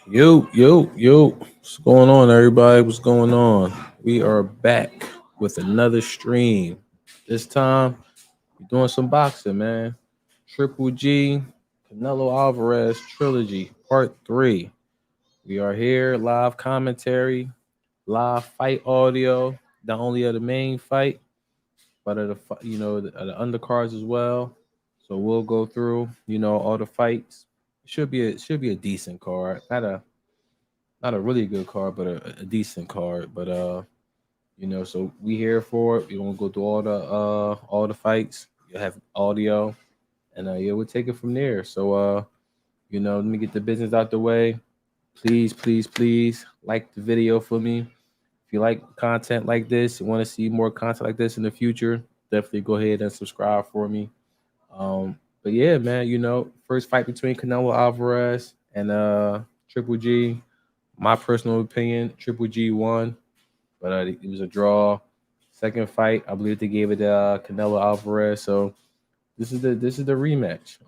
Yo. What's going on, everybody? What's going on? We are back with another stream. This time, we're doing some boxing, man. Triple G, Canelo Alvarez Trilogy, Part 3. We are here, live commentary, live fight audio, not only of the main fight, but of the undercards as well. So we'll go through, all the fights. It should be a decent card. Not a really good card, but a decent card. But so we here for it. We gonna go through all the fights. You have audio, and yeah, we'll take it from there. So let me get the business out the way. Please like the video for me. If you like content like this, you want to see more content like this in the future, definitely go ahead and subscribe for me. But yeah, man, first fight between Canelo Alvarez and Triple G. My personal opinion, Triple G won, but it was a draw. Second fight, I believe they gave it to Canelo Alvarez. So this is the rematch.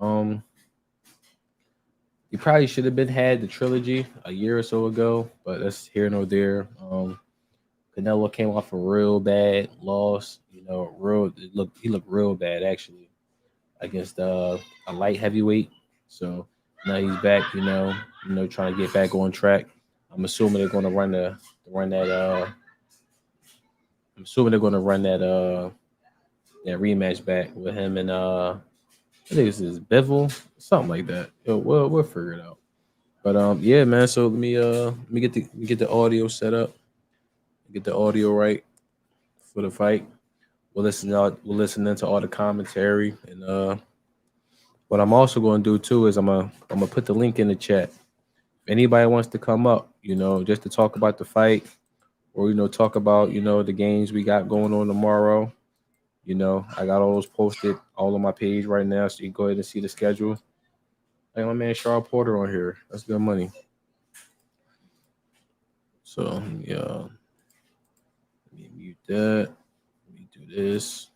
You probably should have been had the trilogy a year or so ago, but that's here nor there. Canelo came off a real bad loss. He looked real bad actually against a light heavyweight. So now he's back. Trying to get back on track. I'm assuming they're going to run that. I'm assuming they're going to run that rematch back with him and I think this is Bivol, something like that. We'll figure it out. But yeah, man. So let me get the audio set up, get the audio right for the fight. We'll listen into all the commentary, and what I'm also going to do too is I'm gonna put the link in the chat. If anybody wants to come up, just to talk about the fight, or talk about the games we got going on tomorrow. I got all those posted all on my page right now, so you can go ahead and see the schedule. Hey, my man Charles Porter on here. That's good money. So yeah, let me mute that. Let me do this.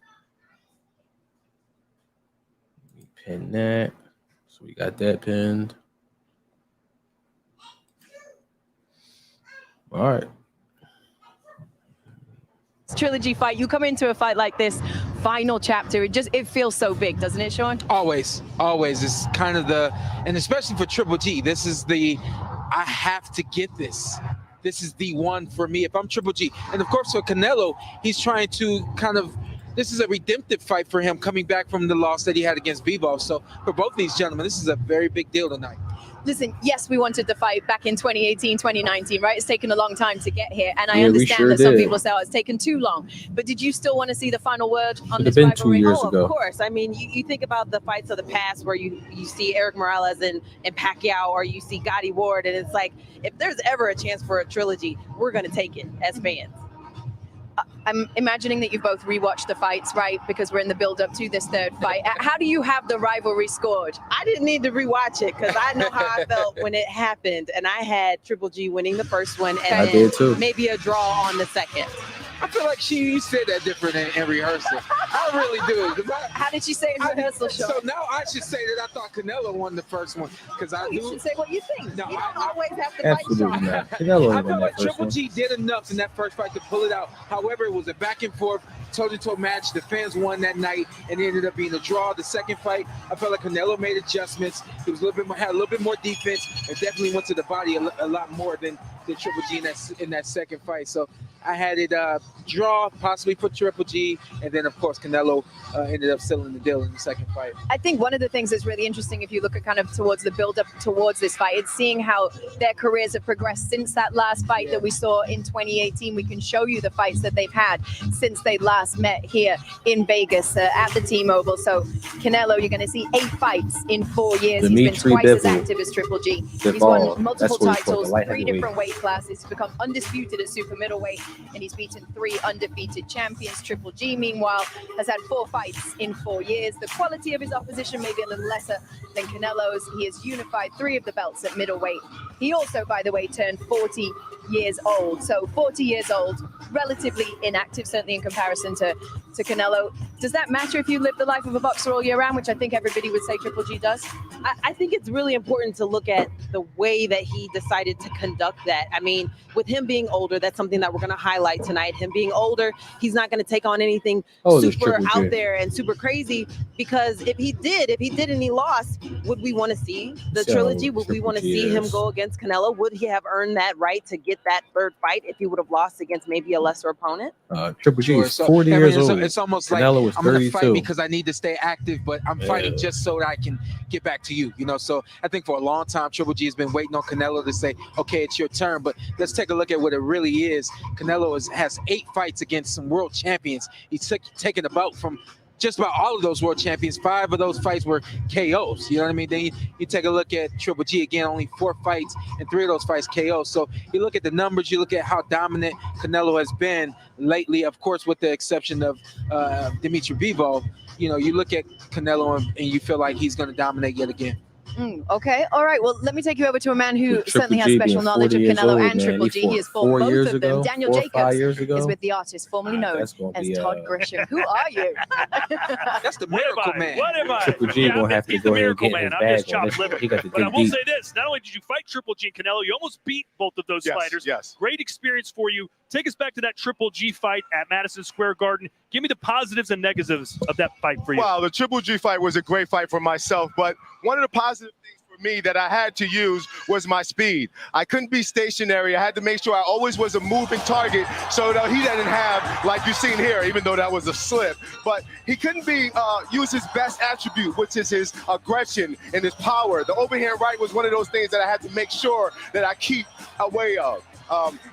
Let me pin that. So we got that pinned. All right. Trilogy fight, you come into a fight like this, final chapter, it feels so big, doesn't it, Sean? Always. It's kind of and especially for Triple G, this is I have to get this. This is the one for me if I'm Triple G. And of course for Canelo, he's trying to this is a redemptive fight for him coming back from the loss that he had against Bivol. So for both these gentlemen, this is a very big deal tonight. Listen, yes, we wanted the fight back in 2018, 2019, right? It's taken a long time to get here. And I understand that some people say, it's taken too long. But did you still want to see the final word on this rivalry? 2 years ago. Of course. I mean, you think about the fights of the past where you see Eric Morales and Pacquiao, or you see Gennadiy Ward, and it's like, if there's ever a chance for a trilogy, we're going to take it as fans. I'm imagining that you've both rewatched the fights, right? Because we're in the build-up to this third fight. How do you have the rivalry scored? I didn't need to rewatch it because I know how I felt when it happened, and I had Triple G winning the first one, and I did too. Maybe a draw on the second. I feel like she said that different in rehearsal. I really do. How did she say it in rehearsal, Sean? So now I should say that I thought Canelo won the first one because You should say what you think. No, you don't always have to Absolutely fight not. I Canelo feel like Triple one. G did enough in that first fight to pull it out. However, it was a back and forth, toe-to-toe match. The fans won that night, and it ended up being a draw. The second fight, I felt like Canelo made adjustments. He was had a little bit more defense, and definitely went to the body a lot more than Triple G in that second fight. So I had it draw, possibly for Triple G, and then of course Canelo ended up sealing the deal in the second fight. I think one of the things that's really interesting, if you look at kind of towards the build-up towards this fight, it's seeing how their careers have progressed since that last fight that we saw in 2018. We can show you the fights that they've had since they last met here in Vegas at the T-Mobile. So Canelo, you're going to see 8 fights in 4 years. Dmitry He's been twice Bivol. as active as Triple G. Bivol. He's won multiple That's what he's called, titles, the light 3 heavyweight. different weight classes. He's become undisputed at super middleweight, and he's beaten 3 undefeated champions. Triple G, meanwhile, has had 4 fights in 4 years. The quality of his opposition may be a little lesser than Canelo's. He has unified 3 of the belts at middleweight. He also, by the way, turned 40 years old. So 40 years old, relatively inactive, certainly in comparison to Canelo. Does that matter if you live the life of a boxer all year round, which I think everybody would say Triple G does? I think it's really important to look at the way that he decided to conduct that. I mean, with him being older, that's something that we're going to highlight tonight. Him being older, he's not going to take on anything super out there and super crazy, because if he did and he lost, would we want to see the trilogy? Would we want to see him go against Canelo? Would he have earned that right to get that third fight if he would have lost against maybe a lesser opponent? Triple G is 40 years old. It's almost Canelo like I'm going to fight because I need to stay active, but I'm fighting just so that I can get back to you. You know, so I think for a long time, Triple G has been waiting on Canelo to say, okay, it's your turn. But let's take a look at what it really is. Canelo has 8 fights against some world champions. He's taken the belt from just about all of those world champions. 5 of those fights were KOs. You know what I mean? Then you take a look at Triple G, again, only 4 fights, and 3 of those fights KOs. So you look at the numbers, you look at how dominant Canelo has been lately, of course, with the exception of Dmitry Bivol. You know, you look at Canelo and you feel like he's going to dominate yet again. Okay, all right. Well, let me take you over to a man who certainly has special knowledge of Canelo and Triple G. He has fought both of them. Daniel Jacobs is with the artist formerly known as Todd Grisham. Who are you? That's the miracle man. What am I? Triple G gonna have to go ahead and get his bag on. He got to But I dig will deep. say this: not only did you fight Triple G and Canelo, you almost beat both of those fighters. Yes. Great experience for you. Take us back to that Triple G fight at Madison Square Garden. Give me the positives and negatives of that fight for you. Wow, the Triple G fight was a great fight for myself, but one of the positive things for me that I had to use was my speed. I couldn't be stationary. I had to make sure I always was a moving target so that he didn't have, like you've seen here, even though that was a slip, but he couldn't be use his best attribute, which is his aggression and his power. The overhand right was one of those things that I had to make sure that I keep away of.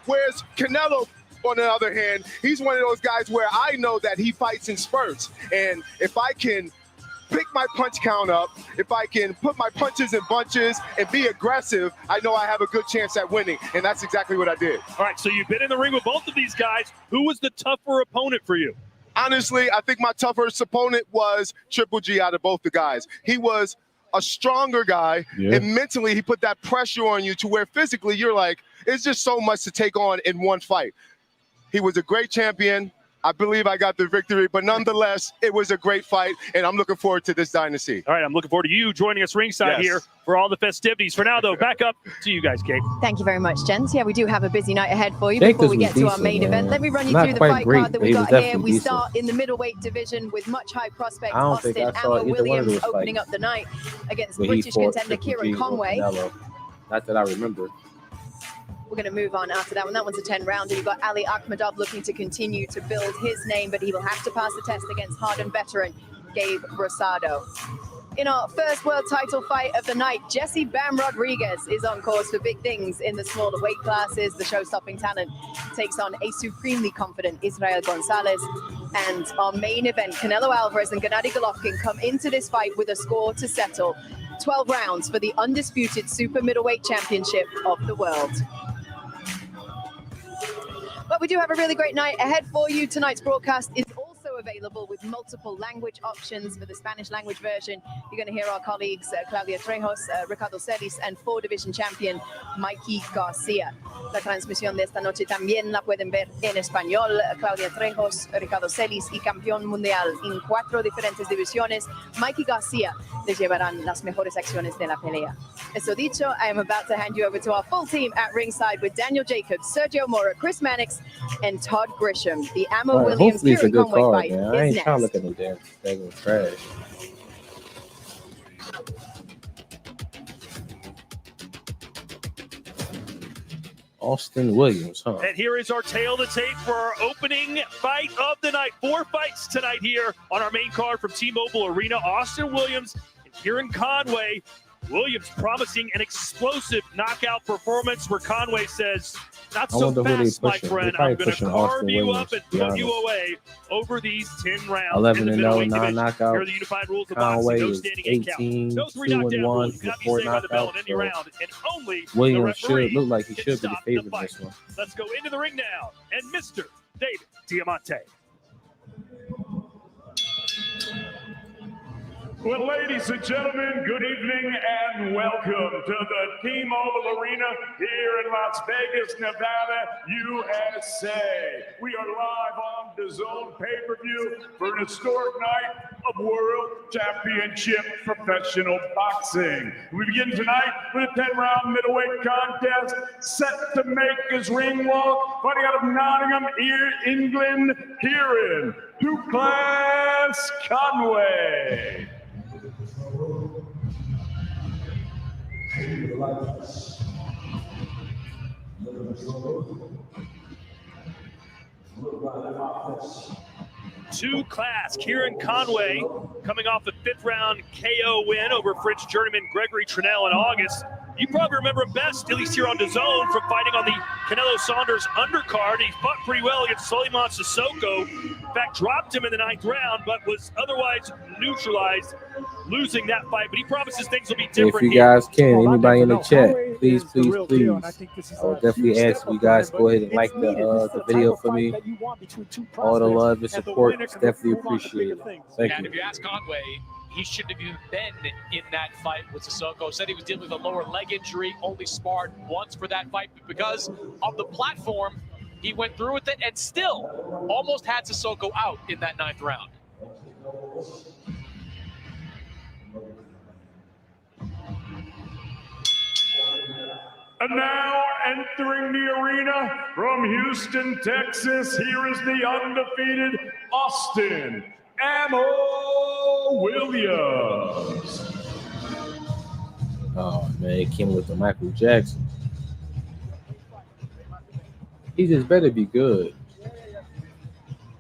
Whereas Canelo, on the other hand, he's one of those guys where I know that he fights in spurts. And if I can pick my punch count up, if I can put my punches in bunches and be aggressive, I know I have a good chance at winning. And that's exactly what I did. All right, so you've been in the ring with both of these guys. Who was the tougher opponent for you? Honestly, I think my toughest opponent was Triple G out of both the guys. He was a stronger guy, and mentally he put that pressure on you to where physically you're like, it's just so much to take on in one fight. He was a great champion. I believe I got the victory, but nonetheless, it was a great fight, and I'm looking forward to this dynasty. All right, I'm looking forward to you joining us ringside here for all the festivities. For now, though, back up to you guys, Kate. Thank you very much, gents. Yeah, we do have a busy night ahead for you before we get to our main event. Let me run you through the fight card that we got here. We start in the middleweight division with much high prospects. Austin Amber Williams opening up the night against British contender Kieran Conway. Not that I remember. We're going to move on after that one. That one's a 10-rounder. You've got Ali Akhmedov looking to continue to build his name, but he will have to pass the test against hardened veteran Gabe Rosado. In our first world title fight of the night, Jesse Bam Rodriguez is on course for big things in the smaller weight classes. The show-stopping talent takes on a supremely confident Israel Gonzalez. And our main event, Canelo Alvarez and Gennadiy Golovkin come into this fight with a score to settle. 12 rounds for the undisputed super middleweight championship of the world. But we do have a really great night ahead for you. Tonight's broadcast is also available with multiple language options. For the Spanish language version, you're going to hear our colleagues Claudia Trejos, Ricardo Celis, and 4-division champion Mikey Garcia. La transmisión de esta noche también la pueden ver en español. Claudia Trejos, Ricardo Celis y campeón mundial en 4 diferentes divisiones, Mikey Garcia, les llevarán las mejores acciones de la pelea. Eso dicho, I am about to hand you over to our full team at ringside with Daniel Jacobs, Sergio Mora, Chris Mannix, and Todd Grisham. The Amber Williams Kieran Conway fight man. I ain't is trying to next. look at no damn trash. Austin Williams, huh? And here is our tail of the tape for our opening fight of the night. 4 fights tonight here on our main card from T-Mobile Arena. Austin Williams and Kieran Conway. Williams promising an explosive knockout performance where Conway says, not so fast, my friend. I'm going to carve you up and put you away over these 10 rounds. 11-0, 9 knockouts. Here are the unified rules of boxing. No standing 8 count. No 3 knockdown rules. You cannot be saved by the bell in any round. And only Williams the referee should look like he can should be the stop favorite in fight. this one. Let's go into the ring now. And Mr. David Diamante. Well, ladies and gentlemen, good evening and welcome to the T-Mobile Arena here in Las Vegas, Nevada, USA. We are live on DAZN pay-per-view for an historic night of World Championship Professional Boxing. We begin tonight with a 10-round middleweight contest set to make his ring walk, fighting out of Nottingham, England, Kieran Two-Class Conway. Two-class Kieran Conway coming off a 5th round KO win over French journeyman Gregory Trinell in August. You probably remember him best, at least here on DAZN, from fighting on the Canelo Saunders undercard. He fought pretty well against Suleiman Sissoko. In fact, dropped him in the 9th round, but was otherwise neutralized, losing that fight. But he promises things will be different. If you guys can, anybody in the chat, please. I would definitely ask you guys go ahead and like the video for me. All the love and support is definitely appreciated. Thank And you. if you ask Conway, he shouldn't have even been in that fight with Sissoko. Said he was dealing with a lower leg injury, only sparred once for that fight, but because of the platform, he went through with it and still almost had Sissoko out in that 9th round. And now entering the arena from Houston, Texas, here is the undefeated Austin Ammo Williams. Oh man, it came with the Michael Jackson. He just better be good.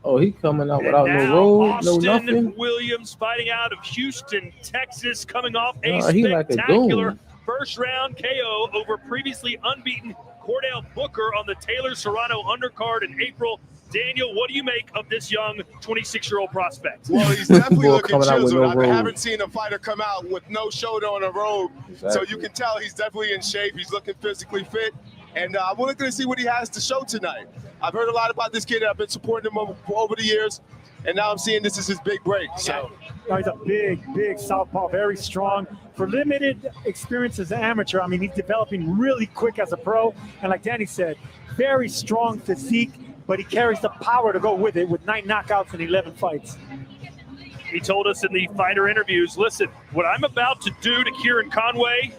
Oh, he coming out without no road, no Austin nothing. Williams fighting out of Houston, Texas, coming off a He like a spectacular goon. 1st round KO over previously unbeaten Cordell Booker on the Taylor Serrano undercard in April. Daniel, what do you make of this young 26-year-old prospect? Well, he's definitely Boy, looking coming out with chiseled. no I road. haven't seen a fighter come out with no shoulder on the road. So Exactly. you can tell he's definitely in shape. He's looking physically fit. And we're looking to see what he has to show tonight. I've heard a lot about this kid. I've been supporting him over the years. And now I'm seeing this is his big break. So He's a big southpaw, very strong. For limited experience as an amateur, I mean, he's developing really quick as a pro. And like Danny said, very strong physique, but he carries the power to go with it with 9 knockouts in 11 fights. He told us in the fighter interviews, listen, what I'm about to do to Kieran Conway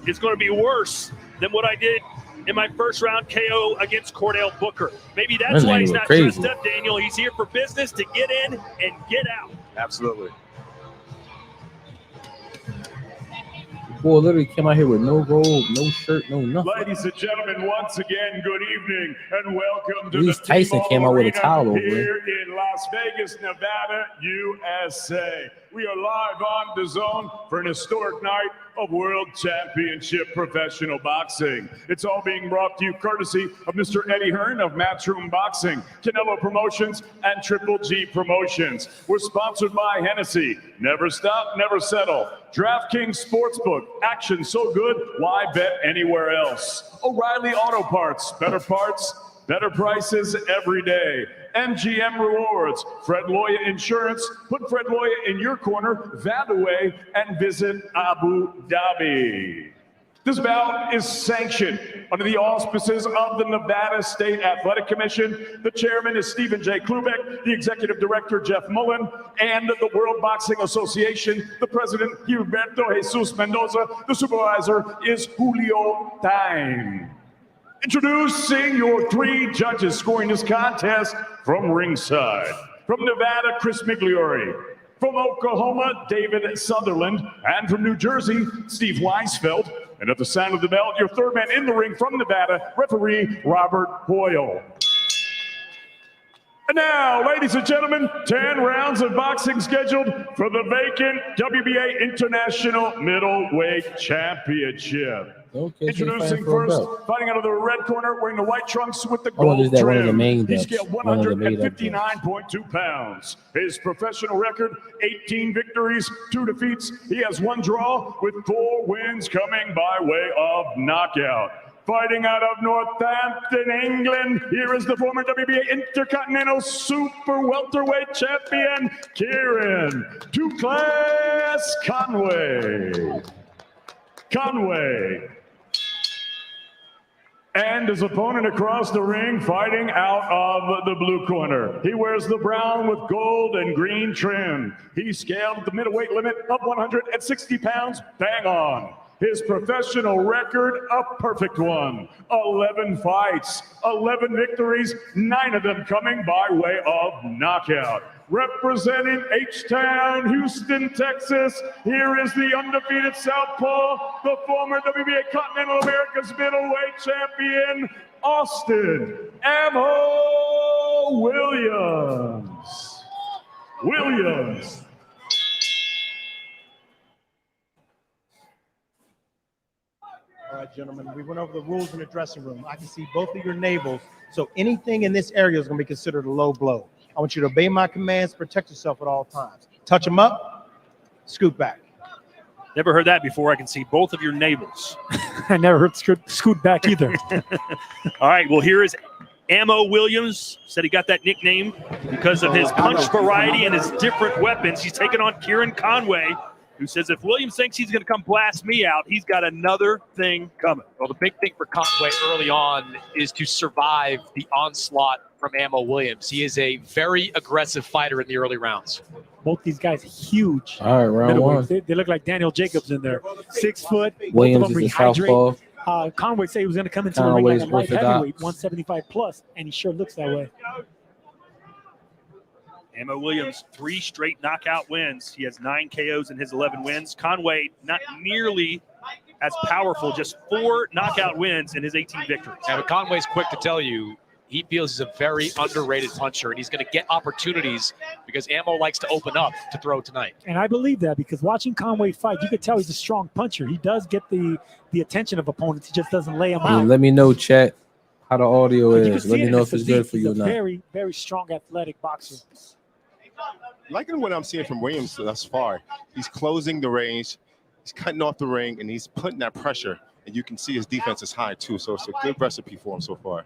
is going to be worse than what I did in my 1st round KO against Cordell Booker. Maybe that's why he's not dressed up, Daniel. He's here for business, to get in and get out. absolutely. Boy literally came out here with no robe, no shirt, no nothing. Ladies and gentlemen, once again, good evening and welcome to At least the Tyson T-Mobile came out with a Arena towel over here in Las Vegas, Nevada, USA. We are live on DAZN for an historic night of World Championship Professional Boxing. It's all being brought to you courtesy of Mr. Eddie Hearn of Matchroom Boxing, Canelo Promotions, and Triple G Promotions. We're sponsored by Hennessy, Never Stop, Never Settle, DraftKings Sportsbook, action so good, why bet anywhere else? O'Reilly Auto Parts, better prices every day. MGM Rewards, Fred Loya Insurance, put Fred Loya in your corner, that away, and visit Abu Dhabi. This bout is sanctioned under the auspices of the Nevada State Athletic Commission. The chairman is Stephen J. Klubeck, the executive director, Jeff Mullen, and the World Boxing Association, the president, Gilberto Jesus Mendoza. The supervisor is Julio Time. Introducing your 3 judges scoring this contest from ringside. From Nevada, Chris Migliori. From Oklahoma, David Sutherland. And from New Jersey, Steve Weisfeld. And at the sound of the bell, your 3rd man in the ring from Nevada, referee Robert Hoyle. And now, ladies and gentlemen, 10 rounds of boxing scheduled for the vacant WBA International Middleweight Championship. Okay, Introducing first, fighting out of the red corner, wearing the white trunks with the Oh, is gold that one of the trim. main He belts? scaled One of the main 159.2 pounds. His professional record, 18 victories, 2 defeats. He has 1 draw with 4 wins coming by way of knockout. Fighting out of Northampton, England, here is the former WBA Intercontinental Super Welterweight Champion, Kieran Two-Class Conway. And his opponent across the ring, fighting out of the blue corner. He wears the brown with gold and green trim. He scaled the middleweight limit of 160 pounds, bang on. His professional record, a perfect one. 11 fights, 11 victories, 9 of them coming by way of knockout. Representing H-Town, Houston, Texas, here is the undefeated southpaw, the former WBA Continental America's middleweight champion, Austin Ammo Williams. All right, gentlemen, we went over the rules in the dressing room. I can see both of your navels, so anything in this area is going to be considered a low blow. I want you to obey my commands, protect yourself at all times. Touch them up, scoot back. Never heard that before. I can see both of your navels. I never heard scoot back either. All right, well, here is Ammo Williams. Said he got that nickname because of his punch variety and his different weapons. He's taking on Kieran Conway, who says if Williams thinks he's going to come blast me out, he's got another thing coming. Well, the big thing for Conway early on is to survive the onslaught from Ammo Williams. He is a very aggressive fighter in the early rounds. Both these guys huge. All right, round one. They look like Daniel Jacobs in there. 6 foot. Williams is a southpaw. Conway said he was going to come into the ring like a light heavyweight, 175 plus, and he sure looks that way. Ammo Williams, 3 straight knockout wins. He has 9 KOs in his 11 wins. Conway, not nearly as powerful, just 4 knockout wins in his 18 victories. Yeah, but Conway's quick to tell you he feels he's a very underrated puncher, and he's going to get opportunities because Ammo likes to open up to throw tonight. And I believe that because watching Conway fight, you could tell he's a strong puncher. He does get the attention of opponents. He just doesn't lay them out. Let me know, chat, how the audio is. Let me know if it's good for you or not. Very, very strong athletic boxer. Liking what I'm seeing from Williams thus far. He's closing the range, he's cutting off the ring, and he's putting that pressure. And you can see his defense is high too, so it's a good recipe for him so far.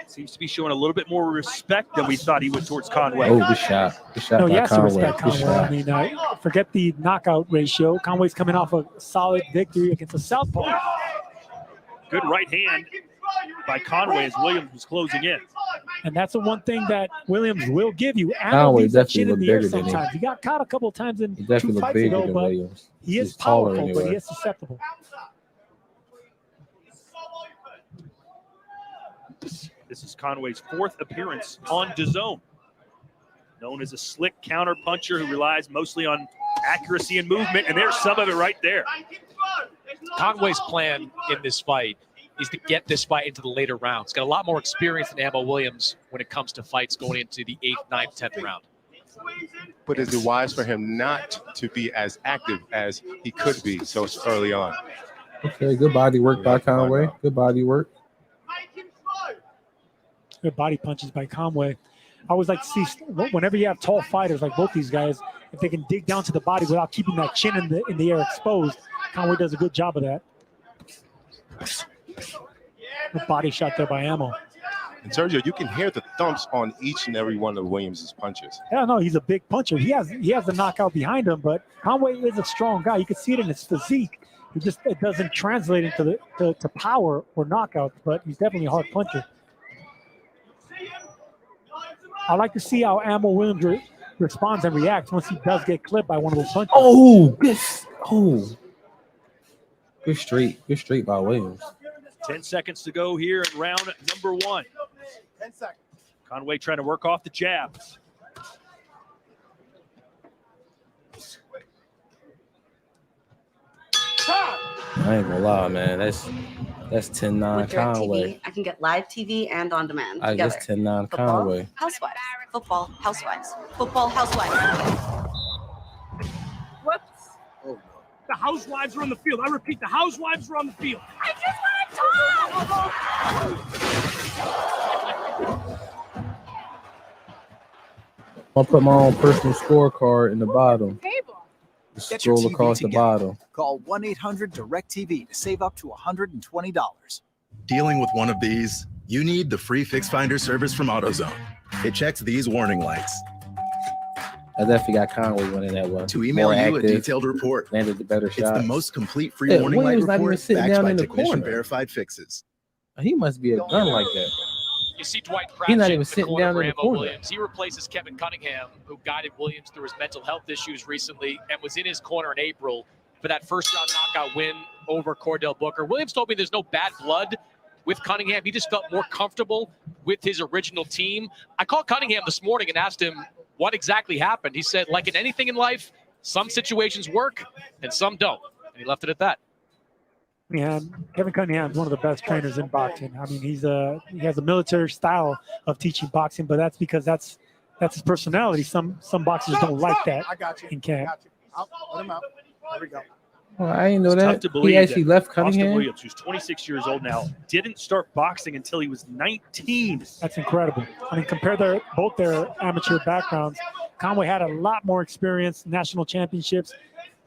Seems to be showing a little bit more respect than we thought he would towards Conway. Oh, good shot. Good shot by yes, Conway. respect Conway. I mean, forget the knockout ratio. Conway's coming off a solid victory against a southpaw. Good right hand by Conway as Williams was closing in. And that's the one thing that Williams will give you. Conway definitely in looked the air bigger than him. sometimes. He got caught a couple of times in He 2 definitely looked fights bigger ago, than but Williams. he is He's taller powerful, but anyway. he is susceptible. This is Conway's 4th appearance on DAZN. Known as a slick counter puncher who relies mostly on accuracy and movement, and there's some of it right there. Conway's plan in this fight is to get this fight into the later rounds. He's got a lot more experience than Ammo Williams when it comes to fights going into the 8th, 9th, 10th round. But is it wise for him not to be as active as he could be so early on? Okay, good body work by Conway. Good body work. Good body punches by Conway. I always like to see whenever you have tall fighters like both these guys, if they can dig down to the body without keeping that chin in the air exposed. Conway does a good job of that. The body shot there by Ammo. And Sergio, you can hear the thumps on each and every one of Williams' punches. Yeah, no, he's a big puncher. He has the knockout behind him, but Conway is a strong guy. You can see it in his physique. It doesn't translate into to power or knockout, but he's definitely a hard puncher. I like to see how Ammo Williams responds and reacts once he does get clipped by one of those punches. Good straight by Williams. 10 seconds to go here in round number 1. 10 seconds. Conway trying to work off the jab. I ain't gonna lie, man. That's 10-9 With Direct Conway. TV, I can get live TV and on demand together. That's 10-9 Football, Conway. Housewives. Football, housewives. Football, housewives. Whoops. The housewives are on the field. I repeat, the housewives are on the field. I just want to talk. I'll put my own personal scorecard in the bottom. Table. Get your Scroll TV across the together. bottom. Call 1-800-DIRECTV to save up to $120. Dealing with one of these? You need the free Fix Finder service from AutoZone. It checks these warning lights. I definitely got Conway winning that one. To email More you active, a detailed report. landed the better It's shot. the most complete free Yeah, warning light Williams not even report sitting backed down by in the technician corner. verified fixes. He must be a gun like that. You see Dwight He's Crouch not in even the sitting corner down for in the Ammo corner. Williams. He replaces Kevin Cunningham, who guided Williams through his mental health issues recently and was in his corner in April for that first-round knockout win over Cordell Booker. Williams told me there's no bad blood with Cunningham. He just felt more comfortable with his original team. I called Cunningham this morning and asked him what exactly happened. He said, like in anything in life, some situations work and some don't. And he left it at that. Yeah, Kevin Cunningham is one of the best trainers in boxing. I mean, he has a military style of teaching boxing, but that's because that's his personality. Some boxers don't like that in camp. Let him out. There we go. Oh, I didn't know It's tough that. to believe He actually that left Austin Cunningham. Williams, who's 26 years old now, didn't start boxing until he was 19. That's incredible. I mean, compare both their amateur backgrounds. Conway had a lot more experience, national championships.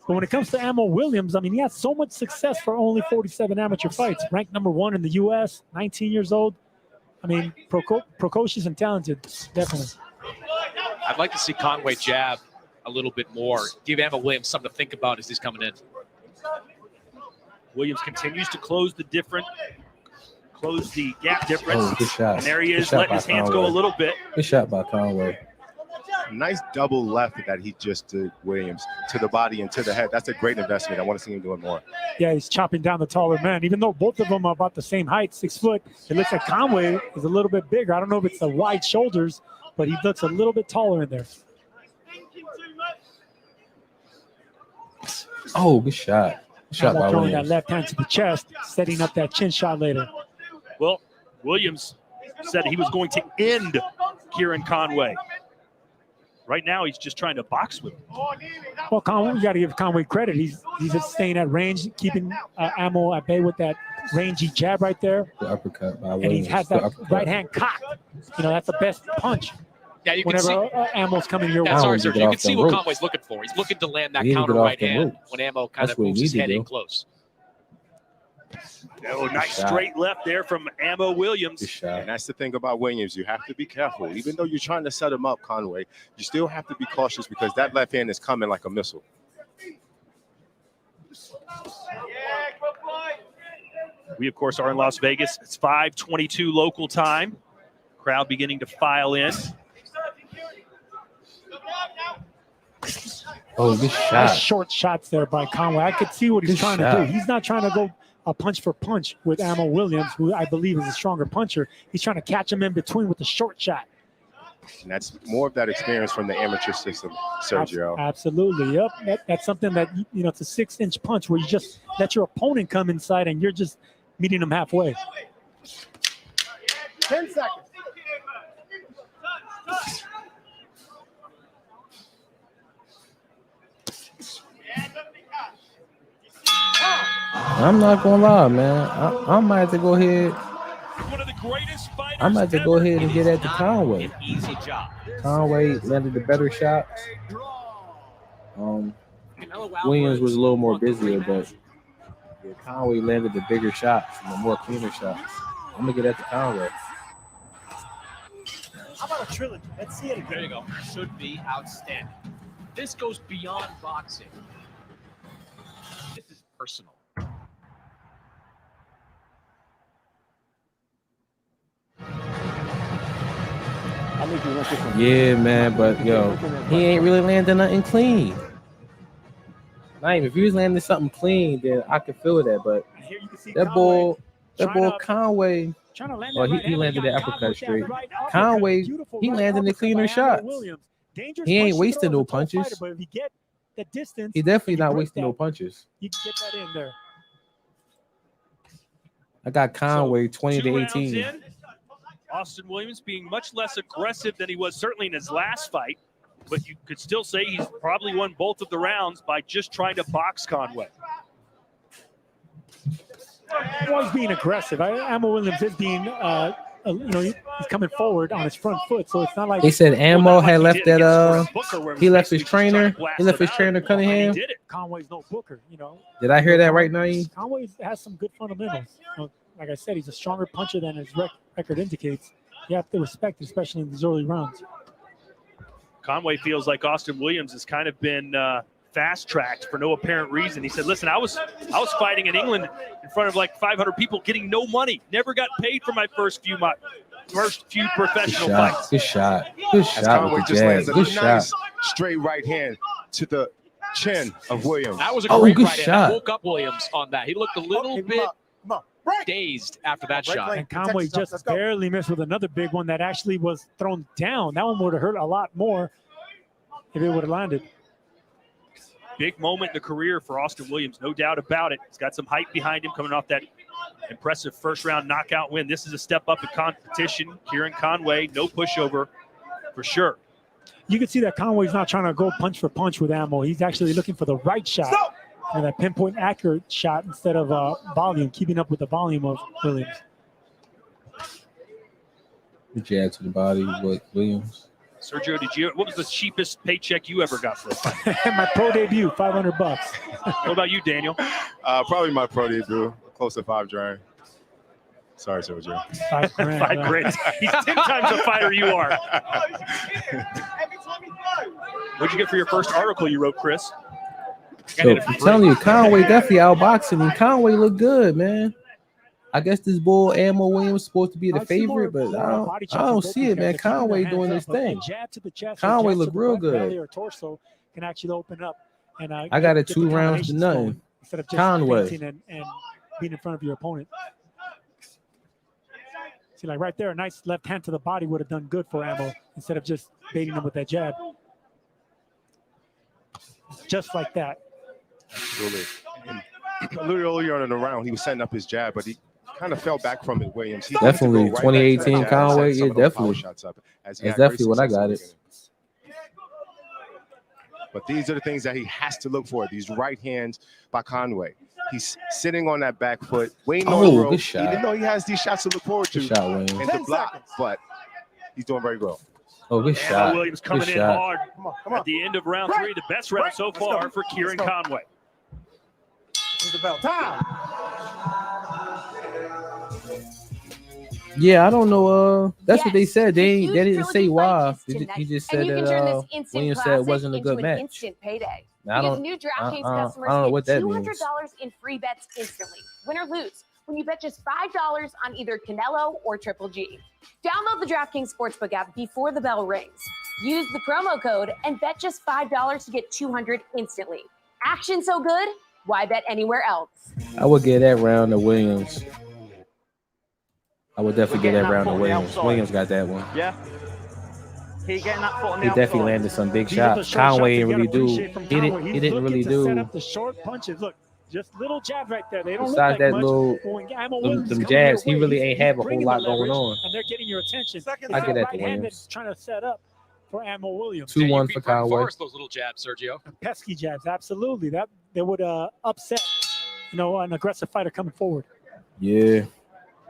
But when it comes to Ammo Williams, I mean, he had so much success for only 47 amateur fights. Ranked #1 in the U.S., 19 years old. I mean, precocious and talented, definitely. I'd like to see Conway jab a little bit more. Give Ammo Williams something to think about as he's coming in. Williams continues to close the gap difference. Oh, good shot. And there he Good is, shot letting by his hands go Conway. a little bit. Good shot by Conway. Nice double left that he just did, Williams, to the body and to the head. That's a great investment. I want to see him doing more. Yeah, he's chopping down the taller man. Even though both of them are about the same height, 6 foot, it looks like Conway is a little bit bigger. I don't know if it's the wide shoulders, but he looks a little bit taller in there. Oh, good shot. Good shot by Throwing that Williams. left hand to the chest, setting up that chin shot later. Well, Williams said he was going to end Kieran Conway. Right now, he's just trying to box with him. Well, Conway, you got to give Conway credit. He's just staying at range, keeping Ammo at bay with that rangy jab right there. The uppercut by And he Williams. has The that uppercut. right hand cocked. You know, that's the best punch. Yeah, you can Whenever see. Ammo's coming your way. Yeah, sorry, Conway sir. get You off can see them what ropes. Conway's looking for. He's looking to land that He need to counter get off right them hand ropes. when Ammo kind That's of what he moves his need to head in do. close. Oh, nice shot. straight left there from Ammo Williams. Good shot. And that's the thing about Williams. You have to be careful. Even though you're trying to set him up, Conway, you still have to be cautious because that left hand is coming like a missile. We, of course, are in Las Vegas. It's 5:22 local time. Crowd beginning to file in. Oh, good Nice shot. short shots there by Conway. I could see what he's Good trying shot. to do. He's not trying to go a punch for punch with Ammo Williams, who I believe is a stronger puncher. He's trying to catch him in between with the short shot. And that's more of that experience from the amateur system, Sergio. Absolutely. Yep. That's something that, you know, it's a 6-inch punch where you just let your opponent come inside and you're just meeting them halfway. 10 seconds. I'm not gonna lie, man. I might have to go ahead. One of the greatest fighters I might have to go ever. ahead and get at the Conway. An easy job. Conway landed the better shots. Canelo Williams Alvarez was a little more won the busier, rematch. but yeah, Conway landed the bigger shots and the more cleaner shots. I'm gonna get at the Conway. How about a trilogy? Let's see it again. There you go. Should be outstanding. This goes beyond boxing. This is personal. Yeah, man, but yo, he ain't really landing nothing clean. Not even if he was landing something clean, then I could feel that. But Here you can see that Conway boy Conway, trying to land well, that right he hand. landed He the got caught uppercut with that straight. right uppercut. Conway, Beautiful he right landing the uppercut cleaner by Ammo shots. Williams. Dangerous He ain't punch to wasting throw no as a top punches. fighter, but if you get the distance, He definitely you not break wasting that. no punches. You can get that in there. I got Conway 20 2 to rounds 18. in, Austin Williams being much less aggressive than he was certainly in his last fight, but you could still say he's probably won both of the rounds by just trying to box Conway. He was being aggressive. Ammo Williams is being he's coming forward on his front foot, so it's not like They said Ammo had left that. He left his basically just trying trainer. to blast He left it his out. trainer Cunningham. He did it. Conway's no Booker, Did I hear that right now? Conway has some good fundamentals. Like I said, he's a stronger puncher than his record indicates. You have to respect it, especially in these early rounds. Conway feels like Austin Williams has kind of been fast-tracked for no apparent reason. He said, listen, I was fighting in England in front of like 500 people getting no money. Never got paid for my first few professional fights. Good shot. Good shot Conway with the just lands jab. a Good nice shot. straight right hand to the chin of Williams. That was a Oh, great good right hand. shot. That woke up Williams on that. He looked a little bit dazed after that shot. And Conway just barely missed with another big one that actually was thrown down. That one would have hurt a lot more if it would have landed. Big moment in the career for Austin Williams, no doubt about it. He's got some hype behind him coming off that impressive first-round knockout win. This is a step up in competition. Kieran Conway, no pushover for sure. You can see that Conway's not trying to go punch for punch with Ammo. He's actually looking for the right shot and that pinpoint accurate shot instead of volume, keeping up with the volume of Williams. The jab to the body with Williams. Sergio, what was the cheapest paycheck you ever got for a fight? My pro debut, $500. What about you, Daniel? Probably my pro debut, close to $5 grand. Sorry, Sergio. $5 grand. $5 grand. He's 10 times the fighter you are. What'd you get for your first article you wrote, Chris? So I'm telling you, Conway definitely outboxing him. Conway looked good, man. I guess this bull Ammo Williams supposed to be the favorite, but I don't see it, man. Conway doing his thing. Conway looked real good. Or torso can actually open up, and I got it 2 rounds to nothing. Instead of just Conway and being in front of your opponent. See, like right there, a nice left hand to the body would have done good for Ammo instead of just baiting him with that jab. Just like that. Absolutely. A little earlier in the round, he was setting up his jab, but he kind of fell back from it, Williams. He definitely 2018 Conway. Yeah, definitely. That's definitely what I got it. But these are the things that he has to look for. These right hands by Conway. He's sitting on that back foot, waiting on the rope. Good shot. Even though he has these shots to look forward to, Good shot, Williams. and the block, but he's doing very well. Oh, good shot. Ammo Williams coming Good in shot. hard at the end of round 3. The best round so far for Kieran Conway. It's about time. Yeah, I don't know. That's what they said. They didn't say why. He just said that Williams said it wasn't a good match. Instant payday. I don't, New DraftKings I customers don't know what get that $200 means. in free bets instantly, win or lose, when you bet just $5 on either Canelo or Triple G. Download the DraftKings Sportsbook app before the bell rings. Use the promo code and bet just $5 to get $200 instantly. Action so good, why bet anywhere else? I would get that round to Williams. I would definitely get that round to Williams. Williams got that one. Yeah. He getting that foot on the He definitely outside. landed some big These are the shots. short Conway shots didn't you really gotta do. appreciate from He Conway. didn't He's really looking to do. set up the short punches. Look, just little jabs right there. They don't Besides look like that much. little, But when Ammo Williams is them coming jabs, your he way, really he's ain't have a whole bringing lot the going leverage, on. and they're getting your attention. I It's get that that right to hand Williams. that's trying to set up for Ammo Williams. 2-1 for Conway. Force those little jabs, Sergio. Pesky jabs, absolutely. That they would upset, an aggressive fighter coming forward. Yeah,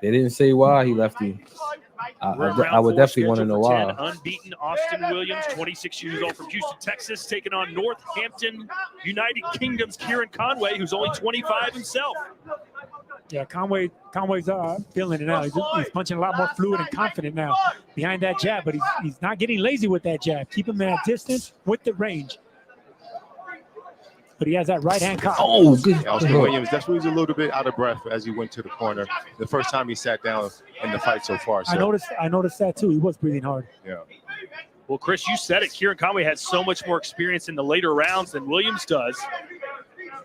they didn't say why he left him. I would definitely want to know why. Unbeaten Austin Williams, 26 years old from Houston, Texas, taking on Northampton, United Kingdom's Kieran Conway, who's only 25 himself. Yeah, Conway's feeling it now. He's punching a lot more fluid and confident now behind that jab, but he's not getting lazy with that jab. Keep him at distance with the range. But he has that right hand cock. Oh, good. Austin Williams definitely was a little bit out of breath as he went to the corner. The first time he sat down in the fight so far. So. I noticed that too. He was breathing hard. Yeah. Well, Chris, you said it. Kieran Conway has so much more experience in the later rounds than Williams does.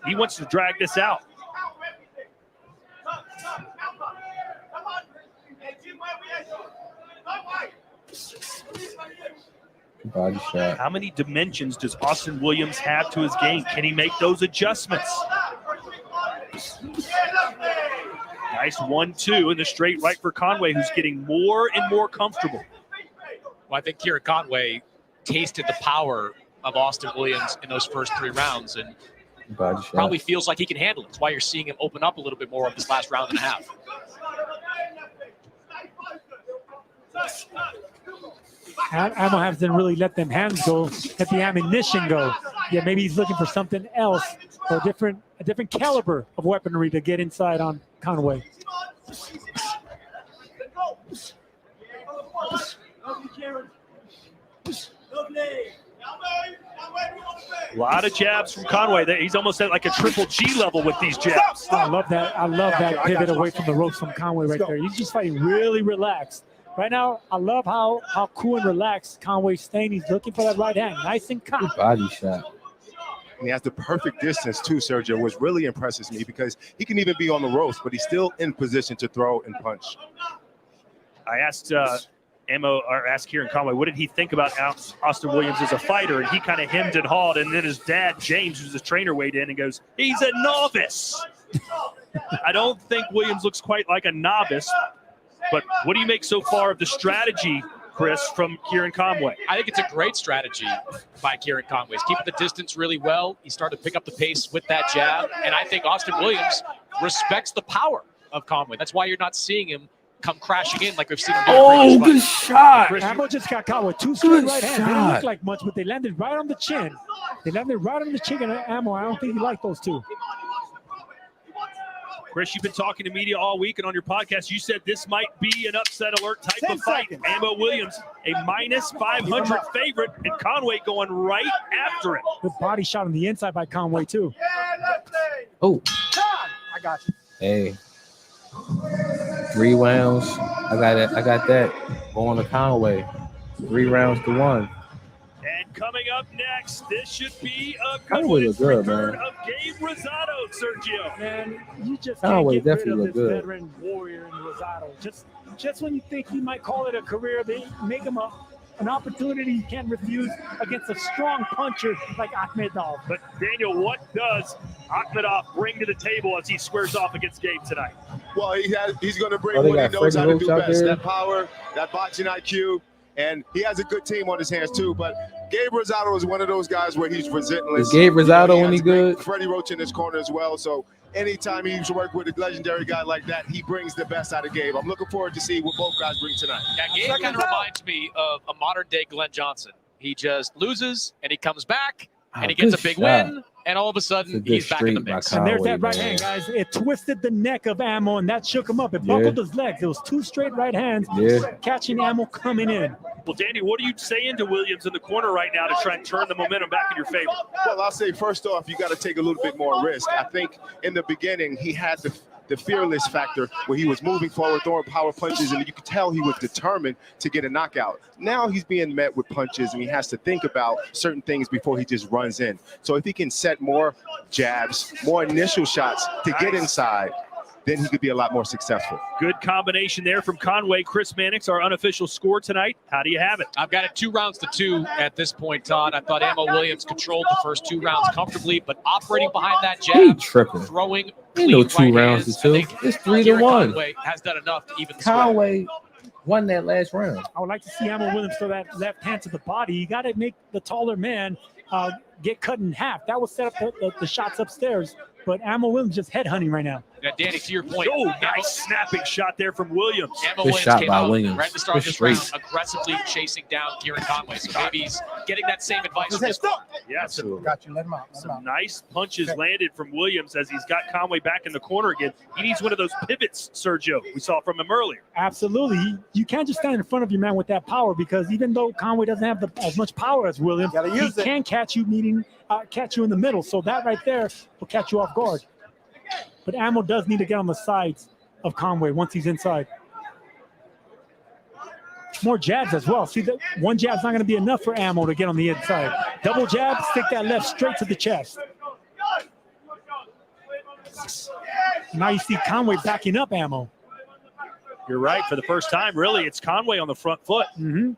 He wants to drag this out. Body shot. How many dimensions does Austin Williams have to his game? Can he make those adjustments? Nice 1-2 in the straight right for Conway, who's getting more and more comfortable. Well, I think Kieran Conway tasted the power of Austin Williams in those first 3 rounds and Body shot. probably feels like he can handle it. That's why you're seeing him open up a little bit more of this last round and a half. Ammo hasn't really let them hands go, let the ammunition go. Yeah, maybe he's looking for something else or a different caliber of weaponry to get inside on Conway. A lot of jabs from Conway. He's almost at like a Triple G level with these jabs. I love that. I love that pivot away from the ropes from Conway right there. He's just fighting really relaxed. Right now, I love how cool and relaxed Conway's staying. He's looking for that right hand. Nice and cocked. Body shot. And he has the perfect distance too, Sergio, which really impresses me because he can even be on the ropes, but he's still in position to throw and punch. I asked Kieran Conway, what did he think about Austin Williams as a fighter? And he kind of hemmed and hawed. And then his dad, James, who's the trainer, weighed in and goes, he's a novice. I don't think Williams looks quite like a novice. But what do you make so far of the strategy, Chris, from Kieran Conway? I think it's a great strategy by Kieran Conway. He's keeping the distance really well. He started to pick up the pace with that jab. And I think Austin Williams respects the power of Conway. That's why you're not seeing him come crashing in like we've seen him do. Oh, good shot. Ammo just got caught with two straight right hands. They didn't look like much, but they landed right on the chin. They landed right on the chin and Ammo. I don't think he liked those two. Chris, you've been talking to media all week, and on your podcast, you said this might be an upset alert type of fight. Ammo Williams, a minus 500 favorite, and Conway going right after it. Good body shot on the inside by Conway, too. Oh. I got you. Hey. 3 rounds. I got that. Going to Conway. 3 rounds to 1. And coming up next, this should be a Conway look good, return man. of Gabe Rosado, Sergio. Man, you just Conway can't get rid definitely of look this good. veteran warrior in Rosado. Just when you think he might call it a career, they make him an opportunity he can't refuse against a strong puncher like Akhmedov. But Daniel, what does Akhmedov bring to the table as he squares off against Gabe tonight? Well, he's going to bring Oh, they what he got knows how to do Freddie Roach out best. there? That power, that boxing IQ, and he has a good team on his hands too. But Gabe Rosado is one of those guys where he's relentless. Is Gabe Rosado he any has great good? Freddie Roach in his corner as well. So anytime he used to work with a legendary guy like that, he brings the best out of Gabe. I'm looking forward to see what both guys bring tonight. Yeah, Gabe kind of reminds me of a modern-day Glenn Johnson. He just loses, and he comes back, and he gets a big win, and all of a sudden, he's back in the mix. And there's that right hand, guys. It twisted the neck of Ammo, and that shook him up. It buckled his legs. It was 2 straight right hands, catching Ammo coming in. Well, Danny, what are you saying to Williams in the corner right now to try and turn the momentum back in your favor? Well, I'll say first off, you got to take a little bit more risk. I think in the beginning, he had the fearless factor where he was moving forward, throwing power punches, and you could tell he was determined to get a knockout. Now he's being met with punches, and he has to think about certain things before he just runs in. So if he can set more jabs, more initial shots to get inside, then he could be a lot more successful. Good combination there from Conway. Chris Mannix, our unofficial score tonight. How do you have it? I've got it 2 rounds to 2 at this point, Todd. I thought Ammo Williams controlled the first 2 rounds comfortably, but operating behind that He jab, tripping. throwing Ain't no clean 2 right rounds hands, to 2. I think It's 3 to Kieran 1. Conway has done enough to even the score. Conway won that last round. I would like to see Ammo Williams throw that left hand to the body. You got to make the taller man get cut in half. That would set up the shots upstairs. But Ammo Williams just headhunting right now. Now, Danny, to your point. Oh, nice snapping shot there from Williams. Ammo Good Williams shot came by out Williams. right at the start of Good this round, straight. aggressively chasing down Kieran Conway. So maybe he's getting that same advice from his Yeah, some Got you. Let him out. Let him out. nice punches landed from Williams as he's got Conway back in the corner again. He needs one of those pivots, Sergio, we saw from him earlier. Absolutely. You can't just stand in front of your man with that power, because even though Conway doesn't have as much power as Williams, he can catch you in the middle. So that right there will catch you off guard. But Ammo does need to get on the sides of Conway once he's inside. More jabs as well. See, that one jab's not going to be enough for Ammo to get on the inside. Double jab, stick that left straight to the chest. Now you see Conway backing up Ammo. You're right. For the first time, really, it's Conway on the front foot. Mm-hmm.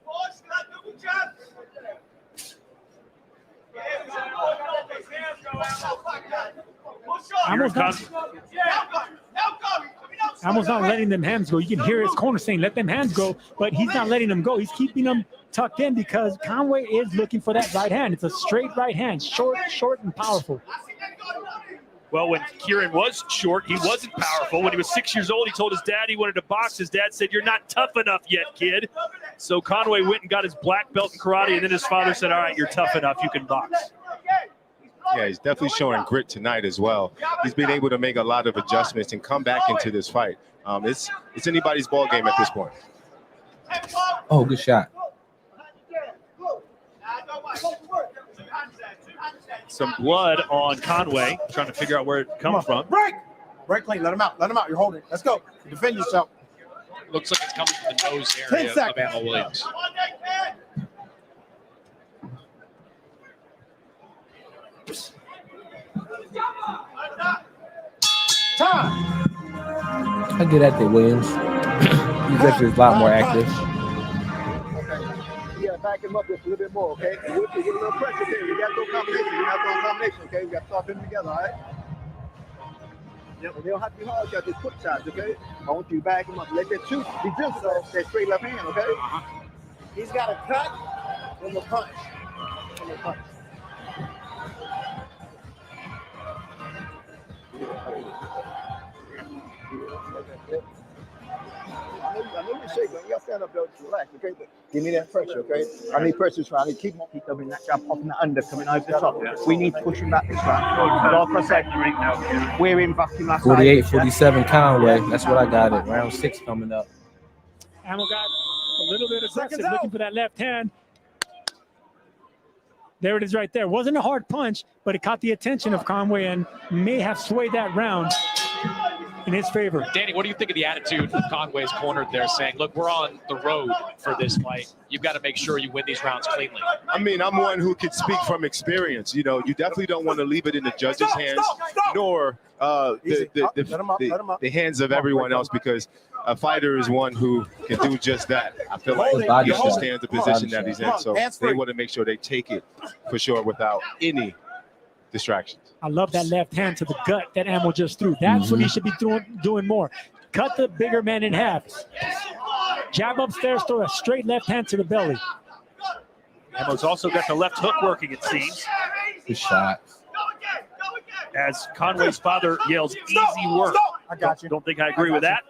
Ammo's not letting them hands go. You can hear his corner saying, let them hands go, but he's not letting them go. He's keeping them tucked in because Conway is looking for that right hand. It's a straight right hand, short and powerful. Well, when Kieran was short, he wasn't powerful. When he was 6 years old, he told his dad he wanted to box. His dad said, "You're not tough enough yet, kid." So Conway went and got his black belt in karate, and then his father said, "All right, you're tough enough. You can box." Yeah, he's definitely showing grit tonight as well. He's been able to make a lot of adjustments and come back into this fight. It's anybody's ball game at this point. Oh, good shot. Some blood on Conway, trying to figure out where it comes from. Break! Break clean. Let him out. Let him out. You're holding. Let's go. Defend yourself. Looks like it's coming from the nose area of Ammo Williams. Time. I get at that, Williams. He's actually a lot more active. Yeah, back him up just a little bit more, okay? We'll get a little pressure there. We got to go combination. We're not throwing combination, okay? We got to start putting together, all right? Yep. And they don't have to be hard. You got to quick shots, okay? I want you to back him up. Let that shoot be gentle, that straight left hand, okay? He's got a cut and a punch. And a punch. I know you're shaking, but you got to stand up, though, to relax, okay? But give me that pressure, okay? I need pressure this round. I need to keep coming that jump off and under, coming over the top. We need to push him back this round. Hold on for a second. We're in fucking last 48-47 Conway. That's what I got it. Round 6 coming up. Ammo got a little bit aggressive, looking for that left hand. There it is right there. Wasn't a hard punch, but it caught the attention of Conway and may have swayed that round in his favor. Danny, what do you think of the attitude of Conway's cornered there, saying, look, we're on the road for this fight. You've got to make sure you win these rounds cleanly. I mean, I'm one who could speak from experience. You know, you definitely don't want to leave it in the judges' hands, nor the hands of everyone else, because a fighter is one who can do just that. I feel like he understands the position that he's in, so they want to make sure they take it for sure without any distractions. I love that left hand to the gut that Ammo just threw. That's what he should be doing more. Cut the bigger man in half. Jab upstairs, throw a straight left hand to the belly. Ammo's also got the left hook working, it seems. Good shot. As Conway's father yells, easy work. I got you. Don't think I agree with that.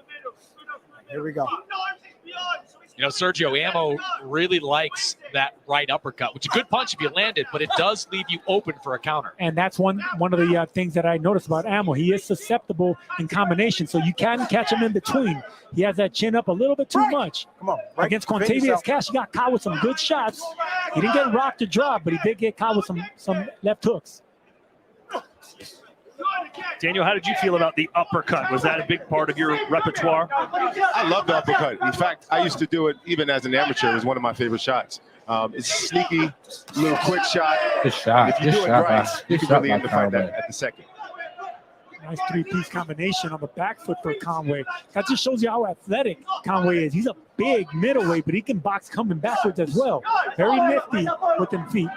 Here we go. You know, Sergio, Ammo really likes that right uppercut, which is a good punch if you land it, but it does leave you open for a counter. And that's one of the things that I noticed about Ammo. He is susceptible in combination, so you can catch him in between. He has that chin up a little bit too much. Come on. Against Quintavious Cash, he got caught with some good shots. He didn't get rocked or dropped, but he did get caught with some left hooks. Daniel, how did you feel about the uppercut? Was that a big part of your repertoire? I love the uppercut. In fact, I used to do it even as an amateur. It was one of my favorite shots. It's sneaky, little quick shot. Good shot. If you do it right, you can really end the fight at the second. Nice three-piece combination on the back foot for Conway. That just shows you how athletic Conway is. He's a big middleweight, but he can box coming backwards as well. Very nifty with them feet.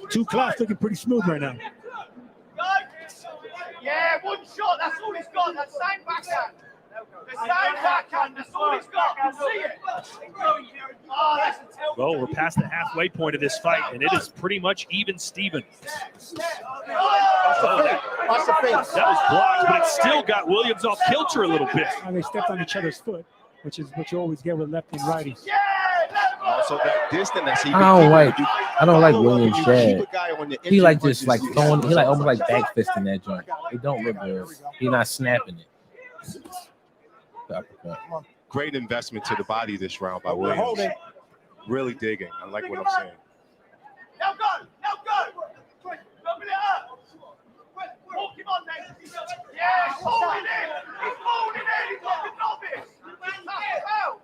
Two class looking pretty smooth right now. Yeah, one shot, that's all he's got. That same backhand. The same backhand, that's all he's got. I can see it. Oh, that's a tell. Well, we're past the halfway point of this fight, and it is pretty much even Steven. That was blocked, but it still got Williams off kilter a little bit. And they stepped on each other's foot, which is what you always get with lefty and righties. Also, that distance. I don't like Williams' jab. He like just like throwing. He like almost like back fisting that joint. It don't look good. He's not snapping it. Great investment to the body this round by Williams. Really digging. I like what I'm saying. Now go. Open it up. Walk him on, Nate. Yeah, he's holding in. He's got the novice. Out.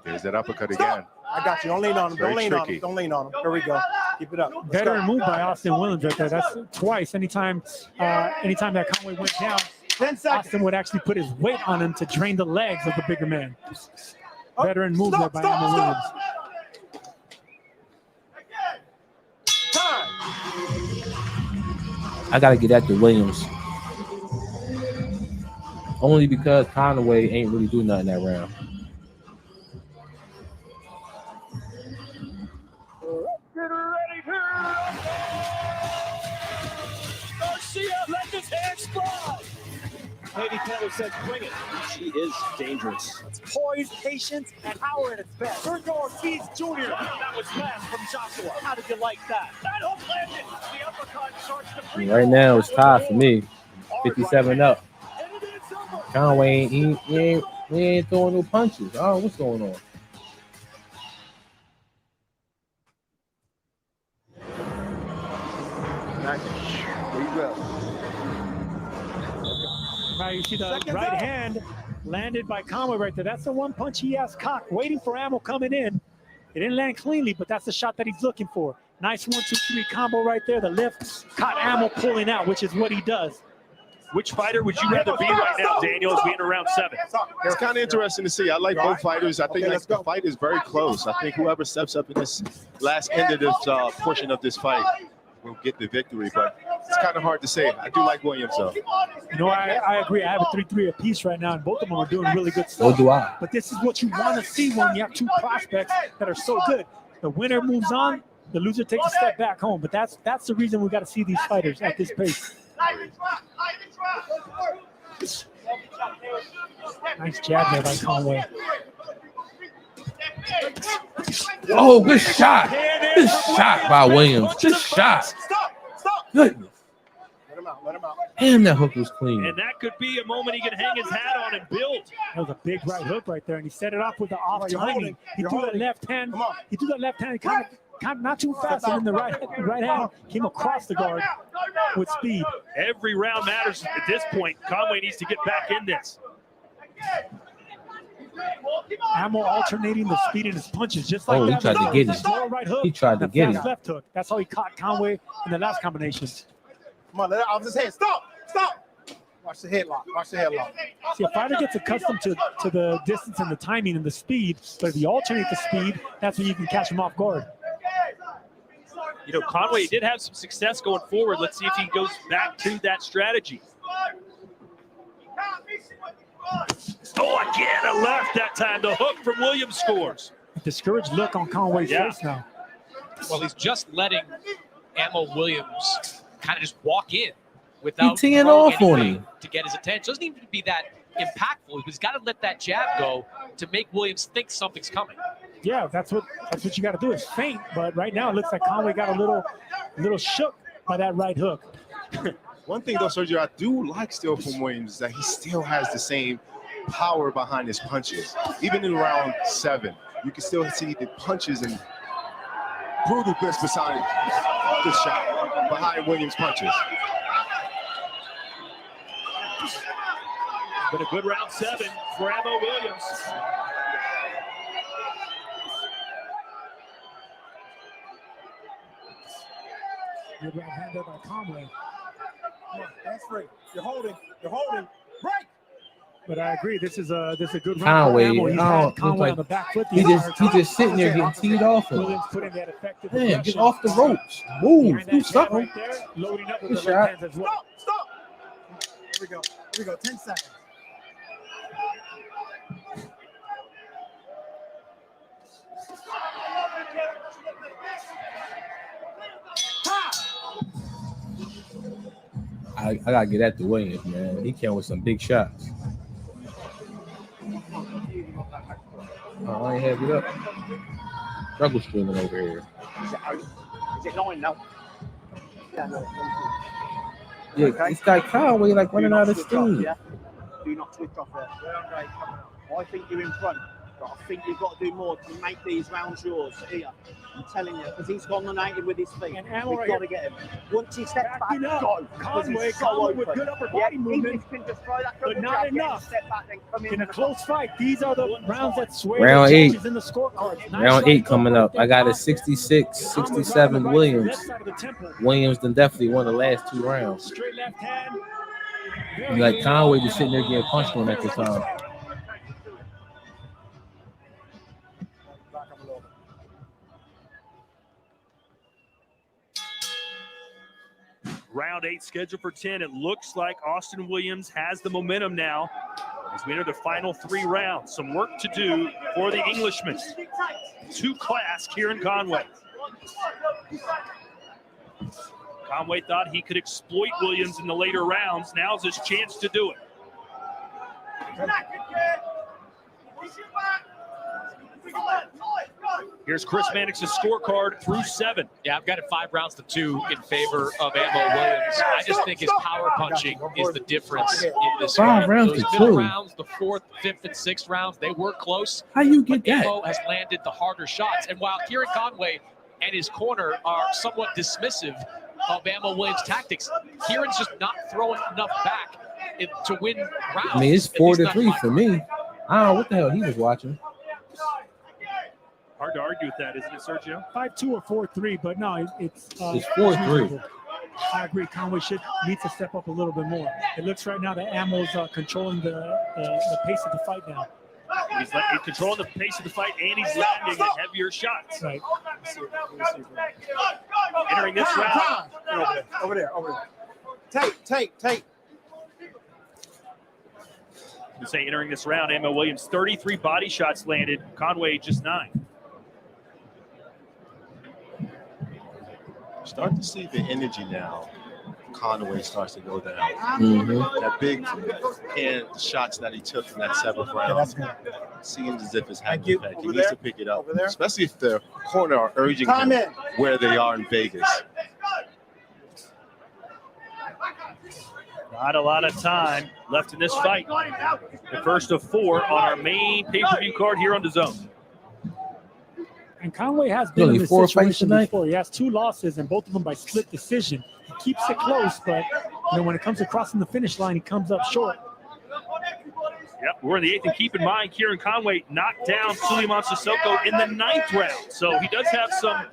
There's that uppercut again. I got you. Don't lean on him. Don't lean on him. Don't lean on him. There we go. Keep it up. Better move by Austin Williams right there. That's twice. Anytime that Conway went down, Austin would actually put his weight on him to drain the legs of the bigger man. Veteran move there by Austin Williams. I gotta get at the Williams. Only because Conway ain't really doing nothing that round. Canelo said, bring it. She is dangerous. Poise, patience, and power at its best. Sergio Ortiz Jr. That was last from Joshua. How did you like that? That hook landed. The uppercut starts to And right now it's tied for me. 57 up. Conway he ain't throwing no punches. Oh, what's going on? Right, you see the right hand landed by Conway right there. That's the one punch he has cocked, waiting for ammo coming in. It didn't land cleanly, but that's the shot that he's looking for. Nice 1-2-3 combo right there. The lift caught ammo pulling out, which is what he does. Which fighter would you rather be right now, Daniel, as we enter round 7? It's kind of interesting to see. I like both fighters. I think the fight is very close. I think whoever steps up in this last end of this portion of this fight will get the victory, but it's kind of hard to say. I do like Williams, though. You know, I agree. I have a 3-3 apiece right now, and both of them are doing really good stuff. So do I. But this is what you want to see when you have two prospects that are so good. The winner moves on, the loser takes a step back home. But that's the reason we got to see these fighters at this pace. Nice jab there by Conway. Oh, good shot. Good shot by Williams. Good shot. Goodness. Let him out. Damn, that hook was clean. And that could be a moment he can hang his hat on and build. That was a big right hook right there, and he set it off with the off timing. He threw that left hand. He threw that left hand kind of not too fast, and then the right hand came across the guard with speed. Every round matters at this point. Conway needs to get back in this. Ammo alternating the speed in his punches, just like that. He tried to get him. Right hook, he tried to get him. Left hook. That's how he caught Conway in the last combination. Come on, let it off his head. Stop. Watch the headlock. See, a fighter gets accustomed to the distance and the timing and the speed, but if you alternate the speed, that's when you can catch him off guard. You know, Conway did have some success going forward. Let's see if he goes back to that strategy. Oh, again, a left that time. The hook from Williams scores. Discouraged look on Conway's face now. Well, he's just letting Ammo Williams kind of just walk in without teeing off on him to get his attention. It doesn't even be that impactful. He's got to let that jab go to make Williams think something's coming. Yeah, that's what you got to do is feint. But right now it looks like Conway got a little shook by that right hook. One thing though, Sergio, I do like still from Williams is that he still has the same power behind his punches. Even in round 7, you can still see the punches and brutal goods beside this shot behind Williams' punches. Been a good round 7 for Ammo Williams. Good right hand there by Conway. That's free. You're holding. Break. But I agree. This is a good round. Conway, He's had Conway on the back foot. He just sitting there getting teed off. Williams put in that effective Man, get off the ropes. Move. Do something. Right there, loading up with Good the shot. right hands as well. Stop. Here we go. 10 seconds. I gotta get at the Williams, man. He came with some big shots. Oh, I ain't have it up. Struggle streaming over here. Is it 9 now? Yeah, this guy Conway like running out of steam. Do not twist off there. I think you're in front, but I think you've got to do more to make these rounds yours. Here, I'm telling you, because he's dominated with his feet. And Ammo We've right got here. to get him. Once he steps back, Backing up. go. Conway with good upper body movement, but not enough. In a close fight, these are the rounds that sway Round the 8. judges in the scorecards. Nice Round right 8 coming hook up. right I got there. a 66-67 Williams. Left side of the temple. Williams then definitely won the last 2 rounds. Straight left hand. You like Conway just sitting there getting punched on at the time. Round 8 scheduled for 10. It looks like Austin Williams has the momentum now as we enter the final 3 rounds. Some work to do for the Englishman. 2-class Kieran Conway. Conway thought he could exploit Williams in the later rounds. Now's his chance to do it. Here's Chris Mannix's scorecard through 7. Yeah, I've got it 5 rounds to 2 in favor of Ammo Williams. I just think his power punching is the difference in this 5 fight. rounds Those to middle 2. rounds, the 4th, 5th, and 6th rounds, they were close. How you get but that? Ammo has landed the harder shots. And while Kieran Conway and his corner are somewhat dismissive of Ammo Williams' tactics, Kieran's just not throwing enough back to win rounds. I mean, it's at least not 4-3 in for my me. I don't know what the hell he was watching. Hard to argue with that, isn't it, Sergio? 5-2 or 4-3, but no, it's 4-3. I agree. Conway needs to step up a little bit more. It looks right now that Ammo's controlling the pace of the fight now. He's controlling the pace of the fight, and he's landing the heavier shots. Right. Entering this round. Over there. Take. You say entering this round, Ammo Williams, 33 body shots landed. Conway just 9. Start to see the energy now. Conway starts to go down. Mm-hmm. That big hand shots that he took in that 7th round seems as if it's having an effect. He needs to pick it up, especially if the corner are urging him where they are in Vegas. Not a lot of time left in this fight. The first of 4 on our main pay-per-view card here on DAZN. And Conway has been in this situation before. He has 2 losses, and both of them by split decision. He keeps it close, but when it comes to crossing the finish line, he comes up short. Yep, we're in the 8th, and keep in mind, Kieran Conway knocked down Suleiman Sissoko in the 9th round. So he does have some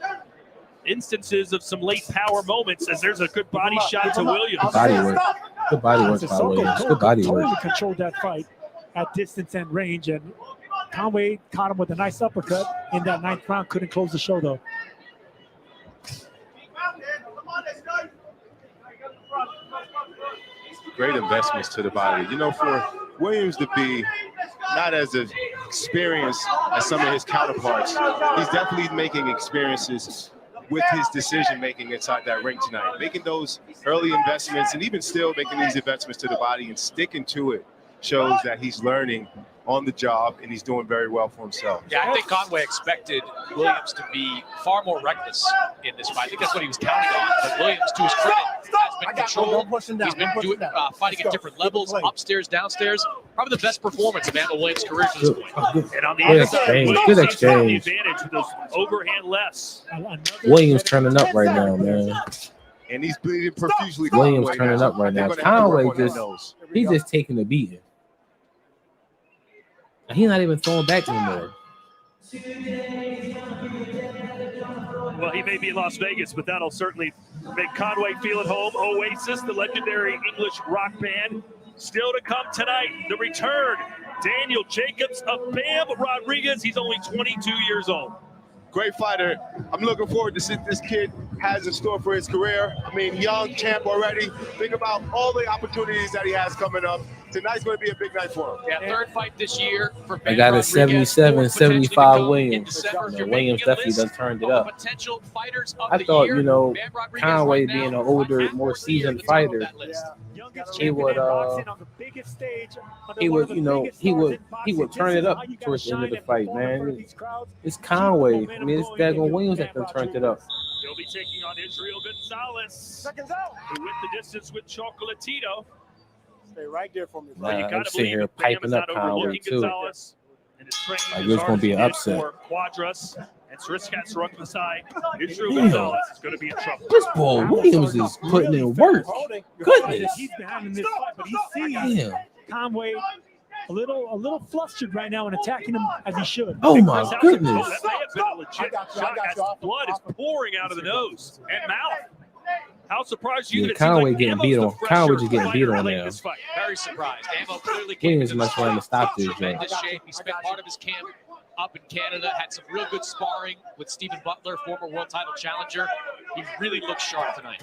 instances of some late power moments, as there's a good body shot to Williams. Body work. Good body work by Williams. Good body work. Totally controlled that fight at distance and range, and Conway caught him with a nice uppercut in that 9th round. Couldn't close the show, though. Great investments to the body. For Williams to be not as experienced as some of his counterparts, he's definitely making experiences with his decision-making inside that ring tonight. Making those early investments and even still making these investments to the body and sticking to it shows that he's learning on the job, and he's doing very well for himself. Yeah, I think Conway expected Williams to be far more reckless in this fight. I think that's what he was counting on. But Williams, to his credit, has been controlled. He's been fighting at different levels, upstairs, downstairs. Probably the best performance of Ammo Williams' career to this point. And on the Good inside, exchange. Williams Good seems to have the exchange. advantage with those overhand lefts. Williams turning up right now, man. And he's bleeding profusely. Williams Conway turning now. up right They're now. gonna have to work Conway on that nose. he's just taking the beating. And he's not even throwing back anymore. Well, he may be in Las Vegas, but that'll certainly make Conway feel at home. Oasis, the legendary English rock band. Still to come tonight, the return. Daniel Jacobs of Bam Rodriguez. He's only 22 years old. Great fighter. I'm looking forward to see what this kid has in store for his career. I mean, young champ already. Think about all the opportunities that he has coming up. Tonight's going to be a big night for him. Yeah, 3rd fight this year for I got a Rodriguez. 77, 75 Williams. December. If you're Williams making a definitely list done turned it of up. the potential fighters of I the thought, year, Conway right now, being an older, more seasoned fighter, he would turn it up towards the end of the fight, man. It's Conway. I mean, it's Dagon Williams that done turned it up. He'll be taking on Israel Gonzalez, who went the distance with Chocolatito. Stay right there for me. Nah, I'm sitting here piping up Conway too. Gonzalez, and his training Like is it's gonna be an hard upset. for Quadras and Sriskat Saruk to the side. Israel Damn. Gonzalez is going to be in trouble. This boy Williams is putting in work. Goodness. He's behind in this fight, but he sees Damn. Conway a little flustered right now and attacking him as he should. Oh my goodness. That may have been a legit shot as the blood is pouring out of the nose and mouth. How surprised you Yeah, that it seems Conway like getting Ammo's beat the on. Conway just fresher getting beat on fighter late in now. this fight. Very surprised. Ammo clearly came Williams into must this trying to fight stop this, man. tremendous shape. He spent part of his camp up in Canada, had some real good sparring with Stephen Butler, former world title challenger. He really looked sharp tonight.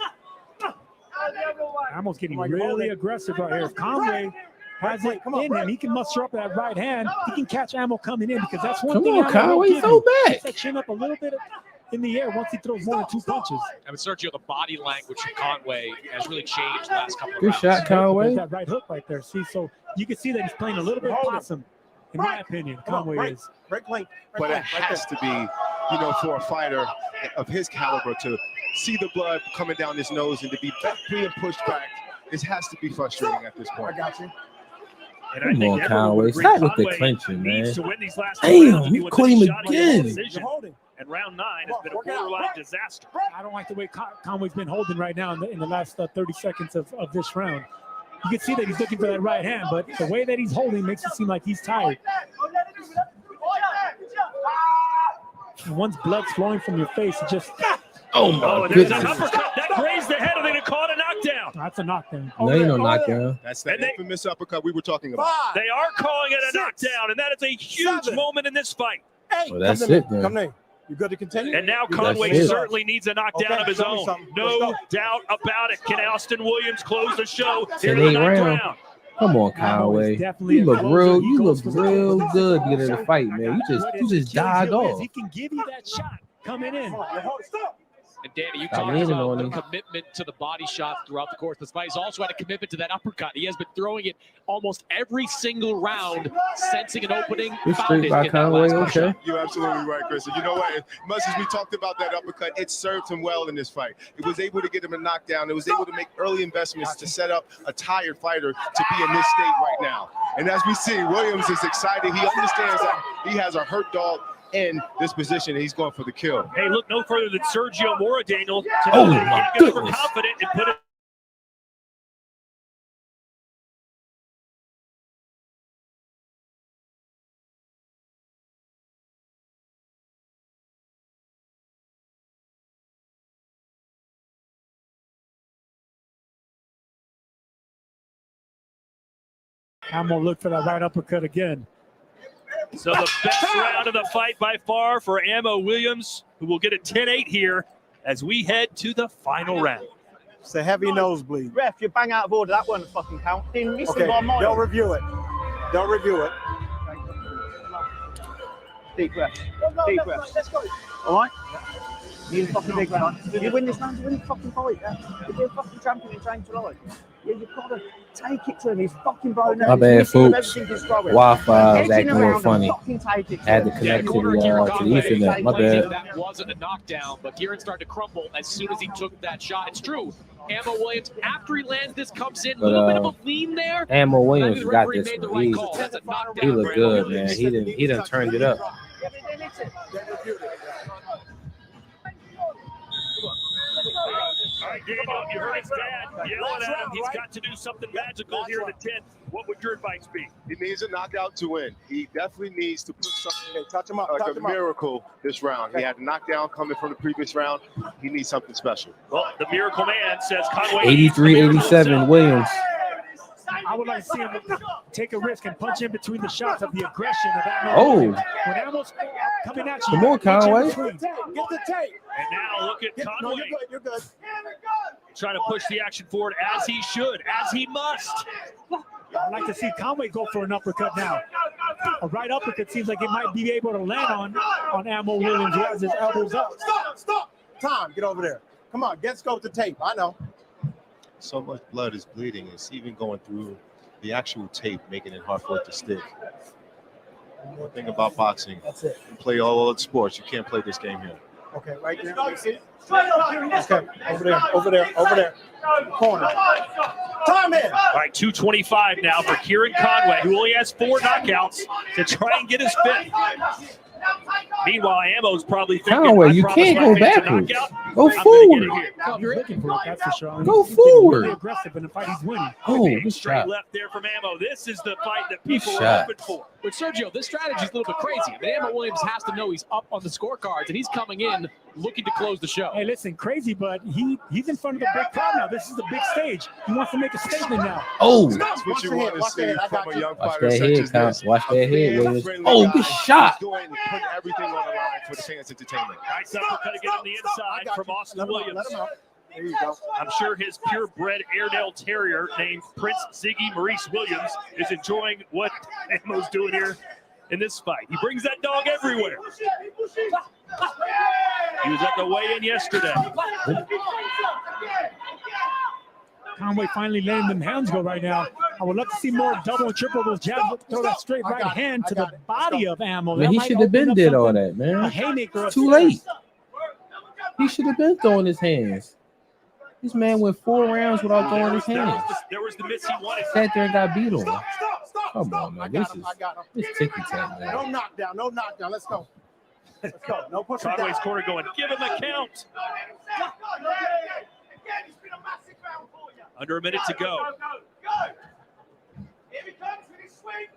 Ammo's getting really aggressive right here. If Conway has it in him, he can muster up that right hand. He can catch Ammo coming in because that's one Come thing. on, Ammo Conway, will give throw you. back. Gets that chin up a little bit in the air once he throws more than 2 punches. I mean, Sergio, the body language from Conway has really changed the last couple of Good rounds. shot, Conway. There's that right hook right there. See, so you can see that he's playing a little bit possum, in my opinion. Conway is. Break length. But it has to be, you know, for a fighter of his caliber to see the blood coming down his nose and to be being pushed back. It has to be frustrating at this point. I got you. And Come on, everyone Conway. would agree Stop with the Conway clenching, man. needs to win these last 2 Damn, rounds if he you wants caught any him shot against again. decision. And round 9 has been a borderline disaster. I don't like the way Conway's been holding right now in the last 30 seconds of this round. You can see that he's looking for that right hand, but the way that he's holding makes it seem like he's tired. And once blood's flowing from your face, it just... Oh, my and there's goodness. an uppercut that grazed the head, and they called a knockdown. That's a knockdown. No, ain't no knockdown. That's the infamous uppercut we were talking about. They are calling it a knockdown, and that is a huge moment in this fight. Well, that's it, then. Come in. You good to continue? And now You Conway good? certainly needs a knockdown Okay, of his show me own. something. No Let's go. doubt about it. Can Austin Williams close the show here in the 10-8 ninth round. round? Come on, Conway. You look real good getting in the fight, man. You just died off. He can give you that shot coming in. And Danny, you Stop talked leaning about on the him. commitment to the body shots throughout the course of this fight. He's also had a commitment to that uppercut. He has been throwing it almost every single round, sensing an opening. Good found streak it by in that Conway, last push. okay. You're absolutely right, Chris. And you know what? As much as we talked about that uppercut, it served him well in this fight. It was able to get him a knockdown. It was able to make early investments to set up a tired fighter to be in this state right now. And as we see, Williams is excited. He understands that he has a hurt dog in this position, and he's going for the kill. Hey, look no further than Sergio Mora, Daniel. Oh, To my get super goodness. confident and put it. I'm going to look for that right uppercut again. So the best round of the fight by far for Ammo Williams, who will get a 10-8 here as we head to the final round. It's a heavy nosebleed. Ref, you bang out of order. That wasn't a fucking count. Didn't miss Okay, it by a mile. they'll review it. They'll review it. Deep breath. Deep breath. Let's go. All right? You fucking big round. You win this round, you win the fucking fight. Yeah? If you're a fucking champion in Train to Life, yeah, you've got to take it to him. He's fucking blown My bad, folks. Wi-Fi is acting real funny. Had to connect to the Ethernet. My bad. That wasn't a knockdown, but Kieran started to crumble as soon as he took that shot. It's true. Ammo Williams, after he lands this, comes in a little bit of a lean there. Ammo Williams The got referee this made the one. right call. That's a knockdown. He looked for good, Ammo man. Williams. He done turned it up. All right, Daniel, you heard his dad yelling at him. He's got to do something magical here in the 10th. What would your advice be? He needs a knockout to win. He definitely needs to put something touch him up, like touch a him up. miracle this round. He had a knockdown coming from the previous round. He needs something special. Well, the Miracle Man says Conway. 83-87 Williams. I would like to see him take a risk and punch in between the shots of the aggression of Ammo. Oh. When Ammo's coming at you, Come on, punch in Conway. between. Get the tape. And now look at No, Conway you're good. trying to push the action forward as he should, as he must. I'd like to see Conway go for an uppercut now. A right uppercut seems like it might be able to land on Ammo Williams who has his elbows up. Stop. Tom, get over there. Come on, get scope the tape. I know. So much blood is bleeding. It's even going through the actual tape, making it hard for it to stick. One thing about boxing, That's it. you play all other sports. You can't play this game here. Okay, right there. Okay, over there. Corner. Time in. All right, 225 now for Kieran Conway, who only has 4 knockouts to try and get his 5th. Meanwhile, Ammo's probably thinking, Conway, I you promised can't my go fans a backwards. knockout. Go I'm gonna forward. get it here. You're looking for it, that's for sure. Go He's getting forward. really aggressive in the fight he's winning. Oh, Big good straight shot. left there from Ammo. This is the fight that Good people are shot. hoping for. But Sergio, this strategy is a little bit crazy. I mean, Ammo Williams has to know he's up on the scorecards, and he's coming in looking to close the show. Hey, listen, crazy, but he's in front of the big crowd now. This is the big stage. He wants to make a statement now. Oh. That's what you want to see from a young Watch fighter that such head, as this. Watch that head, Williams. Friendly Oh, guy good who's shot. putting everything on the line for the fans' entertainment. Nice uppercut again on the inside from Austin Williams. Let him out. There you go. I'm sure his purebred Airedale Terrier named Prince Ziggy Maurice Williams is enjoying what Ammo's doing here. in this fight. He brings that dog everywhere. He was at the weigh-in yesterday. Conway finally letting them hands go right now. I would love to see more double and triple those jabs. Throw that straight right hand to the body of Ammo. Man, he should have been did all that, man. A haymaker. It's too late. He should have been throwing his hands. This man went 4 rounds without throwing his hands. There was the miss he wanted. Sat there and got beat on. Come on, man. This is ticky-tack, man. No knockdown, no knockdown. Let's go. Let's go. No push him down. Conway's corner going, give him a count. Under a minute to go. Here he comes with his swings.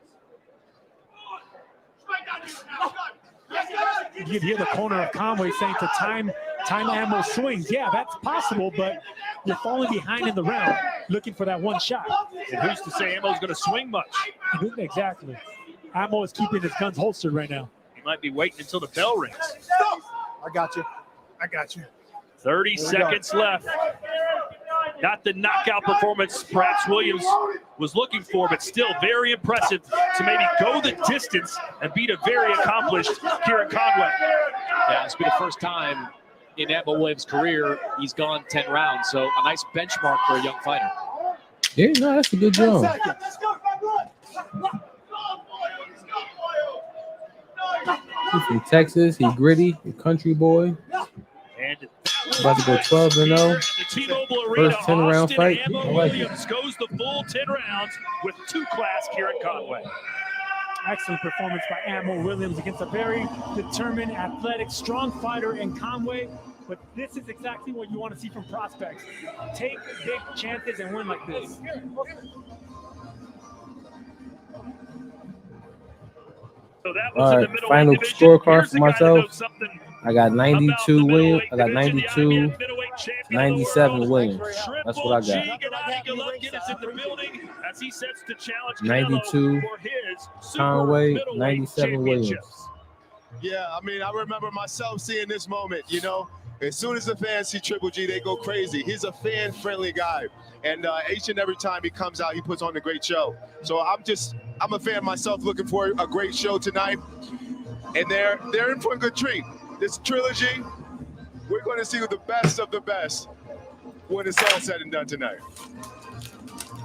You can hear the corner of Conway saying to time Ammo swings. Yeah, that's possible, but you're falling behind in the round, looking for that one shot. And who's to say Ammo's going to swing much? Exactly. Ammo is keeping his guns holstered right now. He might be waiting until the bell rings. I got you. I got you. 30 seconds left. Not the knockout performance perhaps Williams was looking for, but still very impressive to maybe go the distance and beat a very accomplished Kieran Conway. Yeah, it's been the first time in Ammo Williams' career he's gone 10 rounds, so a nice benchmark for a young fighter. Yeah, no, that's a good job. He's from Texas. He's gritty. He's a country boy. And about to go 12-0. The T-Mobile Arena, First 10-round fight. Ammo I like it. Williams goes the full 10 rounds with 2-class Kieran Conway. Excellent performance by Ammo Williams against a very determined, athletic, strong fighter in Conway. But this is exactly what you want to see from prospects. Take big chances and win like this. So that was All in right, the middle final division. scorecard Here's for the guy that knows myself. something I got 92 Williams. I got division, 92, the IBF middleweight champion of the 97 world. Williams. That's what I got. Gennadiy Golovkin is in the building as he sets to challenge Canelo 92 for his super Conway, middleweight 97 Williams. championships. Yeah, I mean, I remember myself seeing this moment, you know. As soon as the fans see Triple G, they go crazy. He's a fan-friendly guy. And each and every time he comes out, he puts on a great show. So I'm a fan myself looking for a great show tonight. And they're in for a good treat. This trilogy, we're going to see the best of the best when it's all said and done tonight.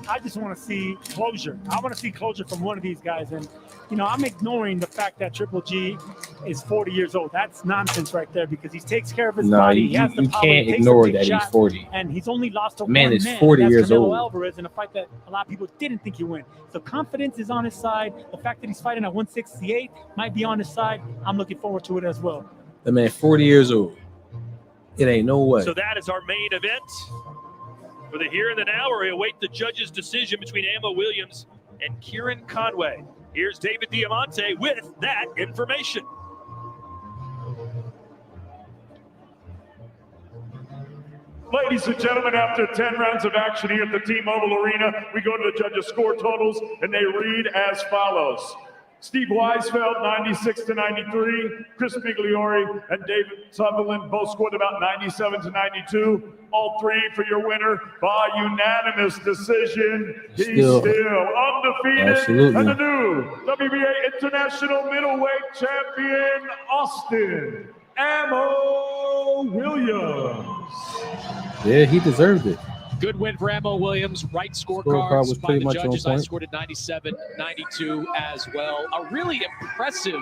I just want to see closure. I want to see closure from one of these guys. And, you know, I'm ignoring the fact that Triple G is 40 years old. That's nonsense right there because he takes care of his body. He has the you power. can't He takes ignore a big that he's shot, 40. And he's only lost to Man one is man. 40 That's years Canelo old. Alvarez in a fight that a lot of people didn't think he'd win. So confidence is on his side. The fact that he's fighting at 168 might be on his side. I'm looking forward to it as well. The man 40 years old. It ain't no way. So that is our main event. For the here and the now, we await the judge's decision between Ammo Williams and Kieran Conway. Here's David Diamante with that information. Ladies and gentlemen, after 10 rounds of action here at the T-Mobile Arena, we go to the judges' score totals, and they read as follows. Steve Weisfeld, 96-93. Chris Migliori and David Sutherland both scored about 97-92. All three for your winner by unanimous decision. He's still undefeated. Absolutely. And the new WBA International Middleweight Champion, Austin Ammo Williams. Yeah, he deserved it. Good win for Ammo Williams. Right Scorecard scorecards was by pretty the much on judges. I point. scored at 97-92 as well. A really impressive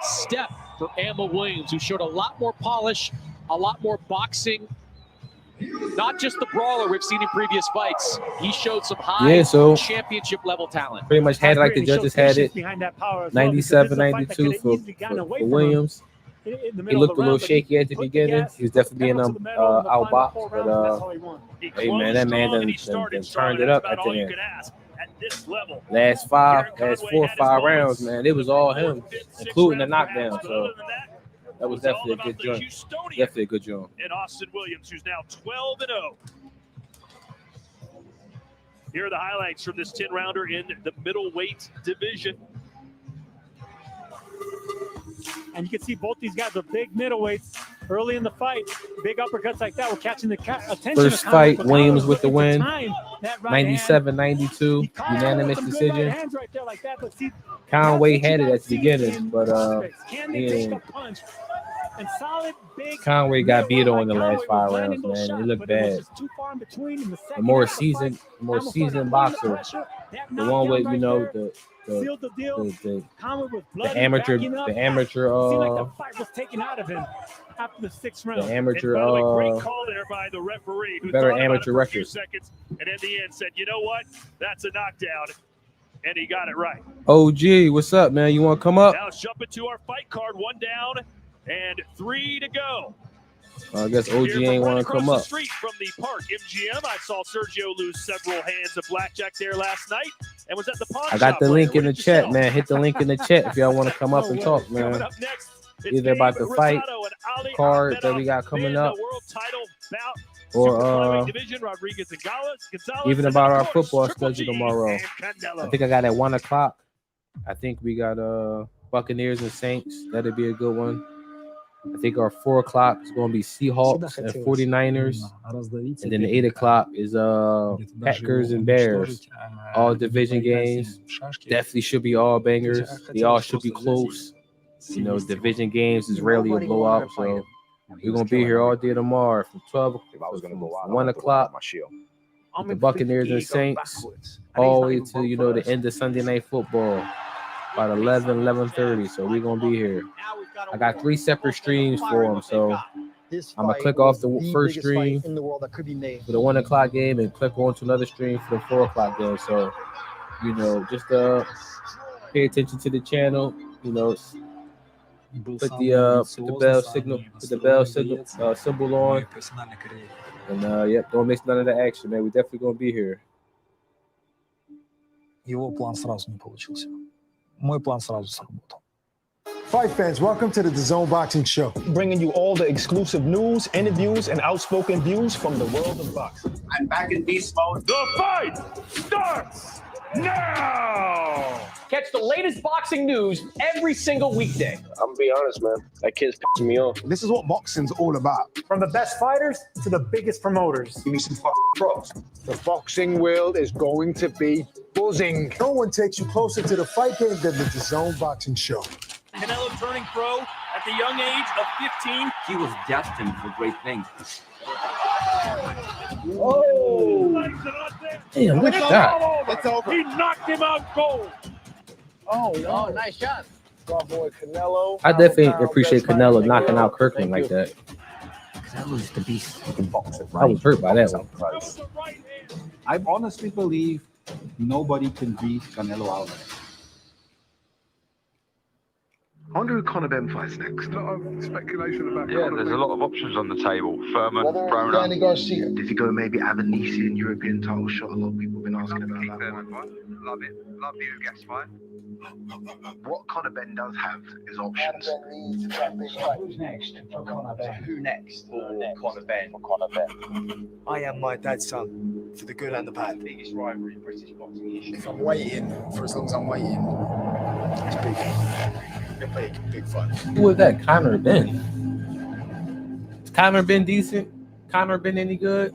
step for Ammo Williams, who showed a lot more polish, a lot more boxing. Not just the brawler we've seen in previous fights. He showed some high championship level talent. Pretty much had like the judges had it. Behind that power as well, 97-92 for Williams. He looked a little shaky at the beginning. He was definitely being outboxed, but hey man, that man done turned it up at the end. Last 4 or 5 rounds, man, it was all him, including the knockdown. So that was definitely a good joint. Definitely a good joint. And Austin Williams, who's now 12-0. Here are the highlights from this 10-rounder in the middleweight division. And you can see both these guys are big middleweights. early in the fight, big uppercuts like that were catching the attention. First of Conor, fight, Williams with the looking to win. time that right 97-92, unanimous some good decision. right hands right there like that, but see, Conway that's what had you it gotta at the see beginning, in but prospects. Can they take yeah, a punch? And solid, big Conway got beat mid-round on the like last Conway 5 was landing rounds, those man. shots, It looked but it was bad. just too far in between in the The second more half of the fight. seasoned boxer, the one with Sealed the deal. Conway was bloody, the amateur backing up. the amateur Seemed like the fight was taken out of him after the 6th round. the amateur And by the way, great call there by the referee who better thought about amateur it for a few record. seconds and in the end said, you know what? That's a knockdown. And he got it right. OG, what's up, man? You want to come up? Now let's jump into our fight card. 1 down and 3 to go. I guess OG Here from ain't right want to across come the up. street from the Park MGM, I saw Sergio lose several hands of blackjack there last night and was at the pawn I got shop the link later. in the chat, man. Hit the link in the chat if y'all want to come up and talk, man. Coming up next, it's Either about the Gabe fight Rosado and Ali card that Ahmedov we got coming in up, the world title bout. or Super flyweight division, Rodriguez and Gonzalez, even and about then, our of course, football Triple schedule G tomorrow. and Canelo. I think I got at 1 o'clock. I think we got Buccaneers and Saints. That'd be a good one. I think our 4 o'clock is going to be Seahawks and 49ers. And then 8 o'clock is Packers and Bears. All division games. Definitely should be all bangers. They all should be close. You know, division games is rarely a blowout. So we're going to be here all day tomorrow from 1 o'clock. With the Buccaneers and Saints all the way to, you know, the end of Sunday Night Football. About 11:30, so we're gonna be here. I got 3 separate streams for them, so I'm gonna click off the first stream for the 1 o'clock game and click on to another stream for the 4 o'clock game. So, you know, just pay attention to the channel. You know, put the bell symbol on, and yep, don't miss none of the action, man. We definitely gonna be here. Его план сразу не получился. Мой план сразу сработал. Fight fans, welcome to the DAZN Boxing Show. Bringing you all the exclusive news, interviews, and outspoken views from the world of boxing. I'm back in beast mode. The fight starts now! Catch the latest boxing news every single weekday. I'm gonna be honest, man. That kid's pissing me off. This is what boxing's all about. From the best fighters to the biggest promoters. Give me some fucking pros. The boxing world is going to be buzzing. No one takes you closer to the fight game than the DAZN Boxing Show. Canelo turning pro at the young age of 15. He was destined for great things. Oh! Damn, look at that. It's over. He knocked him out cold. Oh, nice shot. My boy Canelo. I definitely appreciate Canelo knocking out Kirkland like that. Canelo's the beast. He can box it, I was hurt by that one. I honestly believe nobody can beat Canelo Alvarez. I wonder who Conor Ben fights next. A lot of speculation about Conor. There's a lot of options on the table. Furman, Broner. Does he go maybe Avanesian European title shot? A lot of people have been asking about that one. Love it. Love the Ugas fight. What Conor Ben does have is options. Who's next for Conor Ben? Who next for Conor Ben? I am my dad's son, for the good and the bad. Biggest rivalry in British boxing history. If I'm waiting, for as long as I'm waiting, it's big. Big fun. Who was that? Conor Ben. Has Conor been decent? Conor been any good?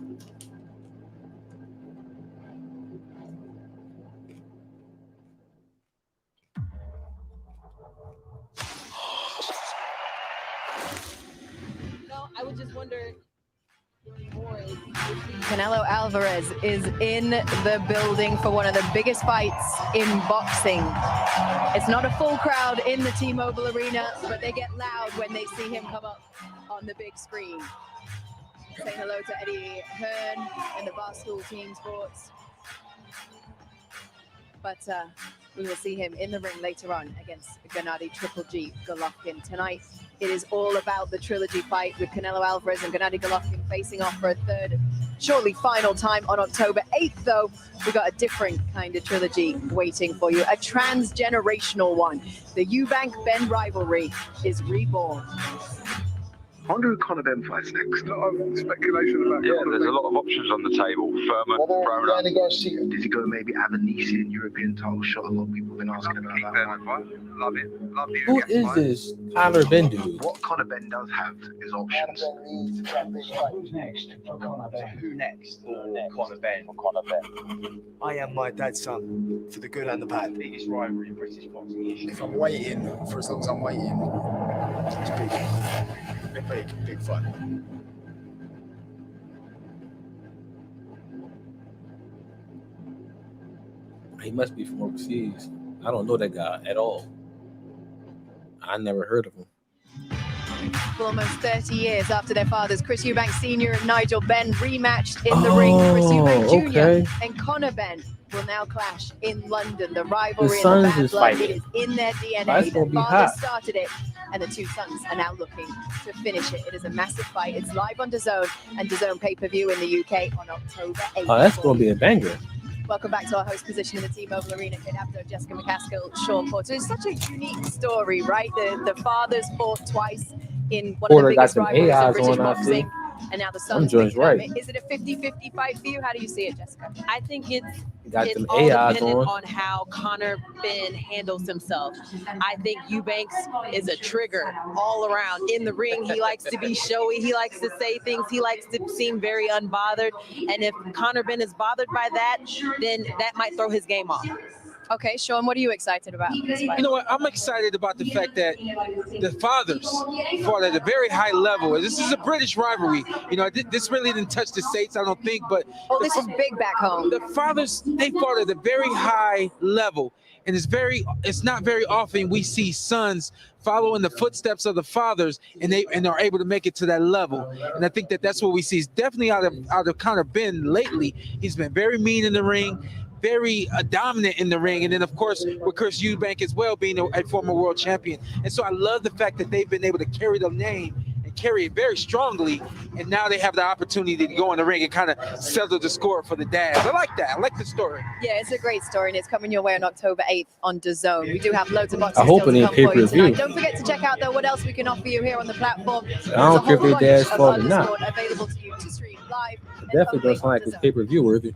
No, I would just wonder. Canelo Alvarez is in the building for one of the biggest fights in boxing. It's not a full crowd in the T-Mobile Arena, but they get loud when they see him come up on the big screen. Say hello to Eddie Hearn and the Barstool Team Sports. But we will see him in the ring later on against Gennadiy Triple G Golovkin. Tonight, it is all about the trilogy fight with Canelo Alvarez and Gennadiy Golovkin facing off for a third, surely final time on October 8th, though. We got a different kind of trilogy waiting for you, a transgenerational one. The Eubank-Ben rivalry is reborn. I wonder who Conor Ben fights next. A lot of speculation about There's a lot of options on the table. Furman, Broner. Does he go maybe Avanesian European title shot? A lot of people have been asking about that one. Love it. Love the Who is this Conor Ben dude? What Conor Ben does have is options. Who's next for Conor Ben? Who next for Conor Ben? I am my dad's son, for the good and the bad. Biggest rivalry in British boxing history. If I'm waiting, for as long as I'm waiting, it's big fun. He must be from overseas. I don't know that guy at all. I never heard of him. For almost 30 years after their fathers, Chris Eubank Sr. and Nigel Benn rematched in the ring. Chris Eubank Jr. and Conor Ben will now clash in London. The rivalry and the bad blood, it is in their DNA. Their fathers started it, and the two sons are now looking to finish it. It is a massive fight. It's live on DAZN and DAZN pay-per-view in the UK on October 8th. Oh, that's going to be a banger. Welcome back to our host position in the T-Mobile Arena. Kate Abdo, Jessica McCaskill, Sean Porter. It's such a unique story, right? The fathers fought twice in one of the biggest rivalries in British boxing. And now the sons. Right. Is it a 50-50 fight for you? How do you see it, Jessica? I think it's all dependent on how Conor Ben handles himself. I think Eubanks is a trigger all around in the ring. He likes to be showy. He likes to say things. He likes to seem very unbothered. And if Conor Ben is bothered by that, then that might throw his game off. Okay, Sean, what are you excited about? You know what? I'm excited about the fact that the fathers fought at a very high level. This is a British rivalry. You know, this really didn't touch the States, I don't think, but this is big back home. The fathers, they fought at a very high level, and it's not very often we see sons follow in the footsteps of the fathers and are able to make it to that level. And I think that's what we see. Is definitely out of Conor Ben lately. He's been very mean in the ring, very dominant in the ring, and then of course with Chris Eubank as well, being a former world champion. And so I love the fact that they've been able to carry the name and carry it very strongly, and now they have the opportunity to go in the ring and kind of settle the score for the dads. I like that. I like the story. Yeah, it's a great story, and it's coming your way on October 8th on DAZN. We do have loads of boxing I hope still it to ain't come for you pay-per-view. tonight. Don't forget to check out though what else we can offer you here on the platform. I don't care if their dad's fault or not. Available to you to stream live. It definitely doesn't sound like it's pay-per-view worthy.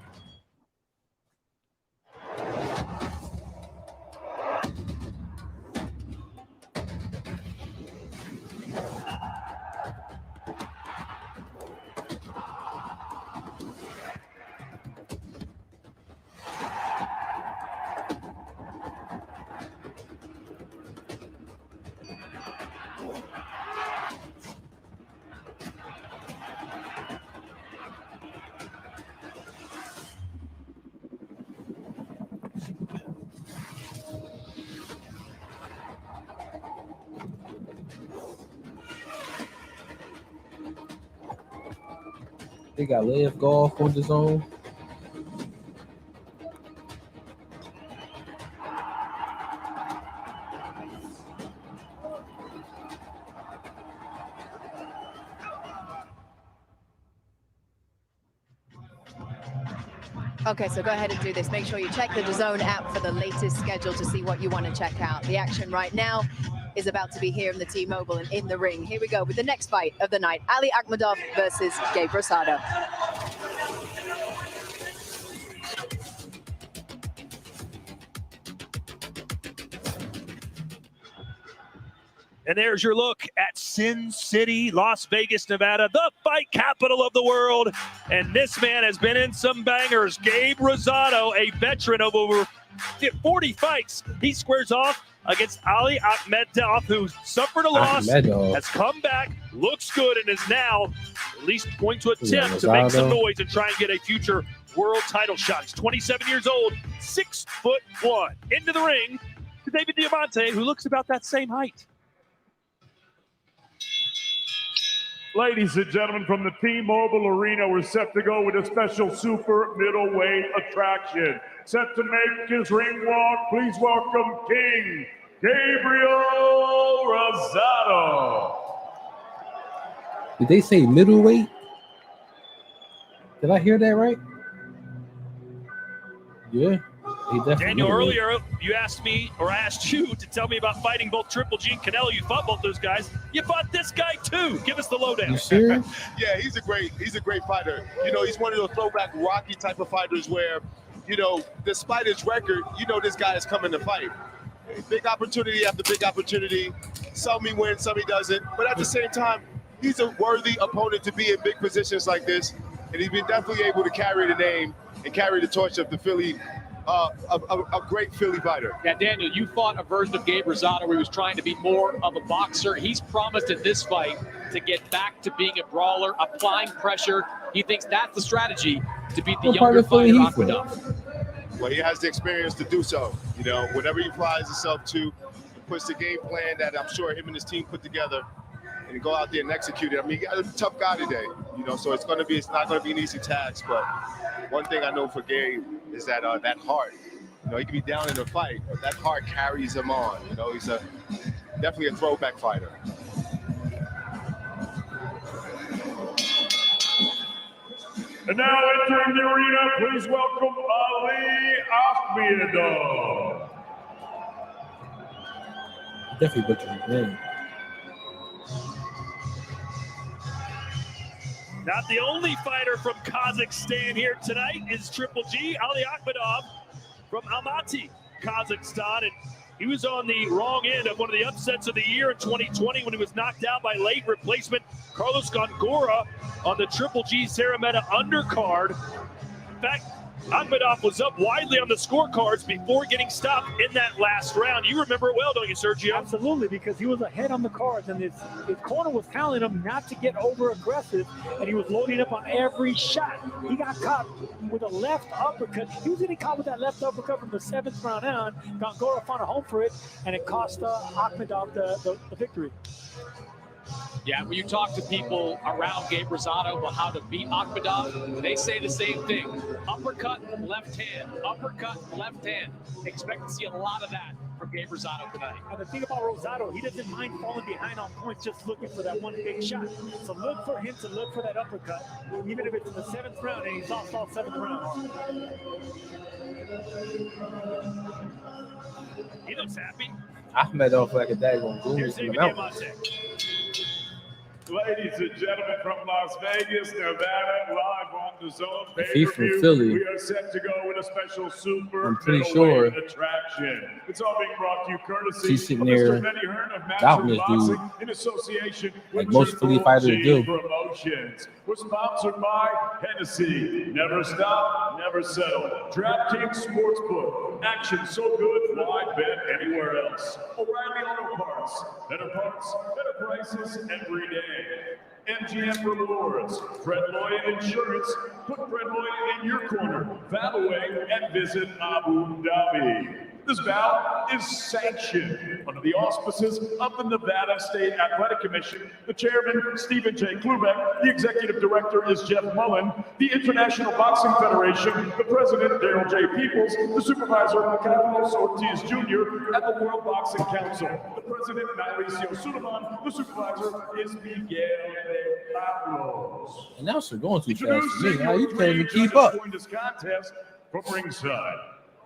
They got live golf on DAZN. Okay, so go ahead and do this. Make sure you check the DAZN app for the latest schedule to see what you want to check out. The action right now is about to be here in the T-Mobile and in the ring. Here we go with the next fight of the night. Ali Akhmedov versus Gabe Rosado. And there's your look at Sin City, Las Vegas, Nevada, the fight capital of the world. And this man has been in some bangers. Gabe Rosado, a veteran of over 40 fights. He squares off against Ali Akhmedov, who suffered a loss, has come back, looks good, and is now at least going to attempt to make some noise and try and get a future world title shot. He's 27 years old, 6'1". Into the ring to David Diamante, who looks about that same height. Ladies and gentlemen, from the T-Mobile Arena, we're set to go with a special super middleweight attraction. Set to make his ring walk, please welcome King Gabriel Rosado. Did they say middleweight? Did I hear that right? Yeah. He definitely Daniel, middleweight. earlier you asked me, or I asked you to tell me about fighting both Triple G and Canelo. You fought both those guys. You fought this guy too. Give us the lowdown. You serious? Yeah, he's a great fighter. You know, he's one of those throwback Rocky type of fighters where, you know, despite his record, you know this guy is coming to fight. Big opportunity after big opportunity. Some he wins, some he doesn't. But at the same time, he's a worthy opponent to be in big positions like this, and he's been definitely able to carry the name and carry the torch of the Philly. A great Philly fighter. Yeah, Daniel, you fought a version of Gabe Rosado where he was trying to be more of a boxer. He's promised in this fight to get back to being a brawler, applying pressure. He thinks that's the strategy to beat the younger fighter, Akhmedov. Well, he has the experience to do so. You know, whatever he applies himself to, he puts the game plan that I'm sure him and his team put together and go out there and execute it. I mean, he got a tough guy today, you know, so it's not going to be an easy task. But one thing I know for Gabe is that that heart. You know, he can be down in a fight, but that heart carries him on. You know, he's definitely a throwback fighter. And now entering the arena, please welcome Ali Akhmedov. Definitely butchered his name. Not the only fighter from Kazakhstan here tonight is Triple G, Ali Akhmedov from Almaty, Kazakhstan. And he was on the wrong end of one of the upsets of the year in 2020 when he was knocked out by late replacement Carlos Gongora on the Triple G Sarameta undercard. In fact, Akhmedov was up widely on the scorecards before getting stopped in that last round. You remember it well, don't you, Sergio? Absolutely, because he was ahead on the cards, and his corner was telling him not to get over-aggressive, and he was loading up on every shot. He got caught with a left uppercut. He was getting caught with that left uppercut from the 7th round on. Gongora found a home for it, and it cost Akhmedov the victory. Yeah, when you talk to people around Gabe Rosado about how to beat Akhmedov, they say the same thing. Uppercut, left hand. Uppercut, left hand. Expect to see a lot of that from Gabe Rosado tonight. And the thing about Rosado, he doesn't mind falling behind on points, just looking for that one big shot. So look for him to look for that uppercut, even if it's in the 7th round, and he's lost all 7 rounds. He looks happy. Akhmedov like a daggone goon Here's from the David mountain. Diamante. Ladies and gentlemen from Las Vegas, Nevada, live on the Zone If he's from pay-per-view, Philly, we are set to go with a special super I'm pretty sure attraction. It's all being brought to you courtesy he's sitting of there Mr. Benny Hearn of doubting this Boxing dude, in association like with most Philly fighters do. Promotions. We're sponsored by Hennessy. Never stop, never settle. DraftKings Sportsbook. Action so good, why bet anywhere else? O'Reilly Auto Parts. Better prices every day. MGM Rewards, Fred Lloyd Insurance, put Fred Lloyd in your corner, Valaway, and visit Abu Dhabi. This bout is sanctioned under the auspices of the Nevada State Athletic Commission. The chairman, Stephen J. Klubeck. The executive director is Jeff Mullen. The International Boxing Federation, the president, Daryl J. Peoples. The supervisor, Carlos Ortiz Jr. And the World Boxing Council. The president, Mauricio Suleiman. The supervisor is Miguel de Pablos. Announcer going too fast for me. How you can't even keep up? This contest from ringside.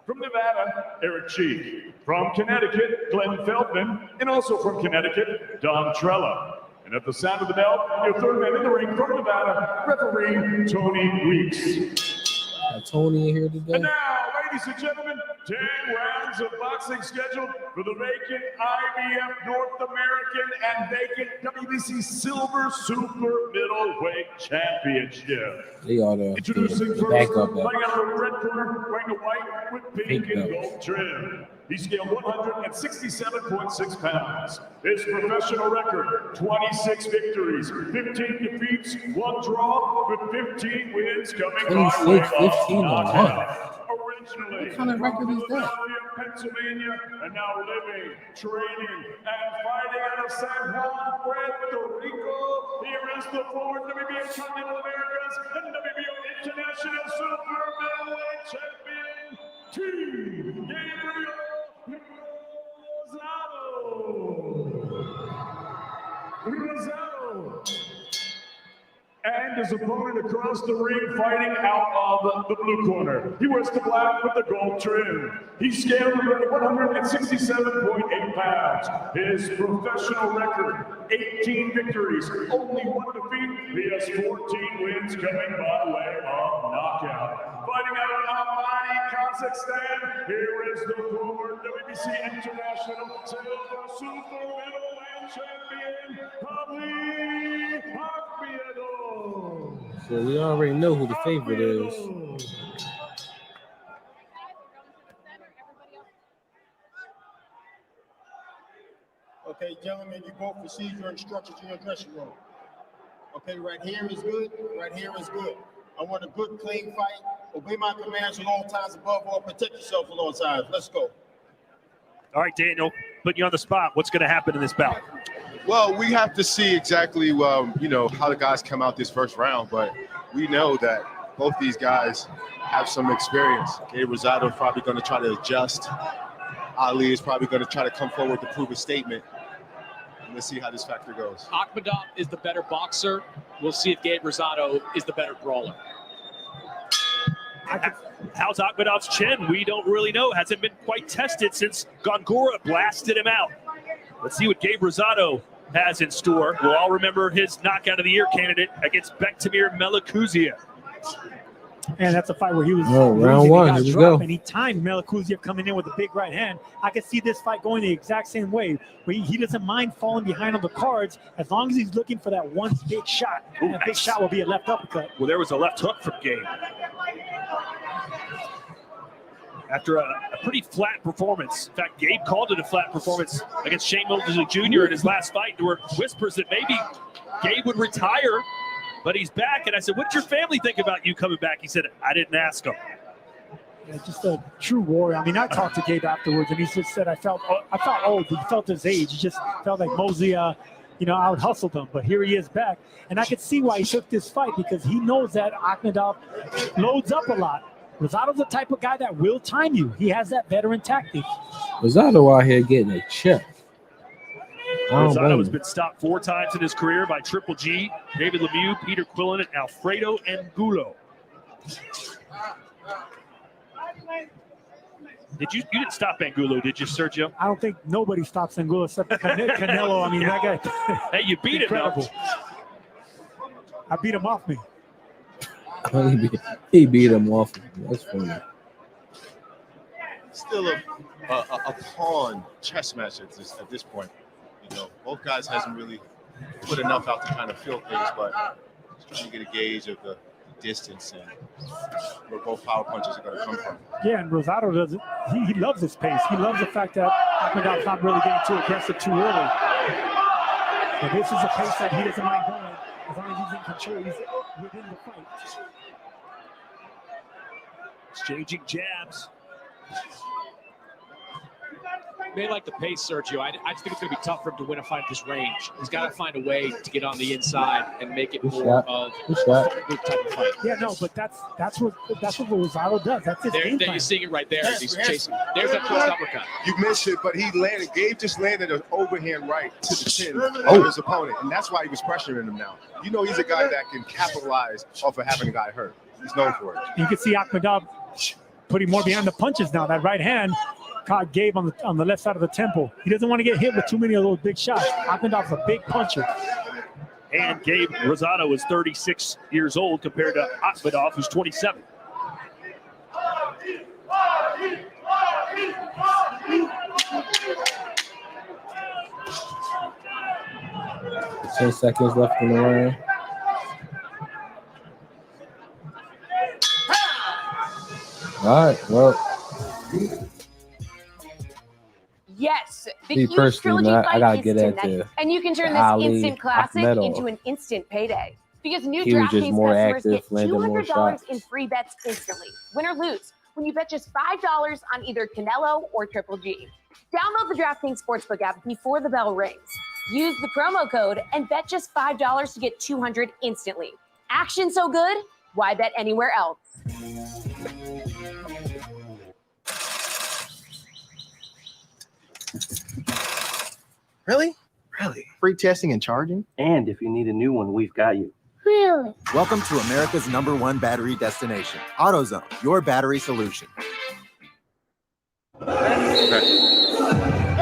From Nevada, Eric Cheek. From Connecticut, Glenn Feldman. And also from Connecticut, Don Trella. And at the sound of the bell, your third man in the ring from Nevada, referee Tony Weeks. Tony in here today. And now, ladies and gentlemen, 10 rounds of boxing scheduled for the vacant IBF North American and vacant WBC Silver Super Middleweight Championship. They are the Introducing first, backup. fighting out of the red corner, wearing the white with pink and gold trim. He scaled 167.6 pounds. His professional record, 26 victories, 15 defeats, 1 draw, with 15 wins coming by way of 15 knockout. Originally, What kind of record is that? Pennsylvania, and now living, training, and fighting out of San Juan, Puerto Rico. Here is the former WBO Continental Americas and WBO International Super Middleweight Champion, Team Gabriel Rosado. And And his opponent across the ring fighting out of the blue corner. He wears the black with the gold trim. He's scaled 167.8 pounds. His professional record, 18 victories, only 1 defeat. He has 14 wins coming by way of knockout. Fighting out of Almaty, Kazakhstan, here is the former WBC International Silver Super Middleweight Champion, Khabib Akhmedov. So we already know who the favorite is. Okay, gentlemen, you both receive your instructions in your dressing room. Okay, right here is good, right here is good. I want a good, clean fight. Obey my commands at all times. Above all, protect yourself at all times. Let's go. All right, Daniel, putting you on the spot. What's going to happen in this bout? Well, we have to see exactly, how the guys come out this first round, but we know that both these guys have some experience. Gabe Rosado is probably going to try to adjust. Ali is probably going to try to come forward to prove a statement. Let's see how this factor goes. Akhmedov is the better boxer. We'll see if Gabe Rosado is the better brawler. How's Akhmedov's chin? We don't really know. Hasn't been quite tested since Gongora blasted him out. Let's see what Gabe Rosado has in store. We'll all remember his knockout of the year candidate against Bektemir Melikuziev. And that's a fight where he was round one. Here we go. And he timed Melikuziev coming in with a big right hand. I could see this fight going the exact same way. Where he doesn't mind falling behind on the cards as long as he's looking for that one big shot. And that big shot will be a left uppercut. Well, there was a left hook from Gabe. After a pretty flat performance. In fact, Gabe called it a flat performance against Shane Mosley Jr. in his last fight. There were whispers that maybe Gabe would retire, but he's back. And I said, what's your family think about you coming back? He said, I didn't ask him. Yeah, just a true warrior. I mean, I talked to Gabe afterwards, and he just said, I felt old. He felt his age. He just felt like Mosley, out hustled him. But here he is back. And I could see why he took this fight, because he knows that Akhmedov loads up a lot. Rosado's the type of guy that will time you. He has that veteran tactic. Rosado out here getting a check. Rosado has been stopped 4 times in his career by Triple G, David Lemieux, Peter Quillen, and Alfredo Angulo. You didn't stop Angulo, did you, Sergio? I don't think nobody stops Angulo except Canelo. I mean, that guy. Hey, you beat him, though. I beat him off me. He beat him off. That's funny. Still a pawn chess match at this point. Both guys hasn't really put enough out to kind of feel things, but just trying to get a gauge of the distance and where both power punches are going to come from. Yeah, and Rosado doesn't. He loves his pace. He loves the fact that Akhmedov's not really getting too aggressive too early. And this is a pace that he doesn't mind going as long as he's in control. He's within the fight. Exchanging jabs. May like the pace, Sergio. I just think it's going to be tough for him to win a fight at this range. He's got to find a way to get on the inside and make it more of a type of fight. Yeah, no, but that's what Rosado does. That's his game plan. You're seeing it right there as he's chasing. There's that first uppercut. You missed it, but Gabe just landed an overhand right to the chin of his opponent, and that's why he was pressuring him now. He's a guy that can capitalize off of having a guy hurt. He's known for it. You can see Akhmedov putting more behind the punches now. That right hand caught Gabe on the left side of the temple. He doesn't want to get hit with too many of those big shots. Akhmedov's a big puncher. And Gabe Rosado is 36 years old compared to Akhmedov, who's 27. 10 seconds left in the round. All right, well. Yes, the Me huge personally, Trilogy man, I gotta fight get is at tonight, the and you can turn Ali this instant classic Akhmedov. into an instant payday. Because new He was just DraftKings more customers active, get landing more $200 shots. in free bets instantly, win or lose, when you bet just $5 on either Canelo or Triple G. Download the DraftKings Sportsbook app before the bell rings. Use the promo code and bet just $5 to get $200 instantly. Action so good, why bet anywhere else? Really? Free testing and charging? And if you need a new one, we've got you. Really? Welcome to America's #1 battery destination, AutoZone, your battery solution. You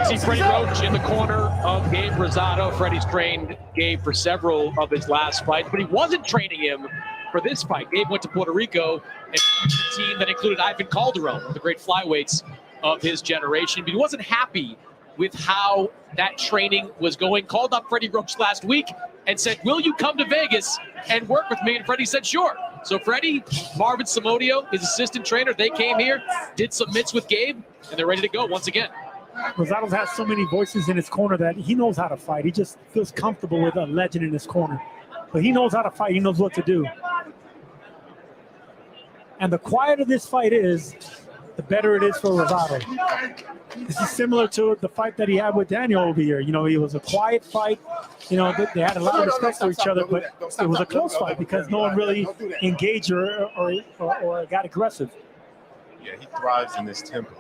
see Freddie Roach in the corner of Gabe Rosado. Freddie's trained Gabe for several of his last fights, but he wasn't training him for this fight. Gabe went to Puerto Rico and a team that included Ivan Calderon, one of the great flyweights of his generation, but he wasn't happy with how that training was going. Called up Freddie Roach last week and said, will you come to Vegas and work with me? And Freddie said, sure. So Freddie, Marvin Samodio, his assistant trainer, they came here, did some mitts with Gabe, and they're ready to go once again. Rosado has so many voices in his corner that he knows how to fight. He just feels comfortable with a legend in his corner. But he knows how to fight. He knows what to do. And the quieter this fight is, the better it is for Rosado. This is similar to the fight that he had with Daniel over here. You know, it was a quiet fight. You know, they had a lot of respect for each other, but it was a close fight because no one really engaged or got aggressive. Yeah, he thrives in this tempo.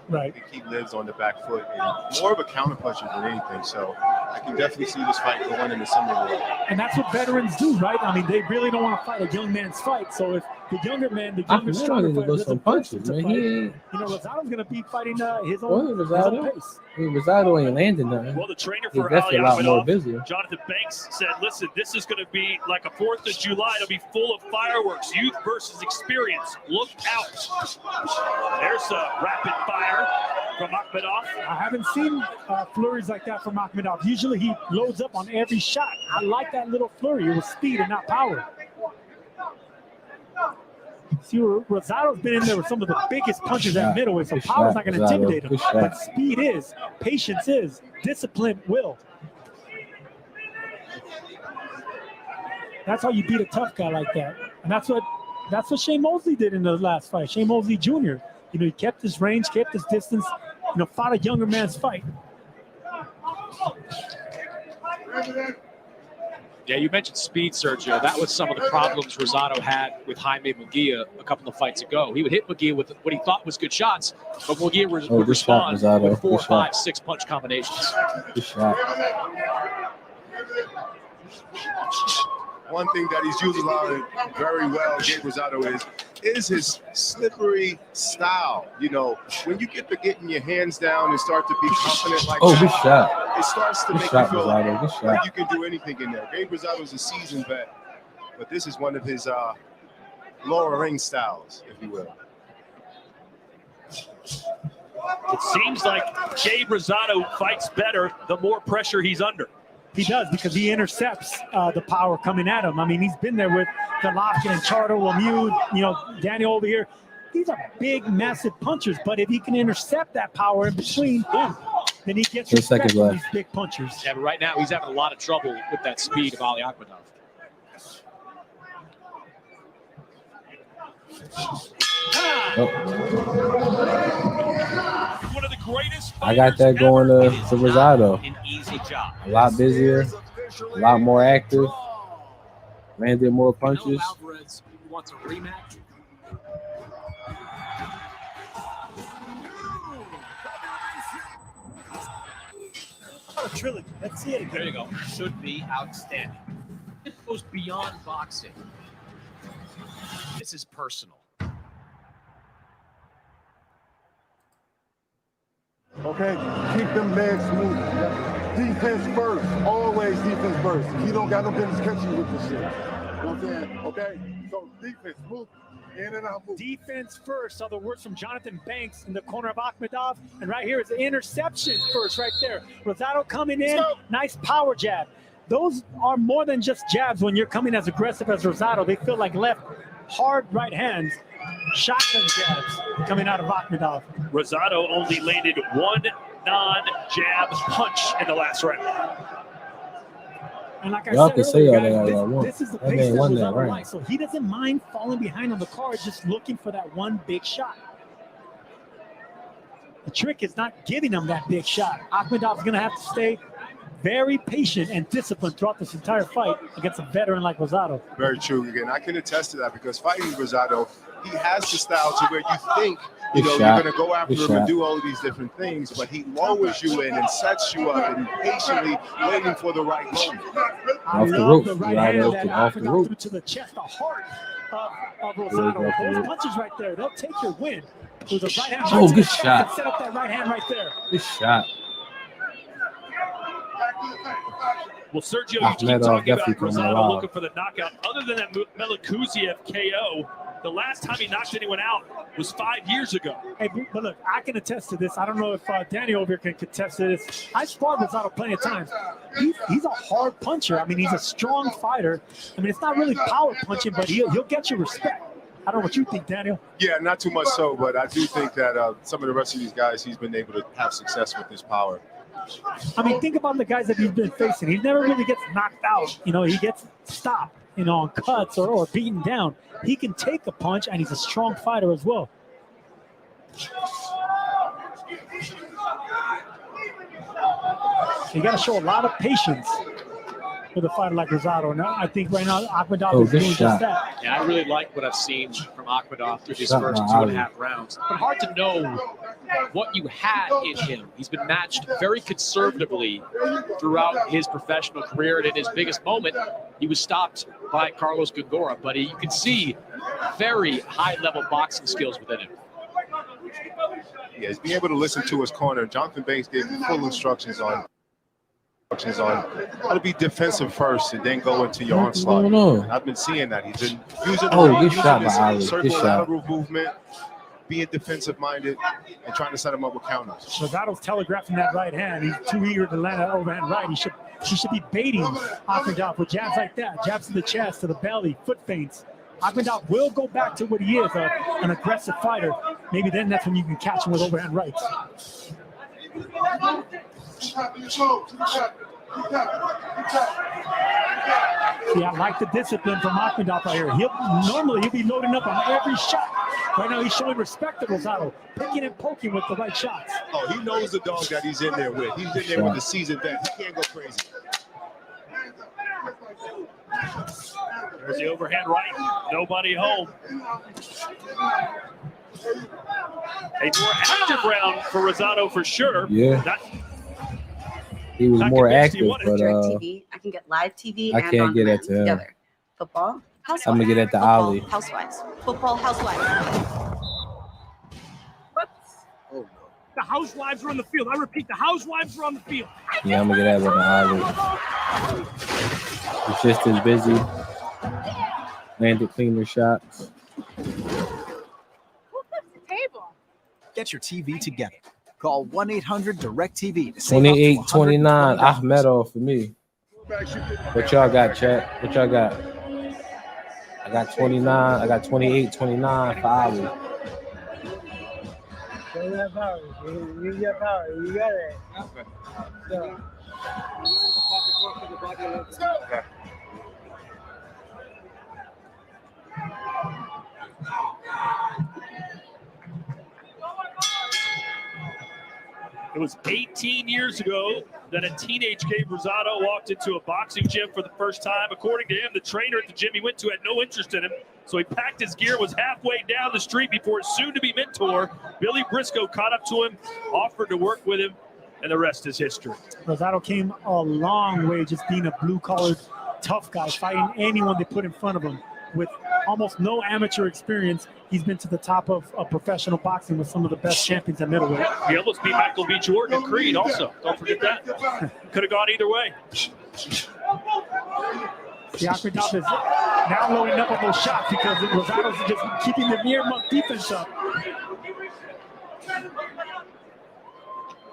Right. I think he lives on the back foot and more of a counterpuncher than anything. So I can definitely see this fight going into similar way. And that's what veterans do, right? I mean, they really don't want to fight a young man's fight. So if the younger man, the younger, stronger fighter doesn't punches, man. you know, Rosado's going to be fighting his own pace. Rosado ain't landing nothing. Well, the trainer He's for definitely a lot more busy. Jonathan Banks, said, listen, this is going to be like a 4th of July. It'll be full of fireworks, youth versus experience. Look out. There's a rapid fire from Akhmedov. I haven't seen flurries like that from Akhmedov. Usually he loads up on every shot. I like that little flurry. It was speed and not power. See, Rosado's been in there with some of the biggest punches at middleweight, so power's not going to intimidate him. But speed is, patience is, discipline will. That's how you beat a tough guy like that. And that's what Shane Mosley did in the last fight. Shane Mosley Jr. You know, he kept his range, kept his distance, you know, fought a younger man's fight. Yeah, you mentioned speed, Sergio. That was some of the problems Rosado had with Jaime Munguia a couple of fights ago. He would hit Munguia with what he thought was good shots, but Munguia would respond with 4, 5, 6 punch combinations. Good shot. One thing that he's utilizing very well, Gabe Rosado, is his slippery style. You know, when you get to getting your hands down and start to be confident like that, good shot. It starts to Good make shot, you feel Rosado. Good shot. like you can do anything in there. Gabe Rosado's a seasoned vet, but this is one of his lower ring styles, if you will. It seems like Gabe Rosado fights better the more pressure he's under. He does, because he intercepts the power coming at him. I mean, he's been there with Golovkin and Charter, Lemieux, you know, Daniel over here. These are big, massive punchers, but if he can intercept that power in between, then he gets respect from these big punchers. Yeah, but right now he's having a lot of trouble with that speed of Ali Akhmedov. One of the greatest. I got that going to Rosado. A lot busier, a lot more active, landed more punches. Alvarez wants a rematch. Trilogy. Let's see it again. There you go. Should be outstanding. It goes beyond boxing. This is personal. Okay, keep them legs moving. Defense first, always defense first. You don't got no business catching with this shit. You know what I'm saying? Okay, so defense, move in and out, move. Defense first. Other words from Jonathan Banks in the corner of Akhmedov. And right here is the interception first right there. Rosado coming in, nice power jab. Those are more than just jabs when you're coming as aggressive as Rosado. They feel like left, hard right hands. Shotgun jabs coming out of Akhmedov. Rosado only landed one non-jab punch in the last round. And like I Y'all said can say earlier, all that guys, y'all want. this is the That pace man that won that Rosado round. likes. So he doesn't mind falling behind on the card, just looking for that one big shot. The trick is not giving him that big shot. Akhmedov's going to have to stay very patient and disciplined throughout this entire fight against a veteran like Rosado. Very true. Again, I can attest to that because fighting Rosado, he has the style to where you think, you're going to go after him and do all of these different things, but he lowers you in and sets you up and patiently waiting for the right moment. I love the right hand that Akmadov threw to the chest, the heart of Rosado. Those punches right there, they'll take your win. With the right hand Oh, good shot. Set up that right hand right there. Good shot. Well, Sergio, you keep talking about Rosado looking for the knockout. Other than that Melikuziev KO, the last time he knocked anyone out was 5 years ago. Hey, but look, I can attest to this. I don't know if Danny over here can attest to this. I sparred Rosado plenty of times. He's a hard puncher. I mean, he's a strong fighter. I mean, it's not really power punching, but he'll get you respect. I don't know what you think, Daniel. Yeah, not too much so, but I do think that some of the rest of these guys, he's been able to have success with his power. I mean, think about the guys that he's been facing. He never really gets knocked out. You know, he gets stopped, you know, on cuts or beaten down. He can take a punch, and he's a strong fighter as well. You got to show a lot of patience with a fighter like Rosado. Now, I think right now Akmadov is doing just that. Yeah, I really like what I've seen from Akmadov through these first 2.5 rounds. But hard to know what you had in him. He's been matched very conservatively throughout his professional career, and in his biggest moment, he was stopped by Carlos Gongora. But you can see very high-level boxing skills within him. Yeah, he's being able to listen to his corner. Jonathan Banks gave him full instructions on how to be defensive first and then go into your onslaught. I've been seeing that. He's been using his circle lateral movement, being defensive minded, and trying to set him up with counters. Rosado's telegraphing that right hand. He's too eager to land that overhand right. He should be baiting Akmadov with jabs like that, jabs to the chest, to the belly, foot feints. Akmadov will go back to what he is, an aggressive fighter. Maybe then that's when you can catch him with overhand rights. Yeah, I like the discipline from Akmadov right here. He'll be loading up on every shot. Right now, he's showing respect to Rosado, picking and poking with the right shots. Oh, he knows the dog that he's in there with. He's in there with the seasoned vet. He can't go crazy. There's the overhand right. Nobody home. A more active round for Rosado for sure. Yeah. He was more active, but TV. I can get live TV. I can't get it to him. Together. Football. Housewives. I'm gonna get at the alley. Housewives. Football. Housewives. Oh, the housewives are on the field. I repeat, the housewives are on the field. Yeah, I'm gonna get at the alley. He's just as busy. Landed cleaner shots. Get your TV together. Call 1-800-DIRECTV to save 28-29 Ahmedov for me. What y'all got, chat? What y'all got? I got 29. I got 28-29 for Ali. You got power. You got power. You got it. So. It was 18 years ago that a teenage Gabe Rosado walked into a boxing gym for the first time. According to him, the trainer at the gym he went to had no interest in him, so he packed his gear, was halfway down the street before his soon-to-be mentor, Billy Briscoe, caught up to him, offered to work with him, and the rest is history. Rosado came a long way just being a blue-collared tough guy, fighting anyone they put in front of him. With almost no amateur experience, he's been to the top of professional boxing with some of the best champions at middleweight. He almost beat Michael B. Jordan and Creed also. Don't forget that. Could have gone either way. The Akmadov is now loading up on those shots because Rosado's just keeping the near-month defense up.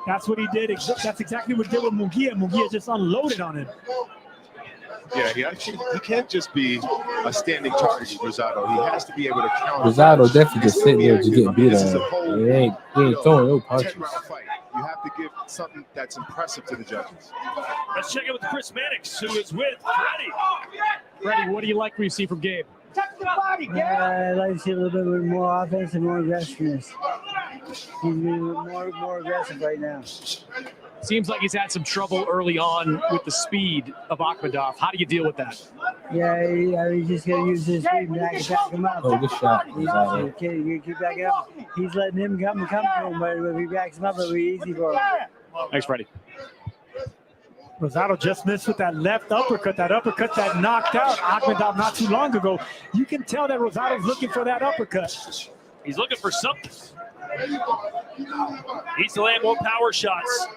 That's what he did. That's exactly what he did with Munguia. Munguia just unloaded on him. Yeah, he can't just be a standing target with Rosado. He has to be able to counter. Rosado definitely just sitting there just getting beat on. He ain't throwing no punches. 10-round fight. You have to give something that's impressive to the judges. Let's check in with Chris Mannix, who is with Freddie. Freddie, what do you like when you see from Gabe? I like to see a little bit more offense and more aggressiveness. He's being more aggressive right now. Seems like he's had some trouble early on with the speed of Akhmedov. How do you deal with that? Yeah, he's just going to use his speed and back him up. Oh, good shot. You keep backing up. He's letting him come to him, but if he backs him up, it'll be easy for him. Thanks, Freddie. Rosado just missed with that left uppercut, that knocked out Akhmedov not too long ago. You can tell that Rosado's looking for that uppercut. He's looking for something. Needs to land more power shots.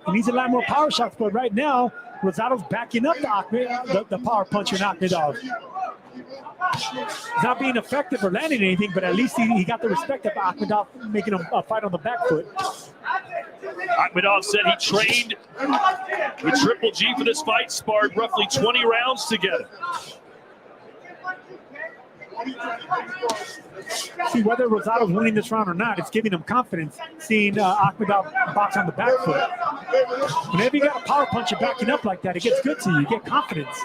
He needs to land more power shots, but right now, Rosado's backing up the power puncher in Akhmedov. He's not being effective or landing anything, but at least he got the respect of Akhmedov making a fight on the back foot. Akhmedov said he trained with Triple G for this fight, sparred roughly 20 rounds together. See, whether Rosado's winning this round or not, it's giving him confidence, seeing Akhmedov box on the back foot. Whenever you got a power puncher backing up like that, it gets good to you. You get confidence.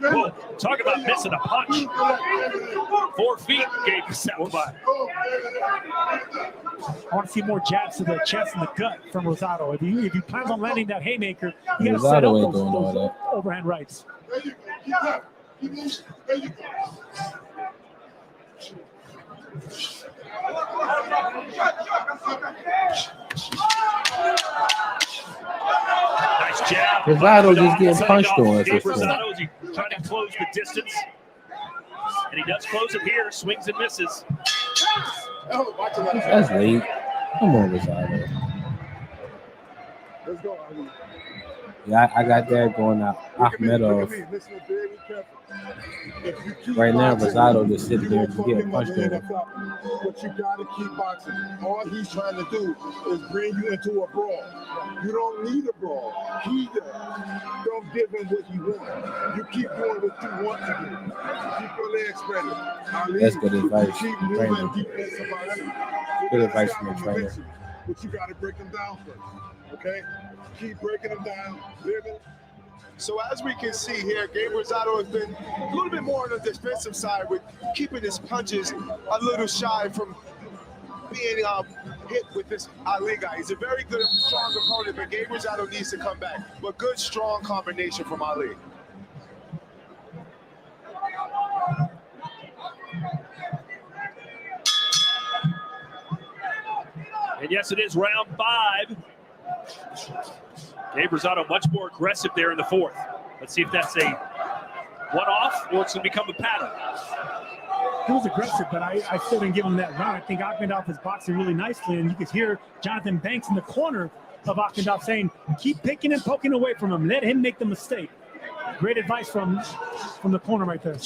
Whoa, talk about missing a punch. 4 feet gave us that one by. I want to see more jabs to the chest and the gut from Rosado. If he plans on landing that haymaker, you got to set up those overhand rights. Nice jab. Rosado just getting punched on at this point. Rosado is trying to close the distance. And he does close it here, swings and misses. That's late. Come on, Rosado. Let's go. Yeah, I got that going out. Akhmedov. Right now, Rosado just sitting there just getting punched on. But you got to keep boxing. All he's trying to do is bring you into a brawl. You don't need a brawl. He does. Don't give him what he wants. You keep doing what you want to do. Keep your legs spread. That's good advice. Keep moving defensively. Good advice from the trainer. But you got to break them down first. Okay? Keep breaking them down. So as we can see here, Gabe Rosado has been a little bit more on the defensive side with keeping his punches a little shy from being hit with this Ali guy. He's a very good, strong opponent, but Gabe Rosado needs to come back. But good, strong combination from Ali. And yes, it is round 5. Gabe Rosado much more aggressive there in the 4th. Let's see if that's a one-off or it's going to become a pattern. He was aggressive, but I still didn't give him that round. I think Akhmedov is boxing really nicely, and you could hear Jonathan Banks in the corner of Akhmedov saying, keep picking and poking away from him. Let him make the mistake. Great advice from the corner right there.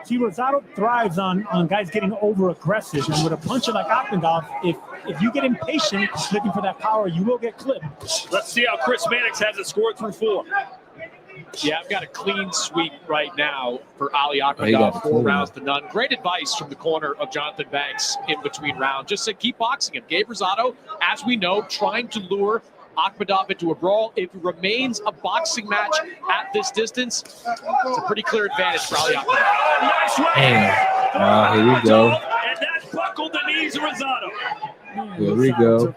See, Rosado thrives on guys getting over-aggressive, and with a puncher like Akhmedov, if you get impatient looking for that power, you will get clipped. Let's see how Chris Mannix has it scored through 4. Yeah, I've got a clean sweep right now for Ali Akhmedov, 4 rounds to none. Great advice from the corner of Jonathan Banks in between rounds. Just said keep boxing him. Gabe Rosado, as we know, trying to lure Akhmedov into a brawl. If it remains a boxing match at this distance, it's a pretty clear advantage for Ali Akhmedov. Nice right. Here we go. And that buckled the knees of Rosado. Here we go.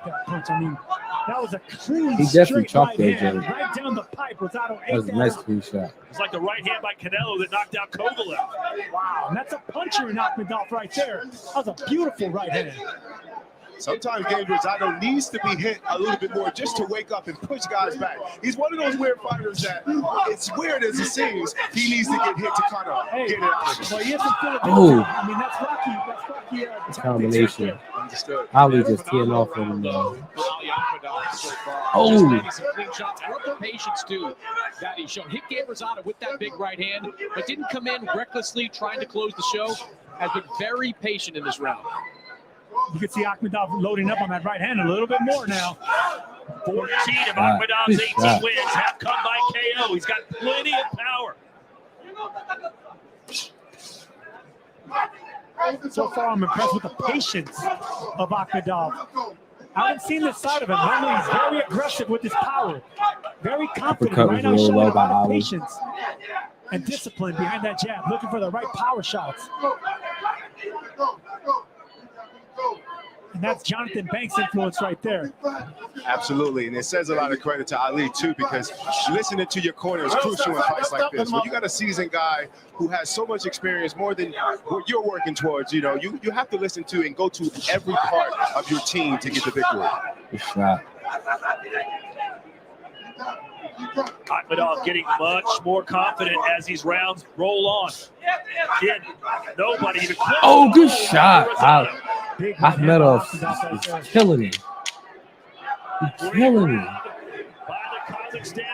That was a clean, He definitely straight chalked right that, hand, Jay. right down the pipe. Rosado That was a nice clean shot. It's like the right hand by Canelo that knocked out Kovalev. Wow, and that's a puncher in Akhmedov right there. That was a beautiful right hand. Sometimes Gabe Rosado needs to be hit a little bit more just to wake up and push guys back. He's one of those weird fighters that it's weird as it seems. He needs to get hit to kind of get it out of him. Well, he hasn't feel it. Oh. I mean, that's Rocky. That's Rocky. Combination. Understood. Ali just teeing off on Ali Akhmedov so far. Oh. Just maybe some clean shots. I love the patience too that he's shown. Hit Gabe Rosado with that big right hand, but didn't come in recklessly trying to close the show. Has been very patient in this round. You can see Akhmedov loading up on that right hand a little bit more now. 14 of Akhmedov's 18 wins have come by KO. He's got plenty of power. So far, I'm impressed with the patience of Akhmedov. I haven't seen this side of him. Normally, he's very aggressive with his power. Very confident. Uppercut Right was now, a little showing low a by lot of Ali. patience and discipline behind that jab, looking for the right power shots. And that's Jonathan Banks' influence right there. Absolutely, and it says a lot of credit to Ali too, because listening to your corner is crucial in fights like this. When you got a seasoned guy who has so much experience, more than what you're working towards, you know, you have to listen to and go to every part of your team to get the victory. Good shot. Akhmedov getting much more confident as these rounds roll on. Again, nobody even close. Oh, good shot. Akhmedov is killing him. He's killing him. By the Kazakhstan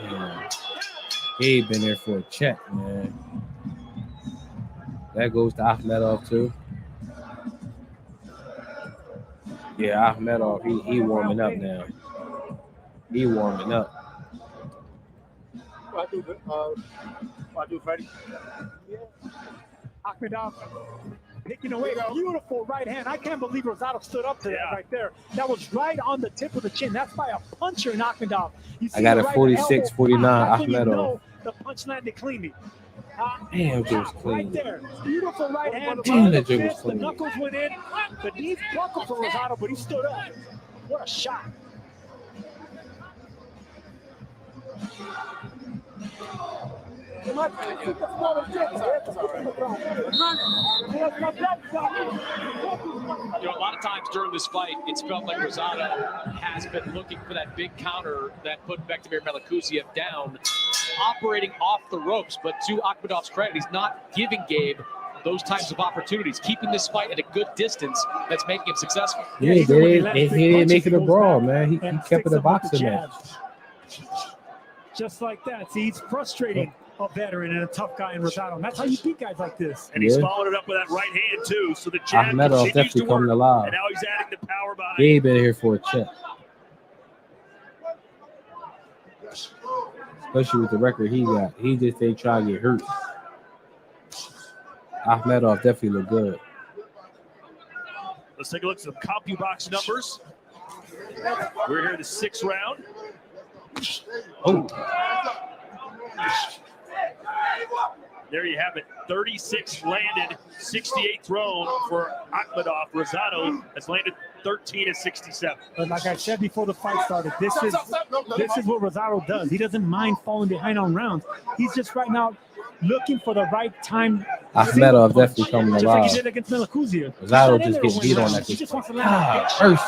Yeah. Gabe been there for a check, man. That goes to Akhmedov too. Yeah, Akhmedov, he warming up now. He warming up. What do Freddie? Akhmedov picking away. Beautiful right hand. I can't believe Rosado stood up to that right there. That was right on the tip of the chin. That's by a puncher in Akhmedov. I got a 46-49 Akhmedov. You know the punch landed cleanly. Damn, it was clean. Right there. Beautiful right hand. Damn, that joke was The clean. knuckles went in. The knees buckled for Rosado, but he stood up. What a shot. You know, a lot of times during this fight, it's felt like Rosado has been looking for that big counter that put Bektemir Melikuziev down, operating off the ropes. But to Akhmedov's credit, he's not giving Gabe those types of opportunities, keeping this fight at a good distance that's making him successful. Yeah, he didn't make it a brawl, man. He kept it a boxing match. Just like that. See, he's frustrating a veteran and a tough guy in Rosado. And that's how you beat guys like this. And he's followed it up with that right hand too. So the jab Akhmedov continues definitely to coming work. alive. And now he's adding the power behind. Gabe been here for a check. Especially with the record he got. He just ain't try to get hurt. Akhmedov definitely look good. Let's take a look at some CompuBox numbers. We're here in the 6th round. Oh. There you have it. 36 landed, 68 thrown for Akhmedov. Rosado has landed 13 of 67. But like I said before the fight started, this is what Rosado does. He doesn't mind falling behind on rounds. He's just right now looking for the right time. Akhmedov definitely coming just like alive. he did against Melikuziev. Rosado just getting beat on that. He just wants to land Mercy.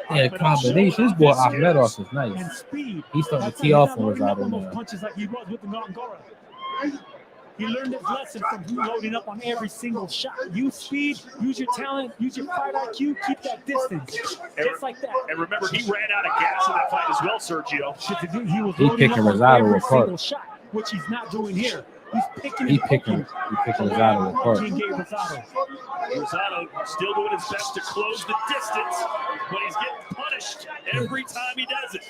Yeah, combination. This boy Akhmedov is nice. and speed. He's starting to tee off on Loading up on Rosado those now. punches like he was with the Ngangora. He learned his lesson from loading up on every single shot. Use speed, use your talent, use your fight IQ, keep that distance. Just like that. And remember, he ran out of gas in that fight as well, Sergio. He was He loading picking up on Rosado every apart. single shot, which he's not doing here. He's picking He and picking Rosado apart. Rosado still doing his best to close the distance, but he's getting punished every time he does it.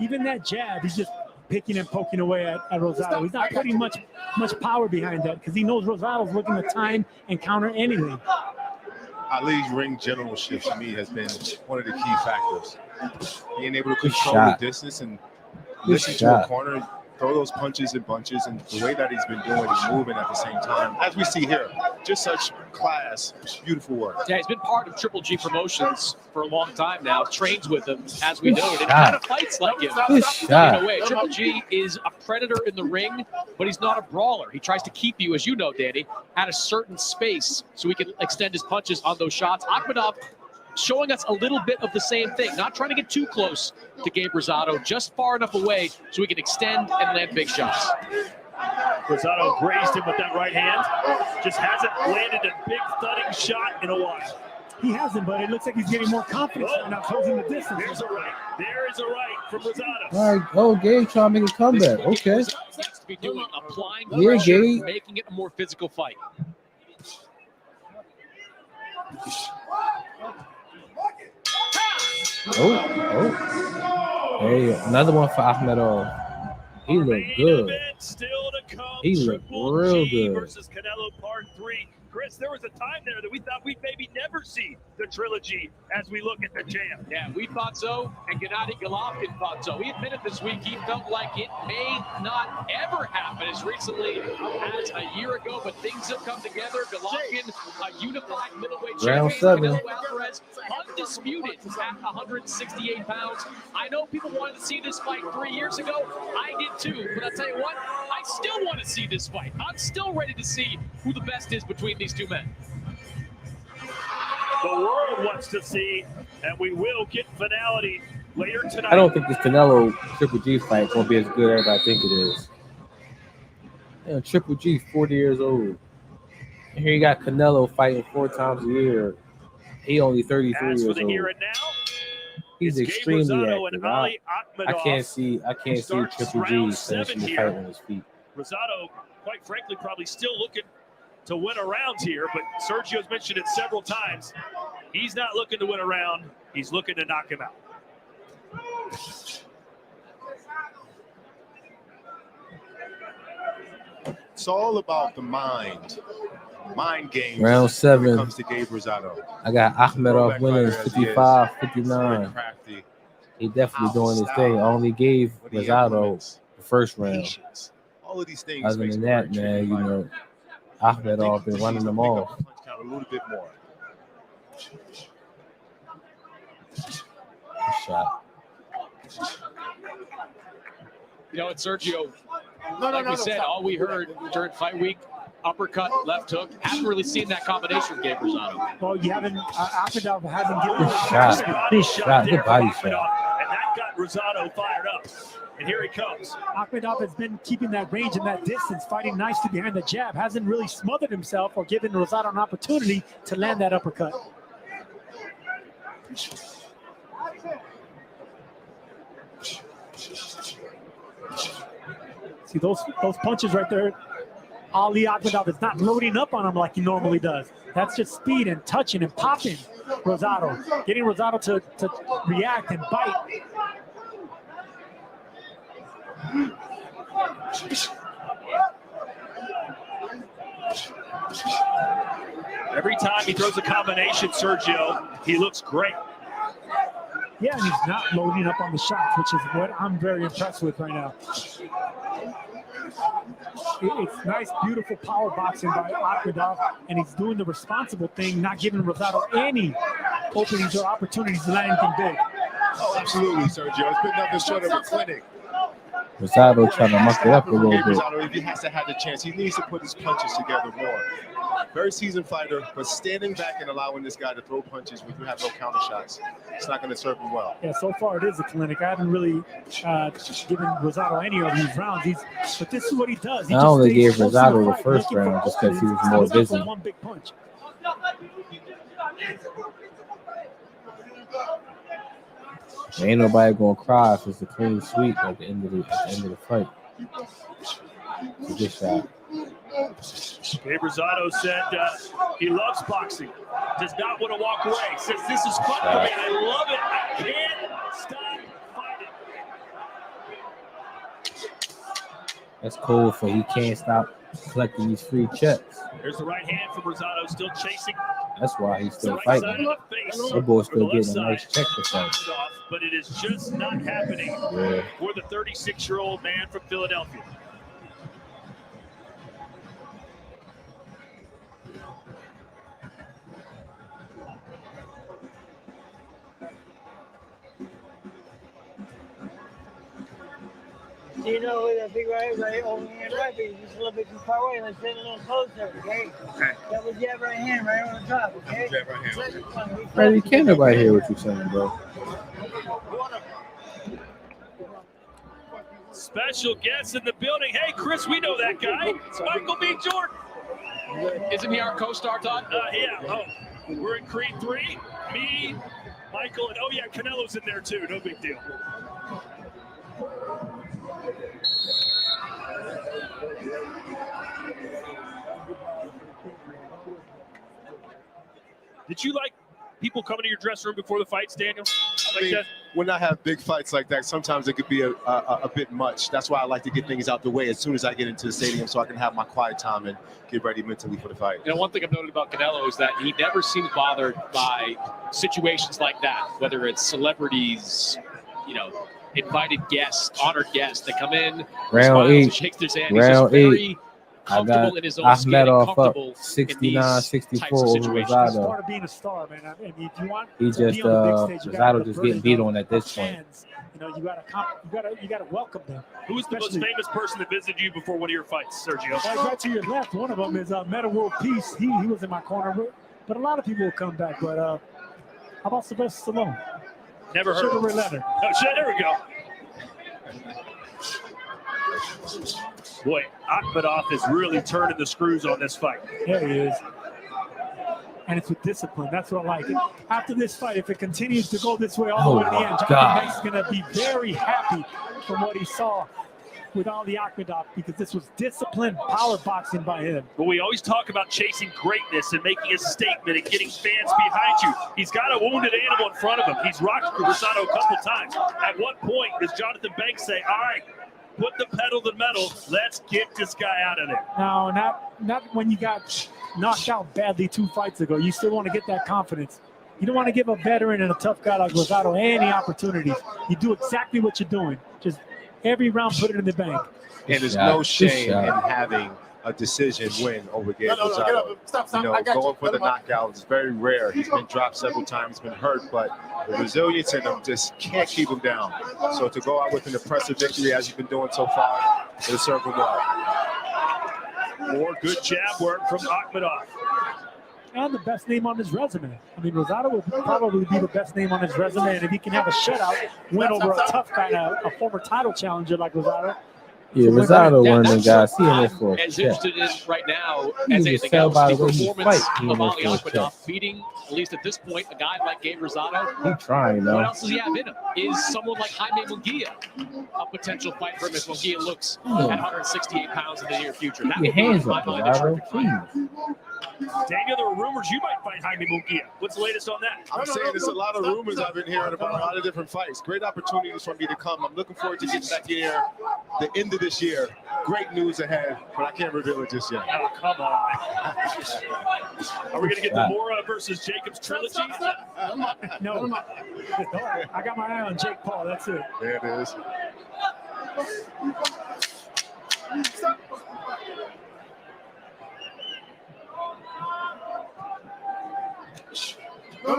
Even that jab, he's just picking and poking away at Rosado. He's not putting much power behind that because he knows Rosado's looking to time and counter anything. Ali's ring generalship to me has been one of the key factors. Being able to Good control shot. the distance and Good listen to a shot. corner, throw those punches and bunches, and the way that he's been doing it, moving at the same time, as we see here, just such class, beautiful work. Yeah, he's been part of Triple G Promotions for a long time now. Trains with him, as we Good noted, and shot. kind of fights like him. Good shot. In a way, Triple G is a predator in the ring, but he's not a brawler. He tries to keep you, as you know, Danny, at a certain space so he can extend his punches on those shots. Akhmedov showing us a little bit of the same thing, not trying to get too close to Gabe Rosado, just far enough away so he can extend and land big shots. Rosado grazed him with that right hand. Just hasn't landed a big thudding shot in a while. He hasn't, but it looks like he's getting more confidence now, closing the distance. There's a right. There is a right from Rosado. All right. Oh, Gabe trying to make a comeback. Okay. Needs to be doing, applying Yeah, pressure, Gabe. making it a more physical fight. Oh. Hey, another one for Akhmedov. He looked good. Still to come. He looked Triple real G good. versus Canelo Part 3. Chris, there was a time there that we thought we'd maybe never see the trilogy as we look at the jam. Yeah, we thought so, and Gennadiy Golovkin thought so. He admitted this week he felt like it may not ever happen as recently as a year ago, but things have come together. Golovkin, a unified middleweight Round champion. 7. Canelo Alvarez, undisputed at 168 pounds. I know people wanted to see this fight 3 years ago. I did too, but I'll tell you what, I still want to see this fight. I'm still ready to see who the best is between these two men. The world wants to see, and we will get finality later tonight. I don't think this Canelo Triple G fight is going to be as good as I think it is. Yeah, Triple G, 40 years old. And here you got Canelo fighting 4 times a year. He only 33 As for years the old. here and now, He's it's extremely Gabe Rosado active. and Ali I Akhmedov can't see Triple G round finishing 7 the here. fight on his feet. Rosado, quite frankly, probably still looking to win a round here, but Sergio's mentioned it several times. He's not looking to win a round. He's looking to knock him out. It's all about the mind games. Round 7. When it comes to Gabe Rosado. I got Akhmedov winning Fighter as he is. 55-59. Crafty. He definitely doing his thing. I only gave Rosado the first round. Patience. All of these things. Other makes than him a that, very man, tricky you fighter. know, Akhmedov been running them off. Punch count a little bit more. Good shot. You know, it's Sergio. Like we said, all we heard during fight week, uppercut, left hook. Haven't really seen that combination with Gabe Rosado. Well, you haven't. Akhmedov hasn't given Good shot. Good shot. Good body shot. And that got Rosado fired up. And here he comes. Akhmedov has been keeping that range and that distance, fighting nicely behind the jab. Hasn't really smothered himself or given Rosado an opportunity to land that uppercut. See those punches right there. Ali Akhmedov is not loading up on him like he normally does. That's just speed and touching and popping Rosado, getting Rosado to react and bite. Every time he throws a combination, Sergio, he looks great. Yeah, and he's not loading up on the shots, which is what I'm very impressed with right now. It's nice, beautiful power boxing by Akhmedov, and he's doing the responsible thing, not giving Rosado any openings or opportunities to land anything big. Oh, absolutely, Sergio. It's been nothing short of a clinic. Rosado trying to muck it up a little bit. Rosado, if he has to have the chance, he needs to put his punches together more. Very seasoned fighter, but standing back and allowing this guy to throw punches when you have no counter shots, it's not going to serve him well. Yeah, so far it is a clinic. I haven't really given Rosado any of these rounds. But this is what he does. He I only stays gave close to the Rosado the fight, first looking for round just because he was openings, more comes up with busy. one big punch. Ain't nobody gonna cry if it's a clean sweep at the end of the fight. It's a good shot. Gabe Rosado said he loves boxing, does not want to walk away. Says this is fun for me. I love it. I can't stop fighting. That's cool for he can't stop collecting these free checks. There's the right hand from Rosado, still chasing. That's why he's still Right side fighting. of the face. That boy's For the still left getting a nice side. check to fight. But it is just not happening Yeah. for the 36-year-old man from Philadelphia. You know, with a big right overhand right, but just a little bit too far away. Let's get a little closer, okay? That was jab right hand right on the top, okay? Jab right hand. Bro, you can't nobody hear what you're saying, bro. Special guest in the building. Hey, Chris, we know that guy. It's Michael B. Jordan. Isn't he our co-star, Todd? Yeah. Oh, we're in Creed 3. Me, Michael, and oh yeah, Canelo's in there too. No big deal. Did you like people coming to your dressing room before the fights, Daniel? I mean, when I have big fights like that, sometimes it could be a bit much. That's why I like to get things out the way as soon as I get into the stadium so I can have my quiet time and get ready mentally for the fight. You know, one thing I've noted about Canelo is that he never seems bothered by situations like that, whether it's celebrities, you know, invited guests, honored guests that come in, Round smiles, 8. shakes their hand. He's Round just very 8. I comfortable got in his own skin and Ahmedov comfortable up 69-64 over situations. That's Rosado. part of being a star, man. I mean, if you want He to just be on the big stage, you gotta Rosado just getting beat on at this point. fans. You know, you gotta welcome them. Who's the most famous person that visited you before one of your fights, Sergio? Right to your left, one of them is Meta World Peace. He was in my corner, but a lot of people will come back. But how about Sylvester Stallone? Never heard Sugar of Ray him. Leonard. Oh, shit, there we go. Boy, Akhmedov is really turning the screws on this fight. There he is. And it's with discipline. That's what I like. After this fight, if it continues to go this way all the way to the end, Jonathan Banks is going to be very happy from what he saw with Ali Akhmedov, because this was disciplined power boxing by him. But we always talk about chasing greatness and making a statement and getting fans behind you. He's got a wounded animal in front of him. He's rocked Rosado a couple times. At what point does Jonathan Banks say, all right, put the pedal to the metal, let's get this guy out of there? No, not when you got knocked out badly 2 fights ago. You still want to get that confidence. You don't want to give a veteran and a tough guy like Rosado any opportunities. You do exactly what you're doing. Just every round, put it in the bank. And there's no shame in having a decision win over Gabe Rosado. Stop. You know, going for the knockout is very rare. He's been dropped several times, been hurt, but the resilience in him just can't keep him down. So to go out with an impressive victory, as you've been doing so far, it'll serve him well. More good jab work from Akhmedov. And the best name on his resume. I mean, Rosado would probably be the best name on his resume, and if he can have a shutout, win over a tough guy, a former title challenger like Rosado. Yeah, Rosado one of the guys. He in there for a as check. interested in right now You as can anything tell else, by the the way he performance fight, he of in there Ali for a Akhmedov, beating, at least at this point, a guy like Gabe Rosado. He trying though. What else does he have in him? Is someone like Jaime Munguia a potential fight for him as Munguia looks at 168 pounds in the near future? That Your would be, hands in my up, mind, a Rosado, terrific fight. please. Daniel, there were rumors you might fight Jaime Munguia. What's the latest on that? I'm saying there's a lot of rumors I've been hearing about a lot of different fights. Great opportunities for me to come. I'm looking forward to getting back in here the end of this year. Great news ahead, but I can't reveal it just yet. Oh, come on. Are we going to get the Mora versus Jacobs trilogy? No. I got my eye on Jake Paul. That's it. There it is. No.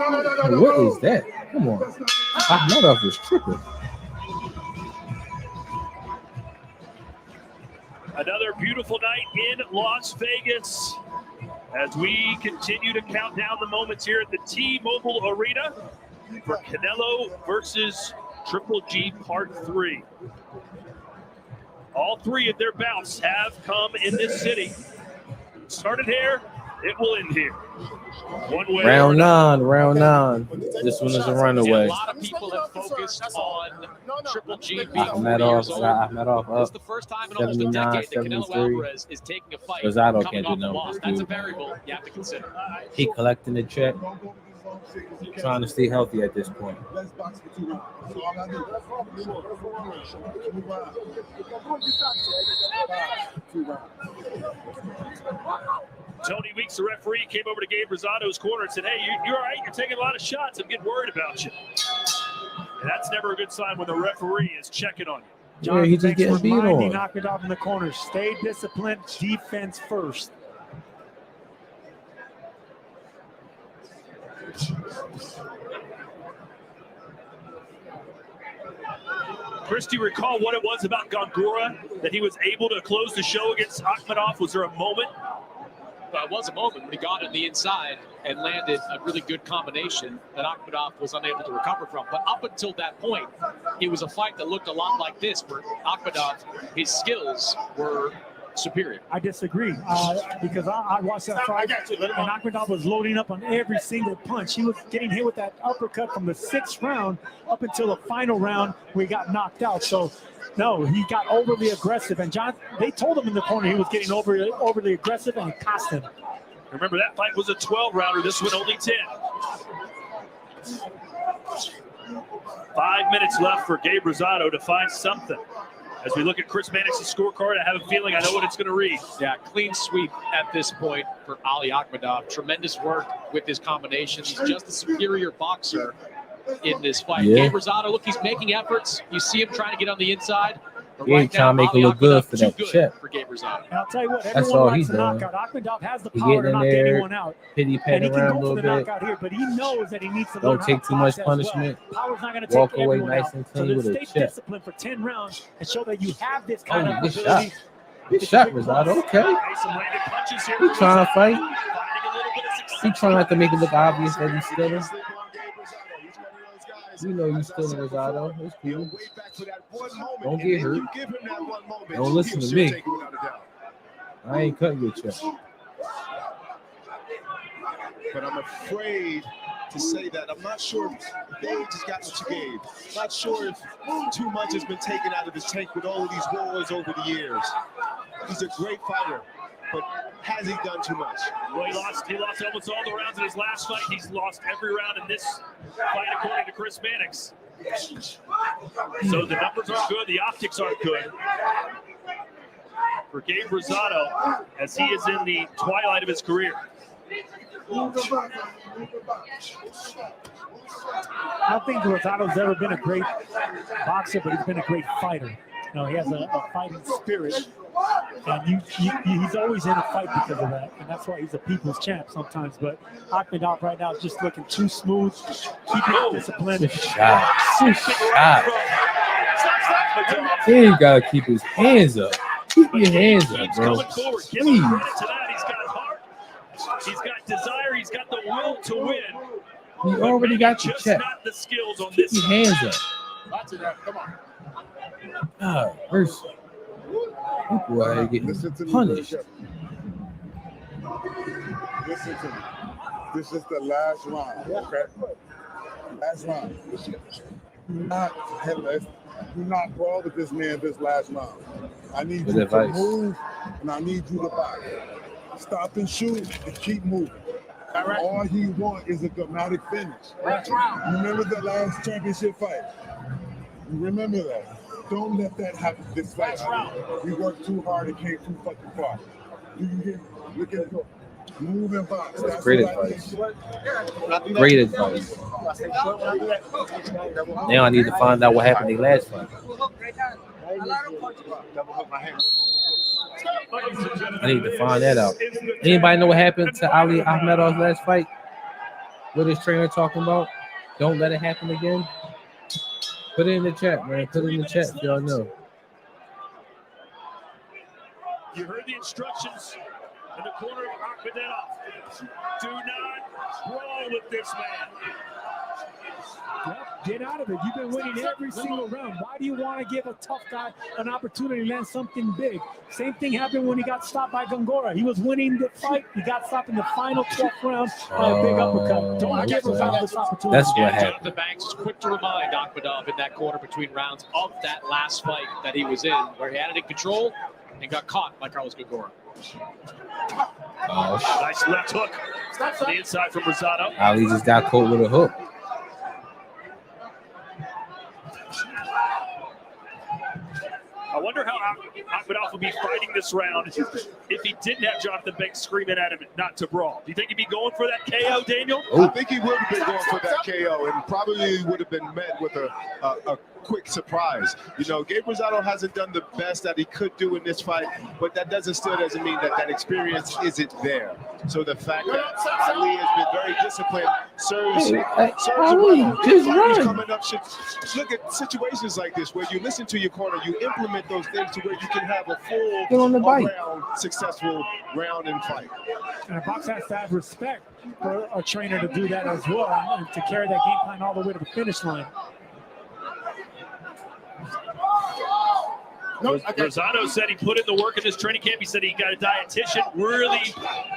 What is that? Come on. Akhmedov is tripping. Another beautiful night in Las Vegas as we continue to count down the moments here at the T-Mobile Arena for Canelo versus Triple G Part 3. All 3 of their bouts have come in this city. Started here, it will end here. One way. Round 9. This one is a runaway. A lot of people have focused on Triple G being 40 Akhmedov, years old. Akhmedov It's up. the first time in almost a 79, decade that Canelo 73. Alvarez is taking a fight Rosado coming can't do off a nothing. loss. That's a variable you have to consider. He collecting the check. Trying to stay healthy at this point. Let's box for 2 rounds. So all I do. Move on. 2 rounds. Tony Weeks, the referee, came over to Gabe Rosado's corner and said, hey, you're all right? You're taking a lot of shots. I'm getting worried about you. And that's never a good sign when the referee is checking on you. Yeah, he just getting beat He on. knocked it off in the corner. Stay disciplined. Defense first. Chris, do you recall what it was about Gongora that he was able to close the show against Akhmedov? Was there a moment? Well, it was a moment when he got on the inside and landed a really good combination that Akhmedov was unable to recover from. But up until that point, it was a fight that looked a lot like this, where Akhmedov, his skills were superior. I disagree because I watched that fight, and Akhmedov was loading up on every single punch. He was getting hit with that uppercut from the 6th round up until the final round where he got knocked out. So, no, he got overly aggressive, and they told him in the corner he was getting overly aggressive, and it cost him. Remember, that fight was a 12-rounder. This one only 10. 5 minutes left for Gabe Rosado to find something. As we look at Chris Mannix's scorecard, I have a feeling I know what it's going to read. Yeah, clean sweep at this point for Ali Akhmedov. Tremendous work with his combinations. Just a superior boxer in this fight. Yeah. Gabe Rosado, look, he's making efforts. You see him trying to get on the inside. But He ain't trying to make it look good for that check. For Gabe Rosado. And I'll tell you what, That's everyone all likes he's a doing. knockout. Akhmedov has the He power to getting in knock there, anyone out. pity And patting he can around a go for little the bit. knockout here, but he knows that he needs to learn Don't how take to too much box as well. punishment. Power's not going to Walk take away everyone nice out. and So clean then with a stay check. disciplined for 10 rounds and show that you have this kind of Oh, good ability. shot. Good shot, Rosado. Okay. He trying to fight. He trying not to make it look obvious that he's stealing. We know you stealing, Rosado. It's cool. Don't get hurt. Don't listen to me. I ain't cutting your check. But I'm afraid to say that. I'm not sure if the age has gotten what you gave. Not sure if too much has been taken out of his tank with all of these wars over the years. He's a great fighter, but has he done too much? Well, he lost almost all the rounds in his last fight. He's lost every round in this fight, according to Chris Mannix. So the numbers aren't good. The optics aren't good for Gabe Rosado as he is in the twilight of his career. I think Rosado's ever been a great boxer, but he's been a great fighter. You know, he has a fighting spirit, and he's always in a fight because of that, and that's why he's a people's champ sometimes. But Akhmedov right now is just looking too smooth, keeping discipline. Good shot. Good shot. He ain't got to keep his hands up. Keep your hands up, bro. Please. He's got heart. He's got desire. He's got the will to win. You already got your check. Not the skills on Keep this your hands up. Lots of that. Come on. God, mercy. People are getting punished. Listen to me. This is the last round, okay? Last round. Do not brawl with this man this last round. I need Good you advice. to move, and I need you to box. Stop and shoot and keep moving. All he wants is a dramatic finish. Remember the last championship fight? You remember that. Don't let that happen this fight. We worked too hard and came too fucking far. Do you hear me? Look at it. Move and box. That's great advice. Great advice. Now I need to find out what happened in the last fight. I need to find that out. Anybody know what happened to Ali Akhmedov's last fight? What his trainer talking about? Don't let it happen again. Put it in the chat, man. Put it in the chat if y'all know. You heard the instructions in the corner of Akhmedov. Do not brawl with this man. Yep, get out of it. You've been winning every single round. Why do you want to give a tough guy an opportunity to land something big? Same thing happened when he got stopped by Gongora. He was winning the fight. He got stopped in the final 12th round by a big uppercut. Don't give Rosado this opportunity. That's what happened. Jonathan Banks is quick to remind Akhmedov in that corner between rounds of that last fight that he was in, where he had it in control and got caught by Carlos Gongora. Nice left hook to the inside from Rosado. Ali just got caught with a hook. I wonder how Akhmedov would be fighting this round if he didn't have Jonathan Banks screaming at him not to brawl. Do you think he'd be going for that KO, Daniel? I think he would have been going for that KO and probably would have been met with a quick surprise. You know, Gabe Rosado hasn't done the best that he could do in this fight, but that still doesn't mean that experience isn't there. So the fact that Ali has been very disciplined serves Ali, just run. coming up should look at situations like this where you listen to your corner, you implement those things to where you can have a full Get on the bike. successful round and fight. And a boxer has to have respect for a trainer to do that as well, and to carry that game plan all the way to the finish line. Rosado said he put in the work in this training camp. He said he got a dietitian, really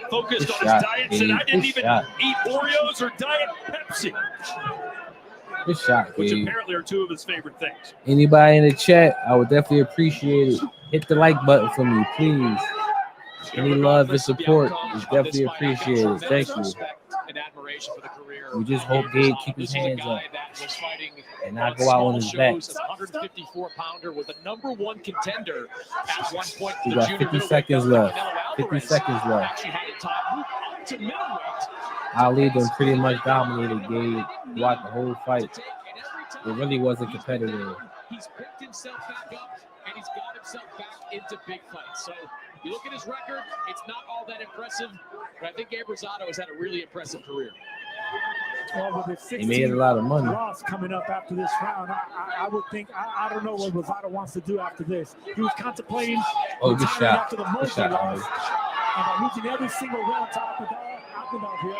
focused on his diet. Said, I didn't even eat Oreos or Diet Pepsi. Good shot, Which Gabe. apparently are two of his favorite things. Anybody in the chat, I would definitely appreciate it. Hit the like button for me, please. Any love and support is definitely appreciated. Thank you. And inspiration for the career. We just hope Gabe keep his hands up and not go out on his back. 154-pounder with the #1 contender at one point. We got 50 seconds left. 50 seconds left. Actually had a time move up to middleweight. Ali done pretty much dominated Gabe throughout the whole fight. It really wasn't competitive. He's picked himself back up and he's got himself back into big fights. So you look at his record, it's not all that impressive, but I think Gabe Rosado has had a really impressive career. Well, with He made a lot of money. Loss coming up after this round, I would think, I don't know what Rosado wants to do after this. He was contemplating Good retiring shot. after the Good Mosley shot, loss, Ali. and by losing every single round to Akmadov here,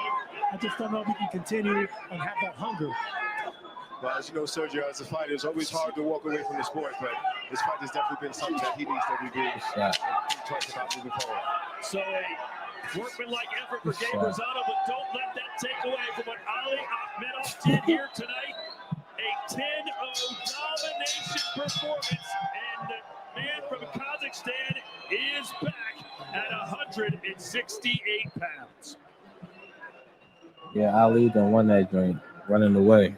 I just don't know if he can continue and have that hunger. Well, as you know, Sergio, as a fighter, it's always hard to walk away from the sport, but this fight has definitely been something that he needs to review and talk about moving forward. So a workmanlike effort for Gabe Rosado, but don't let that take away from what Ali Akhmedov did here tonight. A 10-0 domination performance, and the man from Kazakhstan is back at 168 pounds. Yeah, Ali done won that joint, running away.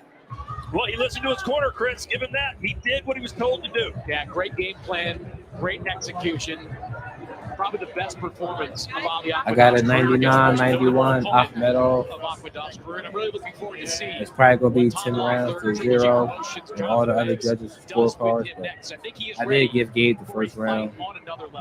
Well, he listened to his corner, Chris. Give him that. He did what he was told to do. Yeah, great game plan, great execution. Probably the best performance of Ali Akhmedov's I got a career against 99-91 of Akhmedov. Akhmedov's career, and I'm really looking forward to seeing. It's probably going to be 10 rounds to 0 and all the other judges' scorecards. But I did give Gabe the first round,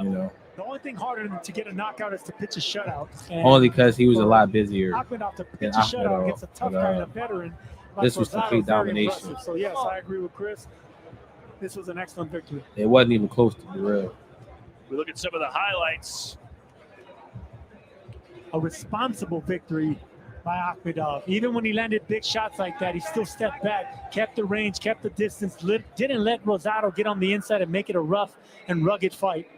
you know, The only thing harder than to get a knockout is to pitch a shutout. And only because he was a lot busier Akhmedov to than pitch a shutout against a Akhmedov. tough guy and a veteran. Like This was Rosado, complete very domination. impressive. So yes, I agree with Chris. This was an excellent victory. It wasn't even close to be real. We look at some of the highlights. A responsible victory by Akhmedov. Even when he landed big shots like that, he still stepped back, kept the range, kept the distance, didn't let Rosado get on the inside and make it a rough and rugged fight.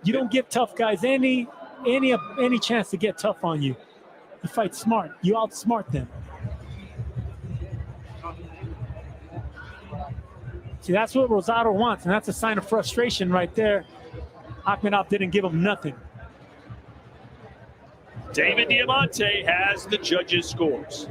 You don't give tough guys any chance to get tough on you. You fight smart. You outsmart them. See, that's what Rosado wants, and that's a sign of frustration right there. Akhmedov didn't give him nothing. David Diamante has the judges' scores.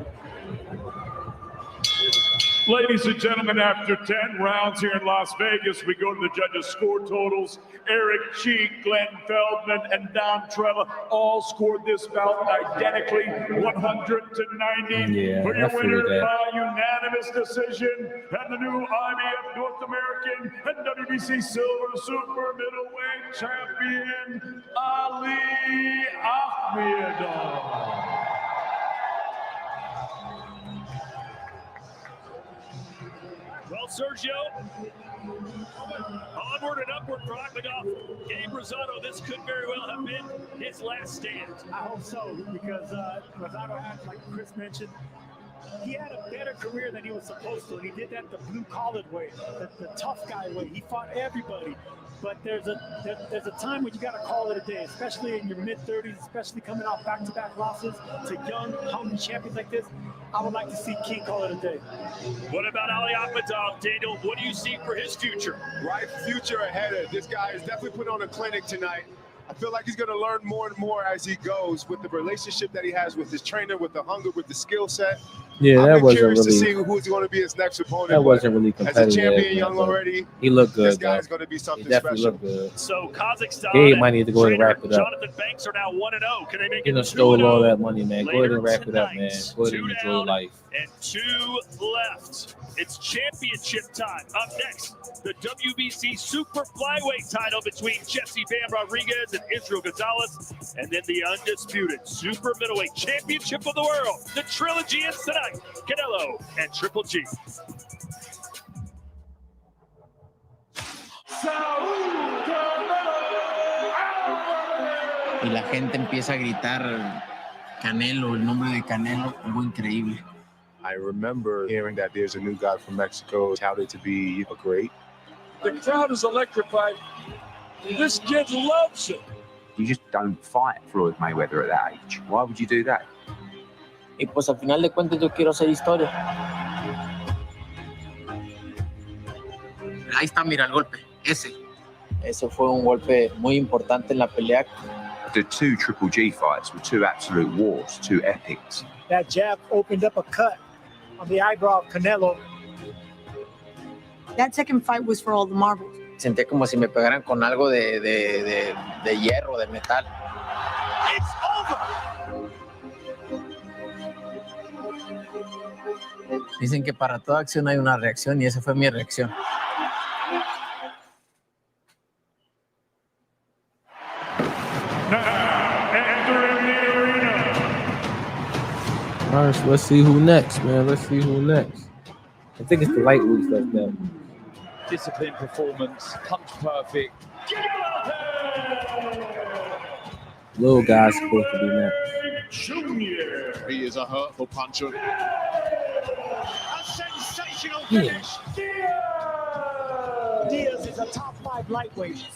Ladies and gentlemen, after 10 rounds here in Las Vegas, we go to the judges' score totals. Eric Cheek, Glenn Feldman, and Don Trella all scored this bout identically, 100-90. Yeah, for I your figured winner that. by unanimous decision, and the new IBF North American and WBC Silver Super Middleweight Champion, Ali Akhmedov. Well, Sergio, onward and upward for Akhmedov. Gabe Rosado, this could very well have been his last stand. I hope so, because Rosado had, like Chris mentioned, he had a better career than he was supposed to, and he did that the blue-collared way, the tough guy way. He fought everybody. But there's a time when you got to call it a day, especially in your mid-30s, especially coming off back-to-back losses to young, hungry champions like this. I would like to see King call it a day. What about Ali Akhmedov, Daniel? What do you see for his future? Bright future ahead of this guy. Is definitely put on a clinic tonight. I feel like he's going to learn more and more as he goes with the relationship that he has with his trainer, with the hunger, with the skill set. Yeah, that I'm wasn't curious to really. see who's going to be his next opponent. That wasn't really As a competitive. champion, young but already, he looked good. this guy's though. going to be something He definitely special. looked good. So Kazakhstan Gabe might need to go ahead and trainer wrap it up. Jonathan Banks are now 1-0. Can they make He it done 2-0? stole all that money, man. Go ahead later and wrap it up, man. tonight? Go ahead 2 and enjoy down life. and 2 left. It's championship time. Up next, the WBC Super Flyweight title between Jesse Bam Rodriguez and Israel Gonzalez, and then the undisputed Super Middleweight Championship of the World. The Trilogy is tonight. Canelo and Triple G. Y la gente empieza a gritar Canelo, el nombre de Canelo, algo increíble. I remember hearing that there's a new guy from Mexico touted to be a great. The crowd is electrified. This kid loves it. You just don't fight Floyd Mayweather at that age. Why would you do that? Y pues al final de cuentas yo quiero hacer historia. Ahí está, mira el golpe, ese. Ese fue un golpe muy importante en la pelea The two Triple G fights were two absolute wars, two epics. That jab opened up a cut on the eyebrow of Canelo. That second fight was for all the marbles. Sentí como si me pegaran con algo de hierro, de metal. It's over. Dicen que para toda acción hay una reacción y esa fue mi reacción. Entering the arena. All right, so let's see who next, man. Let's see who next. I think it's the lightweights that's next. Disciplined performance, punch perfect. Little guy's supposed to be next. Junior. He is a hurtful puncher. A sensational finish. Diaz is a top 5 lightweight.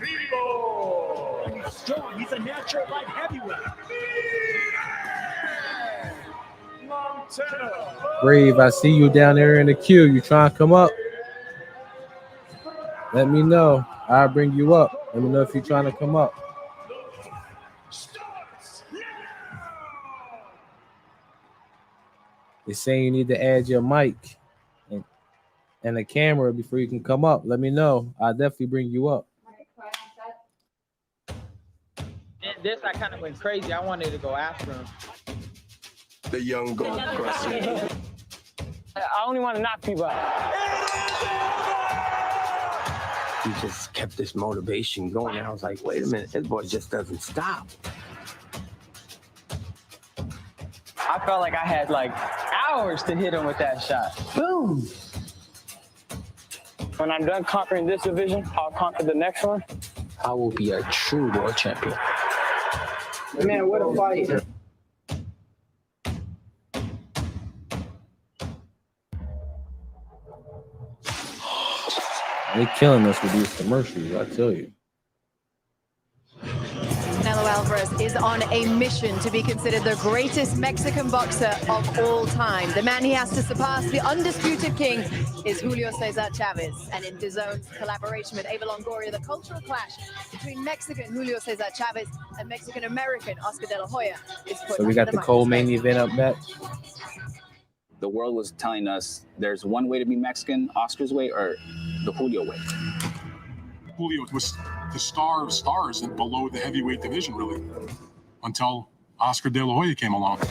Bivol. And he's strong. He's a natural light heavyweight. Brave, I see you down there in the queue. You trying to come up? Let me know. I'll bring you up. Let me know if you're trying to come up. They're saying you need to add your mic and the camera before you can come up. Let me know. I'll definitely bring you up. And this, I kind of went crazy. I wanted to go after him. The young gun. I only want to knock people out. He just kept this motivation going. And I was like, wait a minute, this boy just doesn't stop. I felt like I had like hours to hit him with that shot. Boom! When I'm done conquering this division, I'll conquer the next one. I will be a true world champion. Man, what a fight. They're killing us with these commercials, I tell you. Canelo Alvarez is on a mission to be considered the greatest Mexican boxer of all time. The man he has to surpass, the undisputed king, is Julio Cesar Chavez. And in DAZN's collaboration with Eva Longoria, the cultural clash between Mexican Julio Cesar Chavez and Mexican-American Oscar De La Hoya is put So we got the co-main event up next. The world was telling us there's one way to be Mexican, Oscar's way or the Julio way. Julio was the star of stars and below the heavyweight division, really, until Oscar De La Hoya came along.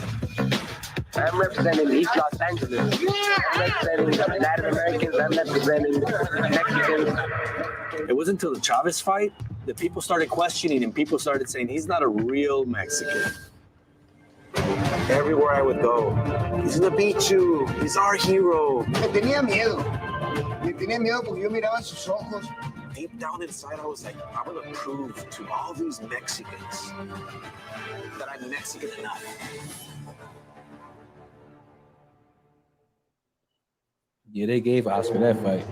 I'm representing East Los Angeles. I'm representing Latin Americans. I'm representing Mexicans. It wasn't until the Chavez fight that people started questioning and people started saying he's not a real Mexican. Everywhere I would go, he's gonna beat you. He's our hero. Me tenía miedo. Me tenía miedo porque yo miraba sus ojos. Deep down inside, I was like, I'm gonna prove to all these Mexicans that I'm Mexican enough. Yeah, they gave Oscar that fight.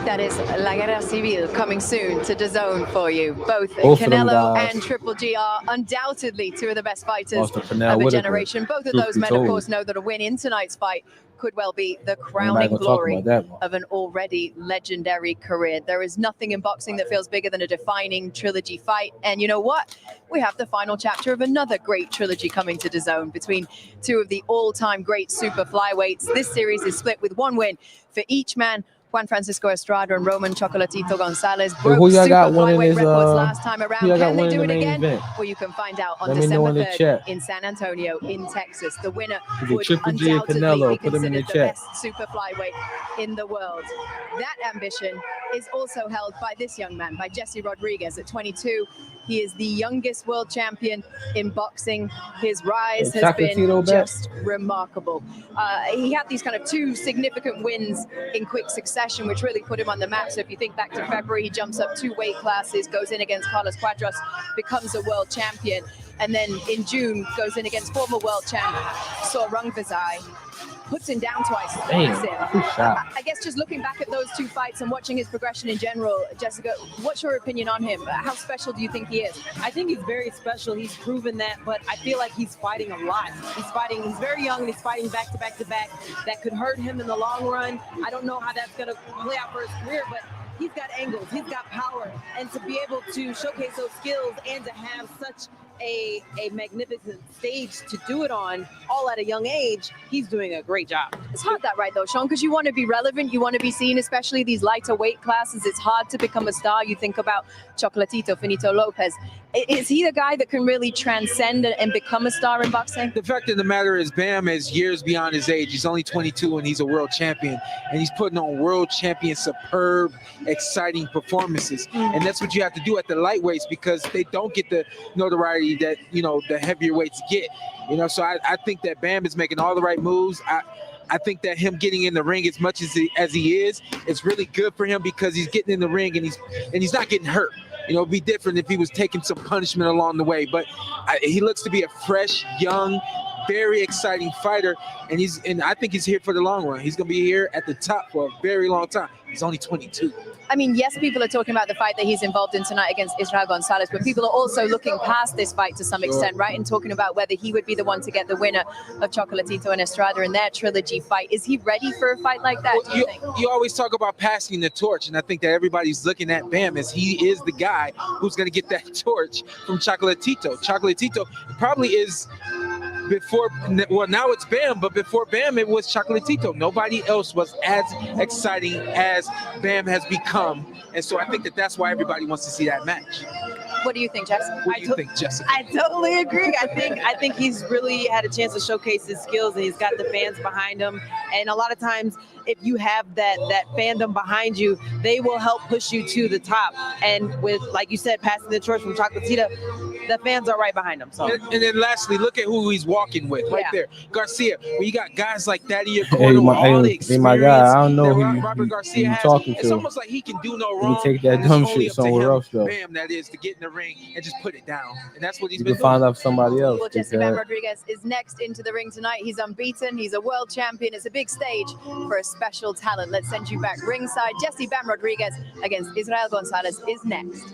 That is La Guerra Civil coming soon to DAZN for you. Both Canelo and Triple G are undoubtedly two of the best fighters of Canelo a generation. Both of those men, of course, know that a win in tonight's fight could well be the crowning glory of an already legendary career. There is nothing in boxing that feels bigger than a defining trilogy fight. And you know what? We have the final chapter of another great trilogy coming to DAZN between two of the all-time great super flyweights. This series is split with one win for each man. Juan Francisco Estrada and Roman Chocolatito Gonzalez broke super flyweight records last time around. Can they do it again? Well, you can find out on December 3rd in San Antonio, in Texas. The winner would undoubtedly be considered the best super flyweight in the world. That ambition is also held by this young man, by Jesse Rodriguez at 22. He is the youngest world champion in boxing. His rise has been just remarkable. He had these kind of two significant wins in quick succession, which really put him on the map. So if you think back to February, he jumps up 2 weight classes, goes in against Carlos Quadros, becomes a world champion. And then in June, goes in against former world champ Sorung Vizai, puts him down twice. I guess just looking back at those two fights and watching his progression in general, Jessica, what's your opinion on him? How special do you think he is? I think he's very special. He's proven that, but I feel like he's fighting a lot. He's very young, and he's fighting back to back to back. That could hurt him in the long run. I don't know how that's going to play out for his career, but he's got angles, he's got power, and to be able to showcase those skills and to have such a magnificent stage to do it on, all at a young age, he's doing a great job. It's hard that right though, Sean, because you want to be relevant, you want to be seen, especially these lighter weight classes. It's hard to become a star. You think about Chocolatito, Finito Lopez. Is he the guy that can really transcend and become a star in boxing? The fact of the matter is Bam is years beyond his age. He's only 22 and he's a world champion. And he's putting on world champion, superb, exciting performances. And that's what you have to do at the lightweights because they don't get the notoriety that, you know, the heavier weights get. You know, so I think that Bam is making all the right moves. I think that him getting in the ring as much as he is, it's really good for him because he's getting in the ring and he's not getting hurt. You know, it'd be different if he was taking some punishment along the way. But he looks to be a fresh, young, very exciting fighter, and I think he's here for the long run. He's gonna be here at the top for a very long time. He's only 22. I mean, yes, people are talking about the fight that he's involved in tonight against Israel Gonzalez, but people are also looking past this fight to some extent, right? And talking about whether he would be the one to get the winner of Chocolatito and Estrada in their trilogy fight. Is he ready for a fight like that, do you think? You always talk about passing the torch, and I think that everybody's looking at Bam as he is the guy who's going to get that torch from Chocolatito. Chocolatito probably is before, well, now it's Bam, but before Bam, it was Chocolatito. Nobody else was as exciting as Bam has become. And so I think that that's why everybody wants to see that match. What do you think, Jess? What do you think, Jessica? I totally agree. I think he's really had a chance to showcase his skills, and he's got the fans behind him. And a lot of times, if you have that fandom behind you, they will help push you to the top. And with, like you said, passing the torch from Chocolatito, the fans are right behind him. So. And then lastly, look at who he's walking with right there. Garcia, when you got guys like that in your Hey, corner with all the experience my guy, I don't know that Robert Garcia has, talking it's to. almost like he can do no Let wrong. me take that and it's dumb only shit up to somewhere him, else, though. Bam, that is, to get in the ring and just put it down. And that's what he's You been can find doing. out somebody else. Well, Jesse Bam Rodriguez is next into the ring tonight. He's unbeaten. He's a world champion. It's a big stage for a special talent. Let's send you back ringside. Jesse Bam Rodriguez against Israel Gonzalez is next.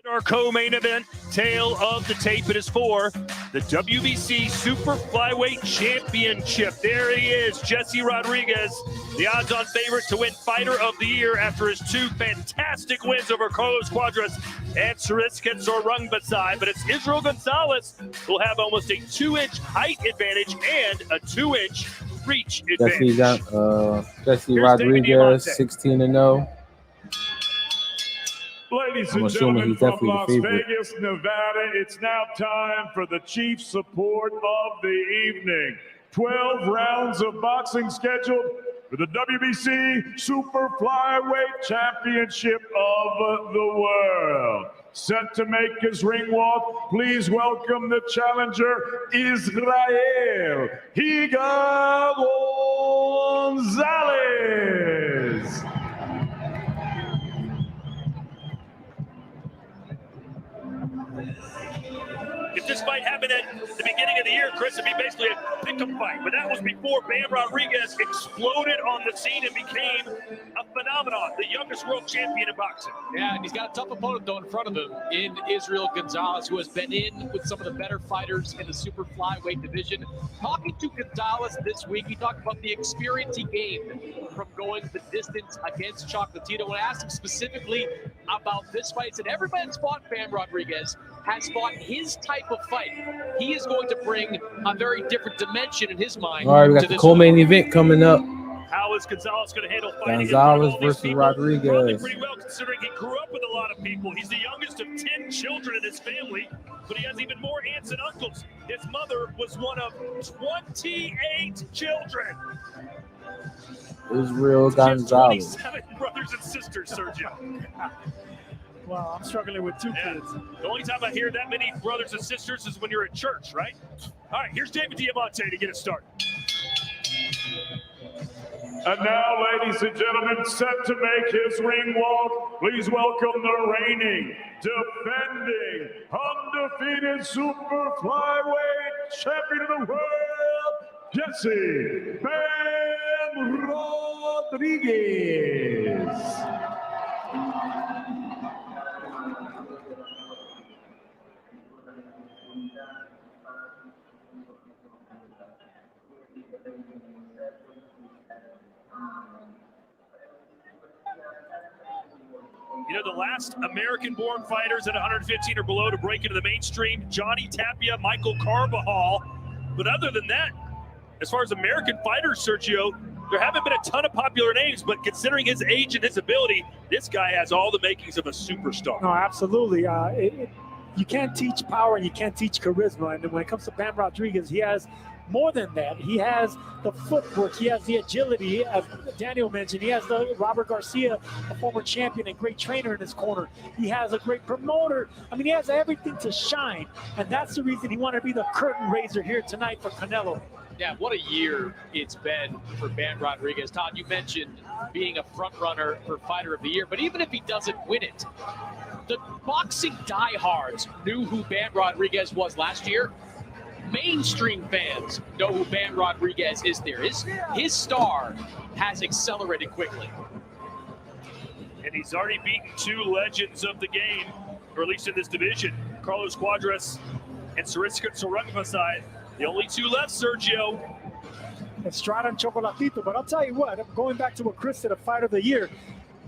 Our co-main event, tail of the tape, it is for the WBC Super Flyweight Championship. There he is, Jesse Rodriguez, the odds-on favorite to win Fighter of the Year after his two fantastic wins over Carlos Cuadras and Sariska Zorungbasai. But it's Israel Gonzalez who'll have almost a 2-inch height advantage and a 2-inch reach advantage. Jesse Rodriguez, 16-0. Ladies I'm and assuming gentlemen he's from definitely the Las favorite. Vegas, Nevada, it's now time for the chief support of the evening. 12 rounds of boxing scheduled for the WBC Super Flyweight Championship of the World. Set to make his ring walk, please welcome the challenger, Israel Higa Gonzalez. If this fight happened at the beginning of the year, Chris, it'd be basically a pick-em fight. But that was before Bam Rodriguez exploded on the scene and became a phenomenon, the youngest world champion in boxing. Yeah, and he's got a tough opponent, though, in front of him in Israel Gonzalez, who has been in with some of the better fighters in the super flyweight division. Talking to Gonzalez this week, he talked about the experience he gained from going the distance against Chocolatito. When I asked him specifically about this fight, he said everybody that's fought Bam Rodriguez has fought his type of fight. He is going to bring a very different dimension in his mind. All right, we got the co-main event coming up. How is Gonzalez going to handle fighting Gonzalez versus Rodriguez. Probably pretty well, considering he grew up with a lot of people. He's the youngest of 10 children in his family, but he has even more aunts and uncles. His mother was one of 28 children. Israel Gonzalez. 27 brothers and sisters, Sergio. Wow, I'm struggling with two kids. The only time I hear that many brothers and sisters is when you're at church, right? All right, here's David Diamante to get us started. And now, ladies and gentlemen, set to make his ring walk, please welcome the reigning, defending, undefeated super flyweight champion of the world, Jesse Bam Rodriguez. You know, the last American-born fighters at 115 or below to break into the mainstream, Johnny Tapia, Michael Carbajal. But other than that, as far as American fighters, Sergio, there haven't been a ton of popular names, but considering his age and his ability, this guy has all the makings of a superstar. No, absolutely. You can't teach power and you can't teach charisma. And when it comes to Bam Rodriguez, he has more than that. He has the footwork. He has the agility. As Daniel mentioned, he has the Robert Garcia, a former champion and great trainer in his corner. He has a great promoter. I mean, he has everything to shine. And that's the reason he wanted to be the curtain raiser here tonight for Canelo. Yeah, what a year it's been for Bam Rodriguez. Todd, you mentioned being a front runner for Fighter of the Year, but even if he doesn't win it, the boxing diehards knew who Bam Rodriguez was last year. Mainstream fans know who Bam Rodriguez is there. His star has accelerated quickly. And he's already beaten two legends of the game, or at least in this division, Carlos Cuadras and Sarungpasai. The only two left, Sergio. Estrada and Chocolatito. But I'll tell you what, going back to what Chris said, a Fighter of the Year,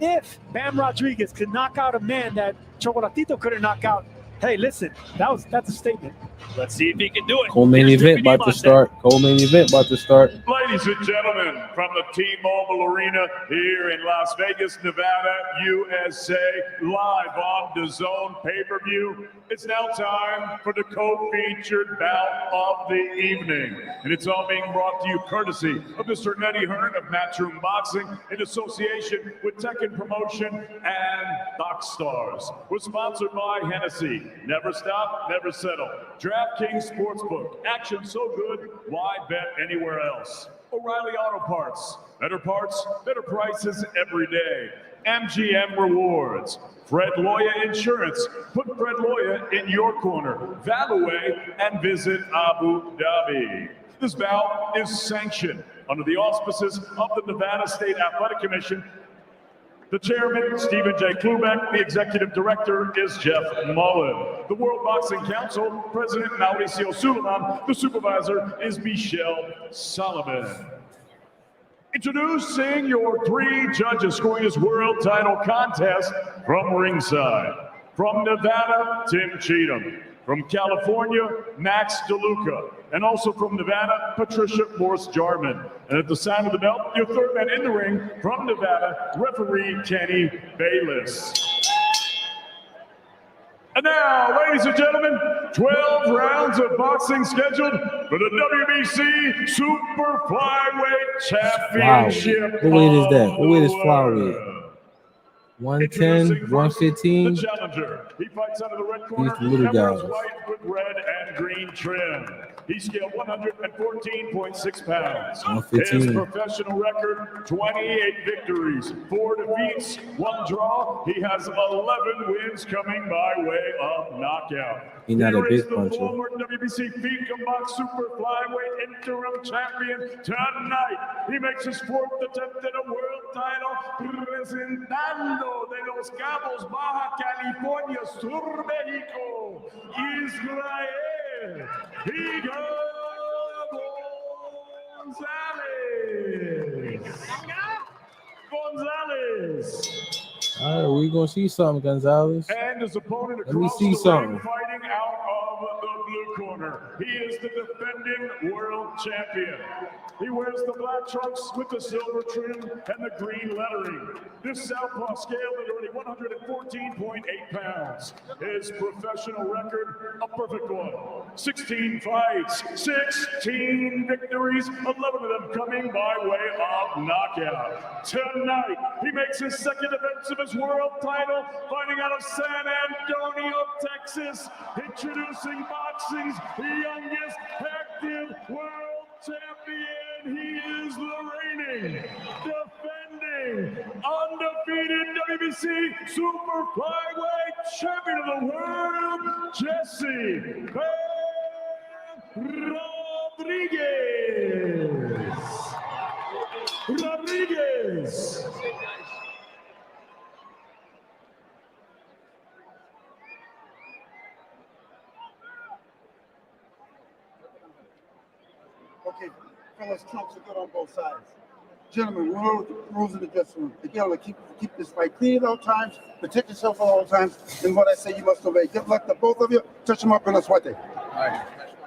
if Bam Rodriguez could knock out a man that Chocolatito couldn't knock out, hey, listen, that's a statement. Let's see if he can do it. Co-main event about to start. Co-main event about to start. Ladies and gentlemen, from the T-Mobile Arena here in Las Vegas, Nevada, USA, live on DAZN pay-per-view, it's now time for the co-featured bout of the evening. And it's all being brought to you courtesy of Mr. Eddie Hearn of Matchroom Boxing in association with Tekken Promotion and Box Stars. We're sponsored by Hennessy. Never stop, never settle. DraftKings Sportsbook. Action so good, why bet anywhere else? O'Reilly Auto Parts. Better parts, better prices every day. MGM Rewards. Fred Loya Insurance. Put Fred Loya in your corner. Value and visit Abu Dhabi. This bout is sanctioned under the auspices of the Nevada State Athletic Commission. The chairman, Stephen J. Klubeck. The executive director is Jeff Mullen. The World Boxing Council, President Mauricio Suleiman. The supervisor is Michelle Solomon. Introducing your three judges scoring this world title contest from ringside. From Nevada, Tim Cheatham. From California, Max DeLuca. And also from Nevada, Patricia Morse-Jarman. And at the sound of the bell, your third man in the ring from Nevada, referee Kenny Bayless. And now, ladies and gentlemen, 12 rounds of boxing scheduled for the WBC Super Flyweight Championship. Wow. What weight is that? What weight is flyweight? 110, 115. The challenger. He fights out of the red corner. These little guys. White with red and green trim. He scaled 114.6 pounds. 115. His professional record, 28 victories, 4 defeats, 1 draw. He has 11 wins coming by way of knockout. He's not a Here is big the puncher. former WBC Beacon Box Super Flyweight Interim Champion tonight. He makes his 4th attempt at a world title, presentando de Los Cabos, Baja California Sur, México, Israel, Higa Gonzalez. All right, we're going to see something, Gonzalez. And his opponent Let me across see the something. ring, fighting out of the blue corner. He is the defending world champion. He wears the black trunks with the silver trim and the green lettering. This southpaw scaled at already 114.8 pounds. His professional record, a perfect one. 16 fights, 16 victories, 11 of them coming by way of knockout. Tonight, he makes his second defense of his world title, fighting out of San Antonio, Texas, introducing boxing's youngest active world champion. He is the reigning, defending, undefeated WBC Super Flyweight Champion of the World, Jesse Rodriguez. Okay, fellas trumps are good on both sides. Gentlemen, rules in the dressing room. You got to keep this fight clean at all times, protect yourself at all times, and what I say you must obey. Good luck to both of you. Touch them up and let's fight.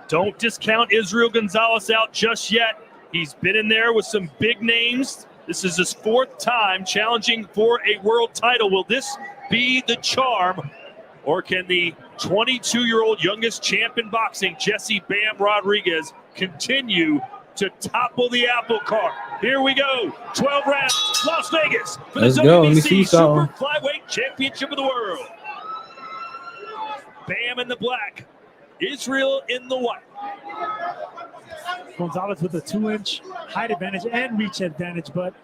Don't discount Israel Gonzalez out just yet. He's been in there with some big names. This is his 4th time challenging for a world title. Will this be the charm, or can the 22-year-old youngest champ in boxing, Jesse Bam Rodriguez, continue to topple the apple cart? Here we go. 12 rounds, Las Vegas for the WBC Super Flyweight Championship of the World. Bam in the black, Israel in the white. Gonzalez with a 2-inch height advantage and reach advantage, but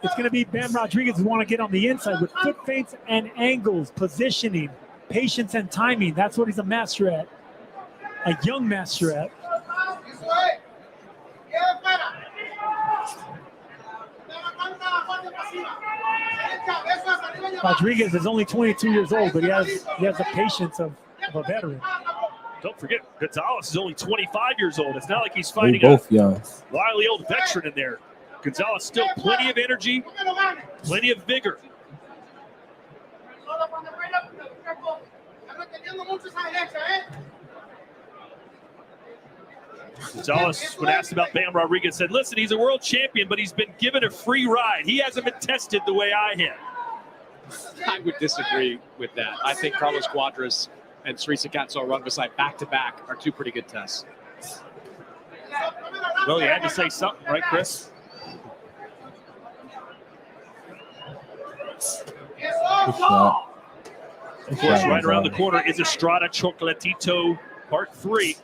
it's going to be Bam Rodriguez who want to get on the inside with foot feints and angles, positioning, patience and timing. That's what he's a master at, a young master at. Rodriguez is only 22 years old, but he has the patience of a veteran. Don't forget, Gonzalez is only 25 years old. It's not like he's fighting both young. Wily old veteran in there. Gonzalez still plenty of energy, plenty of vigor. Gonzalez, when asked about Bam Rodriguez, said, listen, he's a world champion, but he's been given a free ride. He hasn't been tested the way I have. I would disagree with that. I think Carlos Cuadras and Srisakat Rungvisai back-to-back are 2 pretty good tests. Well, you had to say something, right, Chris? Of course, right around the corner is Estrada Chocolatito Part 3.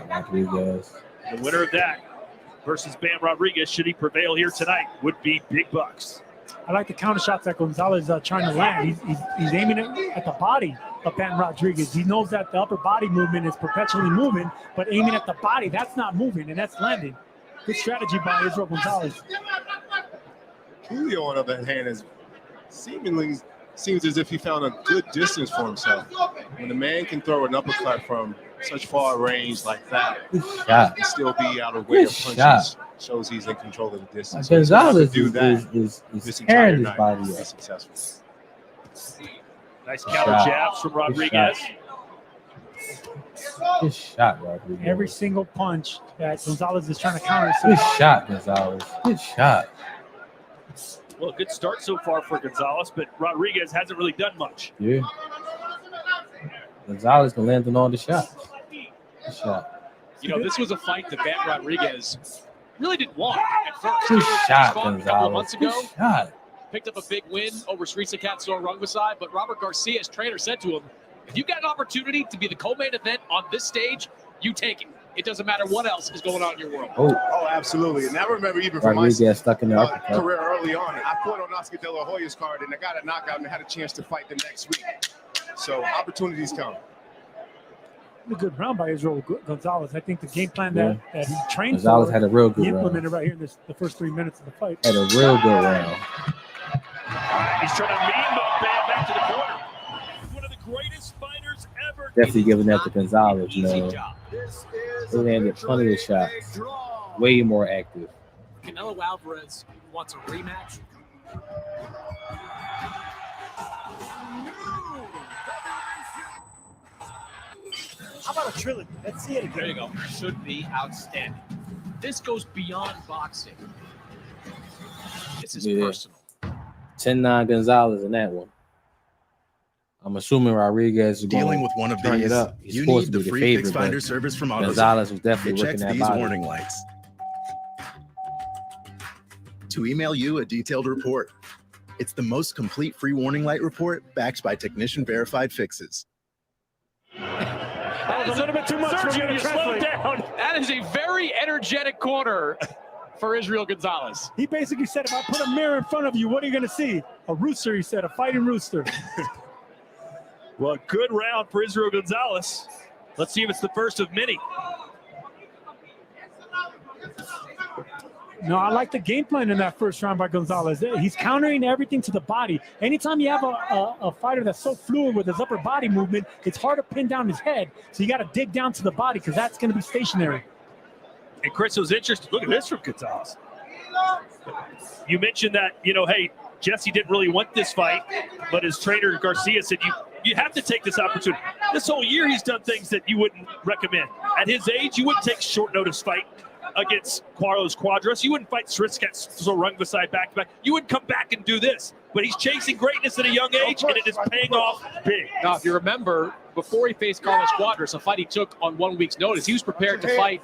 Rodriguez. The winner of that versus Bam Rodriguez, should he prevail here tonight, would be big bucks. I like the counter shots that Gonzalez is trying to land. He's aiming at the body of Bam Rodriguez. He knows that the upper body movement is perpetually moving, but aiming at the body, that's not moving, and that's landing. Good strategy by Israel Gonzalez. Julio, on the other hand, is seemingly seems as if he found a good distance for himself. When a man can throw an uppercut from such far range like that, and still be out of way of punches, shows he's in control of the distance. Gonzalez do that is tearing his body up. Successful. Nice counter jabs from Rodriguez. Good shot, Rodriguez. Every single punch that Gonzalez is trying to counter. Good shot, Gonzalez. Good shot. Well, good start so far for Gonzalez, but Rodriguez hasn't really done much. Yeah. Gonzalez can land on all the shots. Good shot. You know, this was a fight that Bam Rodriguez really didn't want at first. Good shot, A couple of Gonzalez. months ago, Good shot. picked up a big win over Srisakat Rungvisai, but Robert Garcia's trainer said to him, if you got an opportunity to be the co-main event on this stage, you take it. It doesn't matter what else is going on in your world. Oh, absolutely. And I remember even from my Rodriguez stuck in the uppercut. career early on, I fought on Oscar De La Hoya's card, and I got a knockout and had a chance to fight the next week. So opportunities come. A good round by Israel Gonzalez. I think the game plan that he trained Gonzalez for, had a real good he round. implemented right here in the first 3 minutes of the fight. Had a real good round. He's trying to mean Bam back to the corner. One of the greatest fighters ever. Definitely giving that to Gonzalez, man. He landed plenty of shots. Way more active. Canelo Alvarez wants a rematch. How about a trilogy? Let's see it again. There you go. Should be outstanding. This goes beyond boxing. This is personal. 10-9 Gonzalez in that one. I'm assuming Rodriguez is dealing with one of turn these. it up. He's You supposed need to the be the free favorite, Fix Finder but service from AutoZone. Gonzalez was definitely It looking checks at these body. warning lights to email you a detailed report. It's the most complete free warning light report backed by technician verified fixes. That was a little bit too much for me to Slow translate. down. That is a very energetic corner for Israel Gonzalez. He basically said, if I put a mirror in front of you, what are you going to see? A rooster, he said, a fighting rooster. Well, good round for Israel Gonzalez. Let's see if it's the first of many. No, I like the game plan in that first round by Gonzalez. He's countering everything to the body. Anytime you have a fighter that's so fluid with his upper body movement, it's hard to pin down his head. So you got to dig down to the body because that's going to be stationary. And Chris was interested. Look at this from Gonzalez. You mentioned that, you know, hey, Jesse didn't really want this fight, but his trainer Garcia said you have to take this opportunity. This whole year he's done things that you wouldn't recommend. At his age, you wouldn't take short notice fight against Carlos Cuadras. You wouldn't fight Sriskat Sorungvasai back-to-back. You wouldn't come back and do this. But he's chasing greatness at a young age, and it is paying off big. Now, if you remember, before he faced Carlos Cuadras, a fight he took on 1 week's notice, he was prepared to fight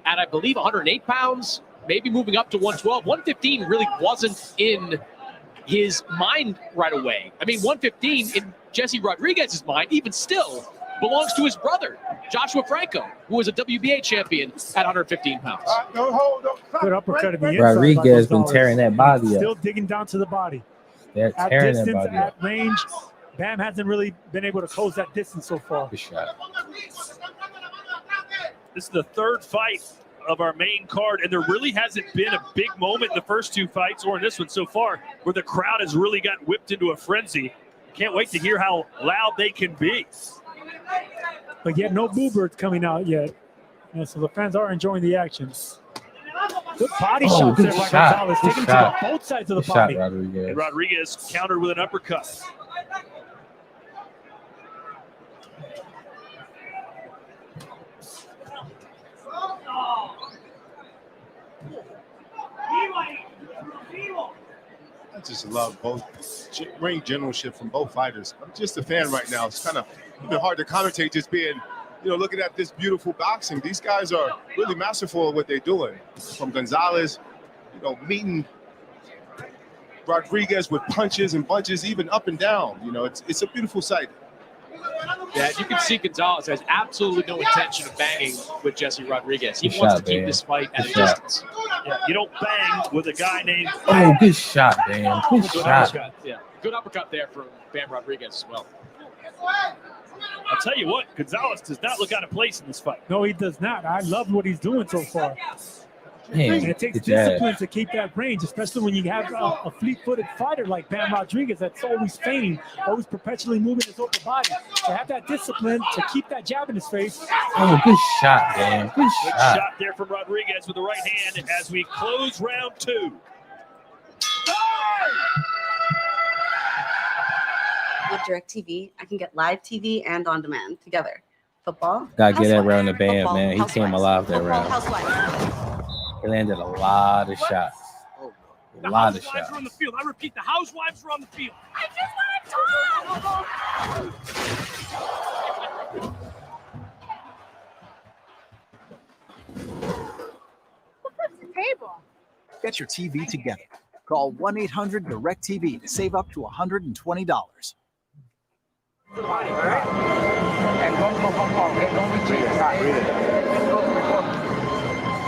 at, I believe, 108 pounds, maybe moving up to 112. 115 really wasn't in his mind right away. I mean, 115 in Jesse Rodriguez's mind, even still, belongs to his brother, Joshua Franco, who was a WBA champion at 115 pounds. Good uppercut in the inside. Rodriguez been tearing that body up. Still digging down to the body. They're At tearing that distance, body up. at range, Bam hasn't really been able to close that distance so far. Good shot. This is the third fight of our main card, and there really hasn't been a big moment in the first two fights or in this one so far where the crowd has really gotten whipped into a frenzy. Can't wait to hear how loud they can be. But yet no boo birds coming out yet. And so the fans are enjoying the action. Good body shots there by Gonzalez, taking to both sides of the body. And Rodriguez countered with an uppercut. I just love both ring generalship from both fighters. I'm just a fan right now. It's kind of even hard to commentate just being, you know, looking at this beautiful boxing. These guys are really masterful at what they're doing. From Gonzalez, you know, meeting Rodriguez with punches and bunches, even up and down. You know, it's a beautiful sight. Yeah, you can see Gonzalez has absolutely no intention of banging with Jesse Rodriguez. He wants to keep this fight at a distance. Yeah, you don't bang with a guy named... Oh, good shot, man. Good shot. Uppercut. Yeah, good uppercut there from Bam Rodriguez as well. I'll tell you what, Gonzalez does not look out of place in this fight. No, he does not. I love what he's doing so far. Man, and it takes discipline to keep that range, especially when you have a fleet-footed fighter like Bam Rodriguez that's always feigning, always perpetually moving his upper body. To have that discipline to keep that jab in his face. Oh, good shot, man. Good shot. There from Rodriguez with the right hand as we close round two. With DirecTV, I can get live TV and on demand together. Football. Gotta get that round the band, man. He came alive that round. Housewives. He landed a lot of shots. A lot of Housewives shots. are on the field. I repeat, the housewives are on the field. I just Table. Get your TV together. Call 1-800-DIRECTV to save up to $120.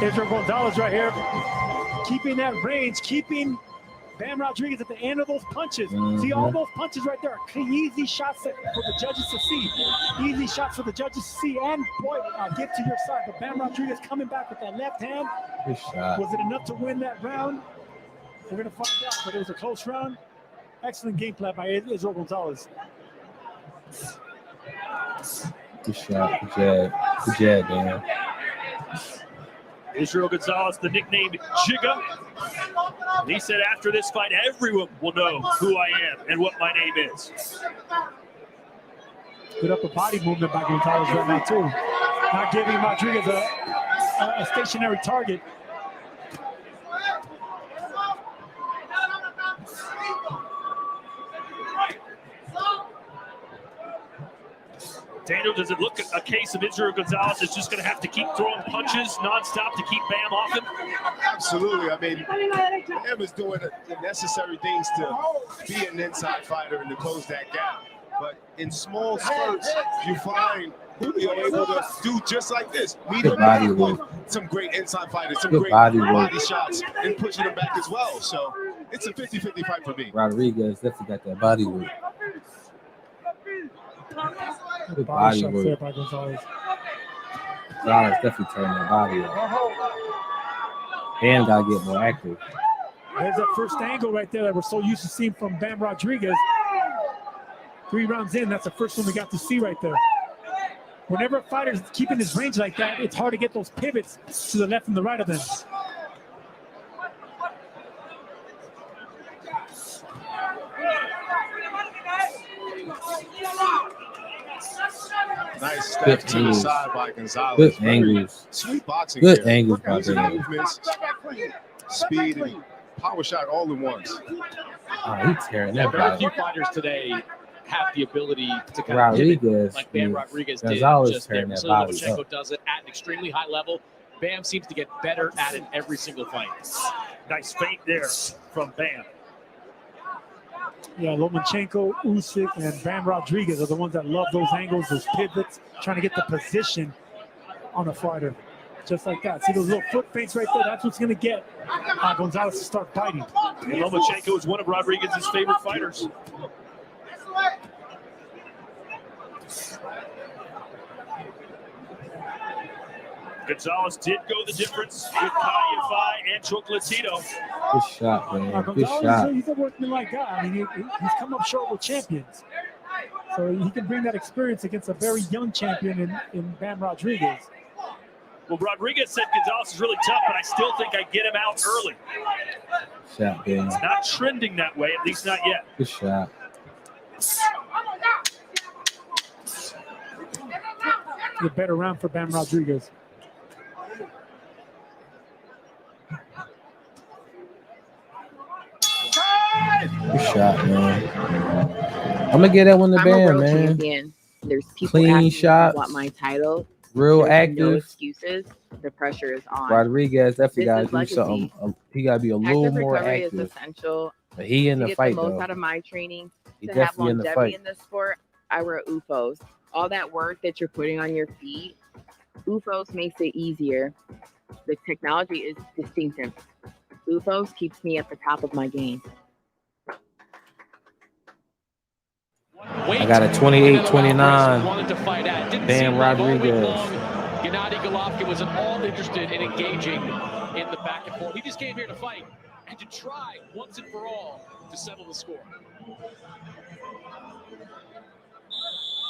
Israel Gonzalez right here, keeping that range, keeping Bam Rodriguez at the end of those punches. See all those punches right there, easy shots for the judges to see. Easy shots for the judges to see and get to your side. But Bam Rodriguez coming back with that left hand. Good shot. Was it enough to win that round? We're going to find out, but it was a close round. Excellent game plan by Israel Gonzalez. Good shot. Good jab. Good jab, man. Israel Gonzalez, the nickname Jigga. He said after this fight, everyone will know who I am and what my name is. Good upper body movement by Gonzalez right now, too. Not giving Rodriguez a stationary target. Daniel, does it look a case of Israel Gonzalez is just going to have to keep throwing punches nonstop to keep Bam off him? Absolutely. I mean, Bam is doing the necessary things to be an inside fighter and to close that gap. But in small spurts, you find Julio able to do just like this. Meet him with some great inside fighters, some great body shots, and pushing him back as well. So it's a 50-50 fight for me. Rodriguez definitely got that body work. Good body work. Gonzalez definitely turned that body up. Bam gotta get more active. There's that first angle right there that we're so used to seeing from Bam Rodriguez. 3 rounds in, that's the first one we got to see right there. whenever a fighter's keeping his range like that, it's hard to get those pivots to the left and the right of them. Nice step to the side by Gonzalez. Good angles. Sweet boxing. Good here. angles by Using Bam. movements, speed, and power shot all in once. Oh, he's tearing that Very body. few fighters today have the ability to kind of pivot Rodriguez, like Bam Rodriguez did Gonzalez just there. tearing that So body Lomachenko up. does it at an extremely high level. Bam seems to get better at it every single fight. Nice feint there from Bam. Yeah, Lomachenko, Usyk, and Bam Rodriguez are the ones that love those angles, those pivots, trying to get the position on a fighter. Just like that. See those little foot feints right there? That's what's going to get Gonzalez to start biting. And Lomachenko is one of Rodriguez's favorite fighters. Gonzalez did go the difference with Kayafai and Chocolatito. Good shot, man. Good Gonzalez, shot. he's a workman-like guy. I mean, he's come up short with champions. So he can bring that experience against a very young champion in Bam Rodriguez. Well, Rodriguez said Gonzalez is really tough, but I still think I get him out early. Shot, Bam. It's not trending that way, at least not yet. Good shot. The better round for Bam Rodriguez. Good shot, man. I'm gonna get that one to I'm a Bam, world man. champion. There's people Clean asking me shots. if I want my title. Real There's no active. excuses. The pressure is on. Rodriguez definitely This gotta is do legacy. something. He gotta be a little Active more recovery is active. essential. But he in to the get fight the most though. out of my training. He To have definitely in the longevity fight. in this sport, I wear UFOs. All that work that you're putting on your feet, UFOs makes it easier. The technology is distinctive. UFOs keeps me at the top of my game. I got a 28-29. Wanted to fight at. Didn't Bam seem like all week Rodriguez. long Gennadiy Golovkin wasn't all interested in engaging in the back and forth. He just came here to fight and to try once and for all to settle the score.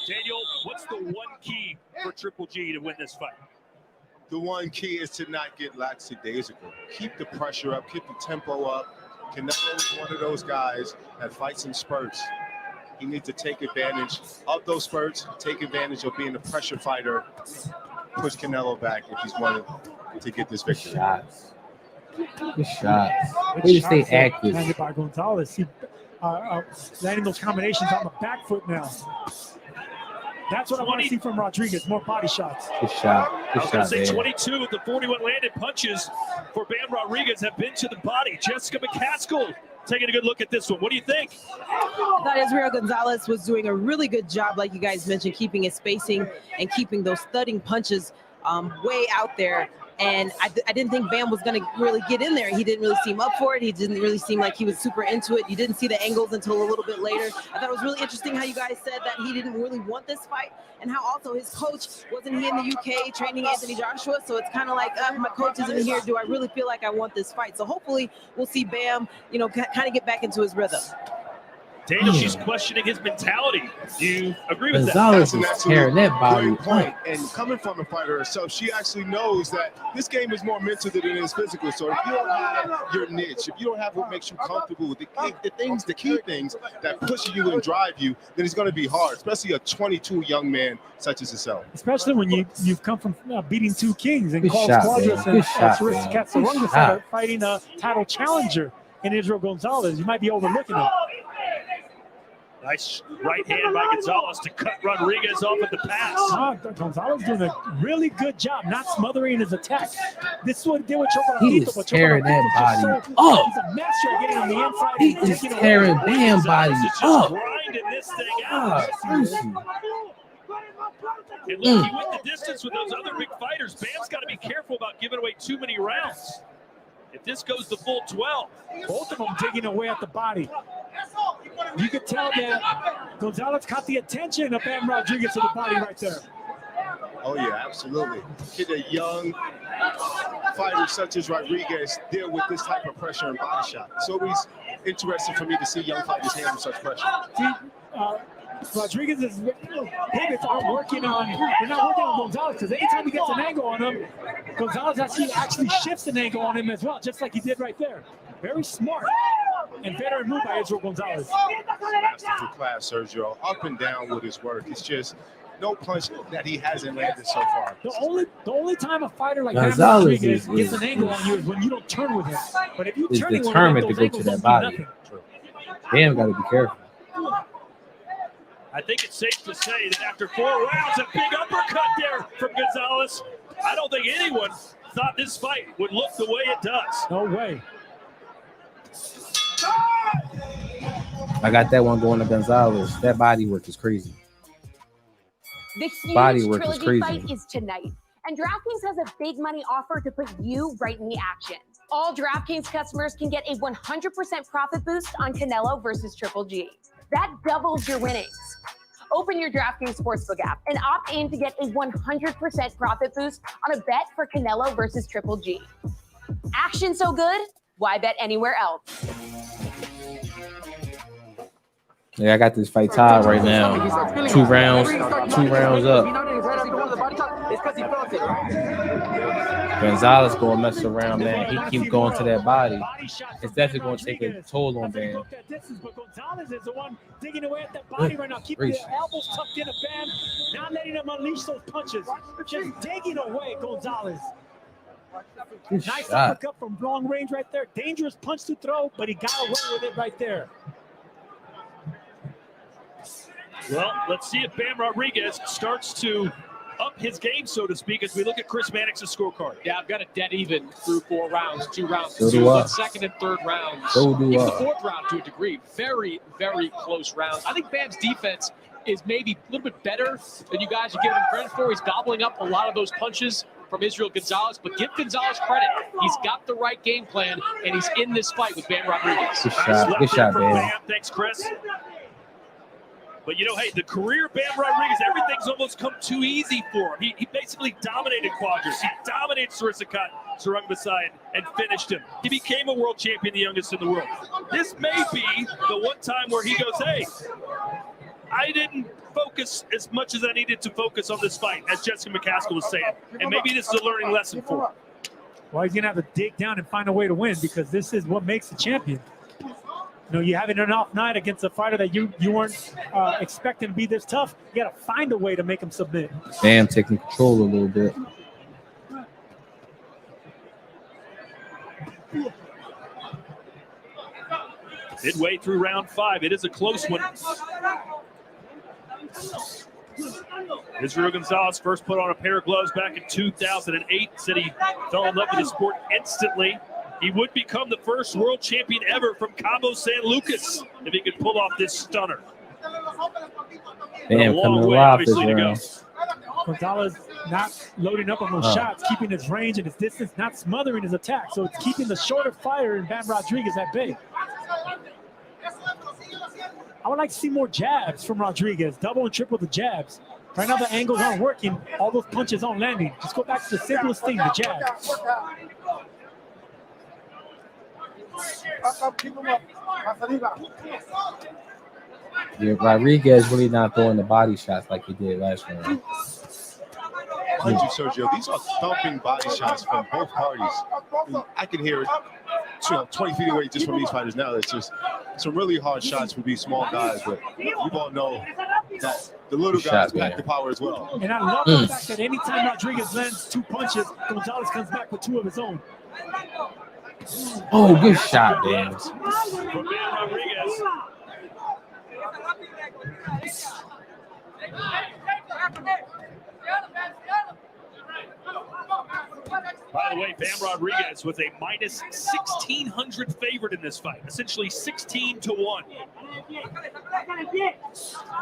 Daniel, what's the one key for Triple G to win this fight? The one key is to not get lackadaisical. Keep the pressure up, keep the tempo up. Canelo is one of those guys that fights in spurts. He needs to take advantage of those spurts, take advantage of being a pressure fighter, push Canelo back if he's wanted to get this victory. Shots. Good shots. Way to stay active. Handed by Gonzalez. He landing those combinations on the back foot now. That's what I want to see from Rodriguez. More body shots. Good shot. I Good was going to shot, say man. 22 of the 41 landed punches for Bam Rodriguez have been to the body. Jessica McCaskill taking a good look at this one. What do you think? I thought Israel Gonzalez was doing a really good job, like you guys mentioned, keeping his spacing and keeping those thudding punches way out there. And I didn't think Bam was going to really get in there. He didn't really seem up for it. He didn't really seem like he was super into it. You didn't see the angles until a little bit later. I thought it was really interesting how you guys said that he didn't really want this fight, and how also his coach, wasn't he in the UK training Anthony Joshua? So it's kind of like, my coach isn't here. Do I really feel like I want this fight? So hopefully we'll see Bam, kind of get back into his rhythm. Daniel, she's questioning his mentality. Do you agree with Gonzalez that? is tearing that body Great point. And coming from a fighter herself, she actually knows that this game is more mental than it is physical. So if you don't have your niche, if you don't have what makes you comfortable, the key things that push you and drive you, then it's going to be hard, especially a 22 young man such as yourself. Especially when you've come from beating two kings and Good Carlos shot, Cuadras man. and Good shot, Suris man. Katsarunga Good shot. fighting a title challenger in Israel Gonzalez. You might be overlooking him. Nice right hand by Gonzalez to cut Rodriguez off at the pass. Gonzalez doing a really good job not smothering his attack. This is what he did with Chocolatito. He is but tearing that Chocolatito's body just up. He's a master at getting on the inside. He and is taking away. tearing Bam body Gonzalez is just up. grinding this thing God, out. mercy. And look, he went the distance with those other big fighters. Bam's got to be careful about giving away too many rounds. If this goes the full 12. Both of them digging away at the body. You could tell that Gonzalez caught the attention of Bam Rodriguez to the body right there. Oh, yeah, absolutely. Get a young fighter such as Rodriguez deal with this type of pressure and body shot. It's always interesting for me to see young fighters handle such pressure. See, Rodriguez's pivots aren't working on. They're not working on Gonzalez because anytime he gets an angle on him, Gonzalez actually shifts an angle on him as well, just like he did right there. Very smart and better move by Israel Gonzalez. Masterful class, Sergio. Up and down with his work. It's just no punch that he hasn't landed so far. The only time a fighter like Gonzalez Rodriguez gets an angle on you is when you don't turn with him. But if you turn with him, determined to those go angles to that don't body. do nothing. Bam got to be careful. I think it's safe to say that after 4 rounds, a big uppercut there from Gonzalez. I don't think anyone thought this fight would look the way it does. No way. I got that one going to Gonzalez. That body work is crazy. The huge Body work is Trilogy crazy. fight is tonight, and DraftKings has a big money offer to put you right in the action. All DraftKings customers can get a 100% profit boost on Canelo versus Triple G. That doubles your winnings. Open your DraftKings Sportsbook app and opt in to get a 100% profit boost on a bet for Canelo versus Triple G. Action so good, why bet anywhere else? Yeah, I got this fight tied right now. 2 rounds up. Gonzalez gonna mess around, man. He keep going to that body. It's definitely gonna take a toll on Bam. But Gonzalez is the one digging away at that body right now, keeping the elbows tucked in a Bam, not letting him unleash those punches. Just digging away Gonzalez. Nice uppercut from long range right there. Dangerous punch to throw, but he got away with it right there. Well, let's see if Bam Rodriguez starts to up his game, so to speak, as we look at Chris Mannix's scorecard. Yeah, I've got a dead even through 4 rounds, 2 rounds, So 2, do I. but second and third rounds. So do even I. the 4th round to a degree. Very, very close rounds. I think Bam's defense is maybe a little bit better than you guys are giving him credit for. He's gobbling up a lot of those punches from Israel Gonzalez, but give Gonzalez credit. He's got the right game plan, and he's in this fight with Bam Rodriguez. Good shot. Good shot, Bam. Thanks, Chris. But, you know, hey, the career Bam Rodriguez, everything's almost come too easy for him. He basically dominated Quadras. He dominated Sarungbasai and finished him. He became a world champion, the youngest in the world. This may be the one time where he goes, hey, I didn't focus as much as I needed to focus on this fight, as Jessica McCaskill was saying. And maybe this is a learning lesson for him. Well, he's going to have to dig down and find a way to win, because this is what makes a champion. You know, you having an off night against a fighter that you weren't expecting to be this tough. You got to find a way to make him submit. Bam taking control a little bit. Midway through round 5, it is a close one. Israel Gonzalez first put on a pair of gloves back in 2008. Said he fell in love with the sport instantly. He would become the first world champion ever from Cabo San Lucas if he could pull off this stunner. Bam coming alive this round. Gonzalez not loading up on those shots, keeping his range and his distance, not smothering his attack. So it's keeping the shorter fighter in Bam Rodriguez at bay. I would like to see more jabs from Rodriguez, double and triple the jabs. Right now the angles aren't working. All those punches aren't landing. Just go back to the simplest thing, the jab. Yeah, Rodriguez really not throwing the body shots like he did last round. Thank you, Sergio. These are thumping body shots from both parties. I can hear it 20 feet away just from these fighters now. It's just some really hard shots for these small guys, but you all know that the little guys pack the power as well. And I love the fact that anytime Rodriguez lands 2 punches, Gonzalez comes back with 2 of his own. Oh, good shot, man. From Bam Rodriguez. By the way, Bam Rodriguez was a minus 1,600 favorite in this fight, essentially 16-1.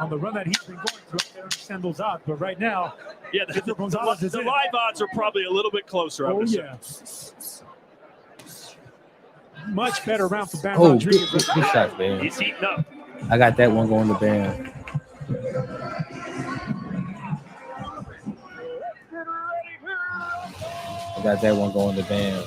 On the run that he's been going through, I don't understand those odds, but right now, yeah, the live odds are probably a little bit closer. Oh, yeah. Much better round for Bam Oh, Rodriguez. good shots, Bam. He's heating up. I got that one going to Bam. I got that one going to Bam.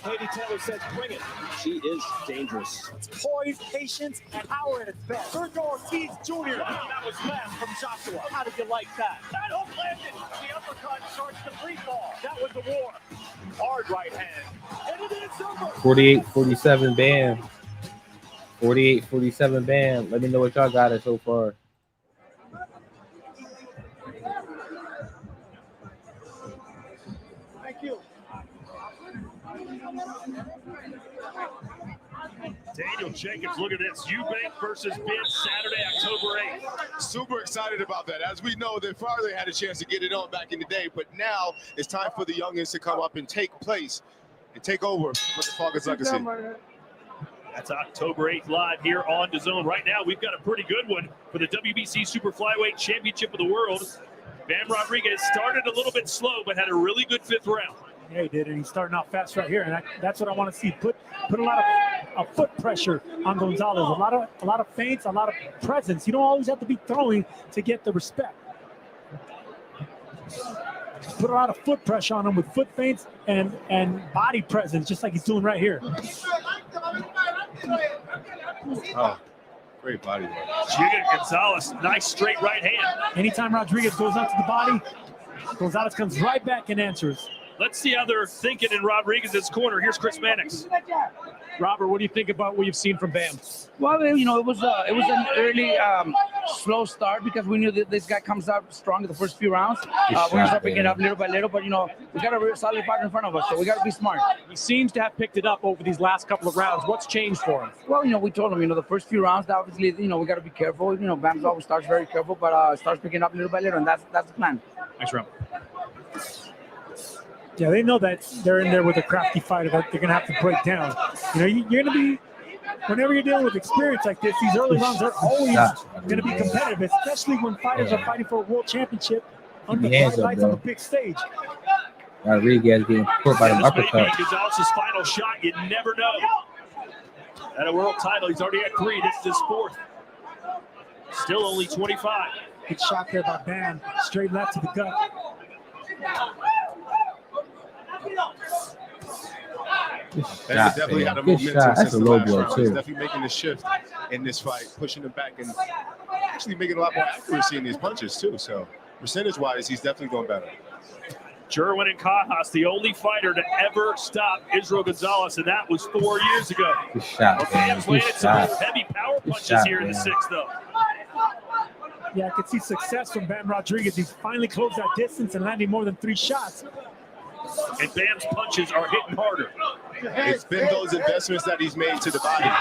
Katie Taylor says, bring it. She is dangerous. It's poise, patience, and power at its best. Sergio Ortiz Jr. That was fast from Joshua. How did you like that? That hook landed. The uppercut starts the free fall. That was the war. Hard right hand. And it is over. 48-47 bam. 48-47 bam. Let me know what y'all got it so far. Thank you. Daniel Jacobs, look at this. Eubank versus Ben Saturday, October 8th. Super excited about that. As we know, they finally had a chance to get it on back in the day, but now it's time for the youngins to come up and take place and take over for the Falcons legacy. That's October 8th live here on DAZN. Right now, we've got a pretty good one for the WBC Super Flyweight Championship of the World. Bam Rodriguez started a little bit slow, but had a really good 5th round. Yeah, he did, and he's starting off fast right here, and that's what I want to see. Put a lot of foot pressure on Gonzalez. A lot of feints, a lot of presence. You don't always have to be throwing to get the respect. Put a lot of foot pressure on him with foot feints and body presence, just like he's doing right here. Oh, great body work. Giga Gonzalez, nice straight right hand. Anytime Rodriguez goes up to the body, Gonzalez comes right back and answers. Let's see how they're thinking in Rodriguez's corner. Here's Chris Mannix. Robert, what do you think about what you've seen from Bam? Well, you know, it was an early slow start because we knew that this guy comes out strong in the first few rounds. We're gonna start picking it up little by little, but you know, we got a real solid fighter in front of us, so we got to be smart. He seems to have picked it up over these last couple of rounds. What's changed for him? Well, you know, we told him, you know, the first few rounds, obviously, you know, we got to be careful. You know, Bam always starts very careful, but starts picking up little by little, and that's the plan. Nice round. Yeah, they know that they're in there with a crafty fighter that they're going to have to break down. You know, you're going to be, whenever you're dealing with experience like this, these early rounds are always going to be competitive, especially when fighters are fighting for a world championship under bright lights on the big stage. Rodriguez getting put by the uppercut. This may be Gonzalez's final shot. You never know. At a world title, he's already had 3. This is his 4th. Still only 25. Good shot there by Bam. Straight left to the gut. That's definitely got a momentum That's a low blow He's too. definitely making the shift in this fight, pushing him back and actually making a lot more accuracy in these punches too. So percentage-wise, he's definitely going better. Jerwin and Kajas, the only fighter to ever stop Israel Gonzalez, and that was 4 years ago. Good shot, man. Bam's Good landed some shot. heavy power punches shot, here in the man. 6th, though. Yeah, I could see success from Bam Rodriguez. He's finally closed that distance and landing more than 3 shots. And Bam's punches are hitting harder. It's been those investments that he's made to the body. Good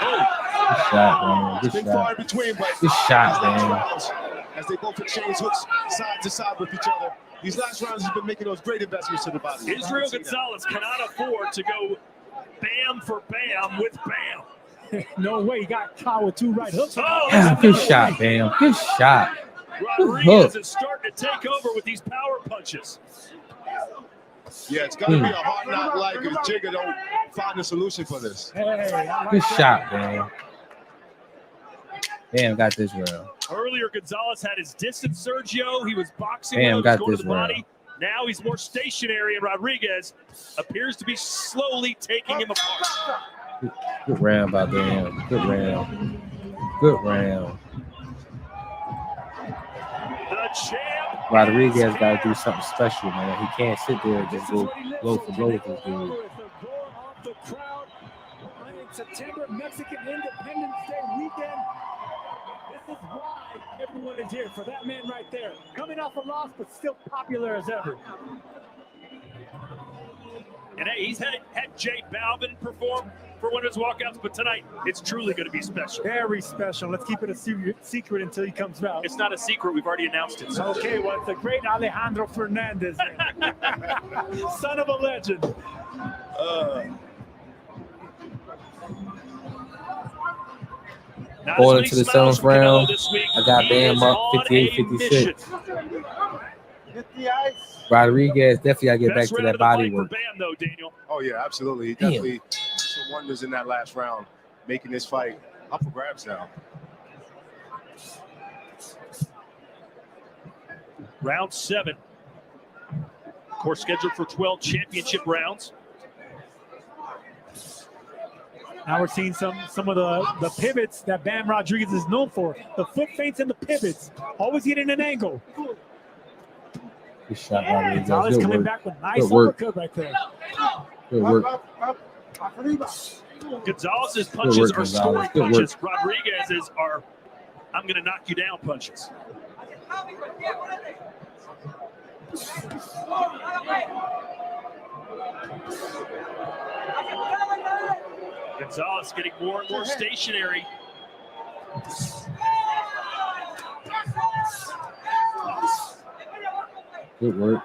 shot, man. It's Good been far shot. in between, but Good shot, man. as they both exchange hooks side to side with each other, these last rounds have been making those great investments to the body. Israel Gonzalez cannot afford to go Bam for Bam with Bam. No way, he got caught with 2 right hooks. Oh, Good shot, Bam. Good shot. Rodriguez is starting to take over with these power punches. Yeah, it's going to be a hard knock life if Jigga don't find a solution for this. Good shot, man. Bam got this round. Earlier, Gonzalez had his distance, Sergio. He was boxing Bam well, got going to this the body. round. Now he's more stationary, and Rodriguez appears to be slowly taking him apart. Good round by Bam. Good round. Good round. The champ. Rodriguez got to do something special, man. He can't sit there and just go blow for blow with this dude. September Mexican Independence Day weekend. This is why everyone is here, for that man right there. Coming off a loss, but still popular as ever. And hey, he's had Jay Balvin perform for one of his walkouts, but tonight it's truly going to be special. Very special. Let's keep it a secret until he comes out. It's not a secret. We've already announced it. Okay, well, it's the great Alejandro Fernandez. Son of a legend. Going into the 7th round, I got Bam up 58-56. Rodriguez definitely got to get back to that body work. Bam, though, Daniel. Oh, yeah, absolutely. He definitely did some wonders in that last round, making this fight up for grabs now. Round 7. Of course, scheduled for 12 championship rounds. Now we're seeing some of the pivots that Bam Rodriguez is known for. The foot feints and the pivots. Always getting an angle. Good shot, Rodriguez. Gonzalez Good coming work. back with nice Good work. uppercut right there. Good work. Gonzalez's Good punches work, are Gonzalez. scoring Good work. punches. Rodriguez's are I'm going to knock you down punches. Gonzalez getting more and more stationary. Good work.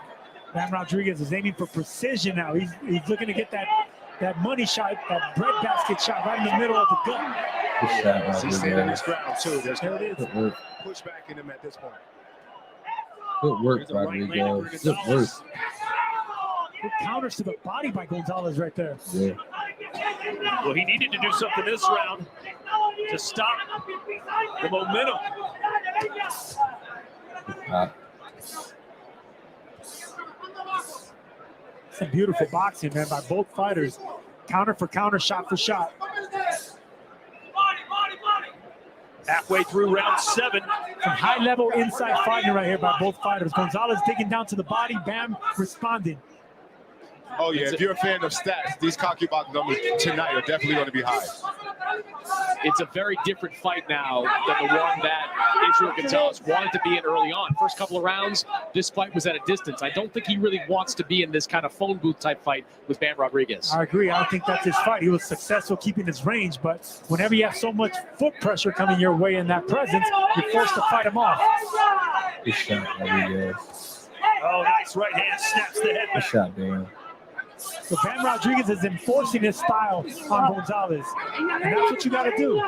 Bam Rodriguez is aiming for precision now. He's looking to get that money shot, that breadbasket shot right in the middle of the gut. Good shot, He's standing his Rodriguez. ground too. There's There it is. Good work. pushback in him at this point. Good work, There's a right landing for Rodriguez. Good work. Gonzalez. Good counters to the body by Gonzalez right there. Yeah. Well, he needed to do something this round to stop the momentum. Some beautiful boxing, man, by both fighters. Counter for counter, shot for shot. Halfway through round 7. Some high-level inside fighting right here by both fighters. Gonzalez digging down to the body, Bam responding. Oh yeah, if you're a fan of stats, these cocky box numbers tonight are definitely going to be high. It's a very different fight now than the one that Israel Gonzalez wanted to be in early on. First couple of rounds, this fight was at a distance. I don't think he really wants to be in this kind of phone booth type fight with Bam Rodriguez. I agree. I think that's his fight. He was successful keeping his range, but whenever you have so much foot pressure coming your way in that presence, you're forced to fight him off. Good shot, Rodriguez. Oh, nice right hand. Snaps the head Good back. shot, man. So Bam Rodriguez is enforcing his style on Gonzalez, and that's what you got to do.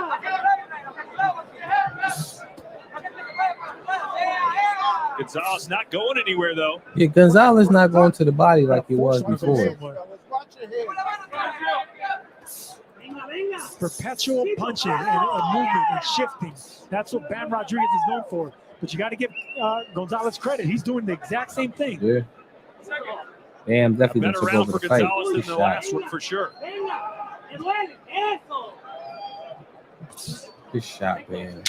Gonzalez not going anywhere, though. Yeah, Gonzalez not going to the body like he was before. Perpetual punching and movement and shifting. That's what Bam Rodriguez is known for. But you got to give Gonzalez credit. He's doing the exact same thing. Yeah. Bam definitely Better took round over for the fight. Gonzalez Good than the shot. last one, for sure. Good shot, man.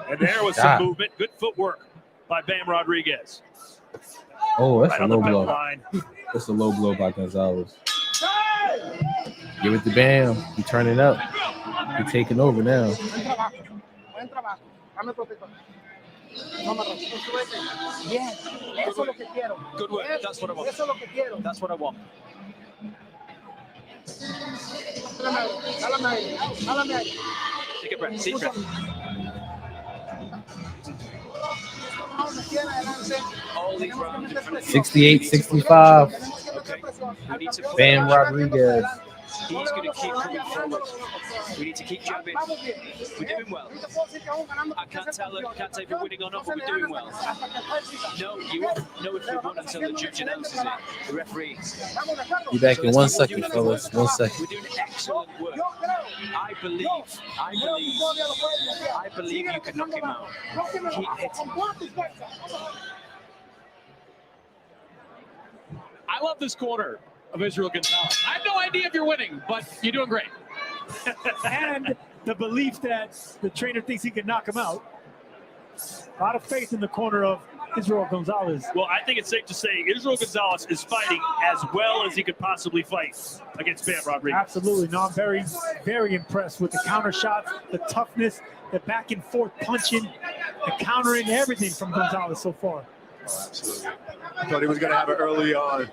And there was Shot. some movement. Good footwork by Bam Rodriguez. Oh, that's Right a on the low back blow. line. That's a low blow by Gonzalez. Give it to Bam. He turning up. He taking over now. Good work. That's what I want. That's what I want. Take a breath. Deep breath. All these rounds in front of 68-65. Okay. We need to Bam Rodriguez. He's going to keep coming forward. We need to keep jabbing. We're doing well. I can't tell if we're winning or not, but we're doing well. No, you won't know if we won until the judge announces it. The referee. Be back So in let's 1 keep second, doing fellas. 1 second. We're doing excellent work. I believe you can knock him out. Keep hitting. I love this corner of Israel Gonzalez. I have no idea if you're winning, but you're doing great. And the belief that the trainer thinks he can knock him out. A lot of faith in the corner of Israel Gonzalez. Well, I think it's safe to say Israel Gonzalez is fighting as well as he could possibly fight against Bam Rodriguez. Absolutely. No, I'm very, very impressed with the counter shots, the toughness, the back and forth punching, the countering, everything from Gonzalez so far. Absolutely. I thought he was going to have an early on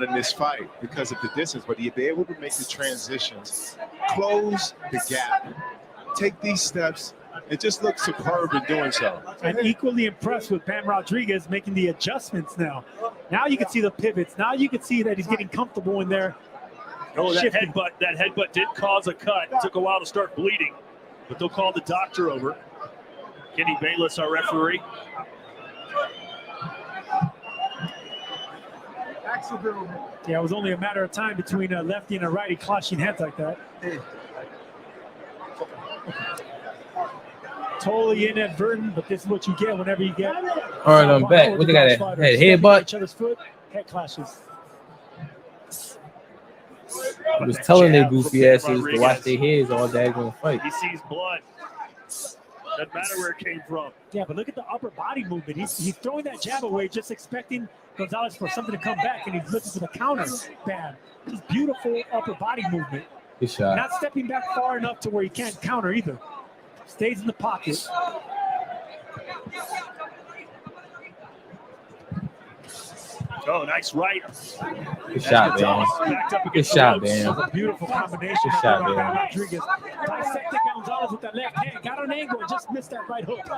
in this fight because of the distance, but he'd be able to make the transitions, close the gap, take these steps, and just look superb in doing so. And equally impressed with Bam Rodriguez making the adjustments now. Now you can see the pivots. Now you can see that he's getting comfortable in there. Oh, that headbutt did cause a cut. It took a while to start bleeding, but they'll call the doctor over. Kenny Bayless, our referee. Yeah, it was only a matter of time between a lefty and a righty clashing heads like that. Totally inadvertent, but this is what you get whenever you get. All right, I'm back. What they got at? Headbutt? Each other's foot, head clashes. He was telling their Jab from goofy Ben asses to Rodriguez. watch their heads all daggone fight. He sees blood. Doesn't matter where it came from. Yeah, but look at the upper body movement. He's throwing that jab away, just expecting Gonzalez for something to come back, and he's looking for the counter. Bam. Just beautiful upper body movement. Good shot. Not stepping back far enough to where he can't counter either. Stays in the pocket. Oh, nice right. Good shot, man. Good shot, man. A beautiful combination. Good shot, man. Rodriguez dissected Gonzalez with that left hand, got an angle and just missed that right hook.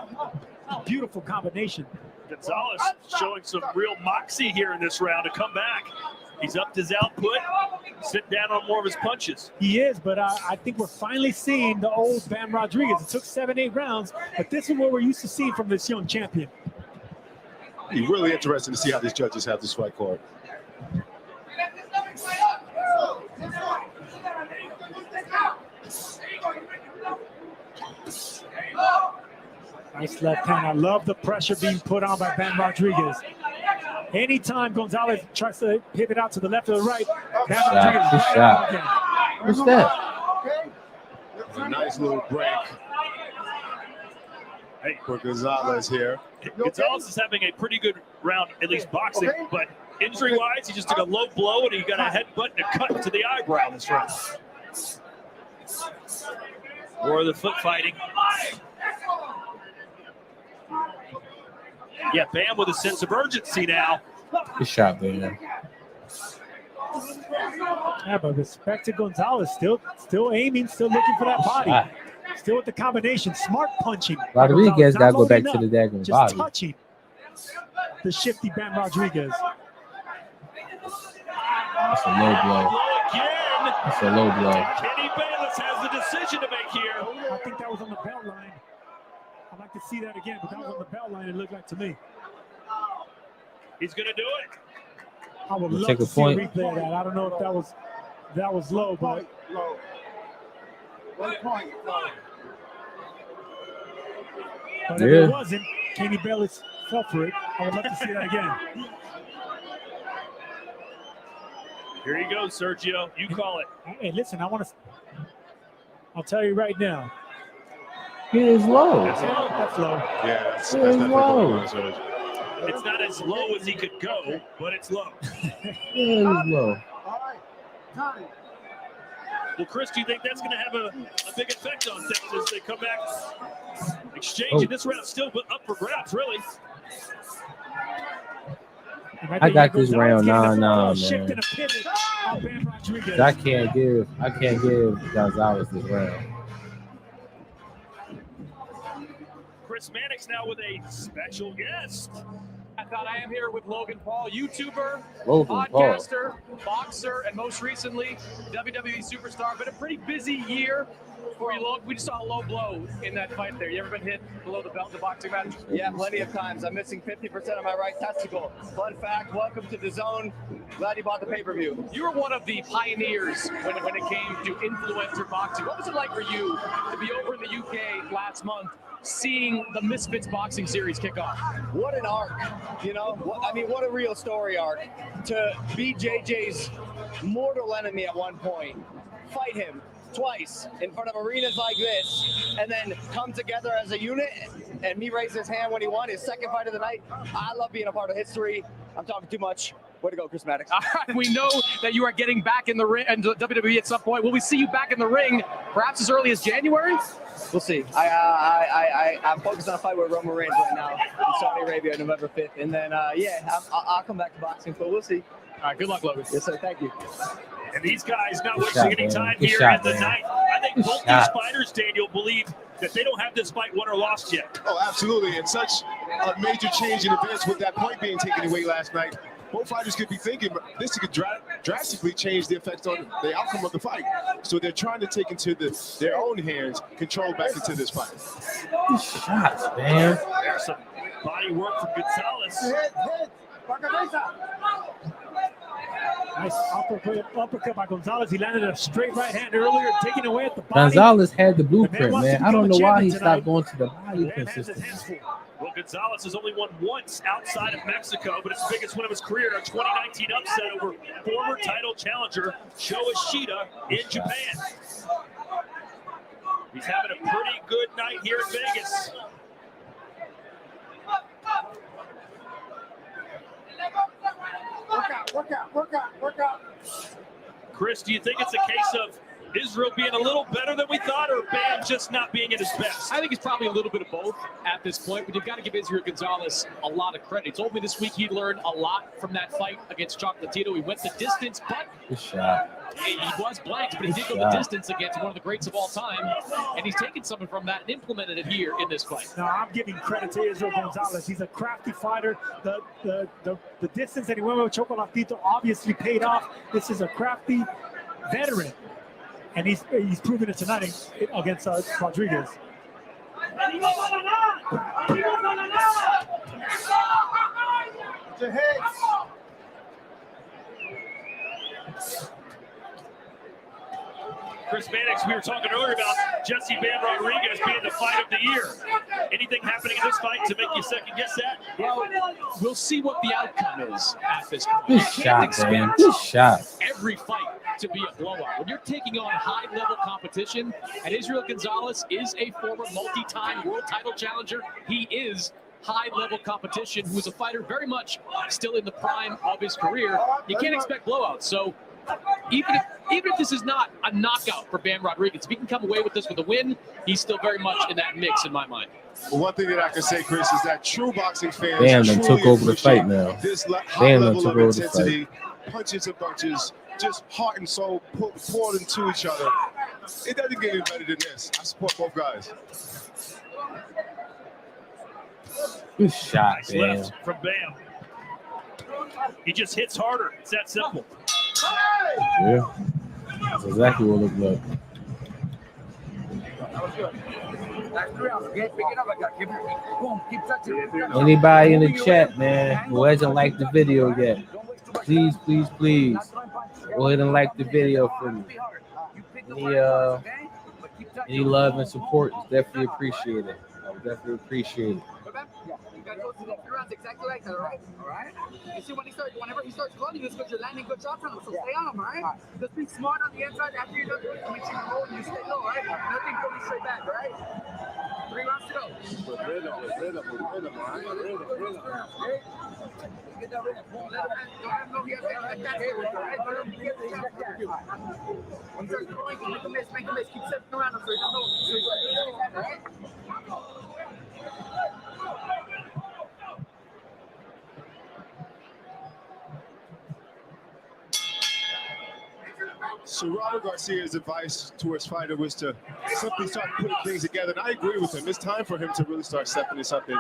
Beautiful combination. Gonzalez showing some real moxie here in this round to come back. He's upped his output, sitting down on more of his punches. He is, but I think we're finally seeing the old Bam Rodriguez. It took 7-8 rounds, but this is what we're used to seeing from this young champion. Be really interesting to see how these judges have this fight card. Nice left hand. I love the pressure being put on by Bam Rodriguez. Anytime Gonzalez tries to pivot out to the left or the right, Bam Rodriguez Good right shot. out again. What's that? A nice little break for Gonzalez here. Gonzalez is having a pretty good round, at least boxing, but injury-wise, he just took a low blow and he got a headbutt and a cut to the eyebrow this round. More of the foot fighting. Yeah, Bam with a sense of urgency now. Good shot, man. Yeah, but respect to Gonzalez. Still aiming, still looking for that body. Still with the combination. Smart punching. Rodriguez got to go back Not to the loading daggone up, body. just touching the shifty Bam Rodriguez. That's a low blow. That's a low blow. Kenny Bayless has the decision to make here. I think that was on the belt line. I'd like to see that again, but that was on the belt line, it looked like to me. He's going to do it. I would We'll love take to a see a point. replay of that. I don't know if that was low, but 1 point. but if it wasn't, Kenny Bayless fell for it. I would love to see that again. Here you go, Sergio. You call it. Hey, listen, I'll tell you right now. It is low. That's low. That's low. Yeah, that's It is definitely low. going on, Serge. It's not as low as he could go, but it's low. It is low. Well, Chris, do you think that's going to have a big effect on things as they come back? Exchanging this round still up for grabs, really. I got this round 9-9, man. Shifting a pivot on Bam Rodriguez. I can't give Gonzalez this round. Chris Mannix now with a special guest. I thought I am here with Logan Paul, YouTuber, Logan Paul. podcaster, boxer, and most recently WWE superstar. Been a pretty busy year for you, Logan. We just saw a low blow in that fight there. You ever been hit below the belt in a boxing match? Yeah, plenty of times. I'm missing 50% of my right testicle. Fun fact, welcome to the zone. Glad you bought the pay-per-view. You were one of the pioneers when it came to influencer boxing. What was it like for you to be over in the UK last month, seeing the Misfits boxing series kick off? What an arc, you know? What a real story arc. To be JJ's mortal enemy at one point, fight him twice in front of arenas like this, and then come together as a unit, and me raise his hand when he won his second fight of the night. I love being a part of history. I'm talking too much. Way to go, Chris Maddox. All right, we know that you are getting back in the ring and WWE at some point. Will we see you back in the ring, perhaps as early as January? We'll see. I'm focused on a fight with Roman Reigns right now in Saudi Arabia, November 5th. And then, I'll come back to boxing, but we'll see. All right, good luck, Logan. Yes, sir. Thank you. And these guys not Good wasting shot, any man. time Good here shot, in the man. night. I think Good both shot. these fighters, Daniel, believe that they don't have this fight won or lost yet. Oh, absolutely. And such a major change in events with that point being taken away last night. Both fighters could be thinking this could drastically change the effect on the outcome of the fight. So they're trying to take into their own hands control back into this fight. Good shots, man. There's some body work from Gonzalez. Nice uppercut by Gonzalez. He landed a straight right hand earlier, taking away at the body. Gonzalez had the blueprint, wants to man. I don't know become a why he champion stopped going to the body Man has his consistently. hands full. Well, Gonzalez has only won once outside of Mexico, but his biggest win of his career, a 2019 upset over former title challenger Sho Ishida in Japan. He's having a pretty good night here in Vegas. Work out. Chris, do you think it's a case of Israel being a little better than we thought, or Bam just not being at his best? I think it's probably a little bit of both at this point, but you've got to give Israel Gonzalez a lot of credit. He told me this week he learned a lot from that fight against Chocolatito. He went the distance, but Good shot. he was blanked, but he did go the distance against one of the greats of all time, and he's taken something from that and implemented it here in this fight. Now, I'm giving credit to Israel Gonzalez. He's a crafty fighter. The distance that he went with Chocolatito obviously paid off. This is a crafty veteran, and he's proven it tonight against Rodriguez. Chris Mannix, we were talking earlier about Jesse Bam Rodriguez being the fight of the year. Anything happening in this fight to make you second guess that? Well, we'll see what the outcome is at this point. Good You can't shot, man. expect Good shot. every fight to be a blowout. When you're taking on high-level competition, and Israel Gonzalez is a former multi-time world title challenger, he is high-level competition, who is a fighter very much still in the prime of his career. You can't expect blowouts. So even if this is not a knockout for Bam Rodriguez, if he can come away with this with a win, he's still very much in that mix in my mind. Well, one thing that I can say, Chris, is that true boxing fans Bam done truly took over the appreciate fight now. this high Bam done level took of over the intensity, fight. punches and bunches, just heart and soul poured into each other. It doesn't get any better than this. I support both guys. Good shot, Nice man. left from Bam. He just hits harder. It's that simple. Yeah. That's exactly what it looked like. Anybody in the chat, man, who hasn't liked the video yet, please go ahead and like the video for me. Any love and support is definitely appreciated. I would definitely appreciate it. You got to go through the 3 rounds exactly like that, all right? All right? You see, whenever he starts calling, it's because you're landing good shots on him, so stay on him, all right? Just be smart on the inside after you're done doing it, make sure you roll and you stay low, all right? Nothing going straight back, all right? 3 rounds to go. Rhythm, all right? Rhythm. Okay? Get that rhythm. Don't let him know he has that gas here, all right? Let him get the chance to do. When he starts throwing, make a miss. Keep stepping around him so he doesn't know. So he's like, all right? So Robert Garcia's advice to his fighter was to simply start putting things together. And I agree with him. It's time for him to really start stepping this up and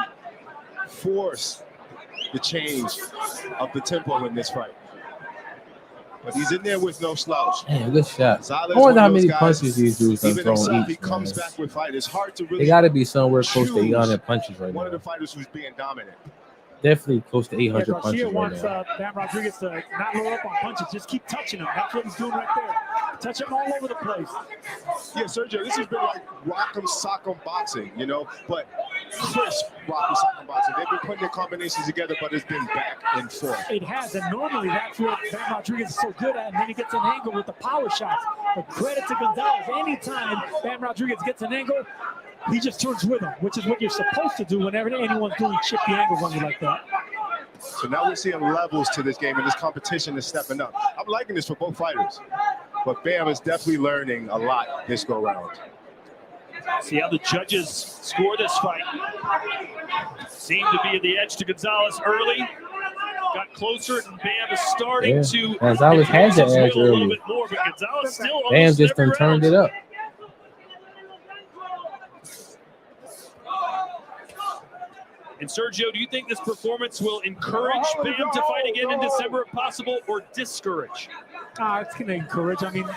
force the change of the tempo in this fight. But he's in there with no slouch. Man, good shot. Gonzalez, I wonder how one of many those guys, punches these dudes have even thrown himself, he each. comes Man. back with fight. It's hard to really They got to be somewhere close to choose 800 punches right one now. of the fighters who's being dominant. Definitely close to 800 Garcia punches right wants now. Bam Rodriguez to not load up on punches. Just keep touching him. That's what he's doing right there. Touch him all over the place. Yeah, Sergio, this has been like rock'em sock'em boxing, you know, but crisp rock'em sock'em boxing. They've been putting their combinations together, but it's been back and forth. It has, and normally that's what Bam Rodriguez is so good at, and then he gets an angle with the power shots. But credit to Gonzalez. Anytime Bam Rodriguez gets an angle, he just turns with him, which is what you're supposed to do whenever anyone's doing chippy angles on you like that. So now we're seeing levels to this game, and this competition is stepping up. I'm liking this for both fighters, but Bam is definitely learning a lot this go round. See how the judges score this fight. Seemed to be at the edge to Gonzalez early. Got closer, and Bam is starting to. Gonzalez had the impose his edge will a little early. bit more, but Gonzalez still Bam almost just every done turned round. it up. And Sergio, do you think this performance will encourage Bam to fight again in December if possible, or discourage? It's going to encourage. I mean,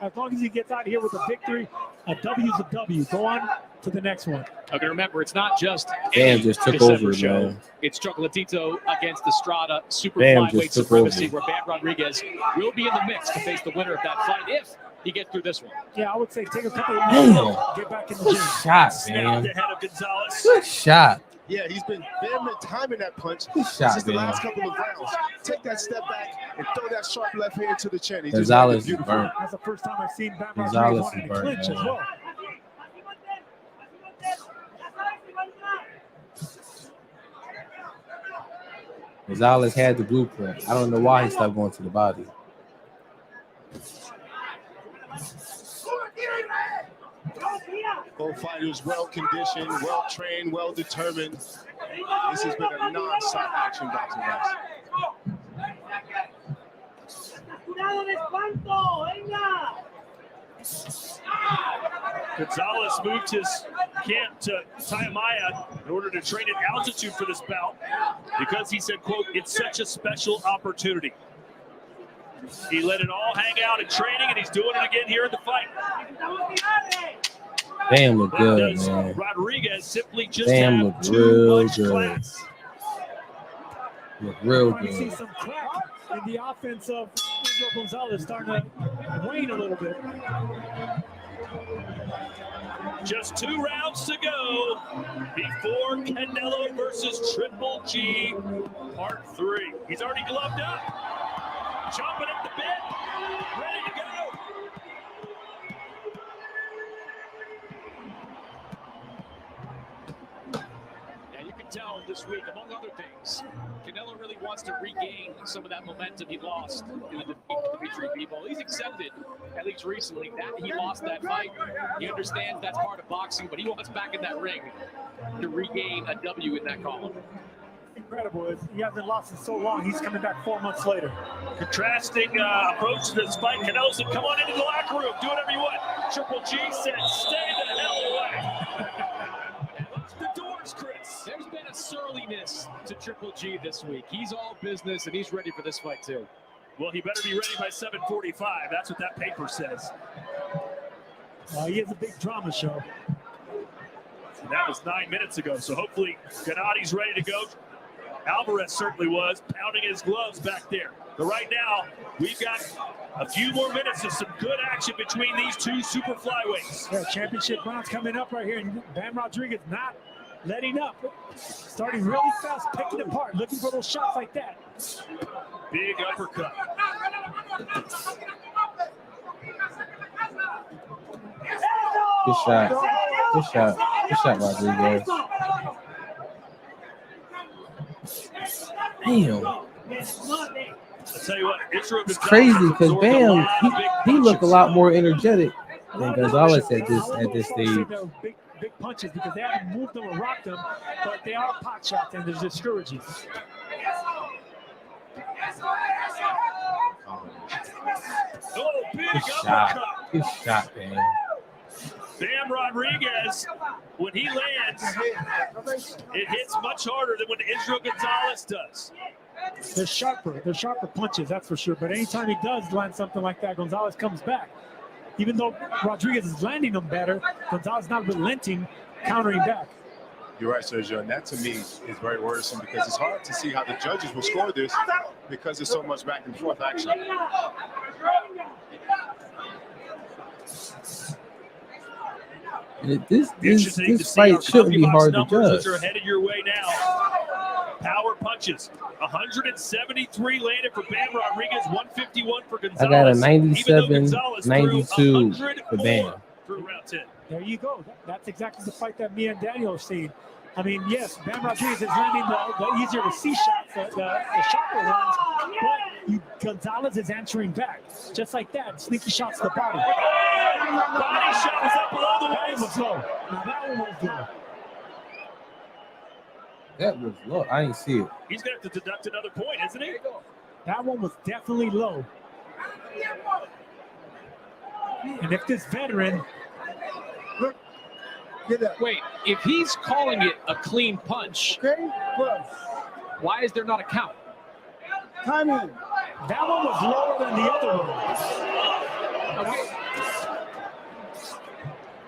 as long as he gets out here with a victory, a W is a W. Go on to the next one. Okay, remember, it's not just Bam any just took December over, show. man. It's Chocolatito against Estrada, super Bam flyweight just took supremacy, over. where Bam Rodriguez will be in the mix to face the winner of that fight if he gets through this one. Yeah, I would say take a couple of Damn. years, get back in the gym. Shot, Snapped man. ahead of Gonzalez. Good shot. Yeah, he's been timing that punch shot, since the man. last couple of rounds. Take that step back and throw that sharp left hand to the chin. He Gonzalez just made it is burnt. That's the first time I've seen Bam Gonzalez Rodriguez wanting is to burnt, clinch as man. well. Gonzalez had the blueprint. I don't know why he stopped going to the body. Both fighters well conditioned, well trained, well determined. This has been a non-stop action boxing match. Gonzalez moved his camp to Taimaya in order to train at altitude for this bout because he said, quote, it's such a special opportunity. He let it all hang out in training, and he's doing it again here in the fight. Bam look good, Does man. Rodriguez simply just Bam have look too real much good. class. Look real Trying to see good. some crack in the offense of Israel Gonzalez starting to wane a little bit. Just 2 rounds to go before Canelo versus Triple G, part 3. He's already gloved up, chomping at the bit, ready to go. And you can tell this week, among other things, Canelo really wants to regain some of that momentum he lost in the defeat to Dmitry Bivol. He's accepted, at least recently, that he lost that fight. He understands that's part of boxing, but he wants back in that ring to regain a W in that column. Incredible. He hasn't lost in so long. He's coming back 4 months later. Contrasting approach to this fight. Canelo said, come on into the locker room, do whatever you want. Triple G said, stay the hell away. Lock the doors, Chris. There's been a surliness to Triple G this week. He's all business, and he's ready for this fight, too. Well, he better be ready by 7:45. That's what that paper says. He is a big drama show. And that was 9 minutes ago, so hopefully Gennadiy's ready to go. Alvarez certainly was, pounding his gloves back there. But right now, we've got a few more minutes of some good action between these two super flyweights. Yeah, championship rounds coming up right here, and Bam Rodriguez not letting up. Starting really fast, picking apart, looking for those shots like that. Big uppercut. Good shot. Good shot. Good shot, Rodriguez. Damn. I'll tell you what, It's crazy because Bam, he looked a lot more energetic than Gonzalez at this stage. Big punches because they haven't moved them or rocked them, but they are pot shots and they're discouraging. Oh, big Good uppercut. shot. Good shot, man. Bam Rodriguez, when he lands, it hits much harder than when Israel Gonzalez does. They're sharper punches, that's for sure. But anytime he does land something like that, Gonzalez comes back. Even though Rodriguez is landing them better, Gonzalez not relenting, countering back. You're right, Sergio, and that to me is very worrisome because it's hard to see how the judges will score this because there's so much back and forth action. This fight shouldn't be hard to judge. Are headed your way now. Power punches. 173 landed for Bam Rodriguez, 151 for Gonzalez. I got a 97, 92 for Bam. Through round 10. There you go. That's exactly the fight that me and Daniel have seen. I mean, yes, Bam Rodriguez is landing the easier to see shots, the sharper ones, but Gonzalez is answering back. Just like that, sneaky shots to the body. Body shot was up below the That waist. was low. Now that one was low. That was low. I didn't see it. He's going to have to deduct another point, isn't he? That one was definitely low. And if this veteran, look, get that. Wait, if he's calling it a clean punch, why is there not a count? Timing. That one was lower than the other one. Okay.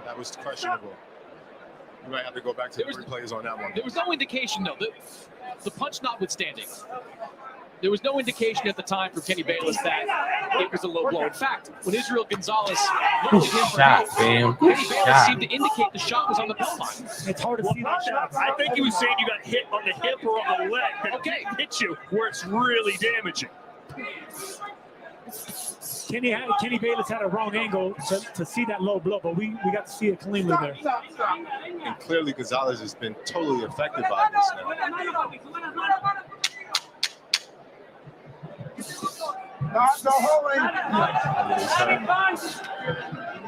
That was questionable. We might have to go back to the replays on that one. There was no indication, though, the punch notwithstanding. There was no indication at the time from Kenny Bayless that it was a low blow. In fact, when Israel Gonzalez looked at him for help, Bam. Kenny Good Bayless shot. seemed to indicate the shot was on the bell line. It's hard to see that shot. I think he was saying you got hit on the hip or on the leg. That didn't hit you where it's really damaging. Kenny Bayless had a wrong angle to see that low blow, but we got to see it cleanly there. And clearly Gonzalez has been totally affected by this now.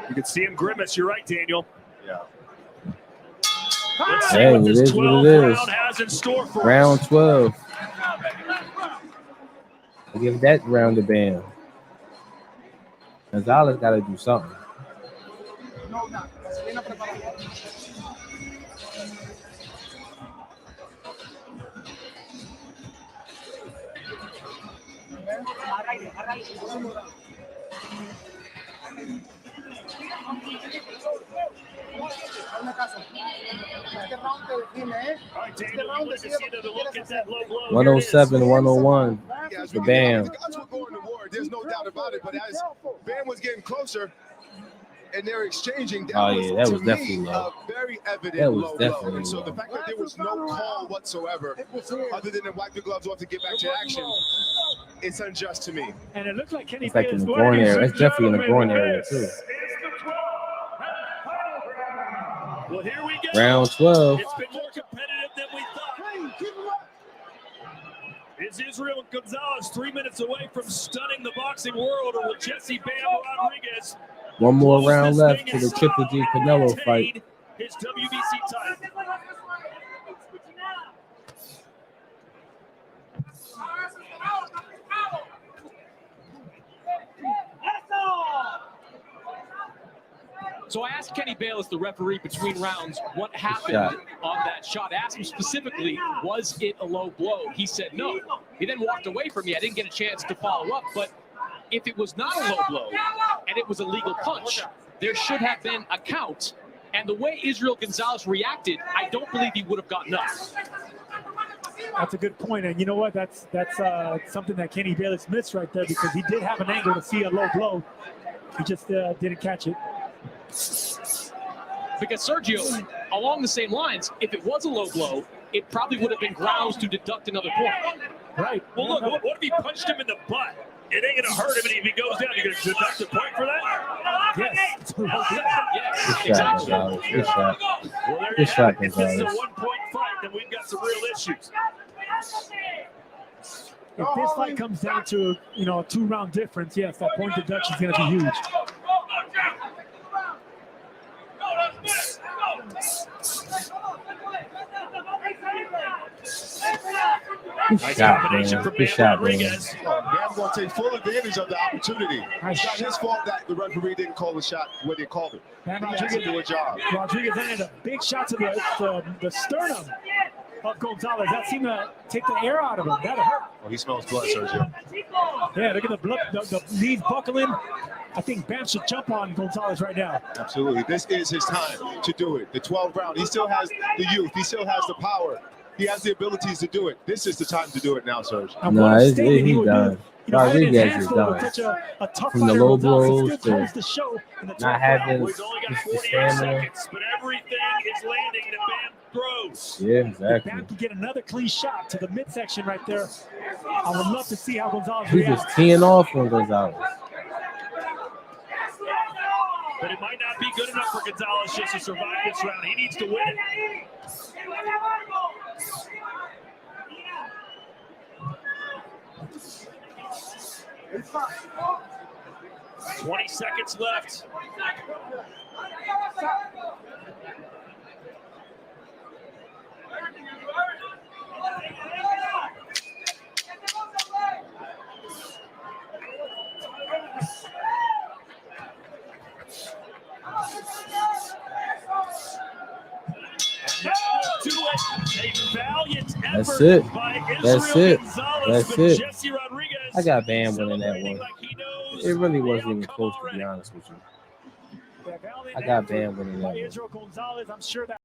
You can see him grimace. You're right, Daniel. Yeah. Let's see Hey, what it this is what 12th it is. round has in store for Round us. 12. I give that round a bam. Gonzalez got to do something. All right, Daniel, you wanted to see another look at that low blow. 107, 101. Yeah, as The we bam. the guns were going to war. There's no doubt about it. But as Bam was getting closer and they're exchanging, that Oh, yeah, that to was definitely me, low. a very evident That was low blow. definitely And so the low. fact that there was no call whatsoever, other than to wipe the gloves off to get back to action, it's unjust to me. And it looked like Kenny It's like in Bayless. the groin area. That's definitely in the groin area, too. Well, here we go. Round 12. It's been more competitive than we thought. Is Israel Gonzalez 3 minutes away from stunning the boxing world, or will Jesse Bam Rodriguez One more round left to the Triple G Canelo fight. his WBC title? So I asked Kenny Bayless, the referee between rounds, what happened Shot. on that shot. I asked him specifically, was it a low blow? He said no. He then walked away from me. I didn't get a chance to follow up, but if it was not a low blow and it was a legal punch, there should have been a count. And the way Israel Gonzalez reacted, I don't believe he would have gotten up. That's a good point, and you know what? That's something that Kenny Bayless missed right there, because he did have an angle to see a low blow. He just didn't catch it. Because Sergio, along the same lines, if it was a low blow, it probably would have been grounds to deduct another point. Right. Well, look, what if he punched him in the butt? It ain't going to hurt him, and if he goes down, you're going to deduct a point for that? Yes. Yes, Good shot, Gonzalez. Good shot. Well, there you Good have shot, it. If this is a Gonzalez. one-point fight, then we've got some real issues. If this fight comes down to a 2-round difference, yes, that point deduction is going to be huge. Good shot, man. Good shot, man. Bam going to take full advantage of the opportunity. It's not his fault that the referee didn't call the shot when they called it. And He has to do a job. Rodriguez landed a big shot to the sternum of Gonzalez. That seemed to take the air out of him. That hurt. Oh, he smells blood, Sergio. Yeah, look at the blood, the knees buckling. I think Bam should jump on Gonzalez right now. Absolutely. This is his time to do it. The 12th round. He still has the youth. He still has the power. He has the abilities to do it. This is the time to do it now, Serge. Nah, he's done. Rodriguez is done. From the low blows to not having We've only got the 48 stamina. seconds, but everything is landing and Bam throws. Yeah, exactly. Bam can get another clean shot to the midsection right there. I would love to see how Gonzalez He's reacts. just teeing off on Gonzalez. But it might not be good enough for Gonzalez just to survive this round. He needs to win it. 20 seconds left. That's it. That's it. That's it. I got Bam winning that one. It really wasn't even close, to be honest with you. I got Bam winning that one. Gonzalez, I'm sure that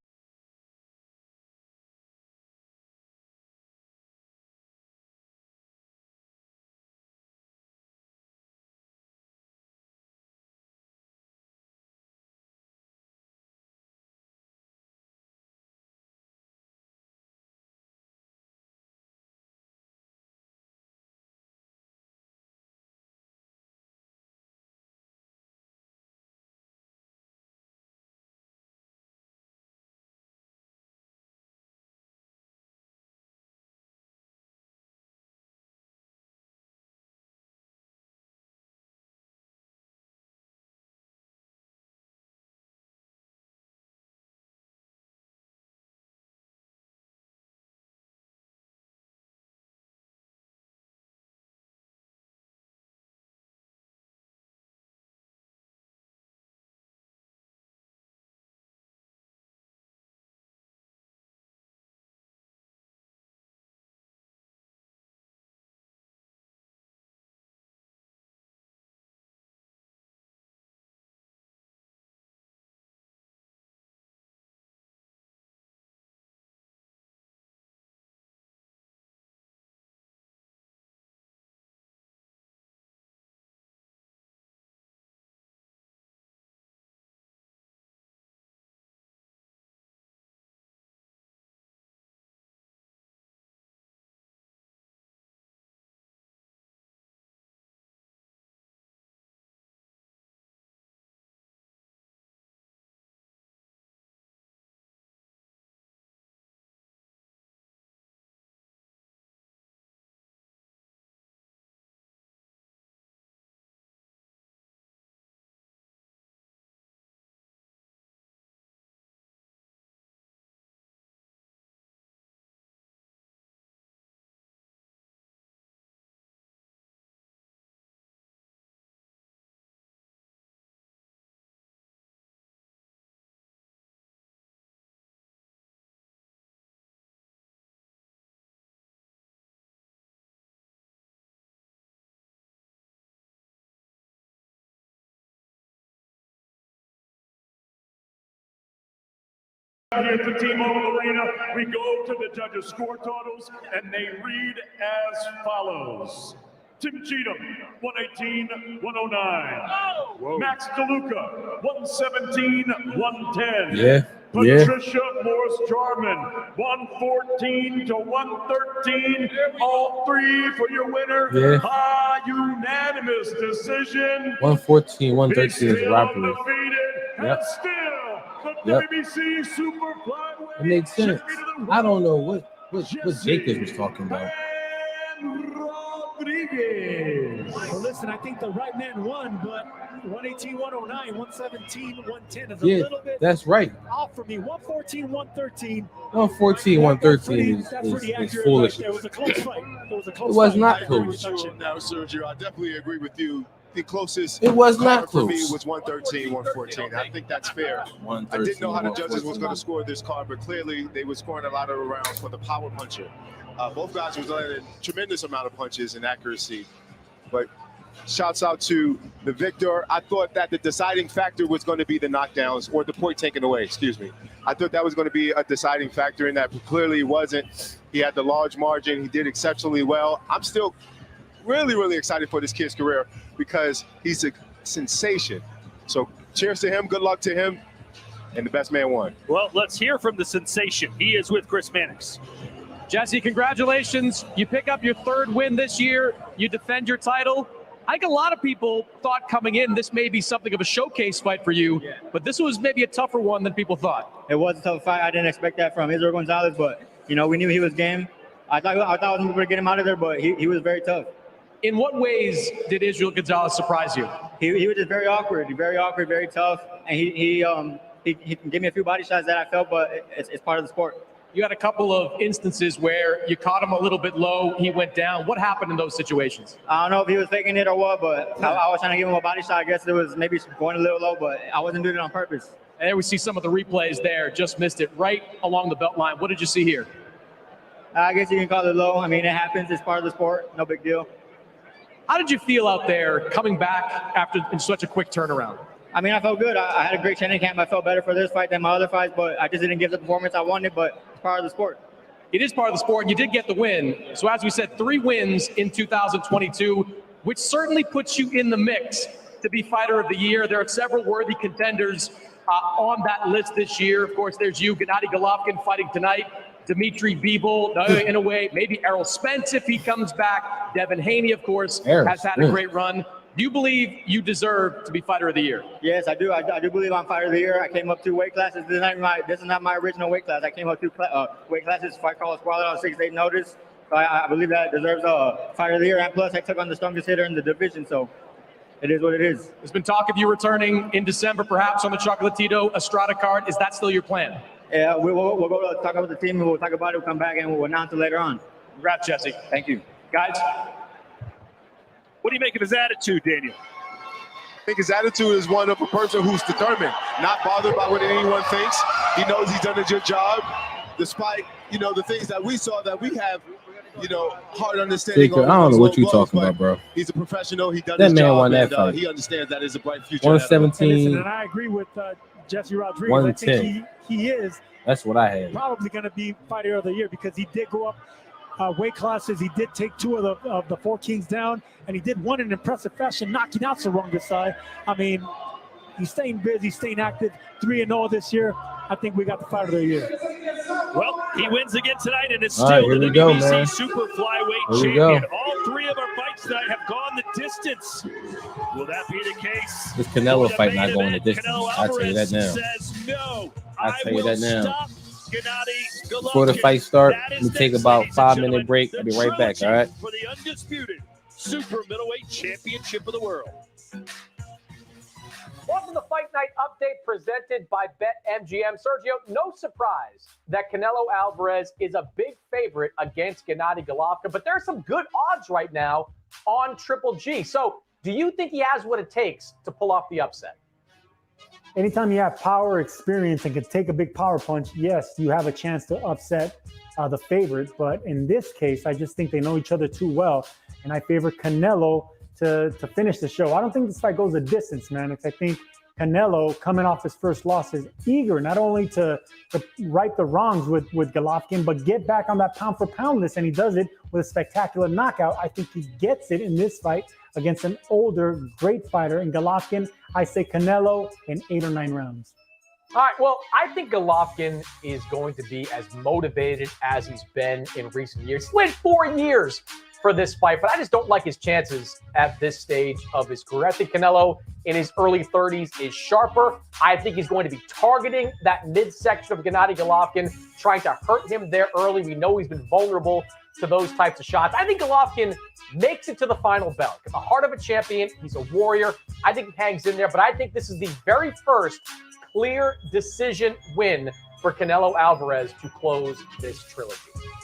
Here at the T-Mobile Arena, we go to the judges' score totals, and they read as follows. Tim Cheatham, 118, 109. Whoa. Max DeLuca, 117, 110. Yeah. Patricia Morris-Jarman, 114 to 113. All three for your winner. Yeah. By unanimous decision. 114, 113 is robbery. Undefeated, Yep. and still the Yep. WBC Super Flyweight It makes sense. champion of the I don't know what Jacobs was talking about. Rodriguez. Well, listen, I think the right man won, but 118, 109, 117, 110 is a Yeah, little bit that's right. off for me. 114, 113. 114, 113 That's pretty is accurate foolish. Right there. It was a close fight. It was a close It was fight. not I agree close. with you now, Sergio. I definitely agree with you. The closest It was not card for me close. was 113, 114. I think that's fair. I 113, didn't know how the judges was 114. going to score this card, but clearly they were scoring a lot of rounds for the power puncher. Both guys was landing a tremendous amount of punches and accuracy. But shouts out to the victor. I thought that the deciding factor was going to be the knockdowns or the point taken away, excuse me. I thought that was going to be a deciding factor, and that clearly wasn't. He had the large margin. He did exceptionally well. I'm still really, really excited for this kid's career because he's a sensation. So cheers to him. Good luck to him. And the best man won. Well, let's hear from the sensation. He is with Chris Mannix. Jesse, congratulations. You pick up your third win this year. You defend your title. I think a lot of people thought coming in this may be something of a showcase fight for you, but this was maybe a tougher one than people thought. It was a tough fight. I didn't expect that from Israel Gonzalez, but we knew he was game. I thought I was going to get him out of there, but he was very tough. In what ways did Israel Gonzalez surprise you? He was just very awkward, very tough, and he gave me a few body shots that I felt, but it's part of the sport. You had a couple of instances where you caught him a little bit low, he went down. What happened in those situations? I don't know if he was faking it or what, but I was trying to give him a body shot. I guess it was maybe going a little low, but I wasn't doing it on purpose. And there we see some of the replays there, just missed it right along the belt line. What did you see here? I guess you can call it low. I mean, it happens. It's part of the sport. No big deal. How did you feel out there coming back after in such a quick turnaround? I mean, I felt good. I had a great training camp. I felt better for this fight than my other fights, but I just didn't give the performance I wanted, but it's part of the sport. It is part of the sport, and you did get the win. So as we said, 3 wins in 2022, which certainly puts you in the mix to be Fighter of the Year. There are several worthy contenders on that list this year. Of course, there's you, Gennadiy Golovkin, fighting tonight. Dmitry Bivol, in a way, maybe Errol Spence if he comes back. Devin Haney, of course, has had a great run. Do you believe you deserve to be Fighter of the Year? Yes, I do. I do believe I'm Fighter of the Year. I came up 2 weight classes. This is not my original weight class. I came up 2 weight classes. Fight call squad on 6 days notice. So I believe that deserves a Fighter of the Year. And plus, I took on the strongest hitter in the division. So it is what it is. There's been talk of you returning in December, perhaps on the Chocolatito Estrada card. Is that still your plan? Yeah, we'll go to talk about the team, and we'll talk about it. We'll come back, and we'll announce it later on. Congrats, Jesse. Thank you. Guys, what do you make of his attitude, Daniel? I think his attitude is one of a person who's determined, not bothered by what anyone thinks. He knows he's done a good job, despite, the things that we saw that we have, hard understanding. Jacob, I don't know what you're talking about, bro. He's a professional. He done That his man job, won that and fight. he understands that is a bright future. 117. And I agree with Jesse Rodriguez. I think he is That's what I had. probably going to be Fighter of the Year because he did go up weight classes. He did take 2 of the 4 kings down, and he did one in impressive fashion, knocking out Sarungasai. I mean, he's staying busy, staying active. 3-0 this year. I think we got the Fighter of the Year. Well, he wins again tonight and is All still right, the here we go, WBC man. Super Flyweight Here we champion. go. All 3 of our fights tonight have gone the distance. Will that be the case? This Canelo The fight main not going the event, distance. Canelo I'll tell you that now. Alvarez says no. I'll tell you that now. Stop Gennadiy Golovkin. Before the fight start, That let is me take next, about ladies and 5-minute gentlemen, break. the I'll be right back, trilogy all right? For the undisputed Super Middleweight Championship of the World. Welcome to Fight Night Update presented by BetMGM. Sergio, no surprise that Canelo Alvarez is a big favorite against Gennadiy Golovkin, but there's some good odds right now on Triple G. So do you think he has what it takes to pull off the upset? Anytime you have power, experience, and can take a big power punch, yes, you have a chance to upset the favorite. But in this case, I just think they know each other too well, and I favor Canelo to finish the show. I don't think this fight goes a distance, man. I think Canelo, coming off his first loss, is eager not only to right the wrongs with Golovkin, but get back on that pound for pound list, and he does it with a spectacular knockout. I think he gets it in this fight against an older, great fighter in Golovkin. I say Canelo in 8 or 9 rounds. All right, well, I think Golovkin is going to be as motivated as he's been in recent years. He waited 4 years for this fight, but I just don't like his chances at this stage of his career. I think Canelo in his early 30s is sharper. I think he's going to be targeting that midsection of Gennadiy Golovkin, trying to hurt him there early. We know he's been vulnerable to those types of shots. I think Golovkin makes it to the final bell. At the heart of a champion, he's a warrior. I think he hangs in there, but I think this is the very first clear decision win for Canelo Alvarez to close this trilogy.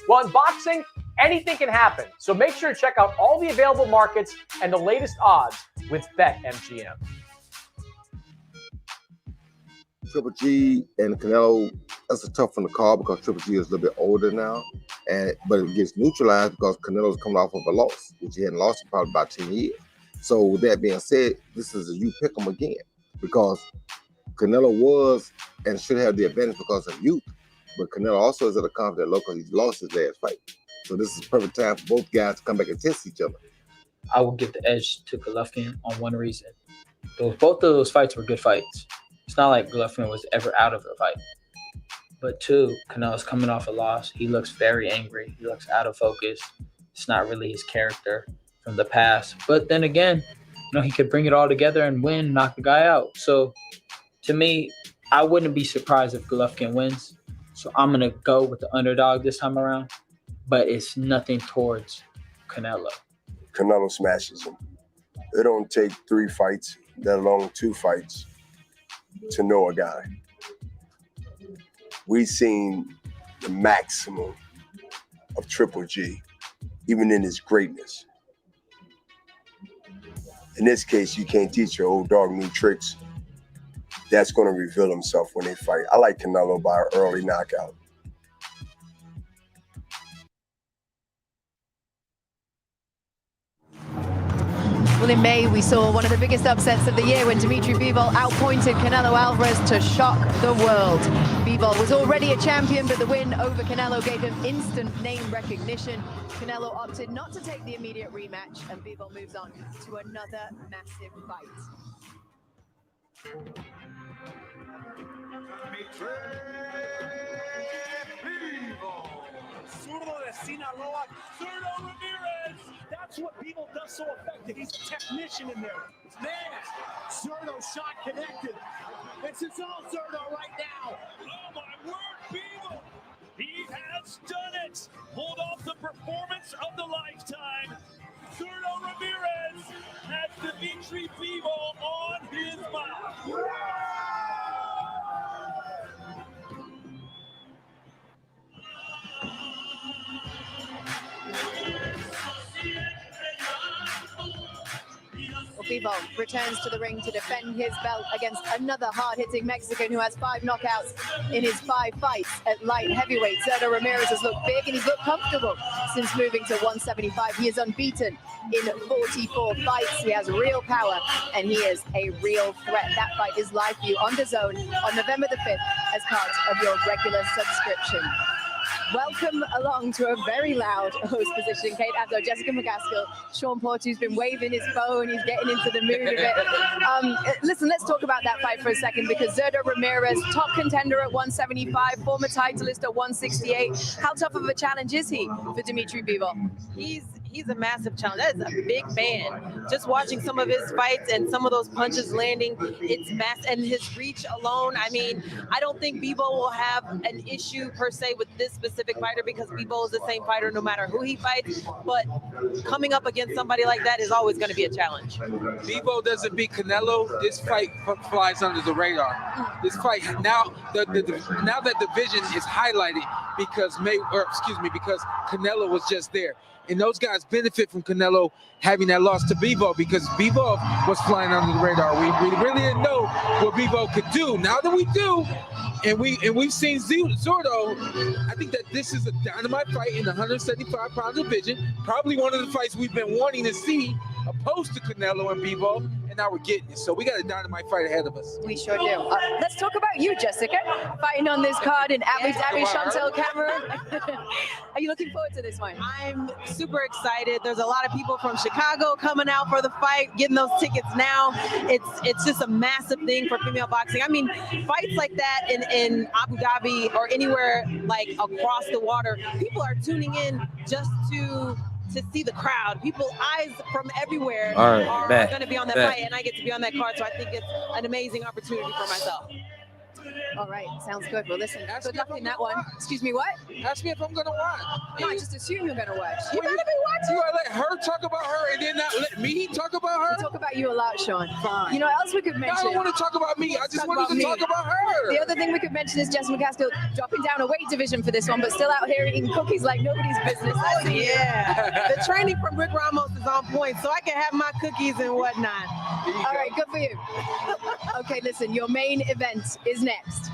Well, in boxing, anything can happen. So make sure to check out all the available markets and the latest odds with BetMGM. Triple G and Canelo, that's a tough one to call because Triple G is a little bit older now, but it gets neutralized because Canelo's coming off of a loss, which he hadn't lost in probably about 10 years. So with that being said, this is a you pick him again because Canelo was and should have the advantage because of youth, but Canelo also is at a confident low because he's lost his last fight. So this is a perfect time for both guys to come back and test each other. I will give the edge to Golovkin on one reason. Both of those fights were good fights. It's not like Golovkin was ever out of the fight. But 2, Canelo's coming off a loss. He looks very angry. He looks out of focus. It's not really his character from the past. But then again, he could bring it all together and win, knock the guy out. So to me, I wouldn't be surprised if Golovkin wins. So I'm going to go with the underdog this time around. But it's nothing towards Canelo. Canelo smashes him. It don't take 3 fights, let alone 2 fights, to know a guy. We've seen the maximum of Triple G, even in his greatness. In this case, you can't teach your old dog new tricks. That's going to reveal himself when they fight. I like Canelo by an early knockout. Well, in May, we saw one of the biggest upsets of the year when Dmitry Bivol outpointed Canelo Alvarez to shock the world. Bivol was already a champion, but the win over Canelo gave him instant name recognition. Canelo opted not to take the immediate rematch, and Bivol moves on to another massive fight. Zurdo de Sinaloa, Zurdo Ramirez. That's what Bivol does so effective. He's a technician in there. Man, Zurdo shot connected. It's all Zurdo right now. Oh my word, Bivol! He has done it! Pulled off the performance of the lifetime. Zurdo Ramirez has Dmitry Bivol on his mind. Bivol returns to the ring to defend his belt against another hard-hitting Mexican who has 5 knockouts in his 5 fights at light heavyweight. Zurdo Ramirez has looked big and he's looked comfortable since moving to 175. He is unbeaten in 44 fights. He has real power and he is a real threat. That fight is live for you on DAZN on November the 5th as part of your regular subscription. Welcome along to a very loud host position. Kate Abdo, Jessica McCaskill, Sean Portu's been waving his phone. He's getting into the mood of it. Listen, let's talk about that fight for a second because Zurdo Ramirez, top contender at 175, former titleist at 168. How tough of a challenge is he for Dmitry Bivol? He's a massive challenge. That is a big man. Just watching some of his fights and some of those punches landing, it's mass. And his reach alone, I mean, I don't think Bivol will have an issue per se with this specific fighter because Bivol is the same fighter no matter who he fights. But coming up against somebody like that is always going to be a challenge. Bivol doesn't beat Canelo, this fight flies under the radar. This fight now, now that division is highlighted because because Canelo was just there. And those guys benefit from Canelo having that loss to Bivol because Bivol was flying under the radar. We really didn't know what Bivol could do. Now that we do, and we've seen Zurdo, I think that this is a dynamite fight in the 175-pound division. Probably one of the fights we've been wanting to see opposed to Canelo and Bivol. and now we're getting it. So we got a dynamite fight ahead of us. We sure do. Let's talk about you, Jessica. Fighting on this card in Abu Dhabi, Chantel Cameron. Are you looking forward to this one? I'm super excited. There's a lot of people from Chicago coming out for the fight, getting those tickets now. It's just a massive thing for female boxing. I mean, fights like that in Abu Dhabi or anywhere like across the water, people are tuning in just to see the crowd. People, eyes from everywhere are going to be on that fight, and I get to be on that card, so I think it's an amazing opportunity for myself. All right, sounds good. Well, listen, good luck in that one. Excuse me, what? Ask me if I'm gonna watch. No, I just assume you're gonna watch. You better be watching. You gotta let her talk about her and then not let me talk about her? We talk about you a lot, Sean. Fine. You know what else we could mention? I don't want to talk about me. I just wanted to talk about her. The other thing we could mention is Jess McCaskill dropping down a weight division for this one, but still out here eating cookies like nobody's business. Oh, yeah. The training from Rick Ramos is on point, so I can have my cookies and whatnot. All right, good for you. Okay, listen, your main event is next.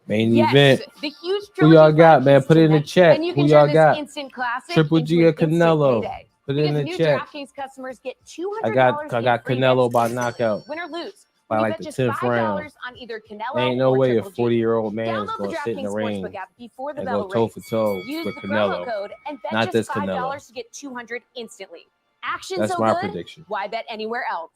Main Yes, event. the huge Who y'all Trilogy got, fight man? is Put it in the tonight, chat. and you Who can y'all turn this got? instant classic Triple into G an or instant Canelo? payday. Put it in Because the new chat. DraftKings customers get $200 I got in free Canelo bets by instantly. knockout Win or lose. by You like bet the just 10th $5 round. on either Canelo Ain't no or way a Triple G. 40-year-old man is Download the gonna sit in the DraftKings ring Sportsbook app before the and bell go toe for rings. toe Use with the promo Canelo. code and bet Not just this $5 Canelo. to get $200 instantly. Action That's so my good, prediction. why bet anywhere else?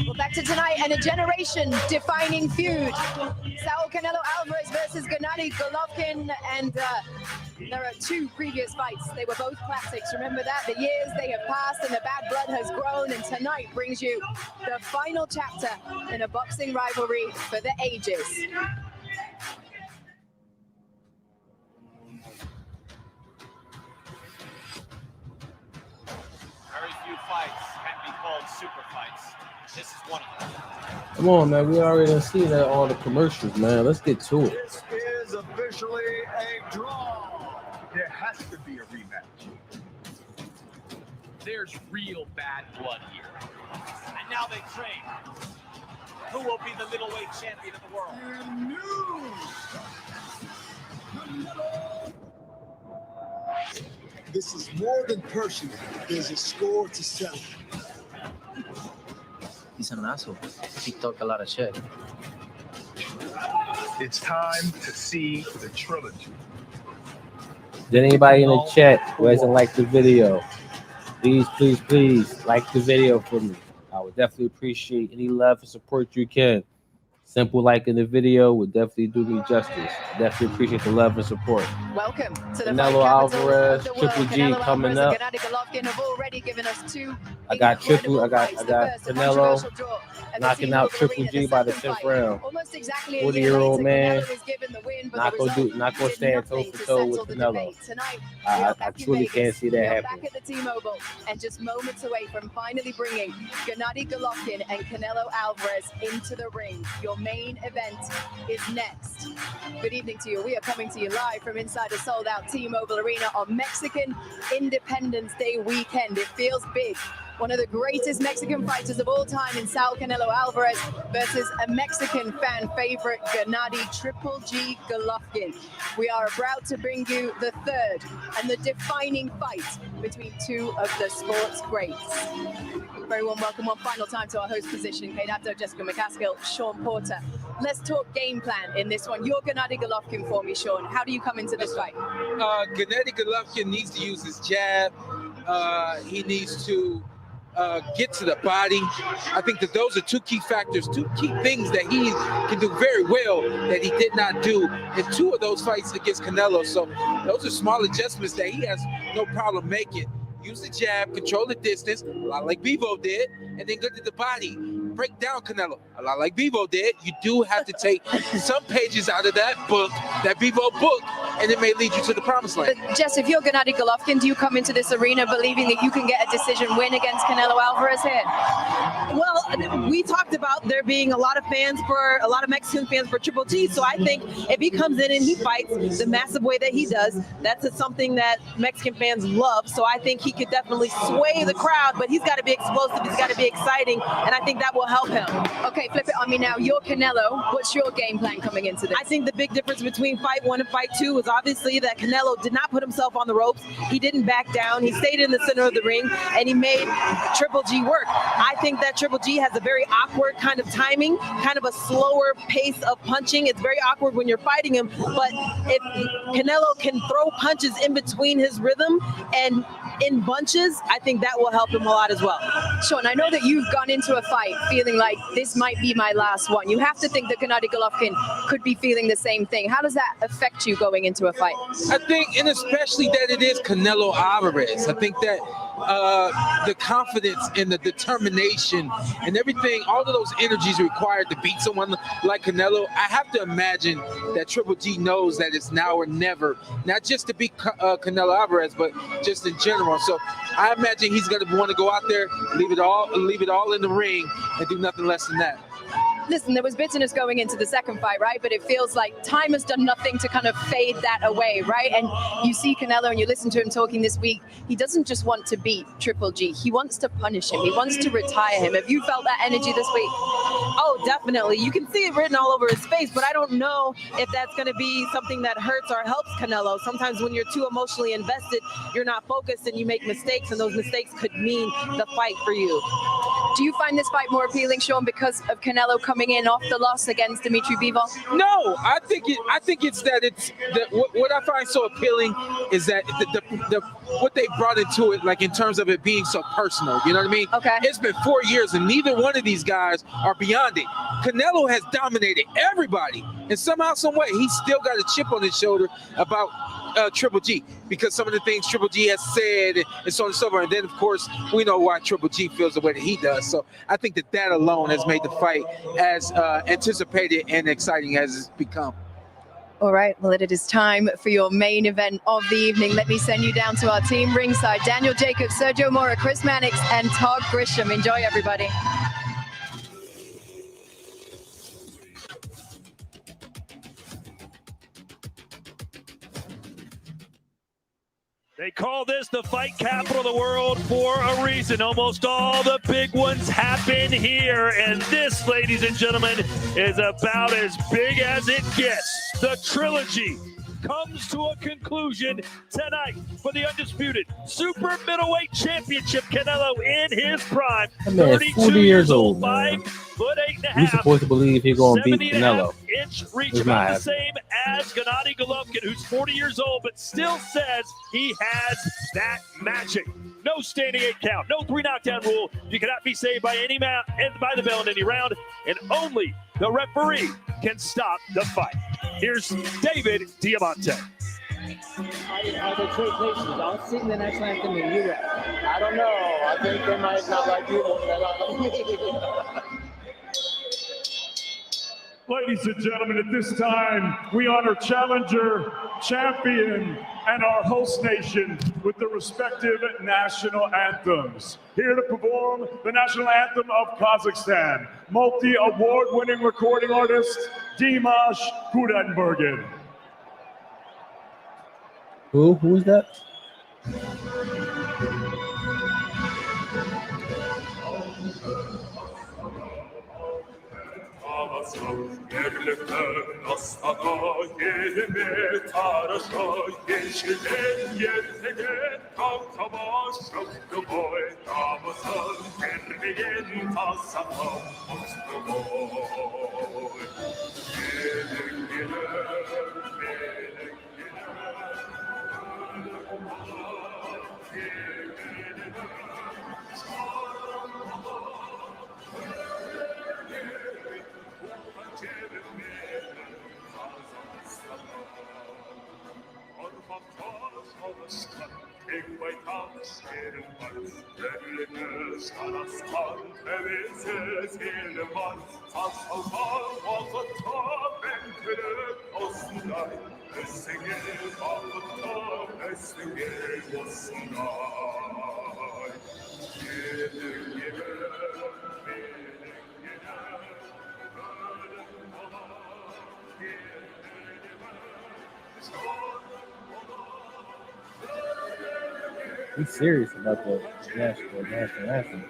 Well, back to tonight and a generation-defining feud. Saul Canelo Alvarez versus Gennadiy Golovkin, and there are two previous fights. They were both classics. Remember that? The years they have passed and the bad blood has grown, and tonight brings you the final chapter in a boxing rivalry for the ages. Very few fights can be called super fights. This is one of them. Come on, man. We already done seen that all the commercials, man. Let's get to it. This is officially a draw. There has to be a rematch. There's real bad blood here. And now they train. Who will be the middleweight champion of the world? This is more than personal. There's a score to settle. He's an asshole. He talk a lot of shit. It's time to see the trilogy. Did anybody in the chat who hasn't liked the video, please like the video for me. I would definitely appreciate any love and support you can. Simple like in the video would definitely do me justice. Definitely appreciate the love and support. Welcome to the Canelo Alvarez, Triple G Canelo coming Alvarez up. and Gennadiy Golovkin have already given us two. I got incredible fights. The first, the Canelo controversial draw at the knocking Team out Oval Triple Arena, G the by the second 10th fight. round. Almost exactly a year 40-year-old later, man, Canelo was given the win, but not the gonna result stand did toe nothing for to toe with settle the Canelo. debate. Tonight, we I are back in truly Vegas. can't see that We are happen. back at the Team Oval and just moments away from finally bringing Gennadiy Golovkin and Canelo Alvarez into the ring. Your main event is next. Good evening to you. We are coming to you live from inside a sold-out Team Oval Arena on Mexican Independence Day weekend. It feels big. One of the greatest Mexican fighters of all time in Saul Canelo Alvarez versus a Mexican fan favorite, Gennadiy Triple G Golovkin. We are proud to bring you the third and the defining fight between two of the sport's greats. Very warm welcome one final time to our host position, Kate Abdo, Jessica McCaskill, Sean Porter. Let's talk game plan in this one. You're Gennadiy Golovkin for me, Sean. How do you come into this fight? Gennadiy Golovkin needs to use his jab. He needs to get to the body. I think that those are two key factors, two key things that he can do very well that he did not do in two of those fights against Canelo. So those are small adjustments that he has no problem making. Use the jab, control the distance, a lot like Bivol did, and then go to the body. Break down Canelo, a lot like Bivol did. You do have to take some pages out of that book, that Bivol book, and it may lead you to the promised land. But Jess, if you're Gennadiy Golovkin, do you come into this arena believing that you can get a decision win against Canelo Alvarez here? Well, we talked about there being a lot of Mexican fans for Triple G. So I think if he comes in and he fights the massive way that he does, that's something that Mexican fans love. So I think he could definitely sway the crowd, but he's got to be explosive. He's got to be exciting. And I think that will help him. Okay, flip it on me now. You're Canelo. What's your game plan coming into this? I think the big difference between fight 1 and fight 2 was obviously that Canelo did not put himself on the ropes. He didn't back down. He stayed in the center of the ring, and he made Triple G work. I think that Triple G has a very awkward kind of timing, kind of a slower pace of punching. It's very awkward when you're fighting him, but if Canelo can throw punches in between his rhythm and in bunches, I think that will help him a lot as well. Sean, I know that you've gone into a fight feeling like this might be my last one. You have to think that Gennadiy Golovkin could be feeling the same thing. How does that affect you going into a fight? I think, and especially that it is Canelo Alvarez. I think that the confidence and the determination and everything, all of those energies required to beat someone like Canelo, I have to imagine that Triple G knows that it's now or never, not just to beat Canelo Alvarez, but just in general. So I imagine he's going to want to go out there, leave it all in the ring, and do nothing less than that. Listen, there was bitterness going into the second fight, right? But it feels like time has done nothing to kind of fade that away, right? And you see Canelo and you listen to him talking this week. He doesn't just want to beat Triple G. He wants to punish him. He wants to retire him. Have you felt that energy this week? Oh, definitely. You can see it written all over his face, but I don't know if that's going to be something that hurts or helps Canelo. Sometimes when you're too emotionally invested, you're not focused and you make mistakes, and those mistakes could mean the fight for you. Do you find this fight more appealing, Sean, because of Canelo coming in off the loss against Dmitry Bivol? No, I think it's that what I find so appealing is that the what they brought into it, like in terms of it being so personal. You know what I mean? Okay. It's been 4 years, and neither one of these guys are beyond it. Canelo has dominated everybody, and somehow, some way, he's still got a chip on his shoulder about Triple G, because some of the things Triple G has said and so on and so forth. And then, of course, we know why Triple G feels the way that he does. So I think that alone has made the fight as anticipated and exciting as it's become. All right, well, it is time for your main event of the evening. Let me send you down to our team ringside. Daniel Jacobs, Sergio Mora, Chris Mannix, and Todd Grisham. Enjoy, everybody. They call this the fight capital of the world for a reason. Almost all the big ones happen here. And this, ladies and gentlemen, is about as big as it gets. The Trilogy comes to a conclusion tonight for the undisputed super middleweight championship. Canelo in his prime, That man, 40 years old, man. 5'8.5". We supposed to believe he's going to beat 70.5 Canelo. inch reach, It's about not the same as Gennadiy Golovkin, who's 40 years old, but still says he has that magic. No standing 8 count, no 3 knockdown rule. You cannot be saved by by the bell in any round, and only the referee can stop the fight. Here's David Diamante. Are they trade places? I'll sing the national anthem in Europe. I don't know. I think they might not like you more than they like me. Ladies and gentlemen, at this time, we honor challenger, champion, and our host nation with the respective national anthems. Here to perform the national anthem of Kazakhstan, multi-award-winning recording artist, Dimash Kudenbergen. Who's that? He's serious about the national anthem.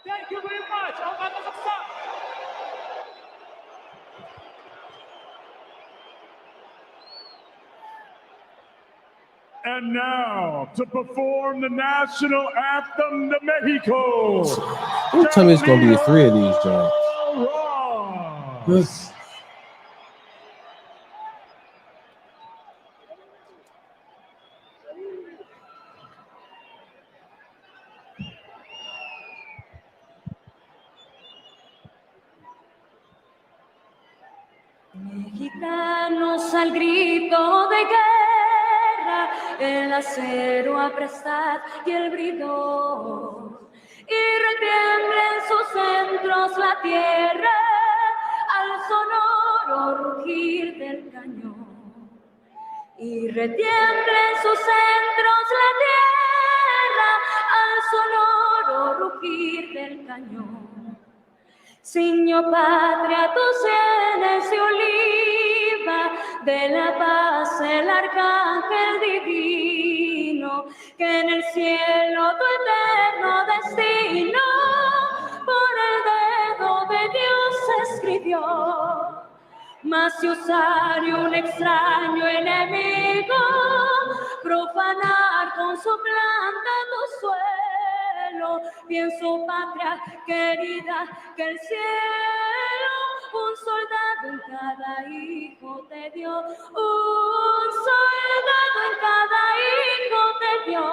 Thank you very much. Kazakhstan. And now, to perform the national anthem to Mexico. Don't tell me it's gonna be 3 of these joints. Yes. Mexicanos al grito de guerra, el acero apresad y el bridón, y retiembla en sus centros la tierra al sonoro rugir del cañón. Y retiembla en sus centros la tierra al sonoro rugir del cañón. Ciño patria, tus sienes de oliva, de la paz el arcángel divino, que en el cielo tu eterno destino por el dedo de Dios escribió. Mas si osare un extraño enemigo profanar con su planta tu suelo, pienso patria querida que el cielo un soldado en cada hijo te dio, un soldado en cada hijo te dio.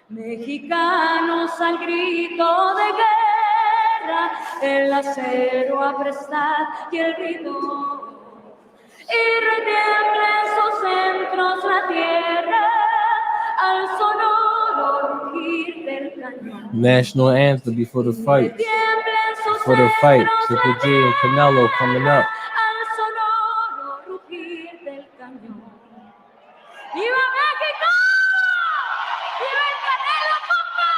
Mexicanos al grito de guerra, el acero apresad y el bridón, y retiembla en sus centros la tierra al sonoro rugir del cañón. National anthem before the fight. Before the fight, Triple G and Canelo coming up. Al sonoro rugir del cañón. ¡Viva México! ¡Viva el Canelo, compa!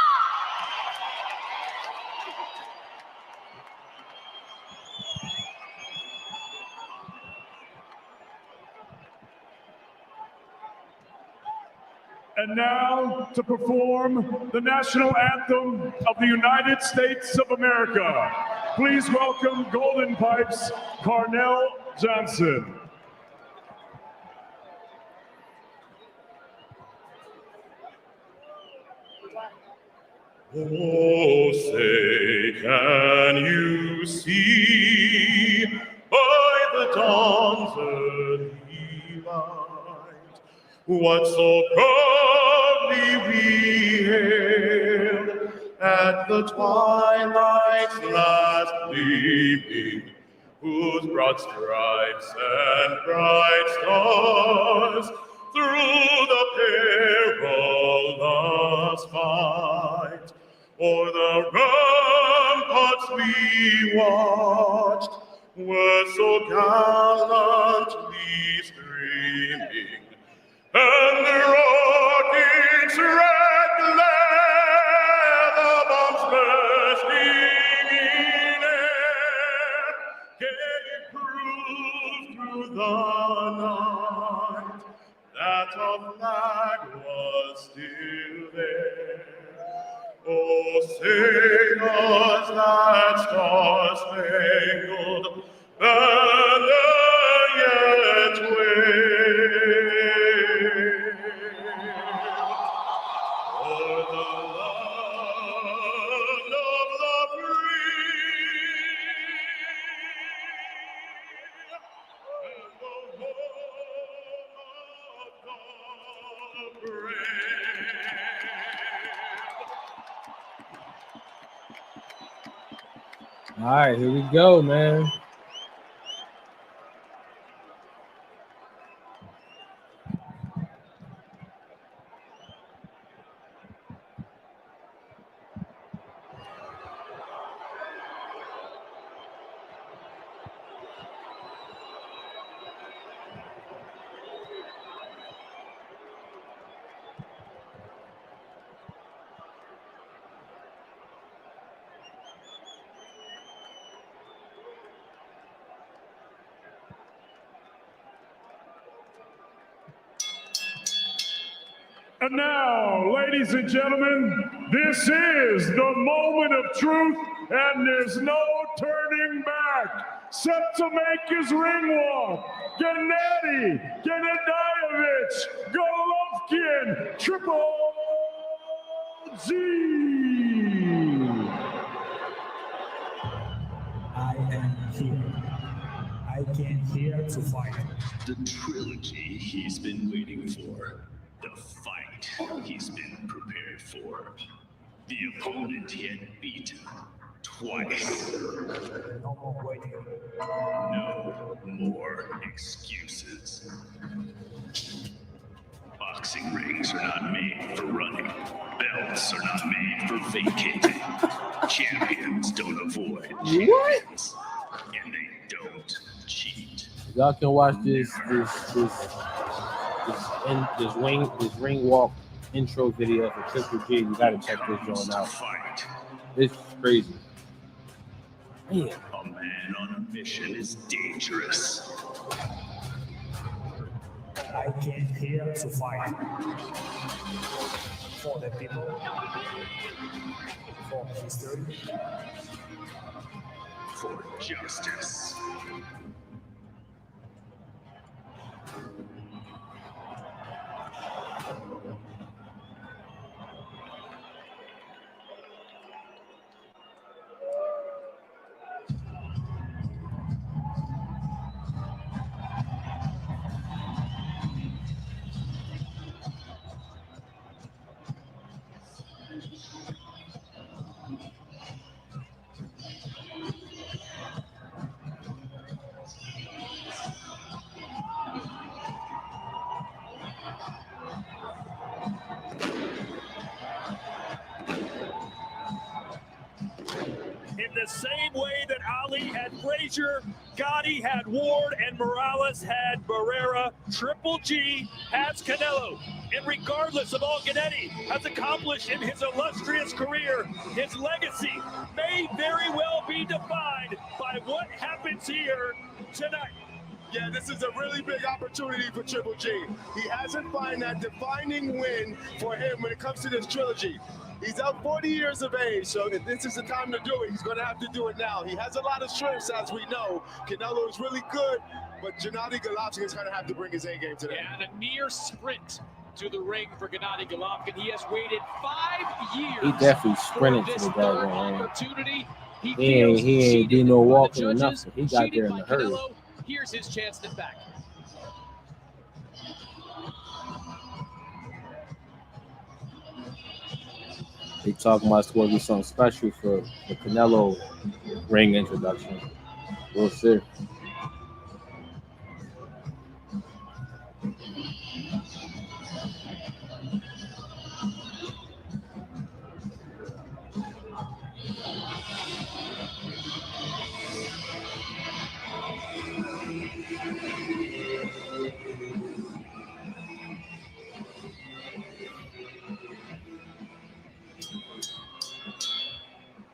And now, to perform the national anthem of the United States of America, please welcome Golden Pipes, Carnell Johnson. Oh, say, can you see by the dawn's early light what so proudly we hailed at the twilight's last gleaming, whose broad stripes and bright stars through the perilous fight o'er the ramparts we watched were so gallantly streaming, and the rocket's red glare, the bombs bursting in air, gave proof through the night that our flag was still there. Oh, sing us that star-spangled banner yet wave. For the land of the All right, here we go, man. And now, ladies and gentlemen, this is the moment of truth, and there's no turning back. Set to make his ring walk, Gennadiy Golovkin, Triple G. I am here. I came here to fight. The trilogy he's been waiting for. The fight he's been prepared for. The opponent he had beaten twice. No more waiting. No more excuses. Boxing rings are not made for running. Belts are not made for vacating. Champions don't avoid champions. And they don't cheat. Y'all can watch this ring walk intro video for Triple G. You gotta check this joint out. It's crazy. Man. A man on a mission is dangerous. I came here to fight. For the people. For history. For justice. In the same way that Ali had Frazier, Gotti had Ward, and Morales had Barrera, Triple G has Canelo. And regardless of all Gennadiy has accomplished in his illustrious career, his legacy may very well be defined by what happens here tonight. Yeah, this is a really big opportunity for Triple G. He hasn't found that defining win for him when it comes to this trilogy. He's up 40 years of age, so if this is the time to do it, he's going to have to do it now. He has a lot of strengths, as we know. Canelo is really good, but Gennadiy Golovkin is going to have to bring his A game today. And a near sprint to the ring for Gennadiy Golovkin. He has waited 5 years. He definitely sprinted for to this the third guy, man. opportunity. He ain't do no walking or nothing. He got there in a hurry. Canelo. Here's his chance to back. They talking about it's supposed to be something special for the Canelo ring introduction. We'll see.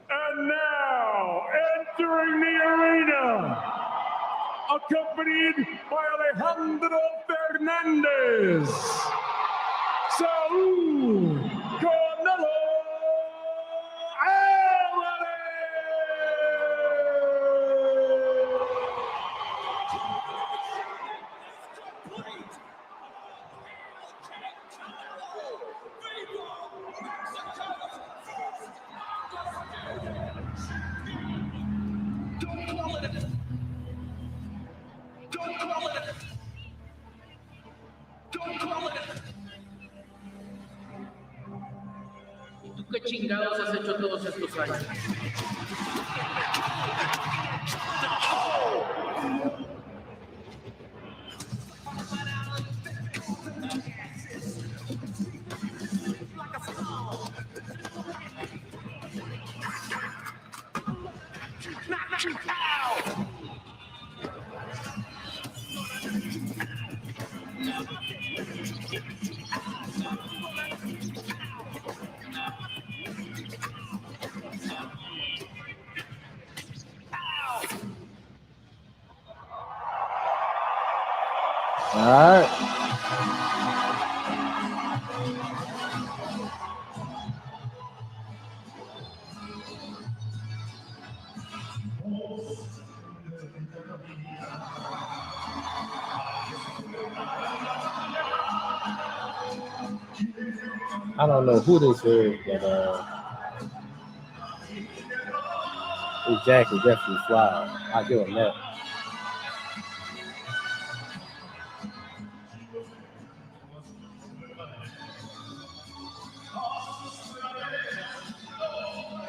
And now, entering the arena, accompanied by Alejandro Fernandez, Saúl Canelo Alvarez. ¿Qué chingados has hecho todos estos años? All right. I don't know who this is, but his jacket definitely fly. I give him that.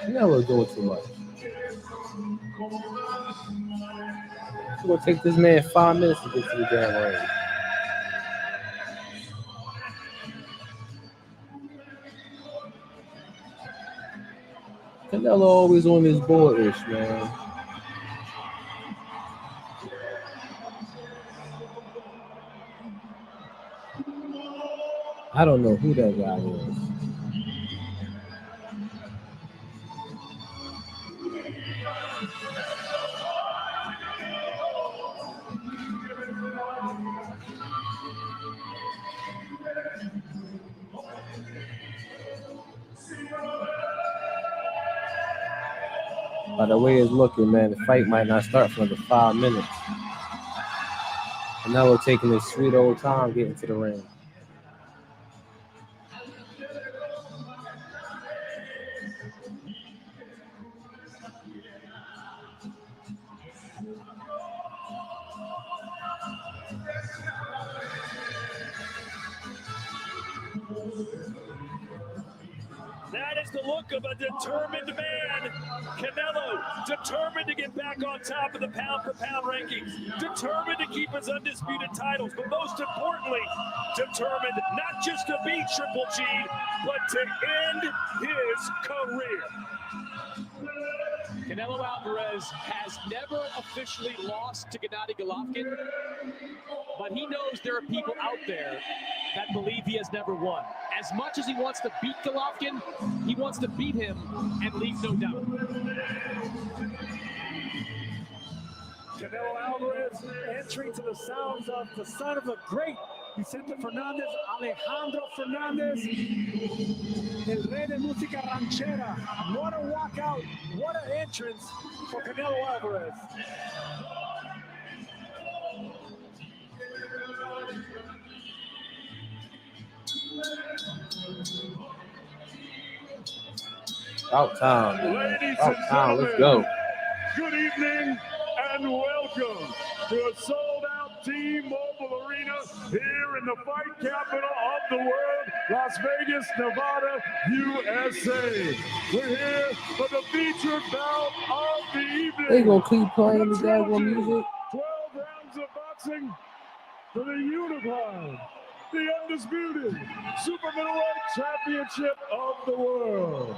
Canelo doing too much. It's gonna take this man 5 minutes to get to the damn ring. Canelo always on his board-ish, man. I don't know who that guy is. By the way it's looking, man, the fight might not start for another 5 minutes. Canelo taking his sweet old time getting to the ring. That is the look of a determined man. Canelo, determined to get back on top of the pound-for-pound rankings, determined to keep his undisputed titles, but most importantly, determined not just to beat Triple G, but to end his career. Canelo Alvarez has never officially lost to Gennadiy Golovkin, but he knows there are people out there that believe he has never won. As much as he wants to beat Golovkin, he wants to beat him and leave no doubt. Canelo Alvarez entering to the sounds of the son of the great Vicente Fernandez, Alejandro Fernandez, el rey de música ranchera. What a walkout, what an entrance for Canelo Alvarez. About time, man. Ladies About and time. Let's gentlemen, go. good evening and welcome to a sold-out T-Mobile Arena here in the fight capital of the world, Las Vegas, Nevada, USA. We're here for the featured bout of the evening. They gonna keep playing the daggone music. 12 rounds of boxing for the unified, the undisputed super middleweight championship of the world.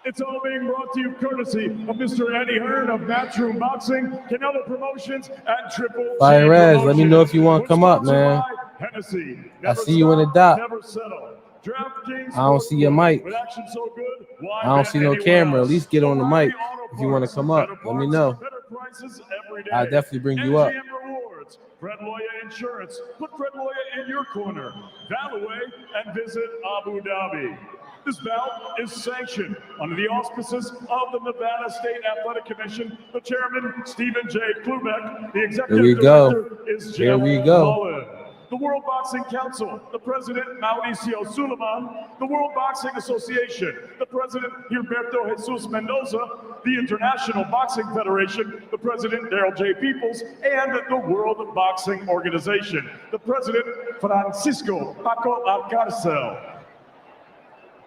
It's all being brought to you courtesy of Mr. Eddie Hearn of Matchroom Boxing, Canelo Promotions, and Triple G Alvarez, let me know if you want to come up, Sponsored man. by Hennessy. I Never see you in the stop, dot. never settle. DraftKings I don't see your mic. with action so good, why I don't bet see no anywhere camera. At else? least get on the O'Reilly mic Auto if you want to Parts. come up. Better Let me parts, know. better prices every day. I'll definitely bring you up. MGM Rewards, Fred Loya Insurance. Put Fred Loya in your corner. Valaway and visit Abu Dhabi. This bout is sanctioned under the auspices of the Nevada State Athletic Commission. The chairman, Stephen J. Klubeck. The executive Here we go. director is Here Jeff we go. Mullen. The World Boxing Council, the president, Mauricio Suleiman, the World Boxing Association, the president, Gilberto Jesus Mendoza, the International Boxing Federation, the president, Daryl J. Peoples, and the World Boxing Organization, the president, Francisco Paco Alcarcel.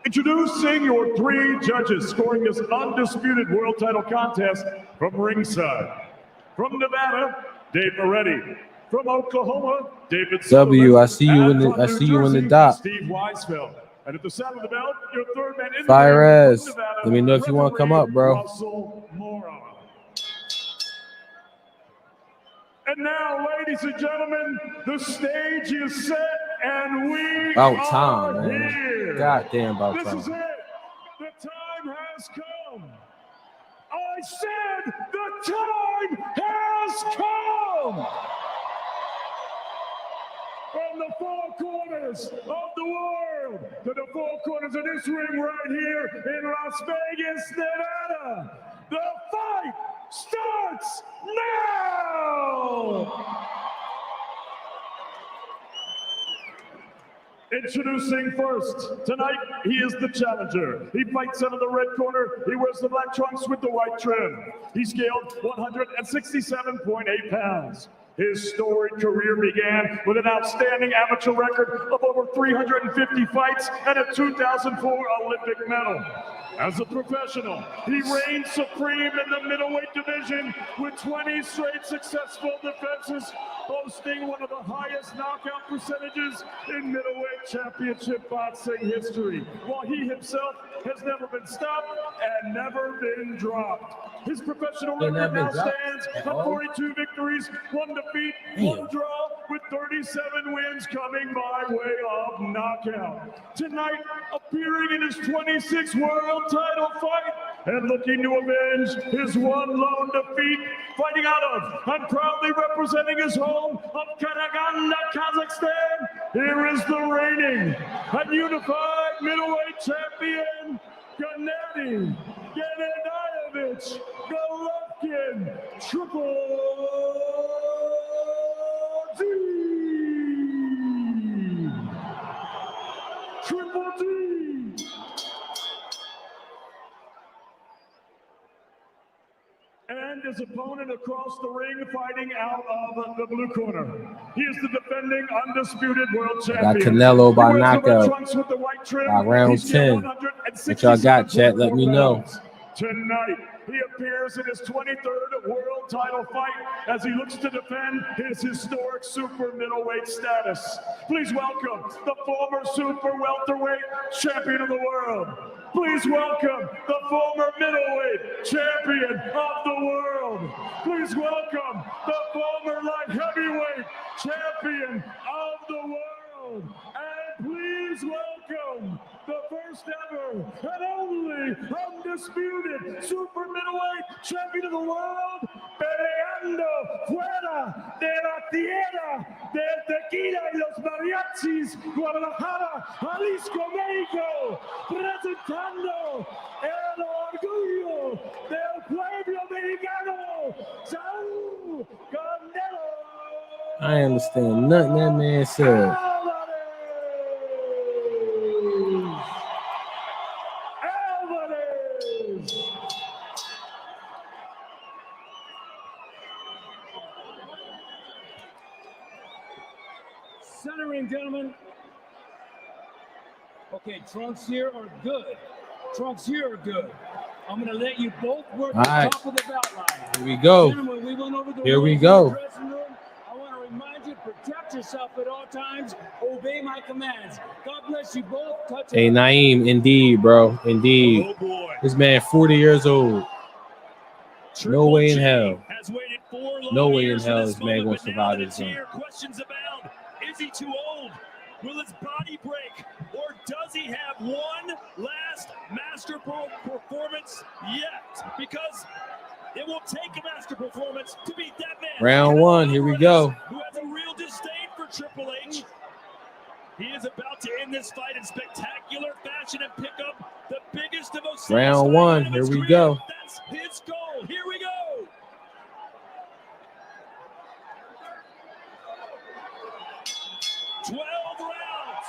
Introducing your 3 judges scoring this undisputed world title contest from ringside. From Nevada, Dave Moretti. From Oklahoma, David W, Sullivan. I see you in And the from I New see you in the Jersey, dot. Steve Weisfeld. And at the sound of the bell, your third man in the Fire ring, ass. from Nevada, Let me know if you want to come up, bro. Ryota Murata. And now, ladies and gentlemen, the stage is set and we About are time, man. here. Goddamn about This is time. it. The time has come. I said the time has come. From the four corners of the world to the four corners of this ring right here in Las Vegas, Nevada. The fight starts now! Introducing first, tonight he is the challenger. He fights out of the red corner. He wears the black trunks with the white trim. He scaled 167.8 pounds. His storied career began with an outstanding amateur record of over 350 fights and a 2004 Olympic medal. As a professional, he reigned supreme in the middleweight division with 20 straight successful defenses, boasting one of the highest knockout percentages in middleweight championship boxing history, while he himself has never been stopped and never been dropped. His professional record now stands at 42 victories, 1 defeat, 1 draw, with 37 wins coming by way of knockout. Tonight, appearing in his 26th world title fight and looking to avenge his 1 lone defeat, fighting out of and proudly representing his home of Karaganda, Kazakhstan, here is the reigning and unified middleweight champion, Gennadiy Golovkin, Triple G. Triple G. And his opponent across the ring, fighting out of the blue corner. He is the defending undisputed world champion. Got Canelo by knockout by round 10. What y'all got, chat? Let me know. Tonight, he appears in his 23rd world title fight as he looks to defend his historic super middleweight status. Please welcome the former super welterweight champion of the world. Please welcome the former middleweight champion of the world. Please welcome the former light heavyweight champion of the world. And please welcome the first ever and only undisputed super middleweight champion of the world, peleando fuera de la tierra del tequila y los mariachis, Guadalajara, Jalisco, México, presentando el orgullo del pueblo mexicano, Saúl Canelo. I ain't understand nothing that man said. Alvarez. Centering, gentlemen. Okay, trunks here are good. Trunks here are good. I'm going to let you both work the top of the belt line. Here we go. Gentlemen, we went over the Here we rules go. in the dressing room. I want to remind you, protect yourself at all times. Obey my commands. God bless you both. Touch Hey, Naeem, indeed, bro. Indeed. This man 40 years old. No way in hell. No way in hell this man going to survive this game. Questions abound. Is he too old? Will his body break? Or does he have one last masterful performance yet? Because it will take a master performance to beat that man. Round 1, here we go. Who has a real disdain for Triple H. He is about to end this fight in spectacular fashion and pick up the biggest and most Round 1, here we go. That's his goal. Here we go. Rounds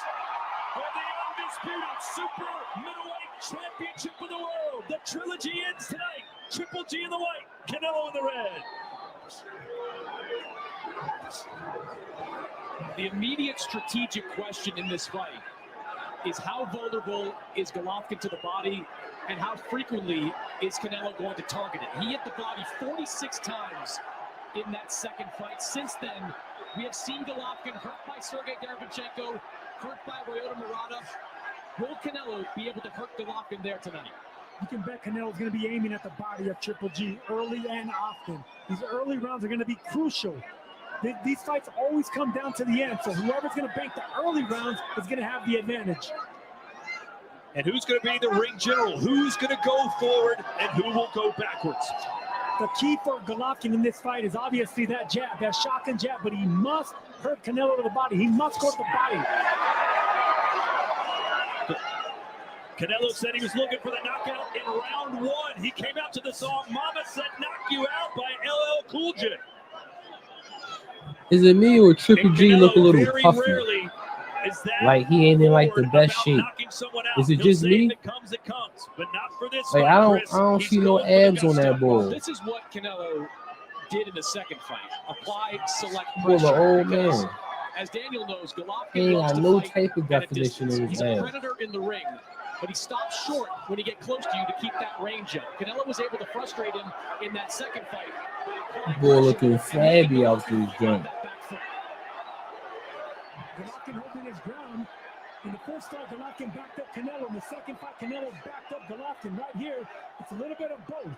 for the undisputed super middleweight championship of the world. The trilogy ends tonight. Triple G in the white, Canelo in the red. The immediate strategic question in this fight is how vulnerable is Golovkin to the body and how frequently is Canelo going to target it? He hit the body 46 times in that second fight. Since then, we have seen Golovkin hurt by Sergey Derevchenko, hurt by Ryota Murata. Will Canelo be able to hurt Golovkin there tonight? You can bet Canelo's going to be aiming at the body of Triple G early and often. These early rounds are going to be crucial. These fights always come down to the end, so whoever's going to bank the early rounds is going to have the advantage. And who's going to be the ring general? Who's going to go forward and who will go backwards? The key for Golovkin in this fight is obviously that jab, that shotgun jab, but he must hurt Canelo to the body. He must go to the body. Canelo said he was looking for the knockout in round 1. He came out to the song Mama Said Knock You Out by LL Cool J. Is it me or Triple G Canelo look a little very puffy? rarely is that Like he ain't in like the best shape. knocking someone out. Is it He'll just say me? if it comes, but not for this Like fight, I Chris. don't He's see no going for the abs on that gusto. boy. This is what Canelo did in the second fight. Apply select Boy, pressure. the old because, man. as Daniel knows, Golovkin He ain't loves got to no fight type of at a definition distance. in his He's a abs. predator in the ring, but he stops short when he gets close to you to keep that range up. Canelo was able to frustrate him in that second fight. Boy looking flabby out these joints. Golovkin holding his ground. In the first fight, Golovkin backed up Canelo. In the second fight, Canelo backed up Golovkin. Right here, it's a little bit of both.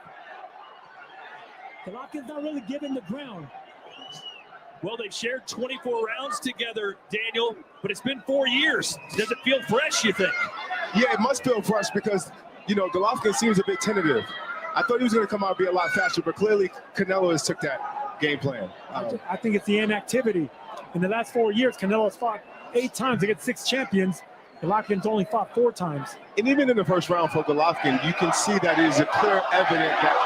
Golovkin's not really giving the ground. Well, they've shared 24 rounds together, Daniel, but it's been 4 years. Does it feel fresh, you think? Yeah, it must feel fresh because, you know, Golovkin seems a bit tentative. I thought he was going to come out and be a lot faster, but clearly Canelo has took that game plan. I think it's the inactivity. In the last 4 years, Canelo's fought 8 times against 6 champions. Golovkin's only fought 4 times. And even in the first round for Golovkin, you can see that it is a clear evidence that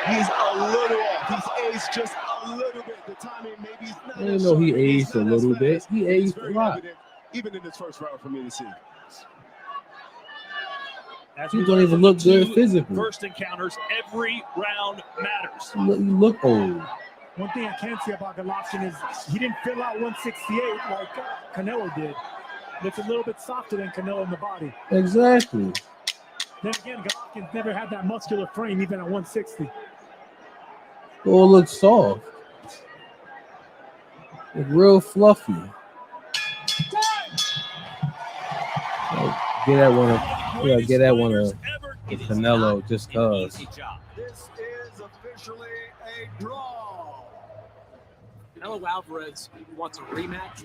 he's a little off. He's aged just a little bit. The timing maybe is not. I didn't know he aged a little bit. He aged a lot. Evident, even in this first round for me to see. He don't even look good physically. First encounters, every round matters. You look old. One thing I can say about Golovkin is he didn't fill out 168 like Canelo did. Looks a little bit softer than Canelo in the body. Exactly. Then again, Golovkin's never had that muscular frame even at 160. Boy looks soft. Look real fluffy. Get that one. Yeah, get that one. Canelo just cause. This is officially a draw. Canelo Alvarez wants a rematch.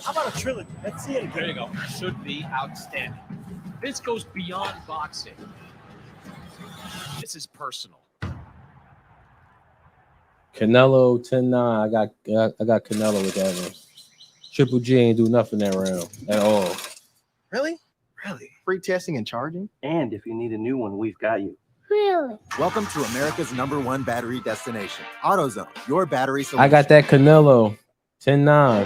How about a trilogy? Let's see it again. There you go. Should be outstanding. This goes beyond boxing. This is personal. Canelo 10-9. I got Canelo with that one. Triple G ain't do nothing that round at all. Really? Really? Free testing and charging? And if you need a new one, we've got you. Really? Welcome to America's #1 battery destination, AutoZone, your battery solution. I got that Canelo 10-9.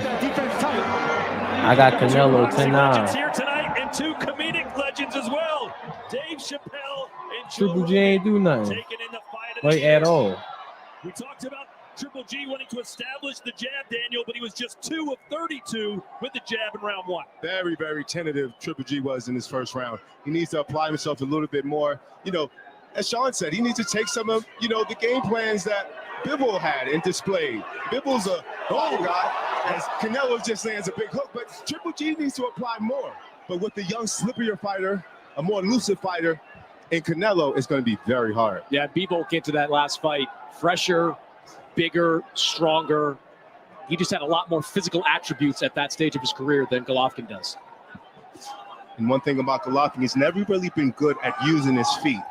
I got Canelo 10-9. Here tonight and 2 comedic legends as well. Dave Chappelle and Triple G ain't do nothing. taking in the fight of Like the at year. all. We talked about Triple G wanting to establish the jab, Daniel, but he was just 2 of 32 with the jab in round 1. Very, very tentative Triple G was in his first round. He needs to apply himself a little bit more. You know, as Sean said, he needs to take some of, you know, the game plans that Bivol had and displayed. Bivol's a ball guy, as Canelo just lands a big hook, but Triple G needs to apply more. But with the young, slippier fighter, a more elusive fighter, and Canelo, it's going to be very hard. Yeah, Bivol came to that last fight fresher, bigger, stronger. He just had a lot more physical attributes at that stage of his career than Golovkin does. And one thing about Golovkin, he's never really been good at using his feet.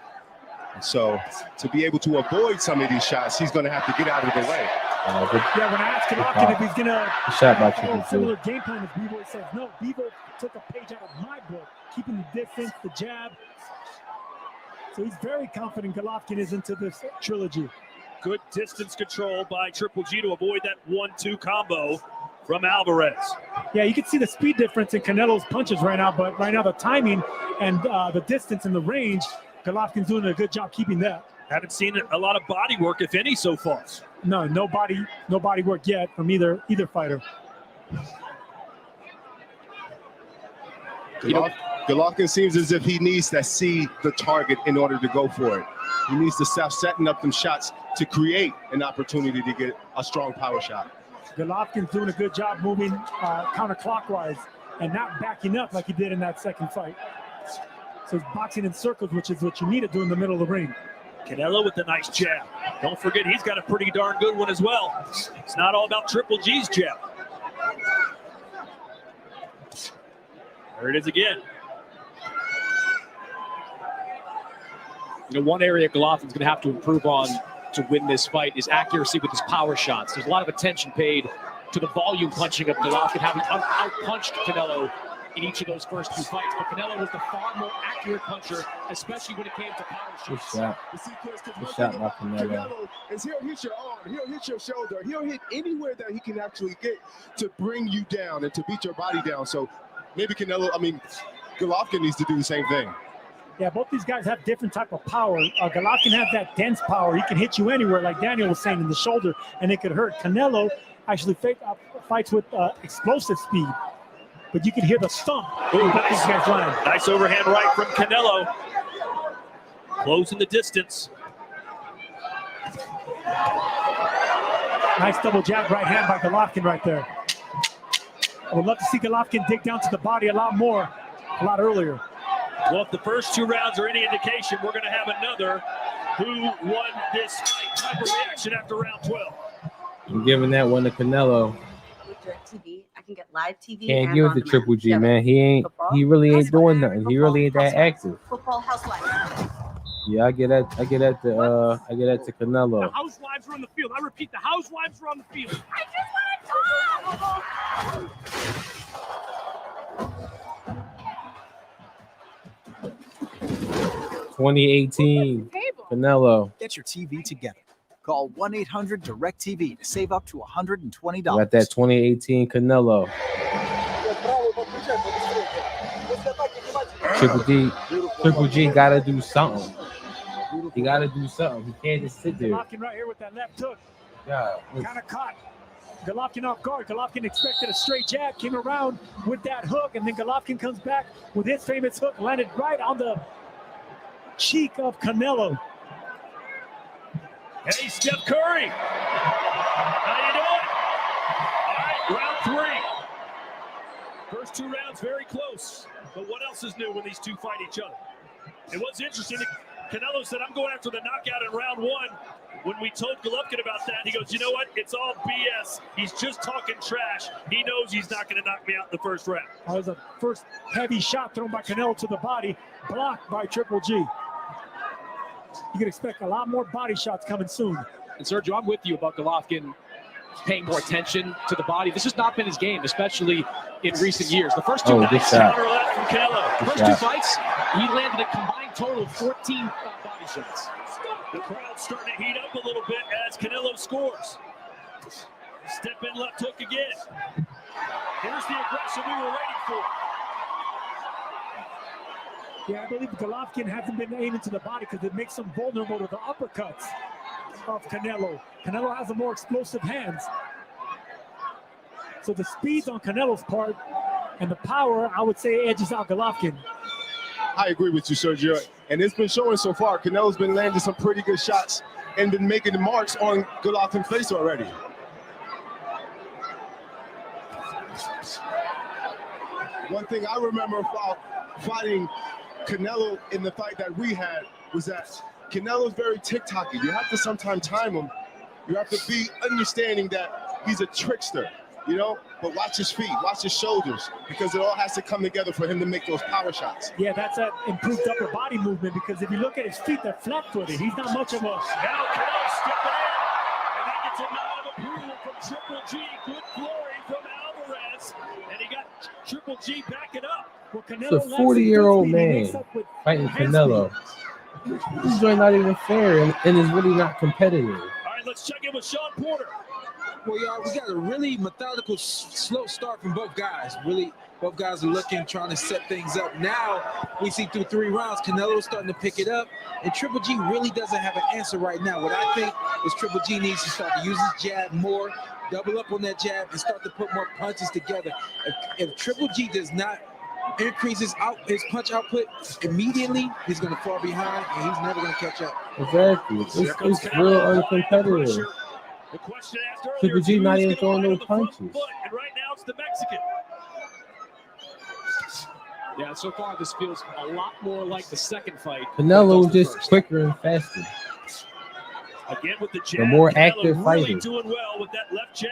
So to be able to avoid some of these shots, he's going to have to get out of the way. Yeah, when I asked Golovkin if he's going to shot by follow a Triple similar G. game plan as Bivol, he says, no, Bivol took a page out of my book, keeping the distance, the jab. So he's very confident Golovkin is into this trilogy. Good distance control by Triple G to avoid that 1-2 combo from Alvarez. Yeah, you can see the speed difference in Canelo's punches right now, but right now the timing and the distance and the range, Golovkin's doing a good job keeping that. Haven't seen a lot of body work, if any, so far. No body work yet from either fighter. Golovkin seems as if he needs to see the target in order to go for it. He needs to stop setting up them shots to create an opportunity to get a strong power shot. Golovkin's doing a good job moving counterclockwise and not backing up like he did in that second fight. So he's boxing in circles, which is what you need to do in the middle of the ring. Canelo with a nice jab. Don't forget, he's got a pretty darn good one as well. It's not all about Triple G's jab. There it is again. You know, one area Golovkin's going to have to improve on to win this fight is accuracy with his power shots. There's a lot of attention paid to the volume punching of Golovkin, having out-punched Canelo in each of those first two fights. But Canelo was the far more accurate puncher, especially when it came to power shots. Good shot by Canelo. Is he'll hit your arm, he'll hit your shoulder, he'll hit anywhere that he can actually get to bring you down and to beat your body down. So maybe Golovkin needs to do the same thing. Yeah, both these guys have different type of power. Golovkin has that dense power. He can hit you anywhere, like Daniel was saying, in the shoulder, and it could hurt. Canelo actually fights with explosive speed, but you can hear the thump. Ooh, nice overhand right from Canelo. Closing the distance. Nice double jab right hand by Golovkin right there. I would love to see Golovkin dig down to the body a lot earlier. Well, if the first two rounds are any indication, we're going to have another who won this fight type of reaction after round 12. I'm giving that one to Canelo. TV. I can get live TV. Can't give it to Triple G, man. He really ain't doing nothing. He really ain't that active. Football housewives. Yeah, I get that to Canelo. The housewives are on the field. I repeat, the housewives are on the field. I just want to talk. 2018 Canelo. Get your TV together. Call 1-800-DIRECTV to save up to $120. Got that 2018 Canelo. Triple G gotta do something. He gotta do something. He can't just sit there. Golovkin right here with that left hook. Yeah. Kind of caught Golovkin off guard. Golovkin expected a straight jab, came around with that hook, and then Golovkin comes back with his famous hook, landed right on the cheek of Canelo. Hey, Steph Curry. How you doing? All right, round 3. First two rounds very close. But what else is new when these two fight each other? And what's interesting, Canelo said, I'm going after the knockout in round 1. When we told Golovkin about that, he goes, you know what? It's all BS. He's just talking trash. He knows he's not going to knock me out in the first round. That was the first heavy shot thrown by Canelo to the body, blocked by Triple G. You can expect a lot more body shots coming soon. And Sergio, I'm with you about Golovkin paying more attention to the body. This has not been his game, especially in recent years. The first two nice counter left from Canelo. The first two fights, he landed a combined total of 14 body shots. The crowd's starting to heat up a little bit as Canelo scores. Step in left hook again. Here's the aggression we were waiting for. Yeah, I believe Golovkin hasn't been aiming to the body because it makes him vulnerable to the uppercuts of Canelo. Canelo has a more explosive hands. So the speed's on Canelo's part, and the power, I would say, edges out Golovkin. I agree with you, Sergio. And it's been showing so far. Canelo's been landing some pretty good shots and been making the marks on Golovkin's face already. One thing I remember about fighting Canelo in the fight that we had was that Canelo's very tick-tocky. You have to sometimes time him. You have to be understanding that he's a trickster, you know? But watch his feet, watch his shoulders, because it all has to come together for him to make those power shots. Yeah, that's that improved upper body movement, because if you look at his feet, they're flat-footed. He's not much of a... Now Canelo stepping in, and that gets a nod of approval from Triple G. Good glory from Alvarez, and he got Triple G backing up. Well, It's a 40-year-old man fighting Canelo. This joint not even fair, and is really not competitive. All right, let's check in with Sean Porter. Well, y'all, we got a really methodical, slow start from both guys. Really, both guys are looking, trying to set things up. Now, we see through 3 rounds, Canelo's starting to pick it up, and Triple G really doesn't have an answer right now. What I think is Triple G needs to start to use his jab more, double up on that jab, and start to put more punches together. If Triple G does not increases his punch output immediately, he's going to fall behind and he's never going to catch up. Exactly. It's real uncompetitive. Triple G not even throwing no punches. And right now it's the Mexican. Yeah, so far this feels a lot more like the second fight. Canelo is just quicker and faster. Again with the jab. The more Canelo active really fighter. doing well with that left jab.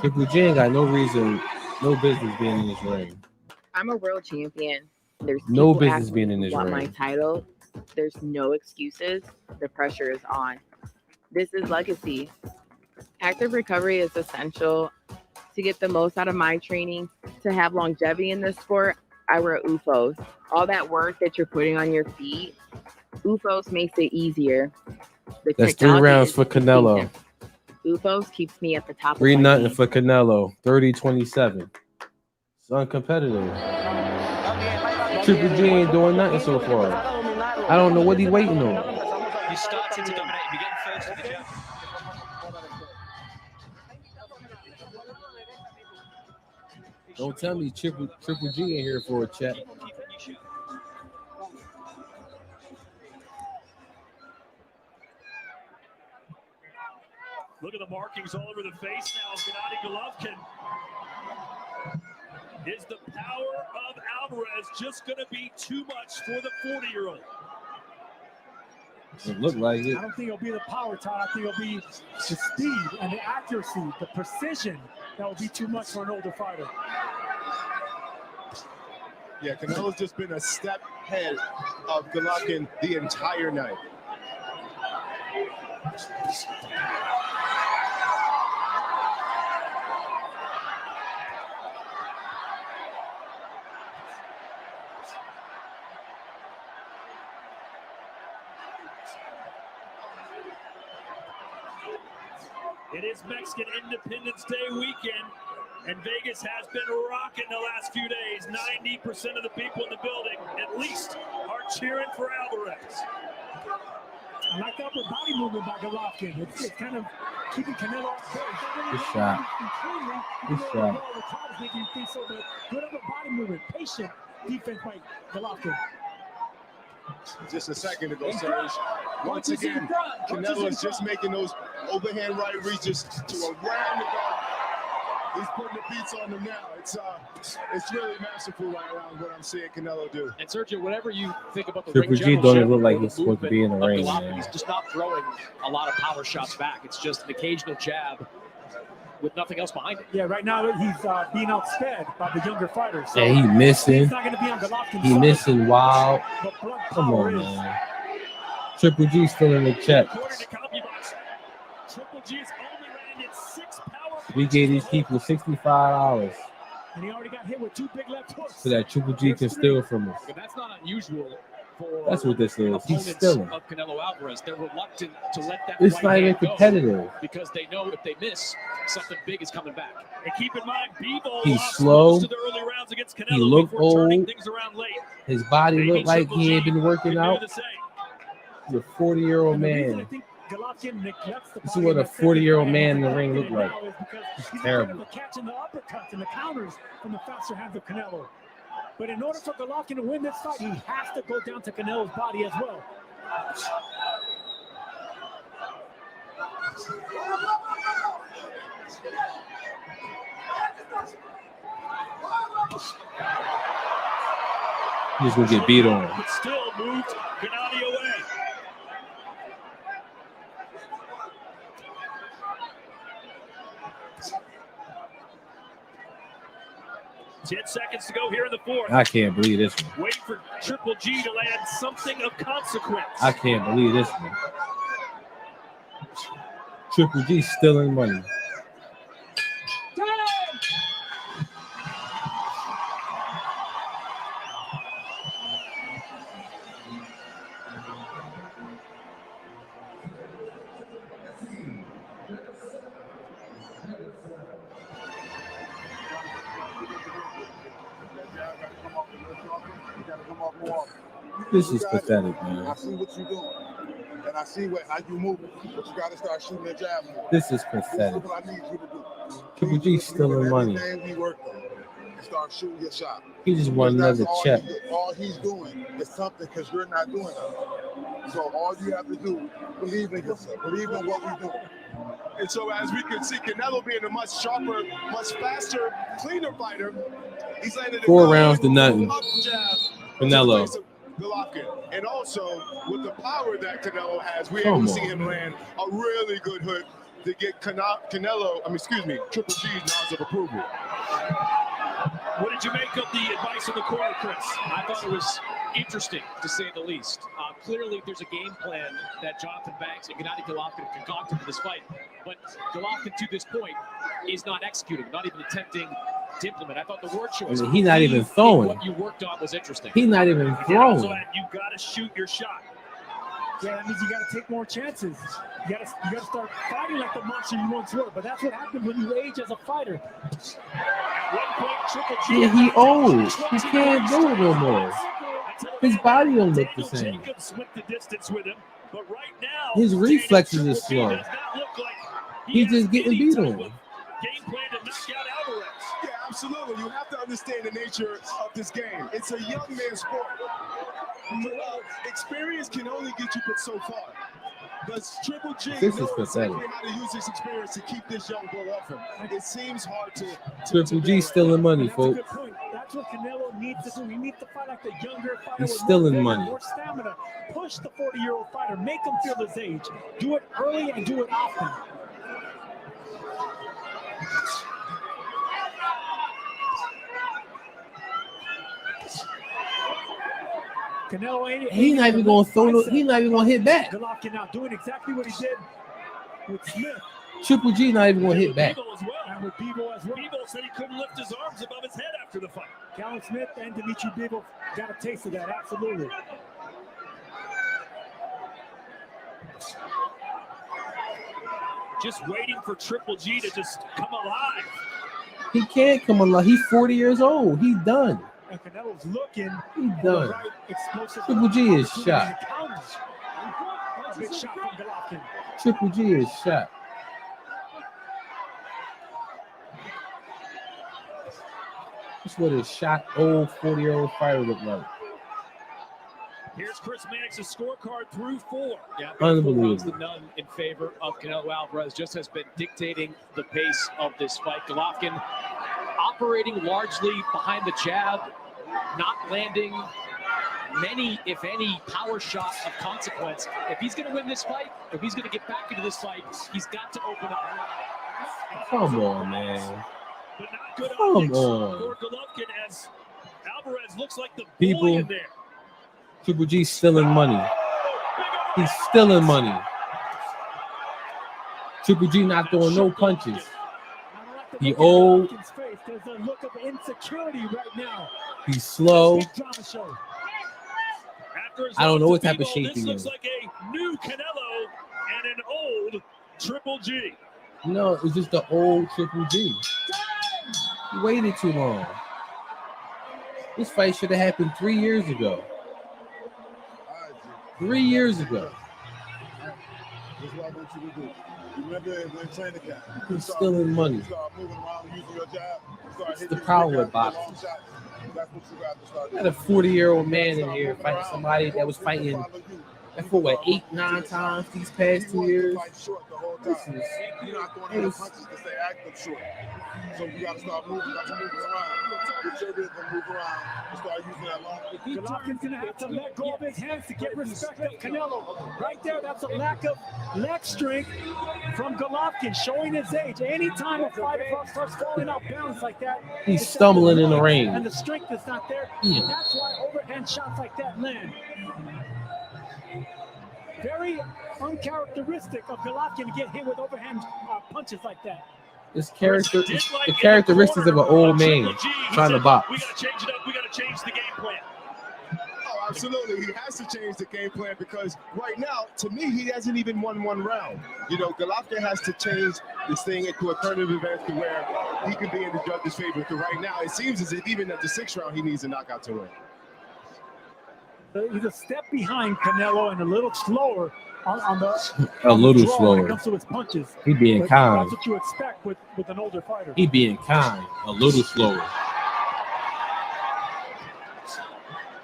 Triple G ain't got no reason, no business being in this ring. I'm a world champion. There's No people business asking being in this want my ring. title. There's no excuses. The pressure is on. This is legacy. Active recovery is essential to get the most out of my training. To have longevity in this sport, I wear UFOs. All that work that you're putting on your feet, UFOs makes it easier. The That's 3 technology rounds is for Canelo. UFOs keeps me at the top 3-0 of my for Canelo. 30-27. It's uncompetitive. Triple G ain't doing nothing so far. I don't know what he's waiting on. He starts to dominate. We get first to the jab. Don't tell me Triple G ain't here for a chat. Look at the markings all over the face now of Gennadiy Golovkin. Is the power of Alvarez just going to be too much for the 40-year-old? It looked like it. I don't think it'll be the power, Todd. I think it'll be the speed and the accuracy, the precision that will be too much for an older fighter. Yeah, Canelo's just been a step ahead of Golovkin the entire night. It is Mexican Independence Day weekend, and Vegas has been rocking the last few days. 90% of the people in the building, at least, are cheering for Alvarez. I like the upper body movement by Golovkin. It's kind of keeping Canelo off course. Good shot. Good shot. Making you think so, but good upper body movement, patient defense by Golovkin. Just a second ago, Serge. Once again, Canelo is just making those overhand right reaches to around the guard. He's putting the beats on them now. It's really masterful right around what I'm seeing Canelo do. And Sergio, whatever you think about the Triple ring G don't even look like he's supposed to be in the ring, Golovkin, man. he's just not throwing a lot of power shots back. It's just an occasional jab with nothing else behind it. Yeah, right now he's being outsped by the younger fighters. So Yeah, he missing. He's not going to be on Golovkin's He side, missing wild. but blood Come power on, is. man. Triple G still in the check. According to CompuBox, Triple G's only landed 6 power We gave these people $65 And he already got hit with 2 big left hooks. so that Triple G can steal from us. But that's not unusual for That's what this is. He's opponents stealing. of Canelo Alvarez. They're reluctant to let that It's right not even hand go competitive. because they know if they miss, something big is coming back. And keep in mind, Bivol He's lost slow. most of the early rounds against Canelo He looked before turning old. things around late. His body Maybe looked like Triple he G ain't been working could do out. the same. He's a 40-year-old And the reason I man. think Golovkin neglects the This is what a body in the 40-year-old second man in the round ring look like. now is because he's Terrible. afraid of catching the uppercuts and the counters from the faster hands of Canelo. But in order for Golovkin to win this fight, he has to go down to Canelo's body as well. He's gonna get beat on. But still moved Gennadiy away. Ten seconds to go here in the fourth. I can't believe this one. Wait for Triple G to land something of consequence. I can't believe this one. Triple G stealing money. Come off more. This You is got it. pathetic, man. I see what you're doing, and I see how you move, but you got to start shooting the jab more. This is This pathetic. is what I need you to do. Triple G stealing money. Everything we worked on, and start shooting your shot. He just won Because another that's check. all he's doing is something because you're not doing it. So all you have to do, believe in yourself, believe in what we're doing. And so as we can see, Canelo being a much sharper, much faster, cleaner fighter, he's landed a 4 good rounds to nothing. up jab Canelo. to the face of Golovkin. And also, with the power that Canelo has, we're Come able to see on, him man. land a really good hook to get Triple G's nods of approval. What did you make of the advice in the corner, Chris? I thought it was interesting, to say the least. Clearly, there's a game plan that Jonathan Banks and Gennadiy Golovkin have concocted for this fight, but Golovkin, to this point, is not executing, not even attempting to implement. I thought the word choice, He's not even in throwing. what you worked on, was interesting. He's not even Also, throwing. you got to shoot your shot. Yeah, that means you got to take more chances. You got to start fighting like the monster you once were. But that's what happens when you age as a fighter. Yeah, he old. He can't do it no more. His body don't look the same. Jacobs went the distance with him, but right now His reflexes are Triple G slow. does not look like He's just getting beat on. game plan to knock out Alvarez. Yeah, absolutely. You have to understand the nature of this game. It's a young man's sport. Experience can only get you but so far. But Triple G This is knows pathetic. exactly how to use his experience to keep this young bull off him. It seems hard to Triple G stealing money, That's a good folks. point. That's what Canelo needs to do. He needs to fight like the younger fighter He's with stealing more vigor, money. more stamina. Push the 40-year-old fighter. Make him feel his age. Do it early and do it often. Canelo ain't. He's not even going to throw no. He's not even going to hit back. Golovkin now doing exactly what he did with Smith. Triple G not even going to hit back. Bivol as well. And with Bivol as well. Bivol said he couldn't lift his arms above his head after the fight. Callum Smith and Dmitry Bivol got a taste of that, absolutely. Just waiting for Triple G to just come alive. He can't come alive. He's 40 years old. He's done. And Canelo's looking. He's for the done. right explosive Triple G is opportunity shot. to counter. A big shot from Golovkin. Triple G is shot. That's what a shot old 40-year-old fighter look like. Here's Chris Mannix's scorecard through 4. Yeah, Unbelievable. 4 rounds to none in favor of Canelo Alvarez. Just has been dictating the pace of this fight. Golovkin operating largely behind the jab, not landing many, if any, power shots of consequence. If he's going to win this fight, if he's going to get back into this fight, he's got to open up. Come on, man. But not good Come optics on. for Golovkin as Alvarez looks like the People- bully in there. Triple G stealing money. He's stealing money. Triple G not throwing no punches. He old. Golovkin's face. There's a look of insecurity right now. He's slow. Big drama show. After his I don't know loss what to type of Bivol, shape this he looks in. like a new Canelo and an old Triple G. No, it's just the old Triple G. He waited too long. This fight should have happened 3 years ago. 3 years ago. This is what I want you to do. Remember when training camp. He's stealing money. You start moving around using your jab. You start It's hitting the power these with boxing. long shots. That's what you got to start Got a 40-year-old man in here fighting somebody that was fighting that for what 8-9 times these past 2 years. This is You're not throwing enough punches to stay active short. So you got to start moving. You got to move around. Get your rhythm, move around, and start using that long. Golovkin's going to have to let go of his hands to get respect of Canelo. Right there, that's a lack of leg strength from Golovkin, showing his age. Anytime a fighter starts falling out balance like that, He's it's stumbling in the and ring. the strength is not there. Yeah. And that's why overhand shots like that land. Very uncharacteristic of Golovkin to get hit with overhand punches like that. It's the characteristics of an old man trying to box. We got to change it up. We got to change the game plan. Oh, absolutely. He has to change the game plan because right now, to me, he hasn't even won one round. You know, Golovkin has to change this thing into a turn of events to where he can be in the judge's favor. Because right now, it seems as if even at the 6th round, he needs a knockout to win. He's a step behind Canelo and a little slower on the A little draw when slower. it comes to his punches. He being But kind. That's what you expect with an older fighter. He being kind. A little slower.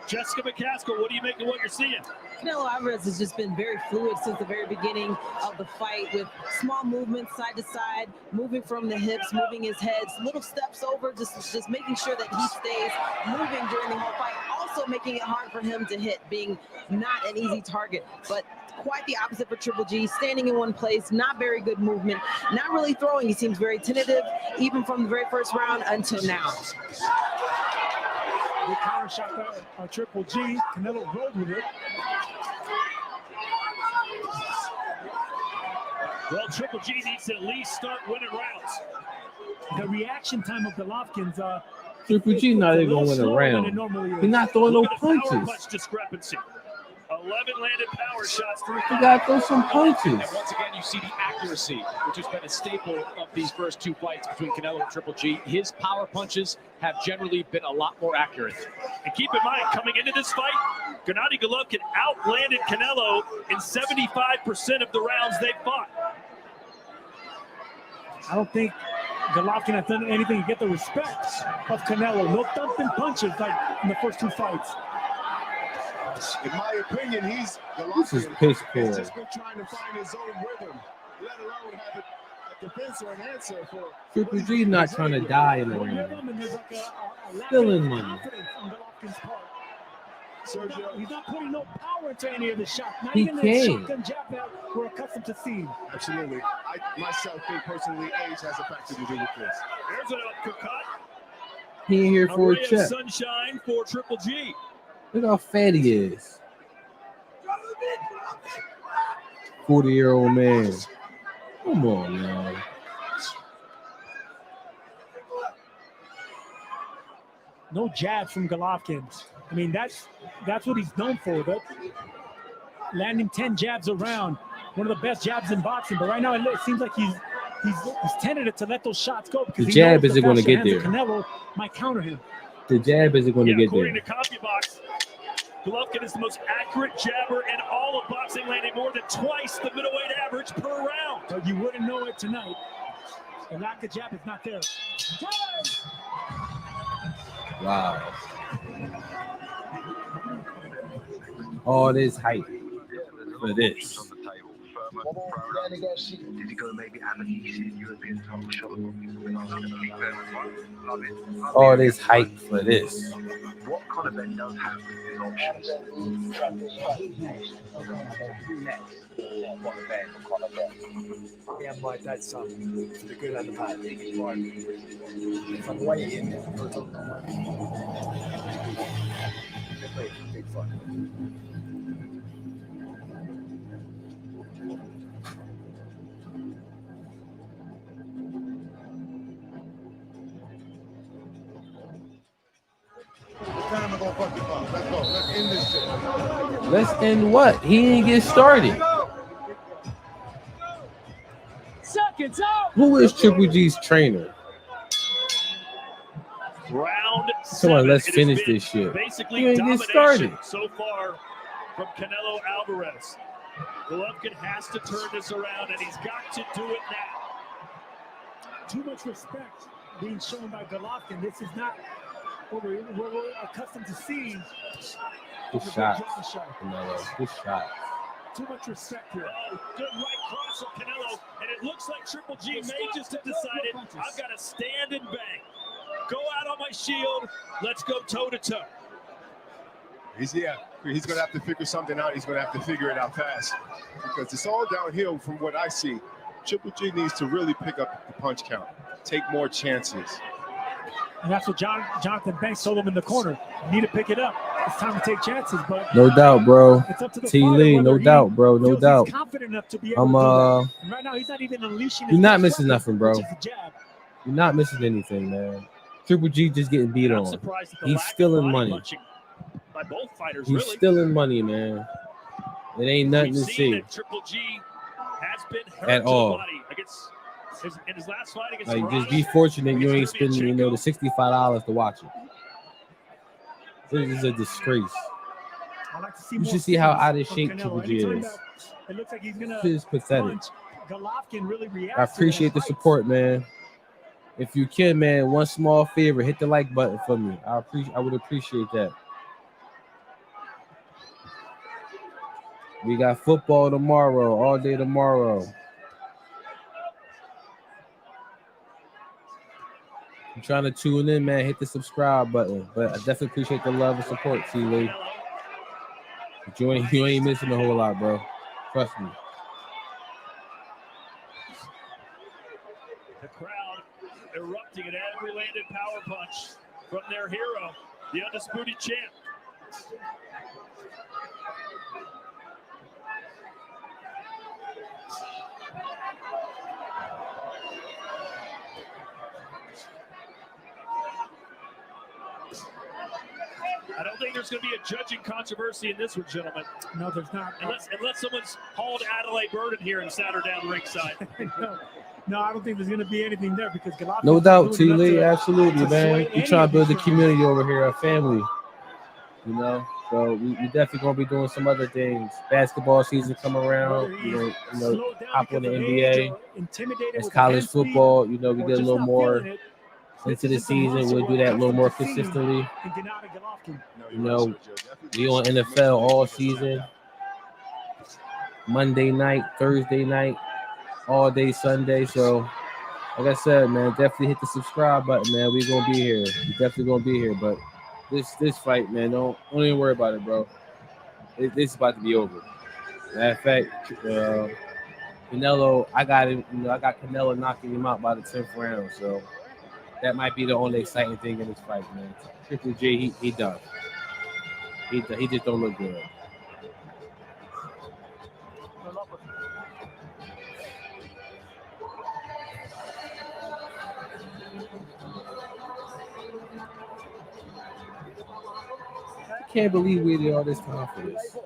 Jessica McCaskill, what do you make of what you're seeing? Canelo Alvarez has just been very fluid since the very beginning of the fight, with small movements side to side, moving from the hips, moving his head, little steps over, just making sure that he stays moving during the whole fight. Also making it hard for him to hit, being not an easy target, but quite the opposite for Triple G, standing in one place, not very good movement, not really throwing. He seems very tentative, even from the very first round until now. The counter shot by Triple G. Canelo rolled with it. Well, Triple G needs to at least start winning rounds. The reaction time of Golovkin's Triple G not even gonna win a round. He's not throwing no Look at the power punches. punch discrepancy. 11 landed power shots through He 5. gotta throw some punches. And once again, you see the accuracy, which has been a staple of these first two fights between Canelo and Triple G. His power punches have generally been a lot more accurate. And keep in mind, coming into this fight, Gennadiy Golovkin outlanded Canelo in 75% of the rounds they fought. I don't think Golovkin has done anything to get the respect of Canelo. No thumping punches like in the first two fights. In my opinion, This is Golovkin piss has poor. just been trying to find his own rhythm, let alone have a defense or an answer for. Triple G not trying to die in the ring. Still in money. Confidence on Golovkin's part. He's not putting no power into any of his shots. Not He even the can't. shotgun jab that we're accustomed to seeing. Absolutely. I myself think personally age has a factor to do with this. There's an uppercut. He ain't here for a ray of check. sunshine for Triple G. Look how fat he is. 40-year-old man. Come on, man. No jabs from Golovkin. I mean, that's what he's known for. Landing 10 jabs around. One of the best jabs in boxing. But right now it seems like he's tentative to let those shots go because The he knows jab isn't going to faster get hands of there. Canelo might counter him. The jab isn't going to get According there. to CompuBox, Golovkin is the most accurate jabber in all of boxing, landing more than twice the middleweight average per round. But you wouldn't know it tonight. The lack of jab is not there. Wow. All this hype for this. Did you go maybe have a decent European title shot? All this hype for this. What kind of event does have his options? What event? Yeah, my dad's son, for the good and the bad. If I'm waiting for a big fight. Let's go. Let's end this shit. Let's end what? He didn't get started. Seconds out. Who is Triple G's trainer? Round Come 7. on, let's It has finish been this shit. Basically You ain't get domination started. so far from Canelo Alvarez. Golovkin has to turn this around, and he's got to do it now. Too much respect being shown by Golovkin. This is not what we're accustomed to seeing. Good shot. Canelo. Good shot. Too much respect here. Good right cross from Canelo, and it looks like Triple G may just have decided, I've got to stand and bang. Go out on my shield. Let's go toe-to-toe. He's going to have to figure something out. He's going to have to figure it out fast because it's all downhill from what I see. Triple G needs to really pick up the punch count, take more chances. And that's what Jonathan Banks told him in the corner. You need to pick it up. It's time to take chances, but No doubt, bro. it's up to the T. fighter Lee, no whether he doubt, bro. No feels doubt. he's confident enough to be able to do that. And right now, he's not even unleashing his You're not best missing weapon, nothing, bro. which is the jab. You're not missing anything, man. Triple G just getting beat I'm on. surprised at the He's lack of stealing body money. punching by both fighters, He's really. stealing money, man. It ain't nothing We've to seen see that Triple G has been hurt at to the all. body against in his last fight against Like, just Murata. be fortunate you ain't spending, the $65 to watch it. This is a disgrace. I like to see You more should see how speed out of from shape Canelo. Triple G Anytime is. that it looks like he's gonna This is pathetic. punch, Golovkin really reacts. I appreciate the support, man. If you can, man, one small favor, hit the like button for me. I would appreciate that. We got football tomorrow, all day tomorrow. I'm trying to tune in, man. Hit the subscribe button. But I definitely appreciate the love and support, T. Lee. You ain't missing a whole lot, bro. Trust me. The crowd erupting at every landed power punch from their hero, the undisputed champ. I don't think there's going to be a judging controversy in this one, gentlemen. No, there's not. Unless someone's hauled Adelaide Burden here and sat her down ringside. No, I don't think there's going to be anything there because Golovkin. No doubt, T. Lee. Absolutely, man. We trying to build the community over here, a family. You know, so we definitely going to be doing some other things. Basketball season come around. You know, hop on the NBA. It's college football. You know, we get a little more into the season. We'll do that a little more consistently. You know, we on NFL all season. Monday night, Thursday night, all day Sunday. So, like I said, man, definitely hit the subscribe button, man. We're gonna be here. We're definitely gonna be here. But this fight, man, don't even worry about it, bro. This is about to be over. Matter of fact, Canelo, I got him. You know, I got Canelo knocking him out by the 10th round. So that might be the only exciting thing in this fight, man. Triple G, he done. He just don't look good. I can't believe we did all this time for this.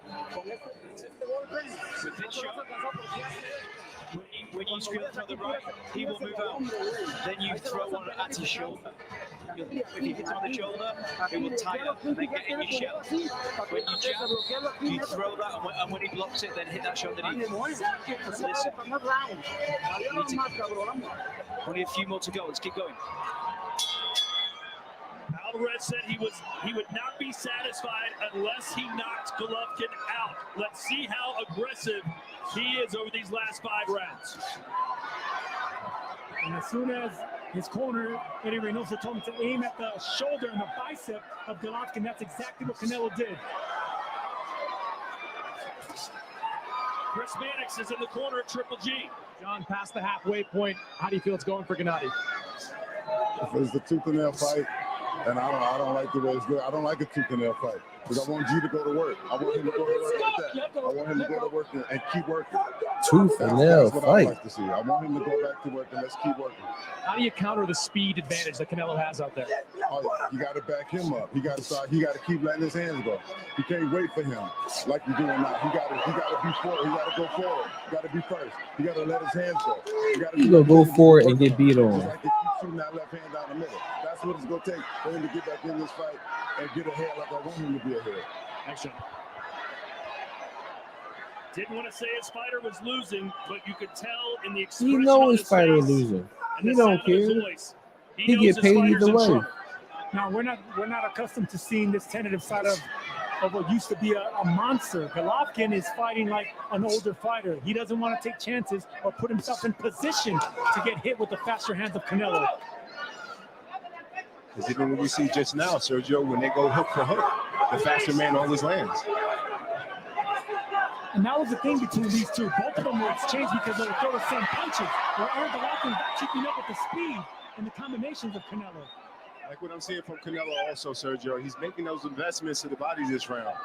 When you scream for the right, he will move out. Then you throw one at his shoulder. If you hit on the shoulder, it will tie up and then get in your shell. When you jab, you throw that, and when he blocks it, then hit that shoulder knee. Listen. Only a few more to go. Let's keep going. Alvarez said he would not be satisfied unless he knocked Golovkin out. Let's see how aggressive he is over these last 5 rounds. And as soon as his corner, Eddie Reynoso, told him to aim at the shoulder and the bicep of Golovkin, that's exactly what Canelo did. Chris Mannix is in the corner of Triple G. John, past the halfway point, how do you feel it's going for Gennadiy? If it's the tooth and nail fight, and I don't like the way it's going. I don't like a tooth and nail fight because I want G to go to work. I want him to go to work like that. I want him to go to work and keep working. Tooth and nail That's what fight. I like to see. I want him to go back to work and let's keep working. How do you counter the speed advantage that Canelo has out there? Oh, you got to back him up. He got to start. He got to keep letting his hands go. You can't wait for him like you're doing now. He got to be forward. He got to go forward. He got to be first. He got to let his hands go. He's gonna go forward and get beat on. Just like they keep shooting that left hand down the middle. That's what it's gonna take for him to get back in this fight and get ahead like I want him to be ahead. Action. Didn't want to say his fighter was losing, but you could tell in the expression He knows of his his fighter face losing. and He the don't sound of his care. voice. He knows get his paid fighter's either in way. trouble. Now we're not accustomed to seeing this tentative side of what used to be a monster. Golovkin is fighting like an older fighter. He doesn't want to take chances or put himself in position to get hit with the faster hands of Canelo. Because even when we see just now, Sergio, when they go hook for hook, the faster man always lands. And that was the thing between these two. Both of them were exchanged because they were throwing the same punches. Where Golovkin not keeping up with the speed and the combinations of Canelo. Like what I'm seeing from Canelo also, Sergio, he's making those investments to the body this round.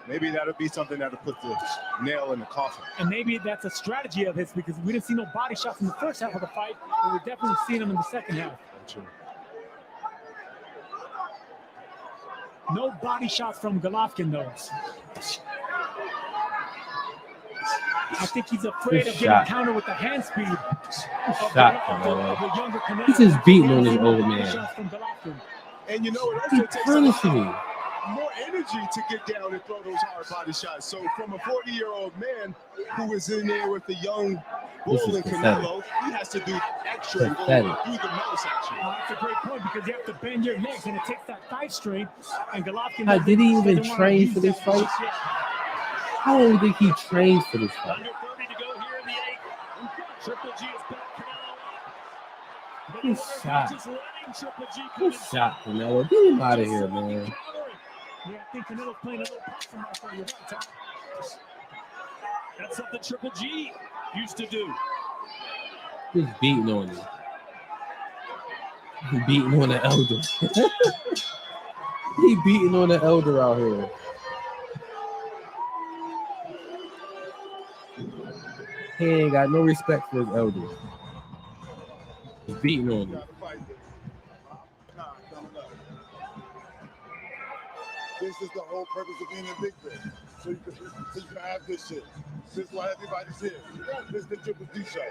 Maybe that'll be something that'll put the nail in the coffin. And maybe that's a strategy of his because we didn't see no body shots in the first half of the fight, but we're definitely seeing them in the second half. True. No body shots from Golovkin, though. I think he's afraid of getting countered with the hand speed of the younger Canelo. He's just beating on this old man. And you know, it also takes punishing me. more energy to get down and throw those hard body shots. So from a 40-year-old man who is in there with the young bull and Canelo, he has to do extra and go do the most, actually. That's a great point because you have to bend your legs and it takes that thigh strength. And Golovkin Did he even train for this fight? How long do you think he trained for this fight? Under 30 to go here in the 8th. Triple G is back. Canelo. Good shot. Good shot, Canelo. Get him out of here, man. Yeah, I think Canelo's playing a little possum out there. You're right, Tom. That's something Triple G used to do. He's beating on you. He beating on the elder. He beating on the elder out here. He ain't got no respect for his elders. He's beating on him. This is the whole purpose of being in Big Ben. So you can have this shit. This is why everybody's here. This is the Triple G show.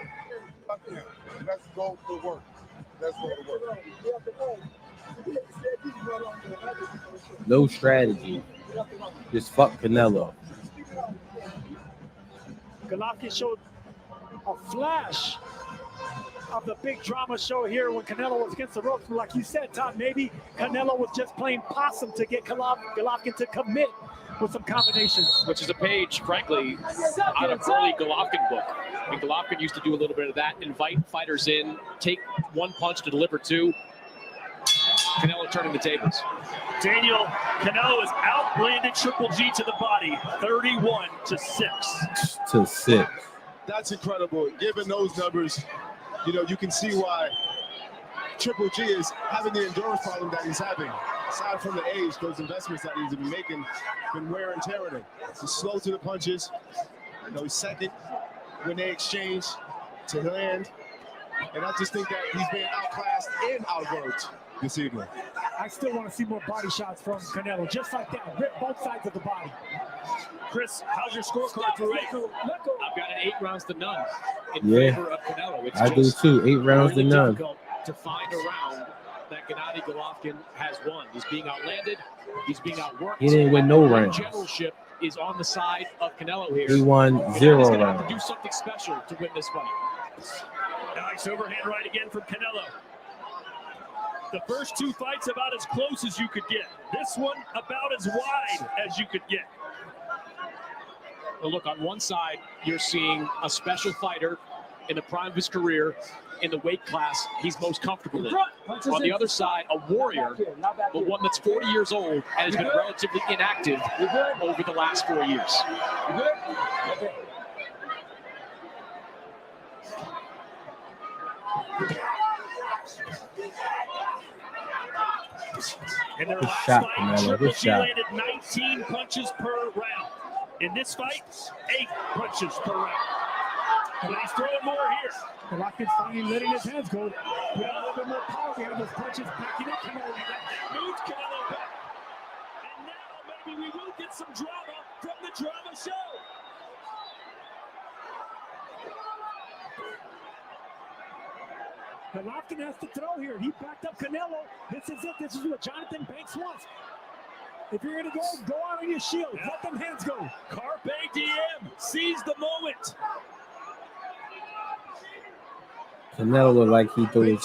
Fuck him. Let's go to work. Let's go to work. No strategy. Just fuck Canelo. Golovkin showed a flash of the big drama show here when Canelo was against the ropes. But like you said, Tom, maybe Canelo was just playing possum to get Golovkin to commit with some combinations. Which is a page, frankly, out of early Golovkin book. I mean, Golovkin used to do a little bit of that, invite fighters in, take one punch to deliver two. Canelo turning the tables. Daniel, Canelo has outlanded Triple G to the body, 31-6. To 6. That's incredible. Given those numbers, you know, you can see why Triple G is having the endurance problem that he's having. Aside from the age, those investments that he's been making been wear and tear on him. He's slow to the punches. You know, he's second when they exchange to land. And I just think that he's being outclassed and outworked this evening. I still want to see more body shots from Canelo, just like that. Rip both sides of the body. Chris, how's your scorecard for 8? I've got an 8 rounds to none in favor of Canelo. It's I do too. 8 rounds really to none. difficult to find a round that Gennadiy Golovkin has won. He's being outlanded. He's being outworked. He didn't win no rounds. Generalship is on the side of Canelo here. He won Gennadiy 0 gonna have rounds. to do something special to win this fight. Nice overhand right again from Canelo. The first 2 fights about as close as you could get. This one about as wide as you could get. Well, look, on one side, you're seeing a special fighter in the prime of his career in the weight class he's most comfortable in. On the other side, a warrior, but one that's 40 years old and has been relatively inactive over the last 4 years. In their Good last shot, fight, Canelo. Triple Good G shot. landed 19 punches per round. In this fight, 8 punches per round. And he's throwing more here. Golovkin's finally letting his hands go. Put a little bit more power behind those punches, backing up Canelo. Moves Canelo back. And now maybe we will get some drama from the drama show. Golovkin has to throw here. He backed up Canelo. This is it. This is what Jonathan Banks wants. If you're going to go out on your shield. Let them hands go. Carpe diem. Seize the moment. Canelo looked like he threw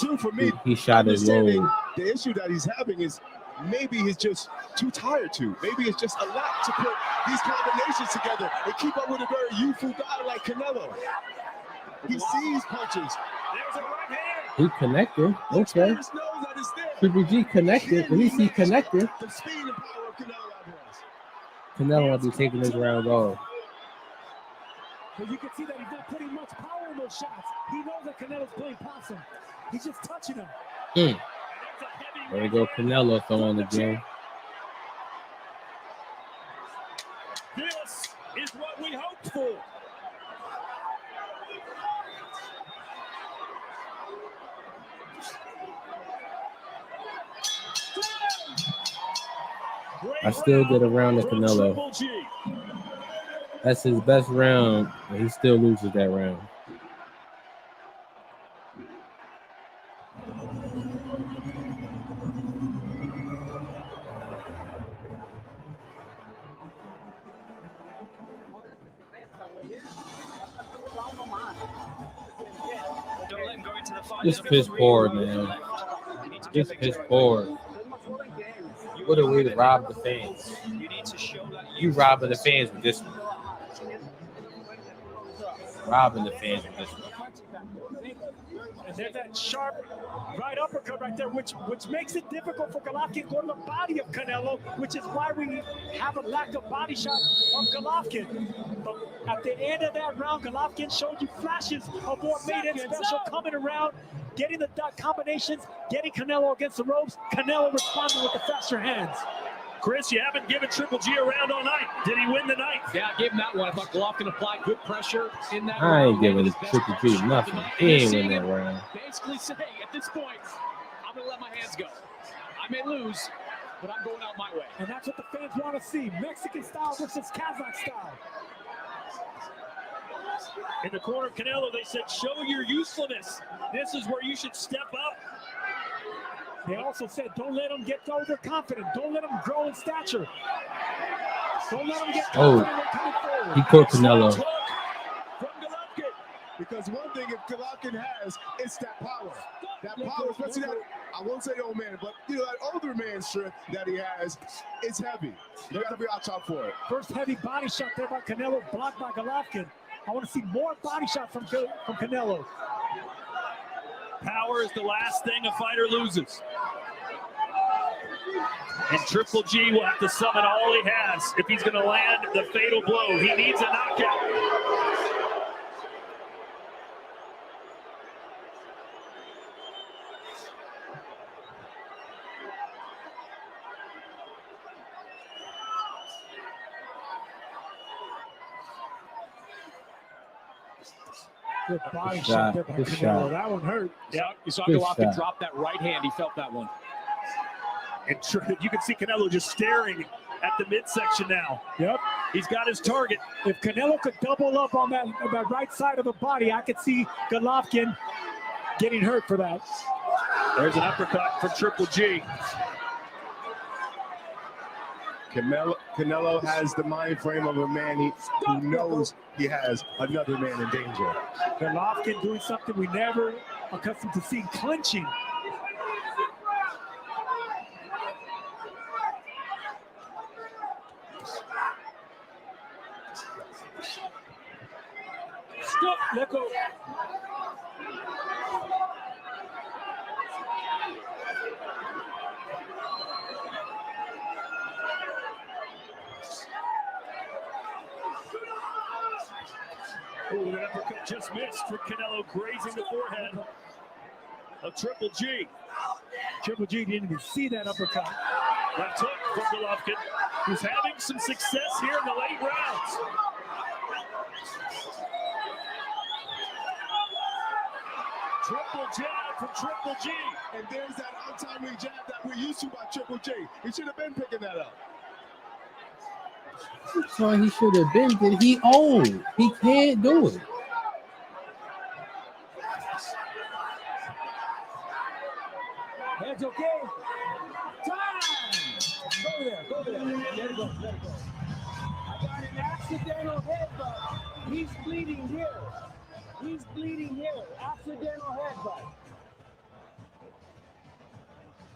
he shot his load. The issue that he's having is maybe he's just too tired to. Maybe it's just a lot to put these combinations together and keep up with a very youthful guy like Canelo. He sees punches. There's a right hand. He connected. Okay. Triple G connected. At least he connected. The speed and power of Canelo Alvarez. Canelo will be taking this round off. But you can see that he's not putting much power in those shots. He knows that Canelo's playing possum. He's just touching him. There you go, Canelo throwing again. This is what we hoped for. I still get a round to Canelo. That's his best round, but he still loses that round. Don't let him go into the fight. Just piss poor, man. Just piss poor. What a way to rob the fans. You need to show that You robbing the fans with this one. Robbing the fans with this one. And there's that sharp right uppercut right there, which makes it difficult for Golovkin to go to the body of Canelo, which is why we have a lack of body shots on Golovkin. But at the end of that round, Golovkin showed you flashes of what made him special, coming around, getting the combinations, getting Canelo against the ropes. Canelo responding with the faster hands. Chris, you haven't given Triple G a round all night. Did he win the night? Yeah, I gave him that one. I thought Golovkin applied good pressure in that I round. ain't giving Triple G nothing. He ain't win that round. Basically saying, at this point, I'm going to let my hands go. I may lose, but I'm going out my way. And that's what the fans want to see. Mexican style versus Kazakh style. In the corner of Canelo, they said, show your usefulness. This is where you should step up. They also said, don't let him get overconfident. Don't let him grow in stature. Don't let him get confident when coming forward. He caught Canelo. From Golovkin. Because one thing if Golovkin has, it's that power. That power, especially that, I won't say old man, but you know, that older man strength that he has, it's heavy. You got to be out top for it. First heavy body shot there by Canelo, blocked by Golovkin. I want to see more body shots from Canelo. Power is the last thing a fighter loses. And Triple G will have to summon all he has if he's going to land the fatal blow. He needs a knockout. Good body shot there by Canelo. That one hurt. Yeah, you saw Golovkin drop that right hand. He felt that one. And you can see Canelo just staring at the midsection now. Yep. He's got his target. If Canelo could double up on that right side of the body, I could see Golovkin getting hurt for that. There's an uppercut from Triple G. Canelo has the mind frame of a man who knows he has another man in danger. Golovkin doing something we never accustomed to seeing, clinching. Stop, let go. Oh, that uppercut just missed from Canelo, grazing the forehead of Triple G. Triple G didn't even see that uppercut. Left hook from Golovkin, who's having some success here in the late rounds. Triple jab from Triple G. And there's that untimely jab that we're used to by Triple G. He should have been picking that up. So he should have been. Did he own? He can't do it. Heads okay. Time. Go there. Go there. Let it go. Let it go. I got an accidental headbutt. He's bleeding here. He's bleeding here. Accidental headbutt.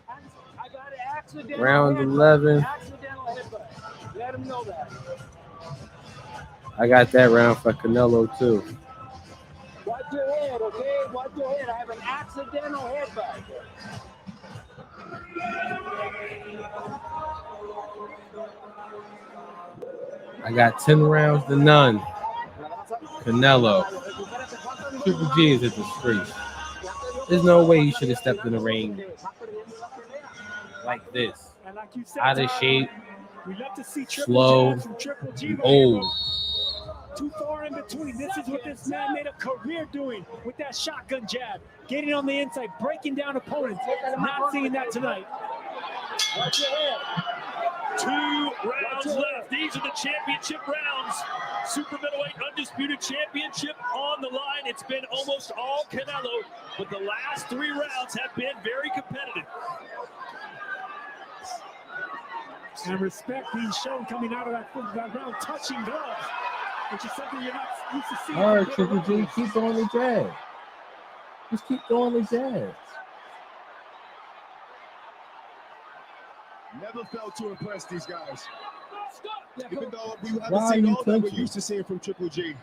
I got an accidental Round headbutt. 11. Accidental headbutt. Let him know that. I got that round for Canelo too. Watch your head, okay? Watch your head. I have an accidental headbutt. I got 10 rounds to none. Canelo. Triple G is a disgrace. There's no way he should have stepped in the ring like this. Out of shape, We love to see slow, jabs from Triple G, but old. too far in between. This is what this man made a career doing with that shotgun jab, getting on the inside, breaking down opponents. Not seeing that tonight. Watch your head. 2 rounds left. These are the championship rounds. Super middleweight undisputed championship on the line. It's been almost all Canelo, but the last 3 rounds have been very competitive. And respect being shown coming out of that round, touching gloves. which is something you're not used to seeing. All right, Triple G, keep throwing the jab. Just keep throwing the jabs. Never failed to impress these guys. Even though we Why haven't are seen you all that we're clinching? used to seeing from Triple G,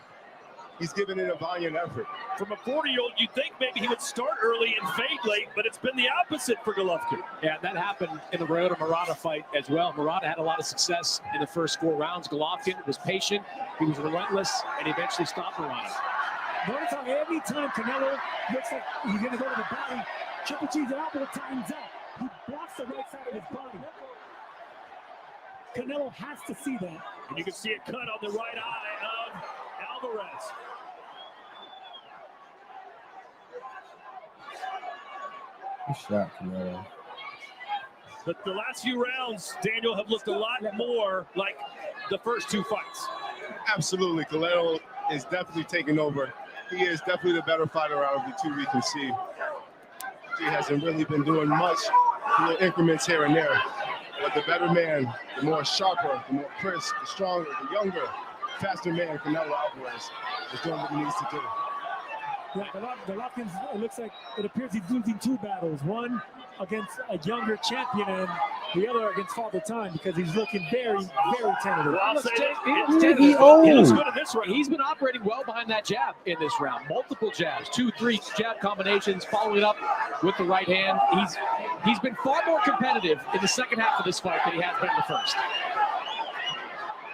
he's giving it a valiant effort. From a 40-year-old, you'd think maybe he would start early and fade late, but it's been the opposite for Golovkin. Yeah, that happened in the Ryota Murata fight as well. Murata had a lot of success in the first 4 rounds. Golovkin was patient, he was relentless, and he eventually stopped Murata. Notice how every time Canelo looks like he's going to go to the body, Triple G's elbow tightens up. He blocks the right side of his body. Canelo has to see that. And you can see a cut on the right eye of Alvarez. Good shot, Canelo. But the last few rounds, Daniel, have looked a lot more like the first 2 fights. Absolutely. Canelo is definitely taking over. He is definitely the better fighter out of the 2 we can see. He hasn't really been doing much, little increments here and there. But the better man, the more sharper, the more crisp, the stronger, the younger, faster man, Canelo Alvarez, is doing what he needs to do. Yeah, Golovkin, it appears he's losing 2 battles. One against a younger champion and the other against Father Time because he's looking very, very tentative. Well, I'll say He old. looks good in this round. He's been operating well behind that jab in this round. Multiple jabs, 2, 3 jab combinations, following it up with the right hand. He's been far more competitive in the second half of this fight than he has been in the first.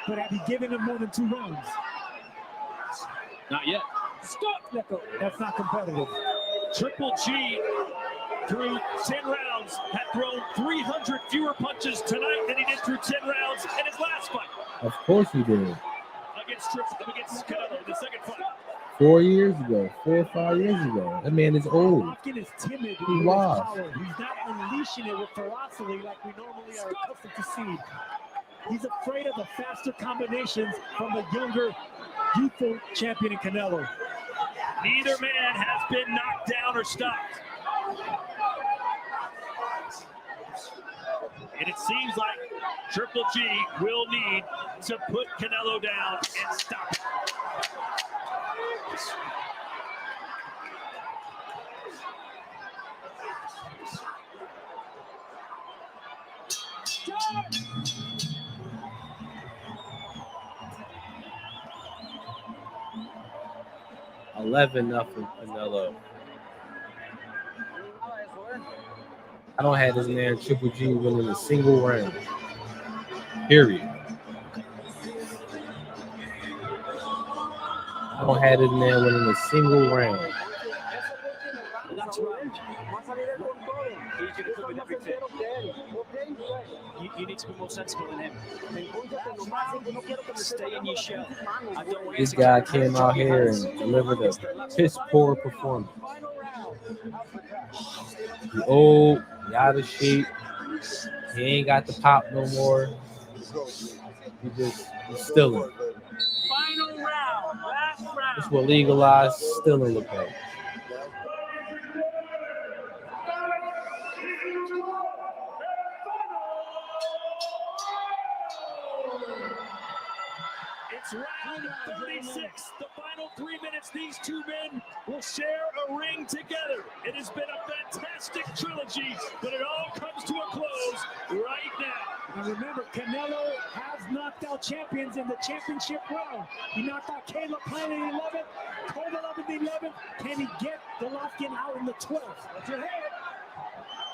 But have you given him more than 2 rounds? Not yet. Stop, Leco. That's not competitive. Triple G, through 10 rounds, had thrown 300 fewer punches tonight than he did through 10 rounds in his last fight. Of course he did. Against Canelo in the second fight. 4 years ago, 4 or 5 years ago. That man is old. Golovkin is timid He with his was. power. He's not unleashing it with ferocity like we normally are accustomed to see. He's afraid of the faster combinations from the younger, youthful champion in Canelo. Neither man has been knocked down or stopped. And it seems like Triple G will need to put Canelo down and stop it. $11 Canelo. I don't have this man Triple G winning a single round. Period. I don't have this man winning a single round. That's right. He's going to come with everything. You need to be more sensible than him. Stay in your shell. I don't want This guy came out here and delivered a piss poor performance. The old, he out of shape. He ain't got the pop no more. He's stealing. Final round, last round. That's what legalized stealing look like. It's round 36. The final 3 minutes, these 2 men will share a ring together. It has been a fantastic trilogy, but it all comes to a close right now. And remember, Canelo has knocked out champions in the championship round. He knocked out Caleb Plant in the 11th, Kovalev in the 11th. Can he get Golovkin out in the 12th? What's your head?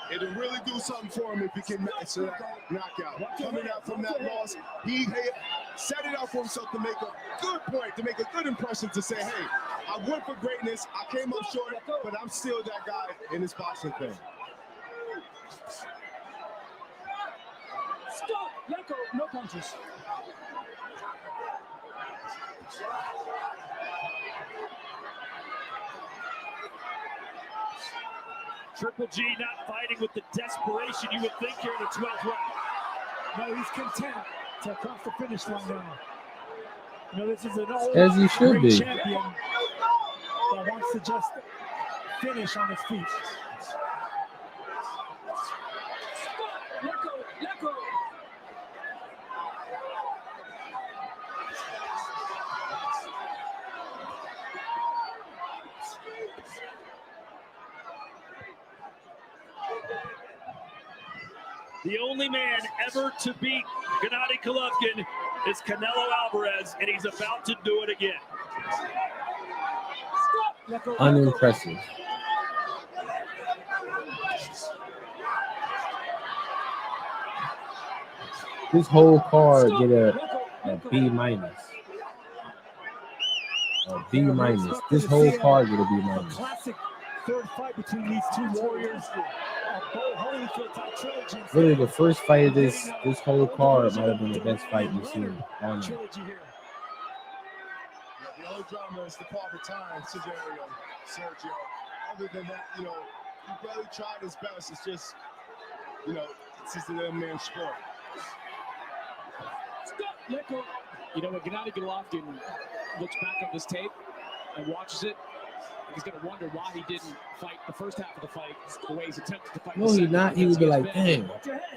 It'll really do something for him if he can match that knockout. Coming out from that loss, he set it up for himself to make a good point, to make a good impression, to say, hey, I went for greatness, I came up short, but I'm still that guy in this boxing thing. Stop! Let go! No punches. Triple G not fighting with the desperation you would think here in the 12th round. No, he's content to cross the finish line now. You know, this is an old As he should be. champion that wants to just finish on his feet. Let go, let go. The only man ever to beat Gennadiy Golovkin is Canelo Alvarez, and he's about to do it again. Unimpressive. This whole card get a B minus. A B minus. This whole card get a B minus. Classic third fight between these two warriors. Really, the first fight of this whole card might have been the best fight we've seen all night. The only drama is the father time scenario, Sergio. Other than that, he barely tried his best. It's just, it's just a little man's sport. You know, when Gennadiy Golovkin looks back on this tape and watches it, he's going to wonder why he didn't fight the first half of the fight the way he's attempted to fight. No, he's not. He would be like, dang.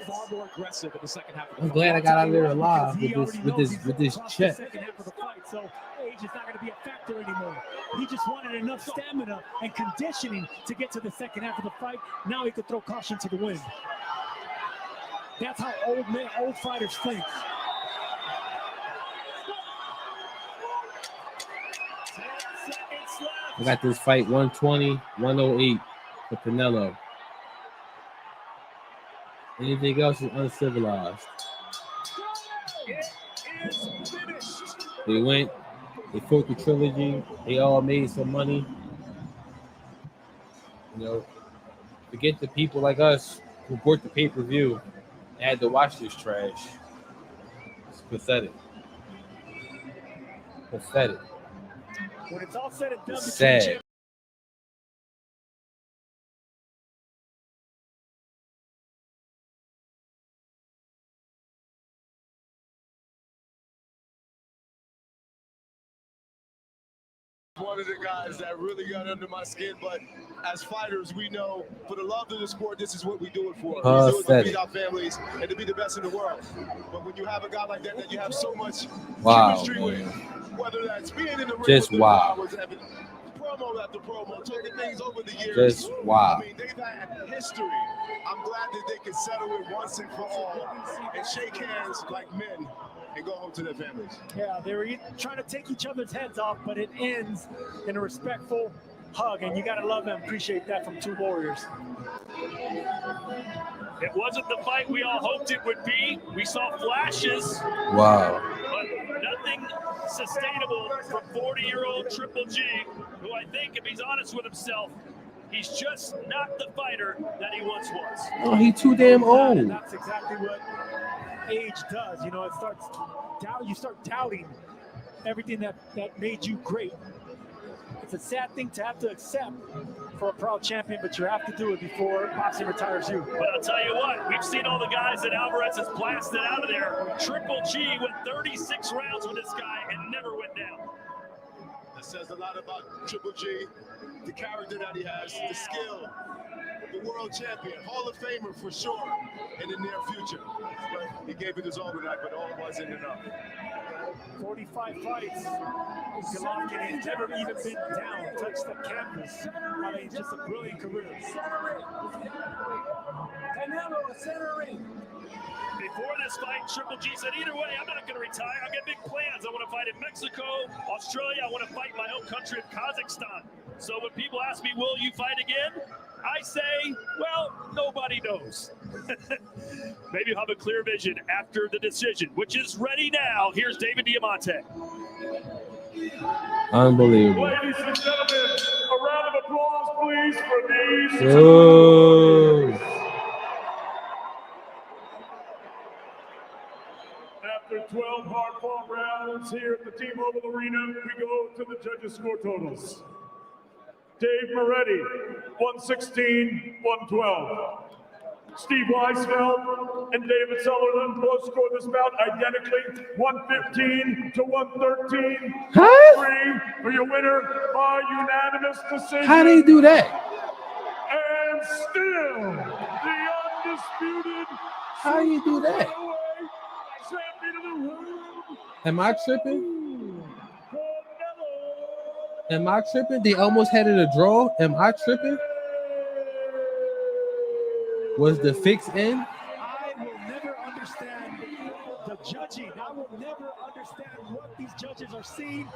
Far more aggressive in the second half of the I'm fight. glad I got out of there alive with this check. Second half of the fight, so age is not going to be a factor anymore. He just wanted enough stamina and conditioning to get to the second half of the fight. Now he could throw caution to the wind. That's how old fighters think. I got this fight 120, 108 for Canelo. Anything else is uncivilized. They fought the trilogy. They all made some money. Forget the people like us who bought the pay-per-view and had to watch this trash. It's pathetic. Pathetic. When it's all said and done, Sad. One of the guys that really got under my skin, but as fighters, we know for the love of the sport, this is what we do it for. We do it to feed our families and to be the best in the world. But when you have a guy like that you have so much chemistry with, whether that's being in the ring Just with wow. promo after promo, talking things over the years. Just wow. I mean, they've had history. I'm glad that they can settle it once and for all and shake hands like men and go home to their families. Yeah, they were trying to take each other's heads off, but it ends in a respectful hug, and you got to love and appreciate that from two warriors. It wasn't the fight we all hoped it would be. We saw flashes. Wow. But nothing sustainable from 40-year-old Triple G, who I think, if he's honest with himself, he's just not the fighter that he once was. Oh, he's too damn old. And that's exactly what age does. You start doubting everything that made you great. It's a sad thing to have to accept for a proud champion, but you have to do it before boxing retires you. But I'll tell you what, we've seen all the guys that Alvarez has blasted out of there. Triple G went 36 rounds with this guy and never went down. That says a lot about Triple G, the character that he has, the skill, the world champion, Hall of Famer for sure in the near future. But he gave it his all tonight, but all wasn't enough. 45 fights. Golovkin has never even been down, touched the canvas. I mean, just a brilliant career. Canelo, center ring. Before this fight, Triple G said, either way, I'm not going to retire. I got big plans. I want to fight in Mexico, Australia. I want to fight my home country of Kazakhstan. So when people ask me, will you fight again? I say, well, nobody knows. Maybe you'll have a clear vision after the decision, which is ready now. Here's David Diamante. Unbelievable. Ladies and gentlemen, a round of applause, please, for these Whoa. After 12 hard-fought rounds here at the T-Mobile Arena, we go to the judges' score totals. Dave Moretti, 116-112. Steve Weisfeld and David Sutherland both scored this bout identically, 115-113. Huh? 3 for your winner by unanimous decision. How do you do that? And still, the undisputed. How do you do that? Champion of the world. Am I tripping? Am I tripping? They almost had it a draw. Am I tripping? Was the fix in? I judging. I will never understand what these judges are seeing.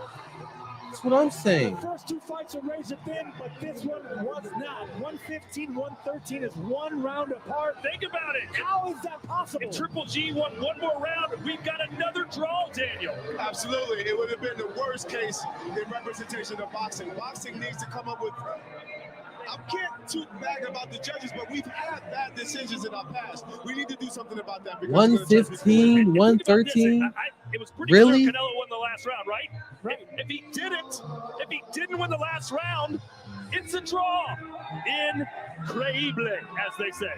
That's what I'm saying. The first two fights are razor thin, but this one was not. 115, 113 is 1 round apart. Think about it. How is that possible? If Triple G won one more round, we've got another draw, Daniel. Absolutely. It would have been the worst case in representation of boxing. Boxing needs to come up with... I can't too bad about the judges, but we've had bad decisions in our past. We need to do something about that. 115, 113. It was pretty Really? clear Canelo won the last round, right? If he didn't win the last round, it's a draw. Increíble, as they say.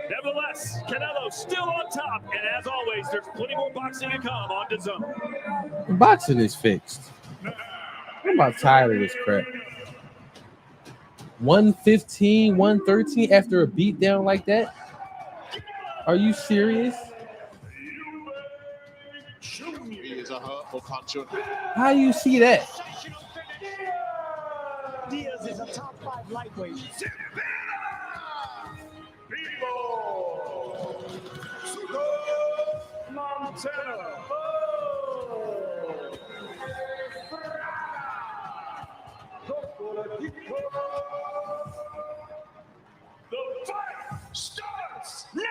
Nevertheless, Canelo still on top, and as always, there's plenty more boxing to come on DAZN. Boxing is fixed. I'm about tired of this crap. 115, 113 after a beatdown like that? Are you serious? How do you see that? Diaz is a top 5 lightweight. Montana. The fight starts now!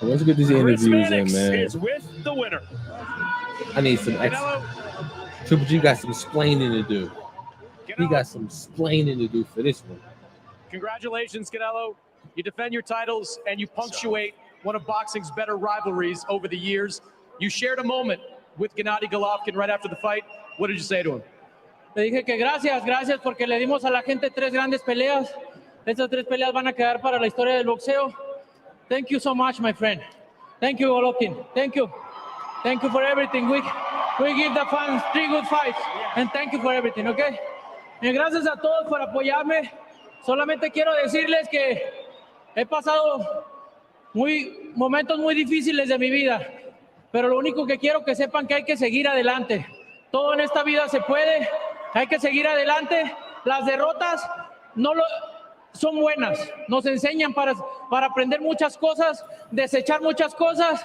Let's get these interviews in, man. Is with the winner. I need some extra. Triple G got some explaining to do. He got some explaining to do for this one. Congratulations, Canelo. You defend your titles and you punctuate one of boxing's better rivalries over the years. You shared a moment with Gennadiy Golovkin right after the fight. What did you say to him? Le dije que gracias porque le dimos a la gente 3 grandes peleas. Estas 3 peleas van a quedar para la historia del boxeo. Thank you so much, my friend. Thank you, Golovkin. Thank you. Thank you for everything. We give the fans 3 good fights. And thank you for everything, okay? Y gracias a todos por apoyarme. Solamente quiero decirles que he pasado momentos muy difíciles de mi vida. Pero lo único que quiero que sepan que hay que seguir adelante. Todo en esta vida se puede. Hay que seguir adelante. Las derrotas son buenas. Nos enseñan para aprender muchas cosas, desechar muchas cosas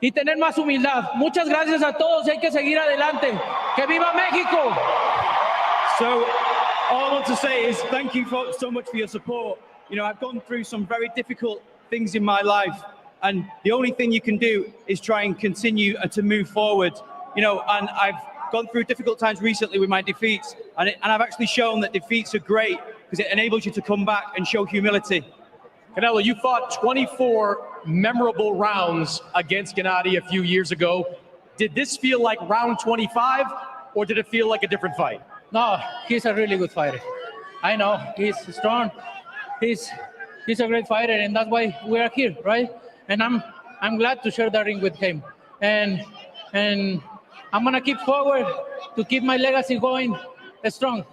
y tener más humildad. Muchas gracias a todos. Hay que seguir adelante. ¡Que viva México! So all I want to say is thank you so much for your support. You know, I've gone through some very difficult things in my life, and the only thing you can do is try and continue and to move forward. You know, and I've gone through difficult times recently with my defeats, and I've actually shown that defeats are great because it enables you to come back and show humility. Canelo, you fought 24 memorable rounds against Gennadiy a few years ago. Did this feel like round 25, or did it feel like a different fight? No, he's a really good fighter. I know he's strong. He's a great fighter, and that's why we are here, right? And I'm glad to share the ring with him. And I'm gonna keep forward to keep my legacy going strong.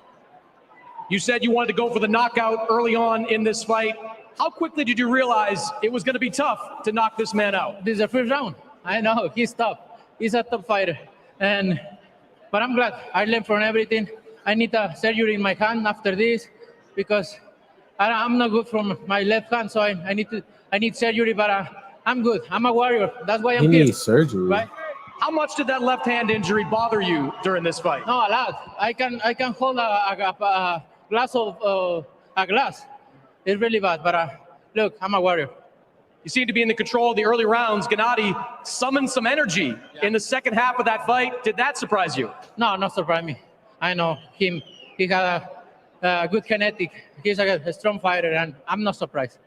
You said you wanted to go for the knockout early on in this fight. How quickly did you realize it was going to be tough to knock this man out? This is the first round. I know he's tough. He's a tough fighter, but I'm glad. I learned from everything. I need a surgery in my hand after this because I'm not good from my left hand, so I need surgery. But I'm good. I'm a warrior. That's why I'm here. He needs surgery. Right? How much did that left hand injury bother you during this fight? No, a lot. I can hold a glass of a glass. It's really bad, but look, I'm a warrior. You seem to be in the control of the early rounds. Gennadiy summoned some energy in the second half of that fight. Did that surprise you? No, not surprise me. I know him. He had a good kinetic. He's a strong fighter, and I'm not surprised.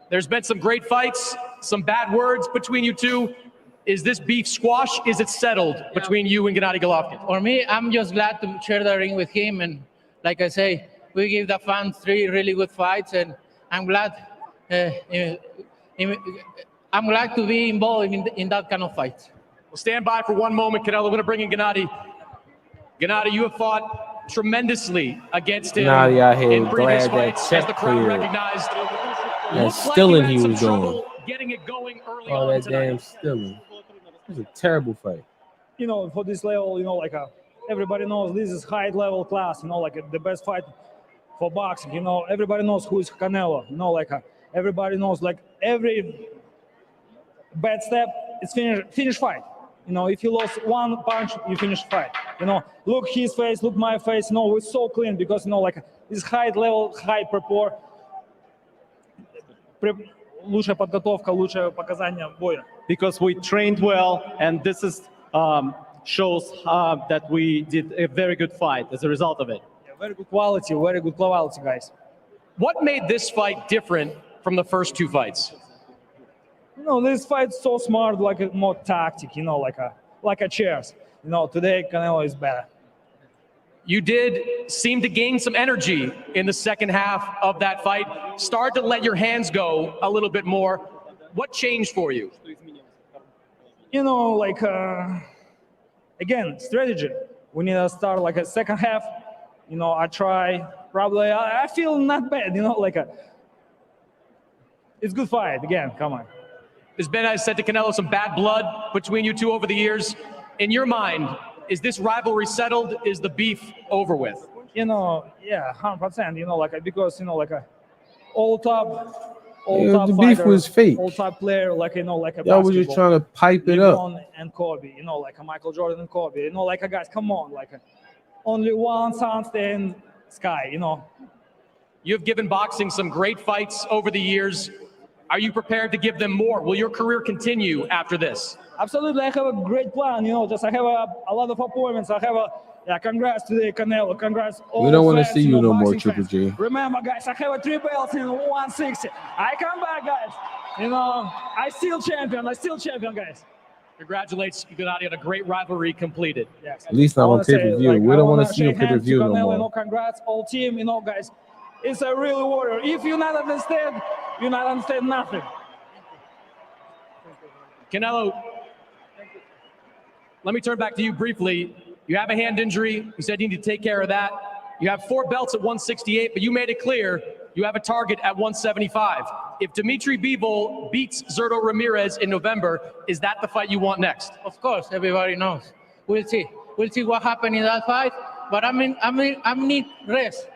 There's been some great fights, some bad words between you two. Is this beef squash? Is it settled between you and Gennadiy Golovkin? For me, I'm just glad to share the ring with him. And like I say, we give the fans 3 really good fights, and I'm glad. I'm glad to be involved in that kind of fight. We'll stand by for one moment, Canelo. We're going to bring in Gennadiy. Gennadiy, you have fought tremendously against him in previous fights, as the crowd recognized. That stilling he was doing. Getting it going early on that damn stilling. It was a terrible fight. You know, for this level, you know, like everybody knows this is high level class, you know, like the best fight for boxing, you know, everybody knows who is Canelo, you know, like everybody knows like every bad step is finish fight. You know, if you lost one punch, you finish fight. You know, look his face, look my face, you know, we're so clean because, you know, like this high level, high rapport, лучшая подготовка, лучшее показание боя. Because we trained well, and this is shows that we did a very good fight as a result of it. Yeah, very good quality, guys. What made this fight different from the first two fights? You know, this fight's so smart, like a more tactic, you know, like a chess. You know, today Canelo is better. You did seem to gain some energy in the second half of that fight. Start to let your hands go a little bit more. What changed for you? You know, like, again, strategy. We need to start like a second half. You know, I try, probably, I feel not bad, you know, like it's good fight, again, come on. There's been, I said to Canelo, some bad blood between you two over the years. In your mind, is this rivalry settled? Is the beef over with? You know, yeah, 100%. You know, like because you know, like all top the fighter, beef was fake. all top player, like you know, like a Y'all was just trying to pipe it up. LeBron and Kobe, you know, like a Michael Jordan and Kobe, you know, like guys, come on, like only one sunset in sky, you know. You've given boxing some great fights over the years. Are you prepared to give them more? Will your career continue after this? Absolutely, I have a great plan. You know, just I have a lot of appointments. I have congrats today, Canelo. Congrats all We don't want to fans, see you no more, boxing Triple fans. G. Remember, guys, I have 3 belts in 160. I come back, guys. You know, I still champion, guys. Congratulations, Gennadiy, on a great rivalry completed. Yes. At least not on pay-per-view. We don't want to see you pay-per-view no Canelo, more. you know, congrats, all team. You know, guys, it's a real warrior. If you not understand, you not understand nothing. Canelo, let me turn back to you briefly. You have a hand injury. You said you need to take care of that. You have 4 belts at 168, but you made it clear you have a target at 175. If Dmitry Bivol beats Zurdo Ramirez in November, is that the fight you want next? Of course, everybody knows. We'll see. We'll see what happened in that fight. But I need rest.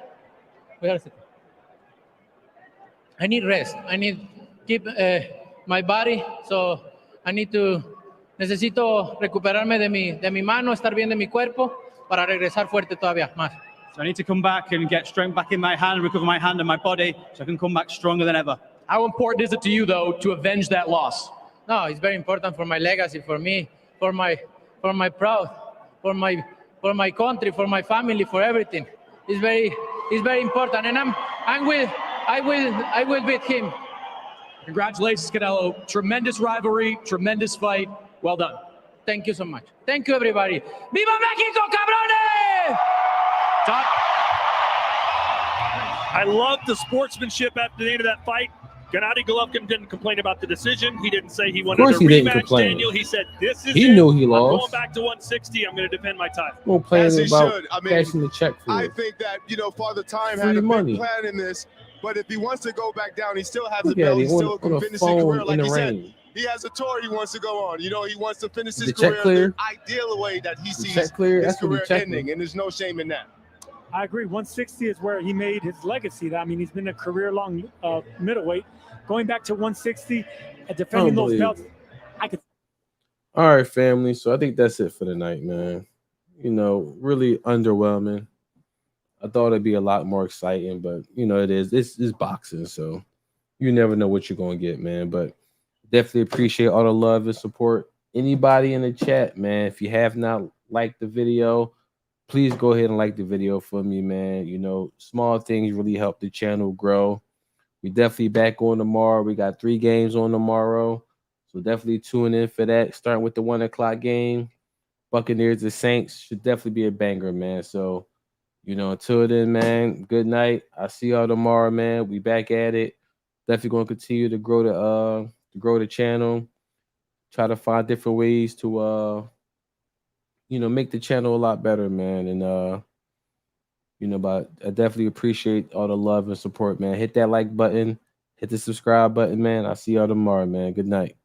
I need rest. I need keep my body. So I need to. Necesito recuperarme de mi mano, estar bien de mi cuerpo para regresar fuerte todavía más. So I need to come back and get strength back in my hand, recover my hand and my body, so I can come back stronger than ever. How important is it to you, though, to avenge that loss? No, it's very important for my legacy, for me, for my proud, for my country, for my family, for everything. It's very important, and I will beat him. Congratulations, Canelo. Tremendous rivalry, tremendous fight. Well done. Thank you so much. Thank you, everybody. ¡Viva México, cabrones! I love the sportsmanship at the end of that fight. Gennadiy Golovkin didn't complain about the decision. He didn't say he wanted a rematch, Daniel. He said, this is he it. knew he I'm lost. going back to 160. I'm going to defend my title. Won't play As he about should. I mean, cashing the check for I it. think that, you know, Father Time Free had a money. big plan in this, but if he wants to go back down, he still has Look the at belt. him He's still on can a finish his phone career. in Like the he said, rain. he has a tour he wants to go on. You know, he wants to finish his The check career clear? the ideal way that he sees check clear? his That's what he career checking. ending, and there's no shame in that. I agree. 160 is where he made his legacy. I mean, he's been a career-long middleweight. Going back to 160 and defending those belts, I could. All right, family. So I think that's it for the night, man. You know, really underwhelming. I thought it'd be a lot more exciting, but you know, it is. It's boxing, so you never know what you're gonna get, man. But definitely appreciate all the love and support. Anybody in the chat, man, if you have not liked the video, please go ahead and like the video for me, man. You know, small things really help the channel grow. We definitely back on tomorrow. We got 3 games on tomorrow. So definitely tune in for that. Starting with the 1 o'clock game. Buccaneers and Saints should definitely be a banger, man. So, you know, until then, man, good night. I'll see y'all tomorrow, man. We back at it. Definitely going to continue to grow the channel. Try to find different ways to you know, make the channel a lot better, man. And you know, but I definitely appreciate all the love and support, man. Hit that like button, hit the subscribe button, man. I'll see y'all tomorrow, man. Good night.